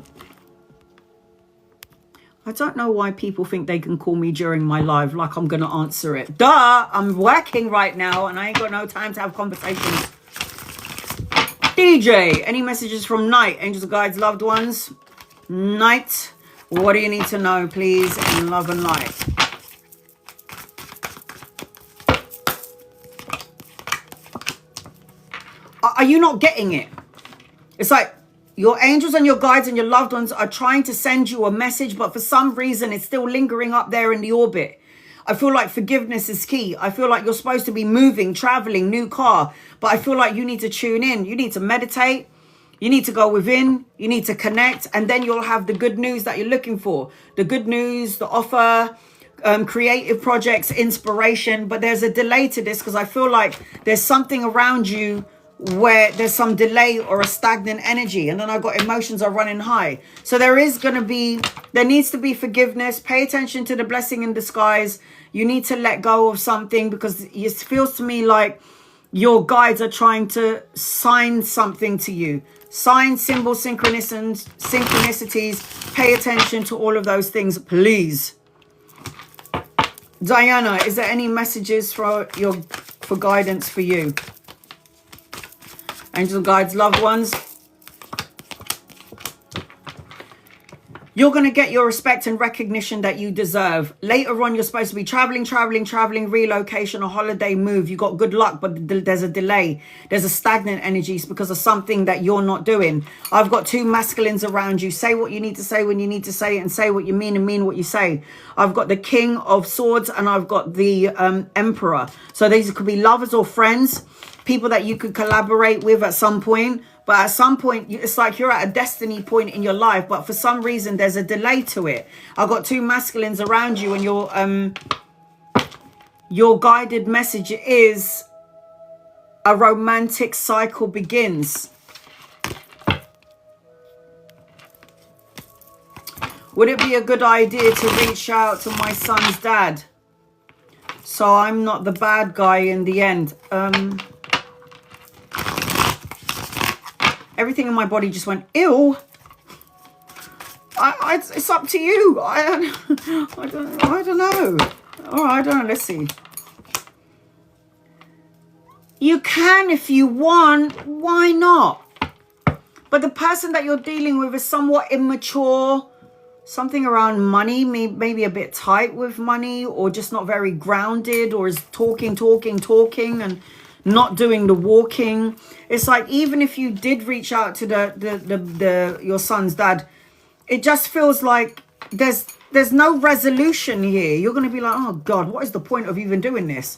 I don't know why people think they can call me during my live like I'm going to answer it. Duh, I'm working right now and I ain't got no time to have conversations. DJ, any messages from Night? Angels, guides, loved ones? Night, what do you need to know, please, in love and light? Are you not getting it? It's like your angels and your guides and your loved ones are trying to send you a message, but for some reason it's still lingering up there in the orbit. I feel like forgiveness is key. I feel like you're supposed to be moving, traveling, new car, but I feel like you need to tune in. You need to meditate. You need to go within. You need to connect, and then you'll have the good news that you're looking for. The good news, the offer, creative projects, inspiration. But there's a delay to this because I feel like there's something around you where there's some delay or a stagnant energy, and then I've got emotions are running high. So there needs to be forgiveness. Pay attention to the blessing in disguise. You need to let go of something because it feels to me like your guides are trying to sign something to you. Sign, symbols, synchronicities. Pay attention to all of those things, please. Diana, is there any messages for guidance for you? Angel, guides, loved ones. You're going to get your respect and recognition that you deserve. Later on, you're supposed to be traveling, relocation, or holiday move. You got good luck, but there's a delay. There's a stagnant energy because of something that you're not doing. I've got 2 masculines around you. Say what you need to say when you need to say it, and say what you mean and mean what you say. I've got the King of Swords and I've got the Emperor. So these could be lovers or friends, people that you could collaborate with at some point. But at some point, it's like you're at a destiny point in your life, but for some reason, there's a delay to it. I've got 2 masculines around you, and your guided message is a romantic cycle begins. Would it be a good idea to reach out to my son's dad so I'm not the bad guy in the end? Everything in my body just went, ew. It's up to you. I don't know. All right, I don't know. Let's see. You can if you want. Why not? But the person that you're dealing with is somewhat immature. Something around money, maybe a bit tight with money, or just not very grounded, or is talking and not doing the walking. It's like, even if you did reach out to your son's dad, it just feels like there's no resolution here. You're going to be like, oh God, what is the point of even doing this?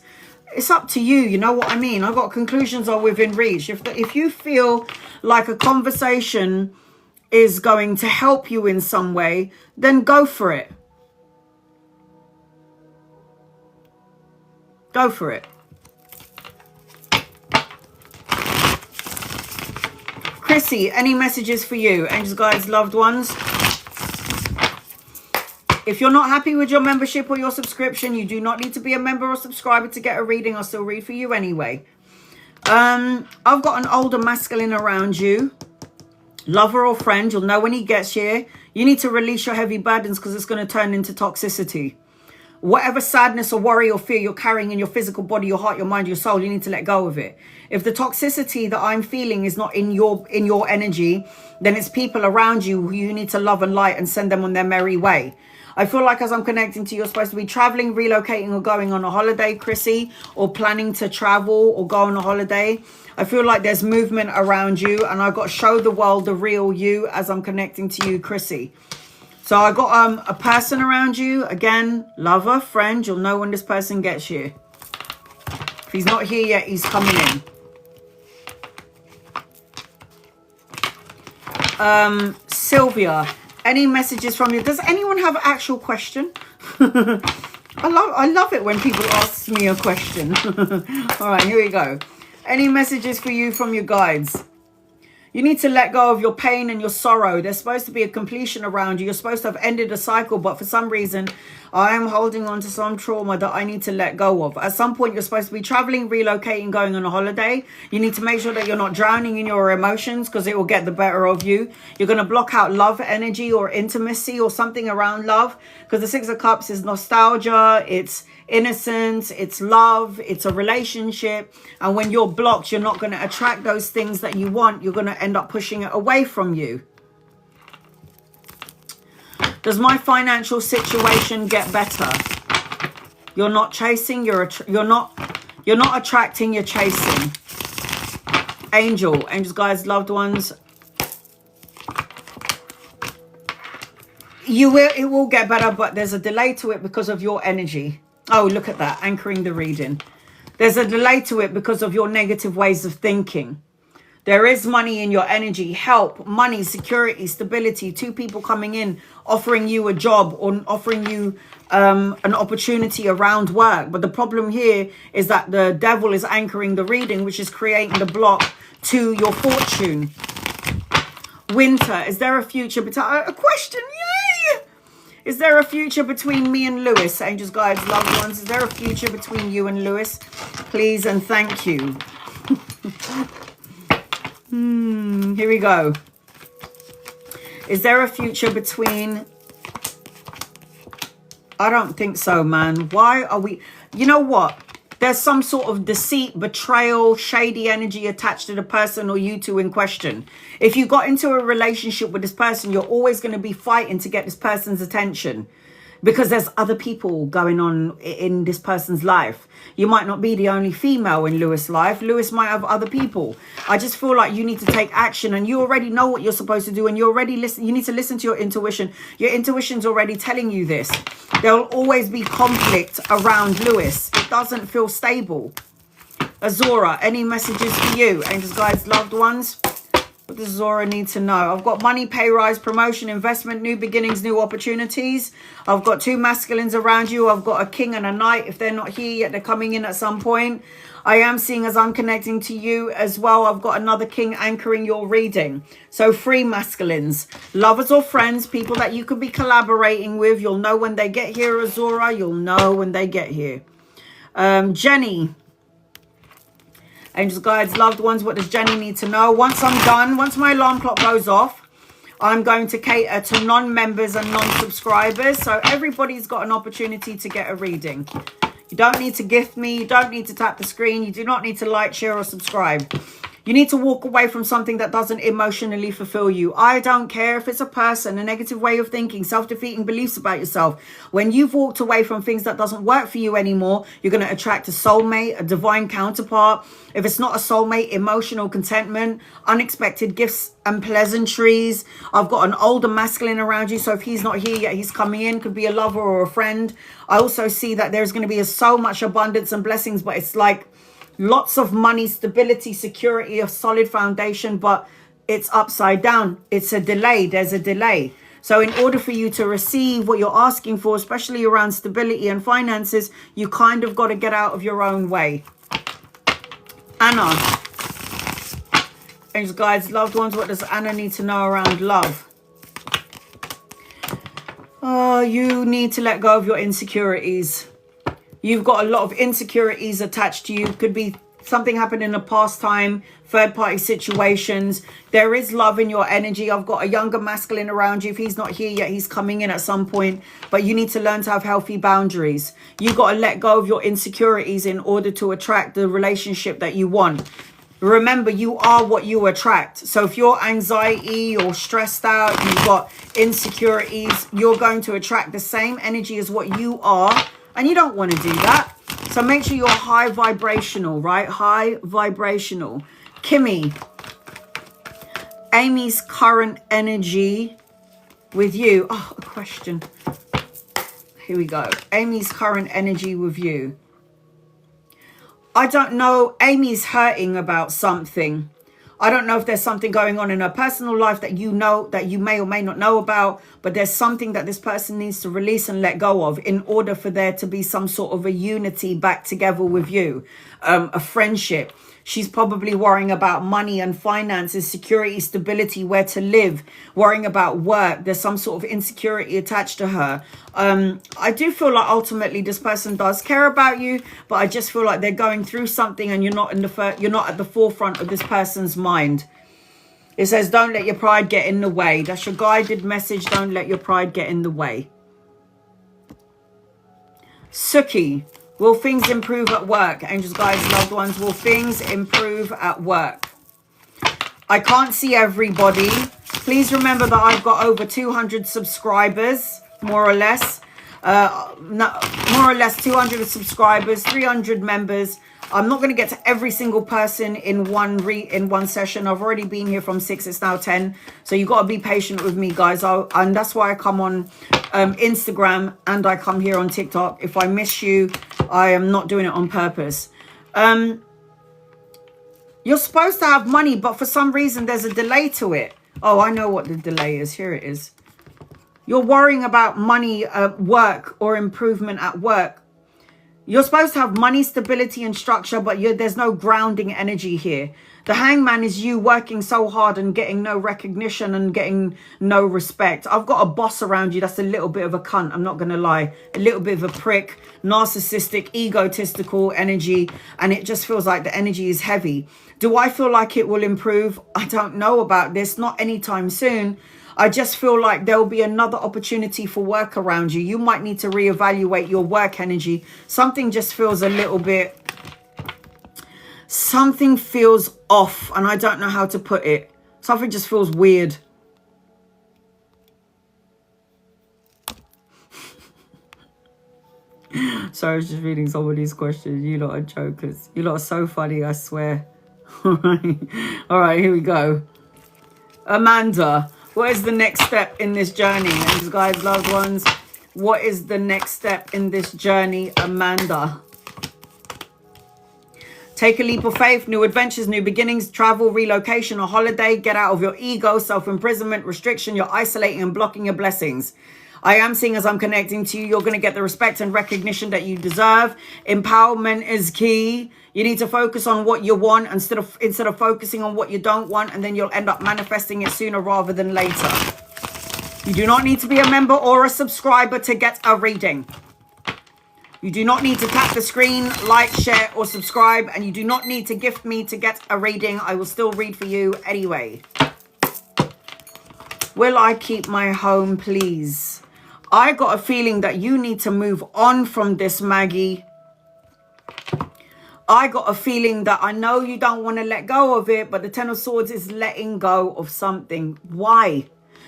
It's up to you. You know what I mean? I've got conclusions are within reach. If you feel like a conversation is going to help you in some way, then go for it. Go for it. Chrissy, any messages for you? Angels, guides, loved ones. If you're not happy with your membership or your subscription, you do not need to be a member or subscriber to get a reading. I'll still read for you anyway. I've got an older masculine around you. Lover or friend, you'll know when he gets here. You need to release your heavy burdens because it's going to turn into toxicity. Whatever sadness or worry or fear you're carrying in your physical body, your heart, your mind, your soul, you need to let go of it. If the toxicity that I'm feeling is not in your energy, then it's people around you who you need to love and light and send them on their merry way. I feel like as I'm connecting to you, you're supposed to be traveling, relocating, or going on a holiday, Chrissy, or planning to travel or go on a holiday. I feel like there's movement around you, and I've got to show the world the real you as I'm connecting to you, Chrissy. So I got a person around you. Again, lover, friend. You'll know when this person gets here. If he's not here yet, he's coming in. Sylvia, any messages from you? Does anyone have an actual question? I love it when people ask me a question. All right, here we go. Any messages for you from your guides? You need to let go of your pain and your sorrow. There's supposed to be a completion around you. You're supposed to have ended a cycle, but for some reason, I am holding on to some trauma that I need to let go of. At some point, you're supposed to be traveling, relocating, going on a holiday. You need to make sure that you're not drowning in your emotions because it will get the better of you. You're going to block out love energy or intimacy or something around love, because the Six of Cups is nostalgia, it's innocence, it's love, it's a relationship. And when you're blocked, you're not going to attract those things that you want. You're going to end up pushing it away from you. Does my financial situation get better? You're not chasing, you're not attracting, you're chasing. Angels, guys, loved ones. It will get better, but there's a delay to it because of your energy. Oh, look at that, anchoring the reading. There's a delay to it because of your negative ways of thinking. There is money in your energy, help, money, security, stability, two people coming in, offering you a job or offering you an opportunity around work. But the problem here is that the devil is anchoring the reading, which is creating the block to your fortune. Winter, is there a future between... A question, yay! Is there a future between me and Lewis? Angels, guides, loved ones, is there a future between you and Lewis? Please and thank you. Here we go. Is there a future between... I don't think so, man. Why are we... You know what? There's some sort of deceit, betrayal, shady energy attached to the person or you two in question. If you got into a relationship with this person, you're always going to be fighting to get this person's attention, because there's other people going on in this person's life. You might not be the only female in Lewis' life. Lewis might have other people. I just feel like you need to take action, and you already know what you're supposed to do, and you already listen. You need to listen to your intuition. Your intuition's already telling you this. There will always be conflict around Lewis. It doesn't feel stable. Azora, any messages for you? Angels, guides, loved ones. What does Zora need to know? I've got money, pay rise, promotion, investment, new beginnings, new opportunities. I've got two masculines around you. I've got a king and a knight. If they're not here yet, they're coming in at some point. I am seeing, as I'm connecting to you as well, I've got another king anchoring your reading. So 3 masculines, lovers or friends, people that you could be collaborating with. You'll know when they get here, Azora. You'll know when they get here. Jenny. Angels, guides, loved ones, what does Jenny need to know? Once I'm done, once my alarm clock goes off, I'm going to cater to non-members and non-subscribers. So everybody's got an opportunity to get a reading. You don't need to gift me. You don't need to tap the screen. You do not need to like, share, or subscribe. You need to walk away from something that doesn't emotionally fulfill you. I don't care if it's a person, a negative way of thinking, self-defeating beliefs about yourself. When you've walked away from things that doesn't work for you anymore, you're going to attract a soulmate, a divine counterpart. If it's not a soulmate, emotional contentment, unexpected gifts and pleasantries. I've got an older masculine around you, so if he's not here yet, he's coming in. Could be a lover or a friend. I also see that there's going to be so much abundance and blessings, but it's like lots of money, stability, security, a solid foundation, but it's upside down. It's a delay. There's a delay. So in order for you to receive what you're asking for, especially around stability and finances, you kind of got to get out of your own way. Anna. Angels, guides, loved ones, what does Anna need to know around love? Oh, you need to let go of your insecurities. You've got a lot of insecurities attached to you. Could be something happened in a past time, third-party situations. There is love in your energy. I've got a younger masculine around you. If he's not here yet, he's coming in at some point. But you need to learn to have healthy boundaries. You've got to let go of your insecurities in order to attract the relationship that you want. Remember, you are what you attract. So if you're anxiety or stressed out, you've got insecurities, you're going to attract the same energy as what you are. And you don't want to do that. So make sure you're high vibrational, right? High vibrational. Kimmy, Amy's current energy with you. Oh, a question. Here we go. Amy's current energy with you. I don't know. Amy's hurting about something. I don't know if there's something going on in her personal life that you know, that you may or may not know about, but there's something that this person needs to release and let go of in order for there to be some sort of a unity back together with you, a friendship. She's probably worrying about money and finances, security, stability, where to live, worrying about work. There's some sort of insecurity attached to her. I do feel like ultimately this person does care about you, but I just feel like they're going through something and you're not at the forefront of this person's mind. It says, don't let your pride get in the way. That's your guided message. Don't let your pride get in the way. Suki. Will things improve at work? Angels, guides, loved ones, will things improve at work? I can't see everybody. Please remember that I've got over 200 subscribers, more or less. More or less 200 subscribers, 300 members. I'm not going to get to every single person in one session. I've already been here from 6. It's now 10. So you've got to be patient with me, guys. And that's why I come on Instagram and I come here on TikTok. If I miss you, I am not doing it on purpose. You're supposed to have money, but for some reason there's a delay to it. Oh, I know what the delay is. Here it is. You're worrying about money at work or improvement at work. You're supposed to have money, stability, and structure, but there's no grounding energy here. The hangman is you working so hard and getting no recognition and getting no respect. I've got a boss around you that's a little bit of a cunt, I'm not going to lie. A little bit of a prick, narcissistic, egotistical energy, and it just feels like the energy is heavy. Do I feel like it will improve? I don't know about this, not anytime soon. I just feel like there will be another opportunity for work around you. You might need to reevaluate your work energy. Something just feels a little bit... Something feels off, and I don't know how to put it. Something just feels weird. Sorry, I was just reading somebody's question. You lot are jokers. You lot are so funny, I swear. All right, here we go. Amanda. What is the next step in this journey? And guys, loved ones, what is the next step in this journey, Amanda? Take a leap of faith, new adventures, new beginnings, travel, relocation, or holiday. Get out of your ego, self-imprisonment, restriction. You're isolating and blocking your blessings. I am seeing as I'm connecting to you, you're going to get the respect and recognition that you deserve. Empowerment is key. You need to focus on what you want instead of focusing on what you don't want, and then you'll end up manifesting it sooner rather than later. You do not need to be a member or a subscriber to get a reading. You do not need to tap the screen, like, share, or subscribe, and you do not need to gift me to get a reading. I will still read for you anyway. Will I keep my home, please? I got a feeling that you need to move on from this, Maggie. I got a feeling that I know you don't want to let go of it, but the Ten of Swords is letting go of something. Why?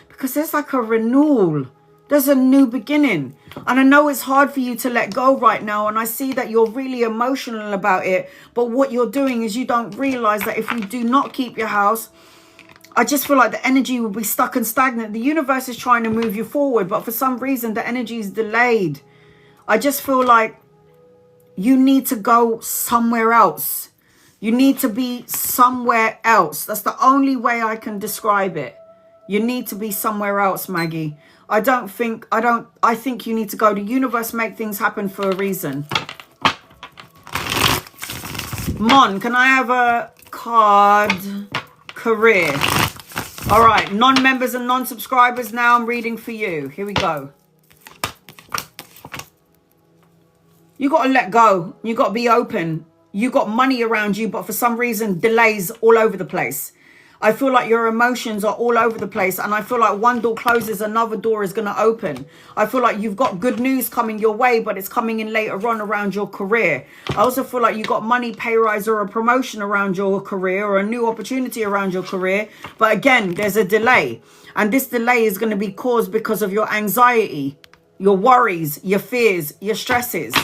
Because there's like a renewal. There's a new beginning. And I know it's hard for you to let go right now. And I see that you're really emotional about it. But what you're doing is you don't realize that if you do not keep your house, I just feel like the energy will be stuck and stagnant. The universe is trying to move you forward, but for some reason the energy is delayed. I just feel like you need to go somewhere else. You need to be somewhere else. That's the only way I can describe it. You need to be somewhere else, Maggie. I think you need to go. The universe make things happen for a reason. Mon, can I have a card? Career. All right, non-members and non-subscribers, now I'm reading for you. Here we go. You got to let go. You got to be open. You got money around you, but for some reason, delays all over the place. I feel like your emotions are all over the place. And I feel like one door closes, another door is going to open. I feel like you've got good news coming your way, but it's coming in later on around your career. I also feel like you got money, pay rise, or a promotion around your career, or a new opportunity around your career. But again, there's a delay. And this delay is going to be caused because of your anxiety, your worries, your fears, your stresses.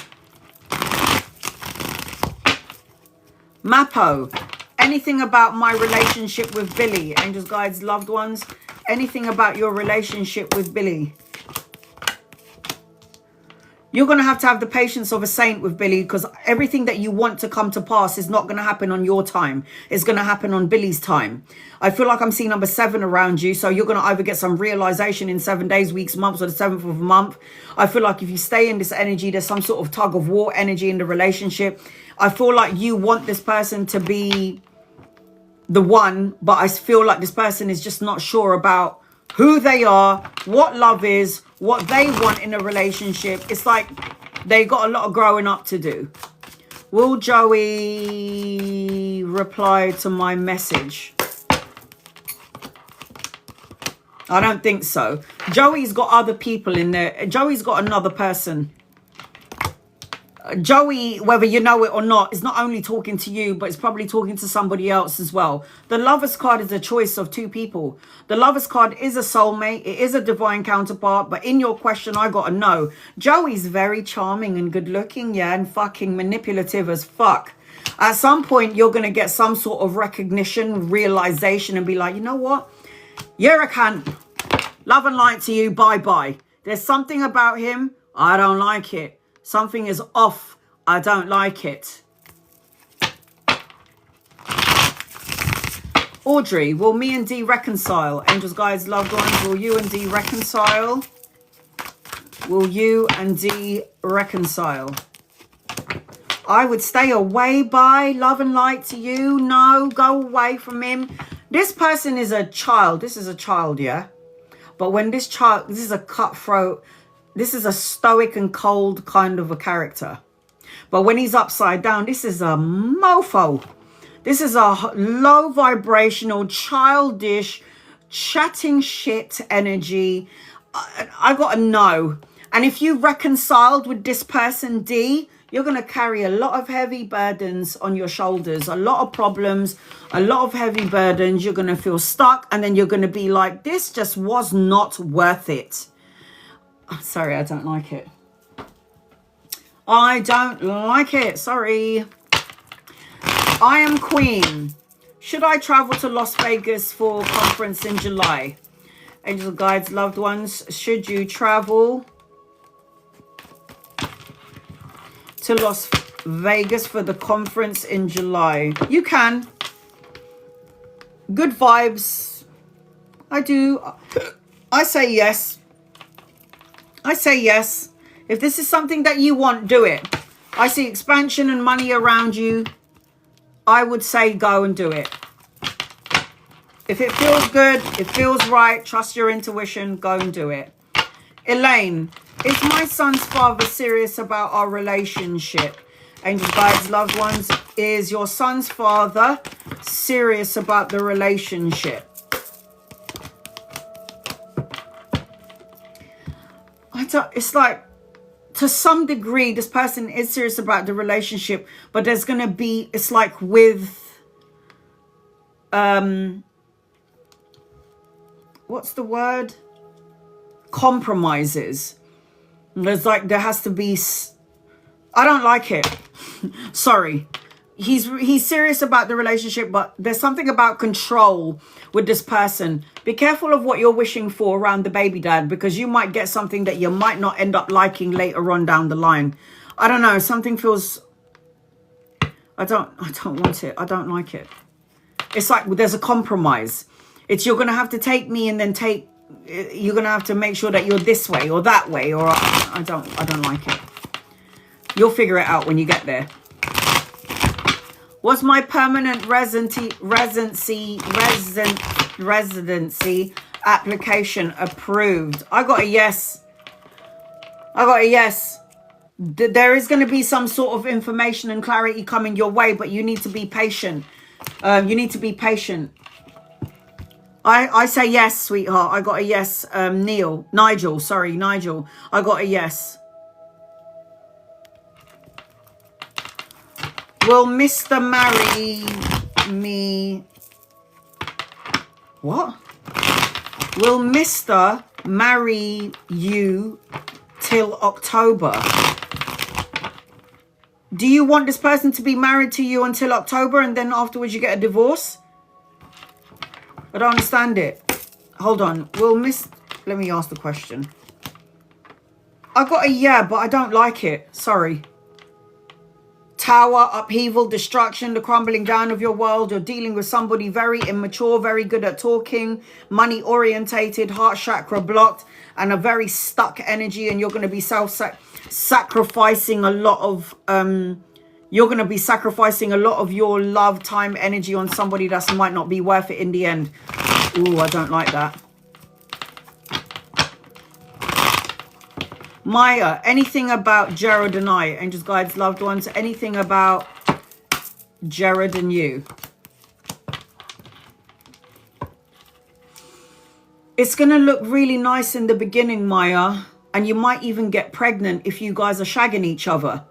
Mapo, anything about my relationship with Billy? Angels, guides, loved ones, anything about your relationship with Billy? You're going to have the patience of a saint with Billy, because everything that you want to come to pass is not going to happen on your time. It's going to happen on Billy's time. I feel like I'm seeing number 7 around you. So you're going to either get some realization in 7 days, weeks, months, or the 7th of a month. I feel like if you stay in this energy, there's some sort of tug of war energy in the relationship. I feel like you want this person to be the one, but I feel like this person is just not sure about who they are, what love is, what they want in a relationship. It's like they got a lot of growing up to do. Will Joey reply to my message? I don't think so. Joey's got other people in there. Joey's got another person. Joey, whether you know it or not, is not only talking to you, but it's probably talking to somebody else as well. The Lover's card is a choice of 2 people. The Lover's card is a soulmate. It is a divine counterpart. But in your question, I got to know. Joey's very charming and good looking, yeah, and fucking manipulative as fuck. At some point, you're going to get some sort of recognition, realization, and be like, you know what? You're a cunt. Love and light to you. Bye-bye. There's something about him. I don't like it. Something is off. I don't like it. Audrey, will me and Dee reconcile? Angels, guides, loved ones, will you and Dee reconcile? Will you and Dee reconcile? I would stay away. By love and light to you. No, go away from him. This person is a child. This is a child, yeah? But when this child, this is a cutthroat, this is a stoic and cold kind of a character. But when he's upside down, this is a mofo. This is a low vibrational, childish, chatting shit energy. I got to know. And if you reconciled with this person, D, you're going to carry a lot of heavy burdens on your shoulders. A lot of problems, a lot of heavy burdens. You're going to feel stuck. And then you're going to be like, this just was not worth it. Sorry, I don't like it. I don't like it. Sorry. I am Queen. Should I travel to Las Vegas for conference in July? Angels, guides, loved ones, should you travel to Las Vegas for the conference in July? You can. Good vibes. I do. I say yes. I say yes. If this is something that you want, do it. I see expansion and money around you. I would say go and do it. If it feels good, it feels right, trust your intuition, go and do it. Elaine, is my son's father serious about our relationship? Angels, guides, loved ones, is your son's father serious about the relationship? It's like to some degree, this person is serious about the relationship, but there's going to be, it's like with, what's the word? Compromises. There's like, there has to be, I don't like it. Sorry. He's serious about the relationship, but there's something about control with this person. Be careful of what you're wishing for around the baby dad, because you might get something that you might not end up liking later on down the line. I don't know. Something feels, I don't want it. I don't like it. It's like there's a compromise. It's you're going to have to take me and then you're going to have to make sure that you're this way or that way, or I don't like it. You'll figure it out when you get there. Was my permanent residency application approved? I got a yes. I got a yes. There is going to be some sort of information and clarity coming your way, but you need to be patient. You need to be patient. I say yes, sweetheart. I got a yes. Nigel. I got a yes. Will Mr. marry me? What? Will Mr. marry you till October? Do you want this person to be married to you until October and then afterwards you get a divorce? I don't understand it. Hold on. Let me ask the question. I got a yeah, but I don't like it. Sorry. Tower, upheaval, destruction, the crumbling down of your world. You're dealing with somebody very immature, very good at talking, money orientated, heart chakra blocked, and a very stuck energy. And you're going to be sacrificing a lot of your love, time, energy on somebody that might not be worth it in the end. Ooh, I don't like that. Maya, anything about Jared and I, angels, guides, loved ones, anything about Jared and you? It's going to look really nice in the beginning, Maya, and you might even get pregnant if you guys are shagging each other.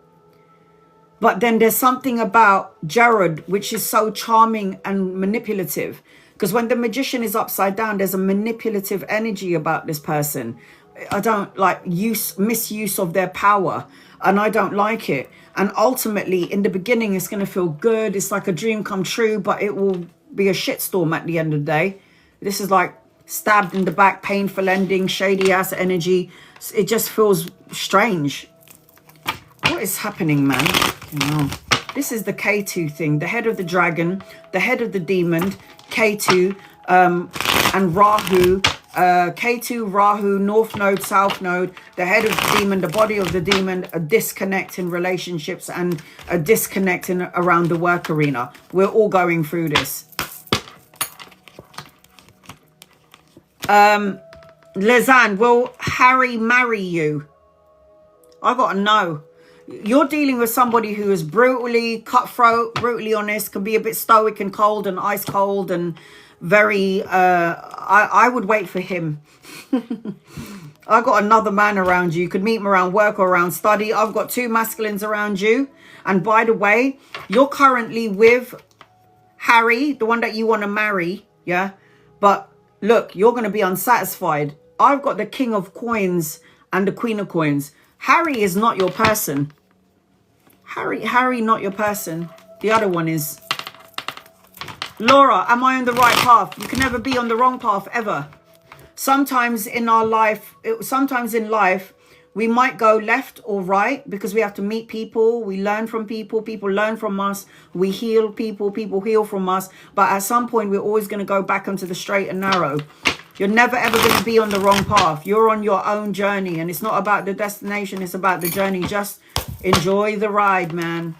But then there's something about Jared which is so charming and manipulative, because when the magician is upside down, there's a manipulative energy about this person. I don't like misuse of their power, and I don't like it. And ultimately, in the beginning, it's going to feel good. It's like a dream come true, but it will be a shitstorm at the end of the day. This is like stabbed in the back, painful ending, shady ass energy. It just feels strange. What is happening, man? This is the K2 thing. The head of the dragon, the head of the demon, K2, and Rahu. K2, Rahu, North Node, South Node, the head of the demon, the body of the demon, a disconnect in relationships and a disconnect around the work arena. We're all going through this. Lizanne, will Harry marry you? I got to know. You're dealing with somebody who is brutally cutthroat, brutally honest, can be a bit stoic and cold and ice cold and very, I would wait for him. I got another man around you. You could meet him around work or around study. I've got two masculines around you. And by the way, you're currently with Harry, the one that you want to marry. Yeah. But look, you're going to be unsatisfied. I've got the King of Coins and the Queen of Coins. Harry is not your person. Harry, not your person. The other one is. Laura, am I on the right path? You can never be on the wrong path ever. Sometimes in our life, we might go left or right because we have to meet people. We learn from people. People learn from us. We heal people. People heal from us. But at some point, we're always going to go back onto the straight and narrow. You're never ever going to be on the wrong path. You're on your own journey. And it's not about the destination. It's about the journey. Just enjoy the ride, man.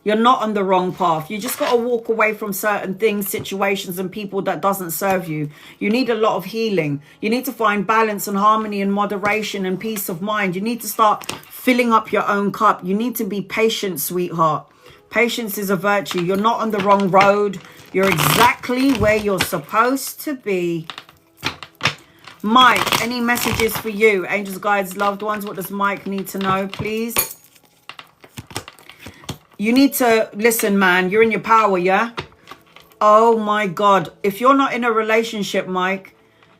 You're not on the wrong path. You just got to walk away from certain things, situations, and people that doesn't serve you. You need a lot of healing. You need to find balance and harmony and moderation and peace of mind. You need to start filling up your own cup. You need to be patient, sweetheart. Patience is a virtue. You're not on the wrong road. You're exactly where you're supposed to be. Mike, any messages for you? Angels, guides, loved ones. What does Mike need to know, please? You need to listen, man. You're in your power, yeah? Oh my God. If you're not in a relationship, Mike,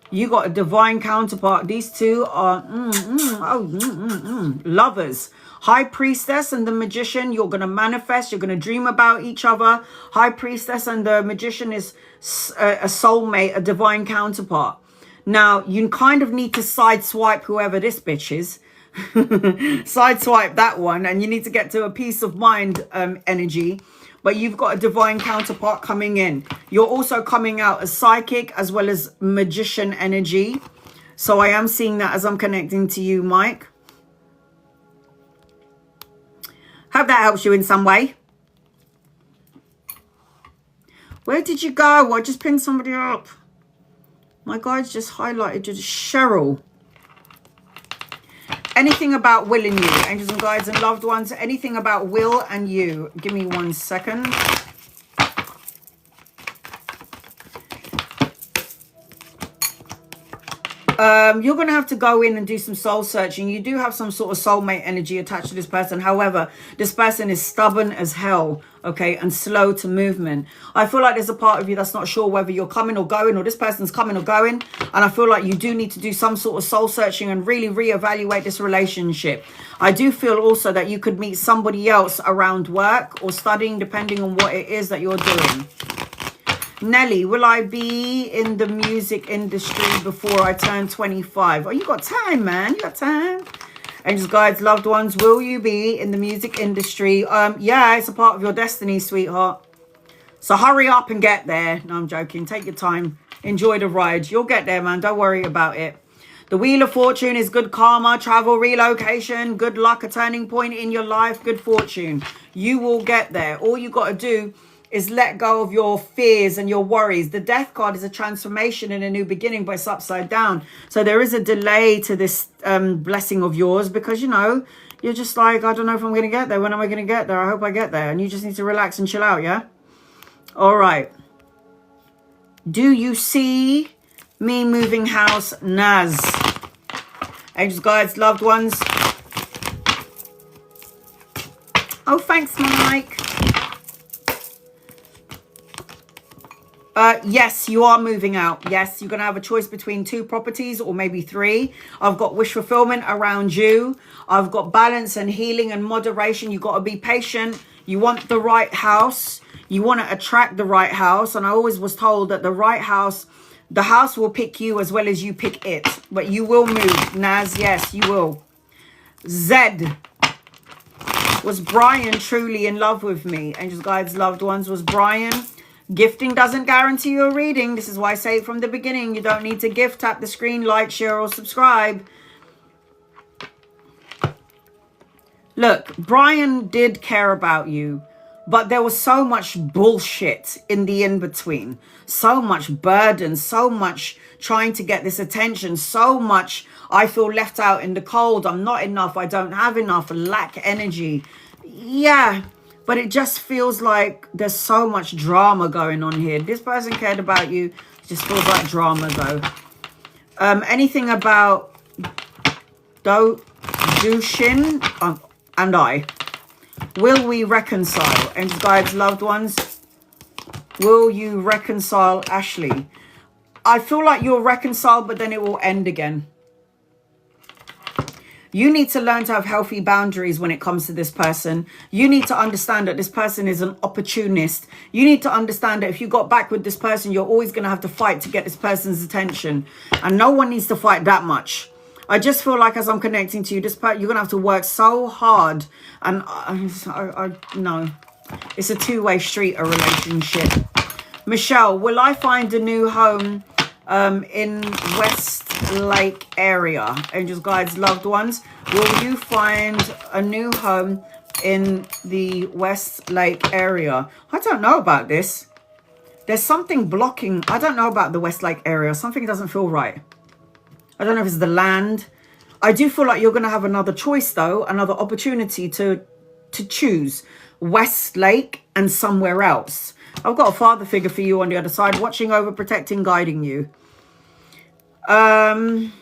you got a divine counterpart. These two are lovers. High Priestess and the Magician, you're going to manifest. You're going to dream about each other. High Priestess and the Magician is a soulmate, a divine counterpart. Now, you kind of need to sideswipe whoever this bitch is. Sideswipe that one, and you need to get to a peace of mind energy. But you've got a divine counterpart coming in. You're also coming out as psychic as well as magician energy. So I am seeing that as I'm connecting to you, Mike. Hope that helps you in some way. Where did you go? I just pinned somebody up. My guides just highlighted Cheryl. Anything about Will and you, angels and guides and loved ones. Anything about Will and you. Give me 1 second. You're going to have to go in and do some soul searching. You do have some sort of soulmate energy attached to this person. However, this person is stubborn as hell, okay, and slow to movement. I feel like there's a part of you that's not sure whether you're coming or going, or this person's coming or going. And I feel like you do need to do some sort of soul searching and really reevaluate this relationship. I do feel also that you could meet somebody else around work or studying, depending on what it is that you're doing. Nelly, will I be in the music industry before I turn 25? Oh, you got time, man. You got time. Angels, guides, loved ones, will you be in the music industry? Yeah, it's a part of your destiny, sweetheart. So hurry up and get there. No, I'm joking. Take your time. Enjoy the ride. You'll get there, man. Don't worry about it. The Wheel of Fortune is good karma, travel, relocation, good luck, a turning point in your life, good fortune. You will get there. All you got to do is let go of your fears and your worries. The Death card is a transformation and a new beginning, but it's upside down. So there is a delay to this blessing of yours because, you know, you're just like, I don't know if I'm going to get there. When am I going to get there? I hope I get there. And you just need to relax and chill out, yeah? All right. Do you see me moving house? Naz. Angels, guides, loved ones. Oh, thanks, Mike. Yes, you are moving out. Yes, you're going to have a choice between 2 properties or maybe 3. I've got wish fulfillment around you. I've got balance and healing and moderation. You've got to be patient. You want the right house. You want to attract the right house. And I always was told that the right house, the house will pick you as well as you pick it. But you will move, Naz. Yes, you will. Zed. Was Brian truly in love with me? Angels, guides, loved ones. Was Brian... Gifting doesn't guarantee your reading. This is why I say from the beginning, you don't need to gift. Tap the screen, like, share, or subscribe. Look, Brian did care about you, but there was so much bullshit in the in-between. So much burden, so much trying to get this attention, so much I feel left out in the cold. I'm not enough. I don't have enough. Lack energy. Yeah. But it just feels like there's so much drama going on here. This person cared about you. It just feels like drama, though. Anything about Dushin and I. Will we reconcile? Angels, guides, loved ones. Will you reconcile Ashley? I feel like you'll reconcile, but then it will end again. You need to learn to have healthy boundaries when it comes to this person. You need to understand that this person is an opportunist. You need to understand that if you got back with this person, you're always going to have to fight to get this person's attention. And no one needs to fight that much. I just feel like as I'm connecting to you, this part you're going to have to work so hard. And no, it's a two-way street, a relationship. Michelle, will I find a new home in West Lake area? Angels, guides, loved ones, will you find a new home in the West Lake area? I don't know about this. There's something blocking. I don't know about the West Lake area. Something doesn't feel right. I don't know if it's the land. I do feel like you're going to have another choice, though, another opportunity to choose West Lake and somewhere else. I've got a father figure for you on the other side, watching over, protecting, guiding you. Hema,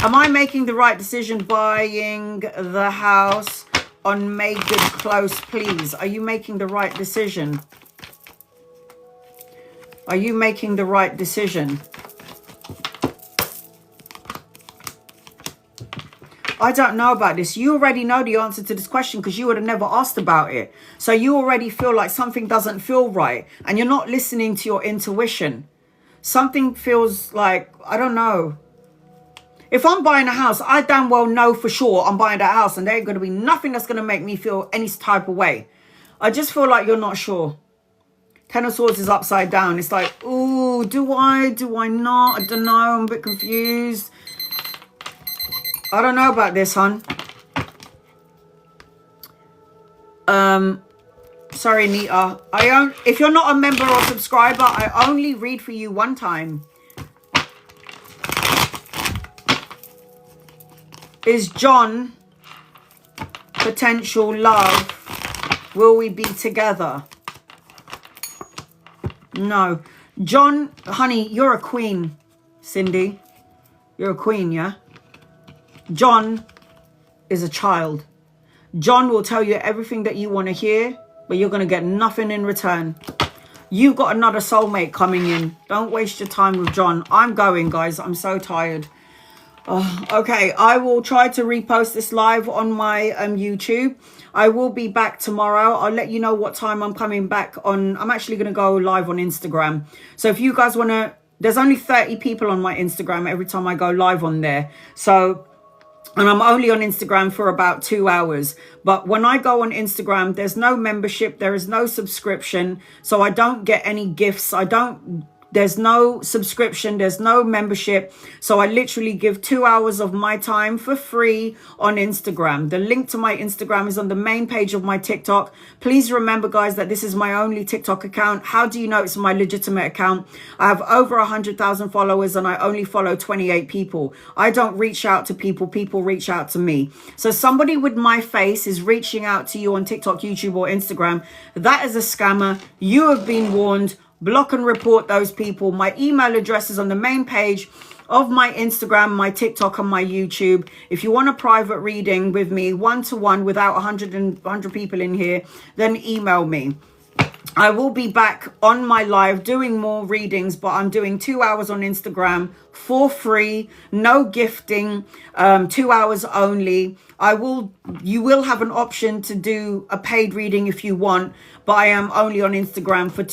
am I making the right decision buying the house on Megan Close, please? Are you making the right decision? Are you making the right decision? I don't know about this. You already know the answer to this question because you would have never asked about it. So you already feel like something doesn't feel right and you're not listening to your intuition. Something feels like, I don't know. If I'm buying a house, I damn well know for sure I'm buying that house and there ain't going to be nothing that's going to make me feel any type of way. I just feel like you're not sure. Ten of Swords is upside down. It's like, ooh, do I not? I don't know. I'm a bit confused. I don't know about this, hon. Sorry, Nita. If you're not a member or subscriber, I only read for you one time. Is John potential love? Will we be together? No. John, honey, you're a queen, Cindy. You're a queen, yeah? John is a child. John will tell you everything that you want to hear, but you're going to get nothing in return. You've got another soulmate coming in. Don't waste your time with John. I'm going, guys. I'm so tired. Okay, I will try to repost this live on my YouTube. I will be back tomorrow. I'll let you know what time I'm coming back on. I'm actually going to go live on Instagram. So if you guys want to, there's only 30 people on my Instagram every time I go live on there. So, and I'm only on Instagram for about 2 hours. But when I go on Instagram, there's no membership. There is no subscription. So I don't get any gifts. There's no subscription. There's no membership. So I literally give 2 hours of my time for free on Instagram. The link to my Instagram is on the main page of my TikTok. Please remember, guys, that this is my only TikTok account. How do you know it's my legitimate account? I have over 100,000 followers and I only follow 28 people. I don't reach out to people. People reach out to me. So somebody with my face is reaching out to you on TikTok, YouTube, or Instagram. That is a scammer. You have been warned. Block and report those people. My email address is on the main page of my Instagram, my TikTok, and my YouTube. If you want a private reading with me, one-to-one, without 100 people in here, then email me. I will be back on my live doing more readings, but I'm doing 2 hours on Instagram for free, no gifting, 2 hours only. You will have an option to do a paid reading if you want, but I am only on Instagram for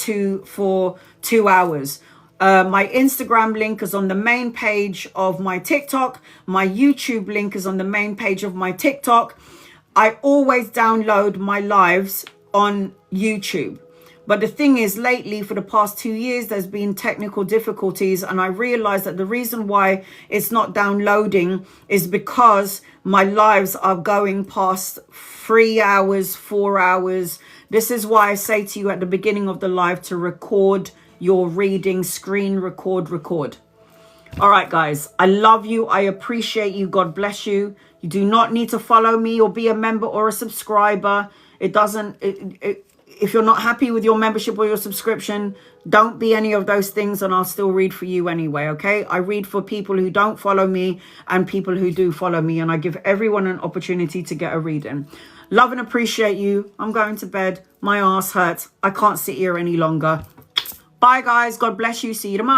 2 hours. My Instagram link is on the main page of my TikTok. My YouTube link is on the main page of my TikTok. I always download my lives on YouTube. But the thing is, lately, for the past 2 years, there's been technical difficulties. And I realized that the reason why it's not downloading is because my lives are going past 3 hours, 4 hours. This is why I say to you at the beginning of the live to record your reading, screen record. All right, guys, I love you. I appreciate you. God bless you. You do not need to follow me or be a member or a subscriber. It doesn't... If you're not happy with your membership or your subscription, don't be any of those things and I'll still read for you anyway, okay? I read for people who don't follow me and people who do follow me, and I give everyone an opportunity to get a reading. Love and appreciate you. I'm going to bed. My ass hurts. I can't sit here any longer. Bye, guys. God bless you. See you tomorrow.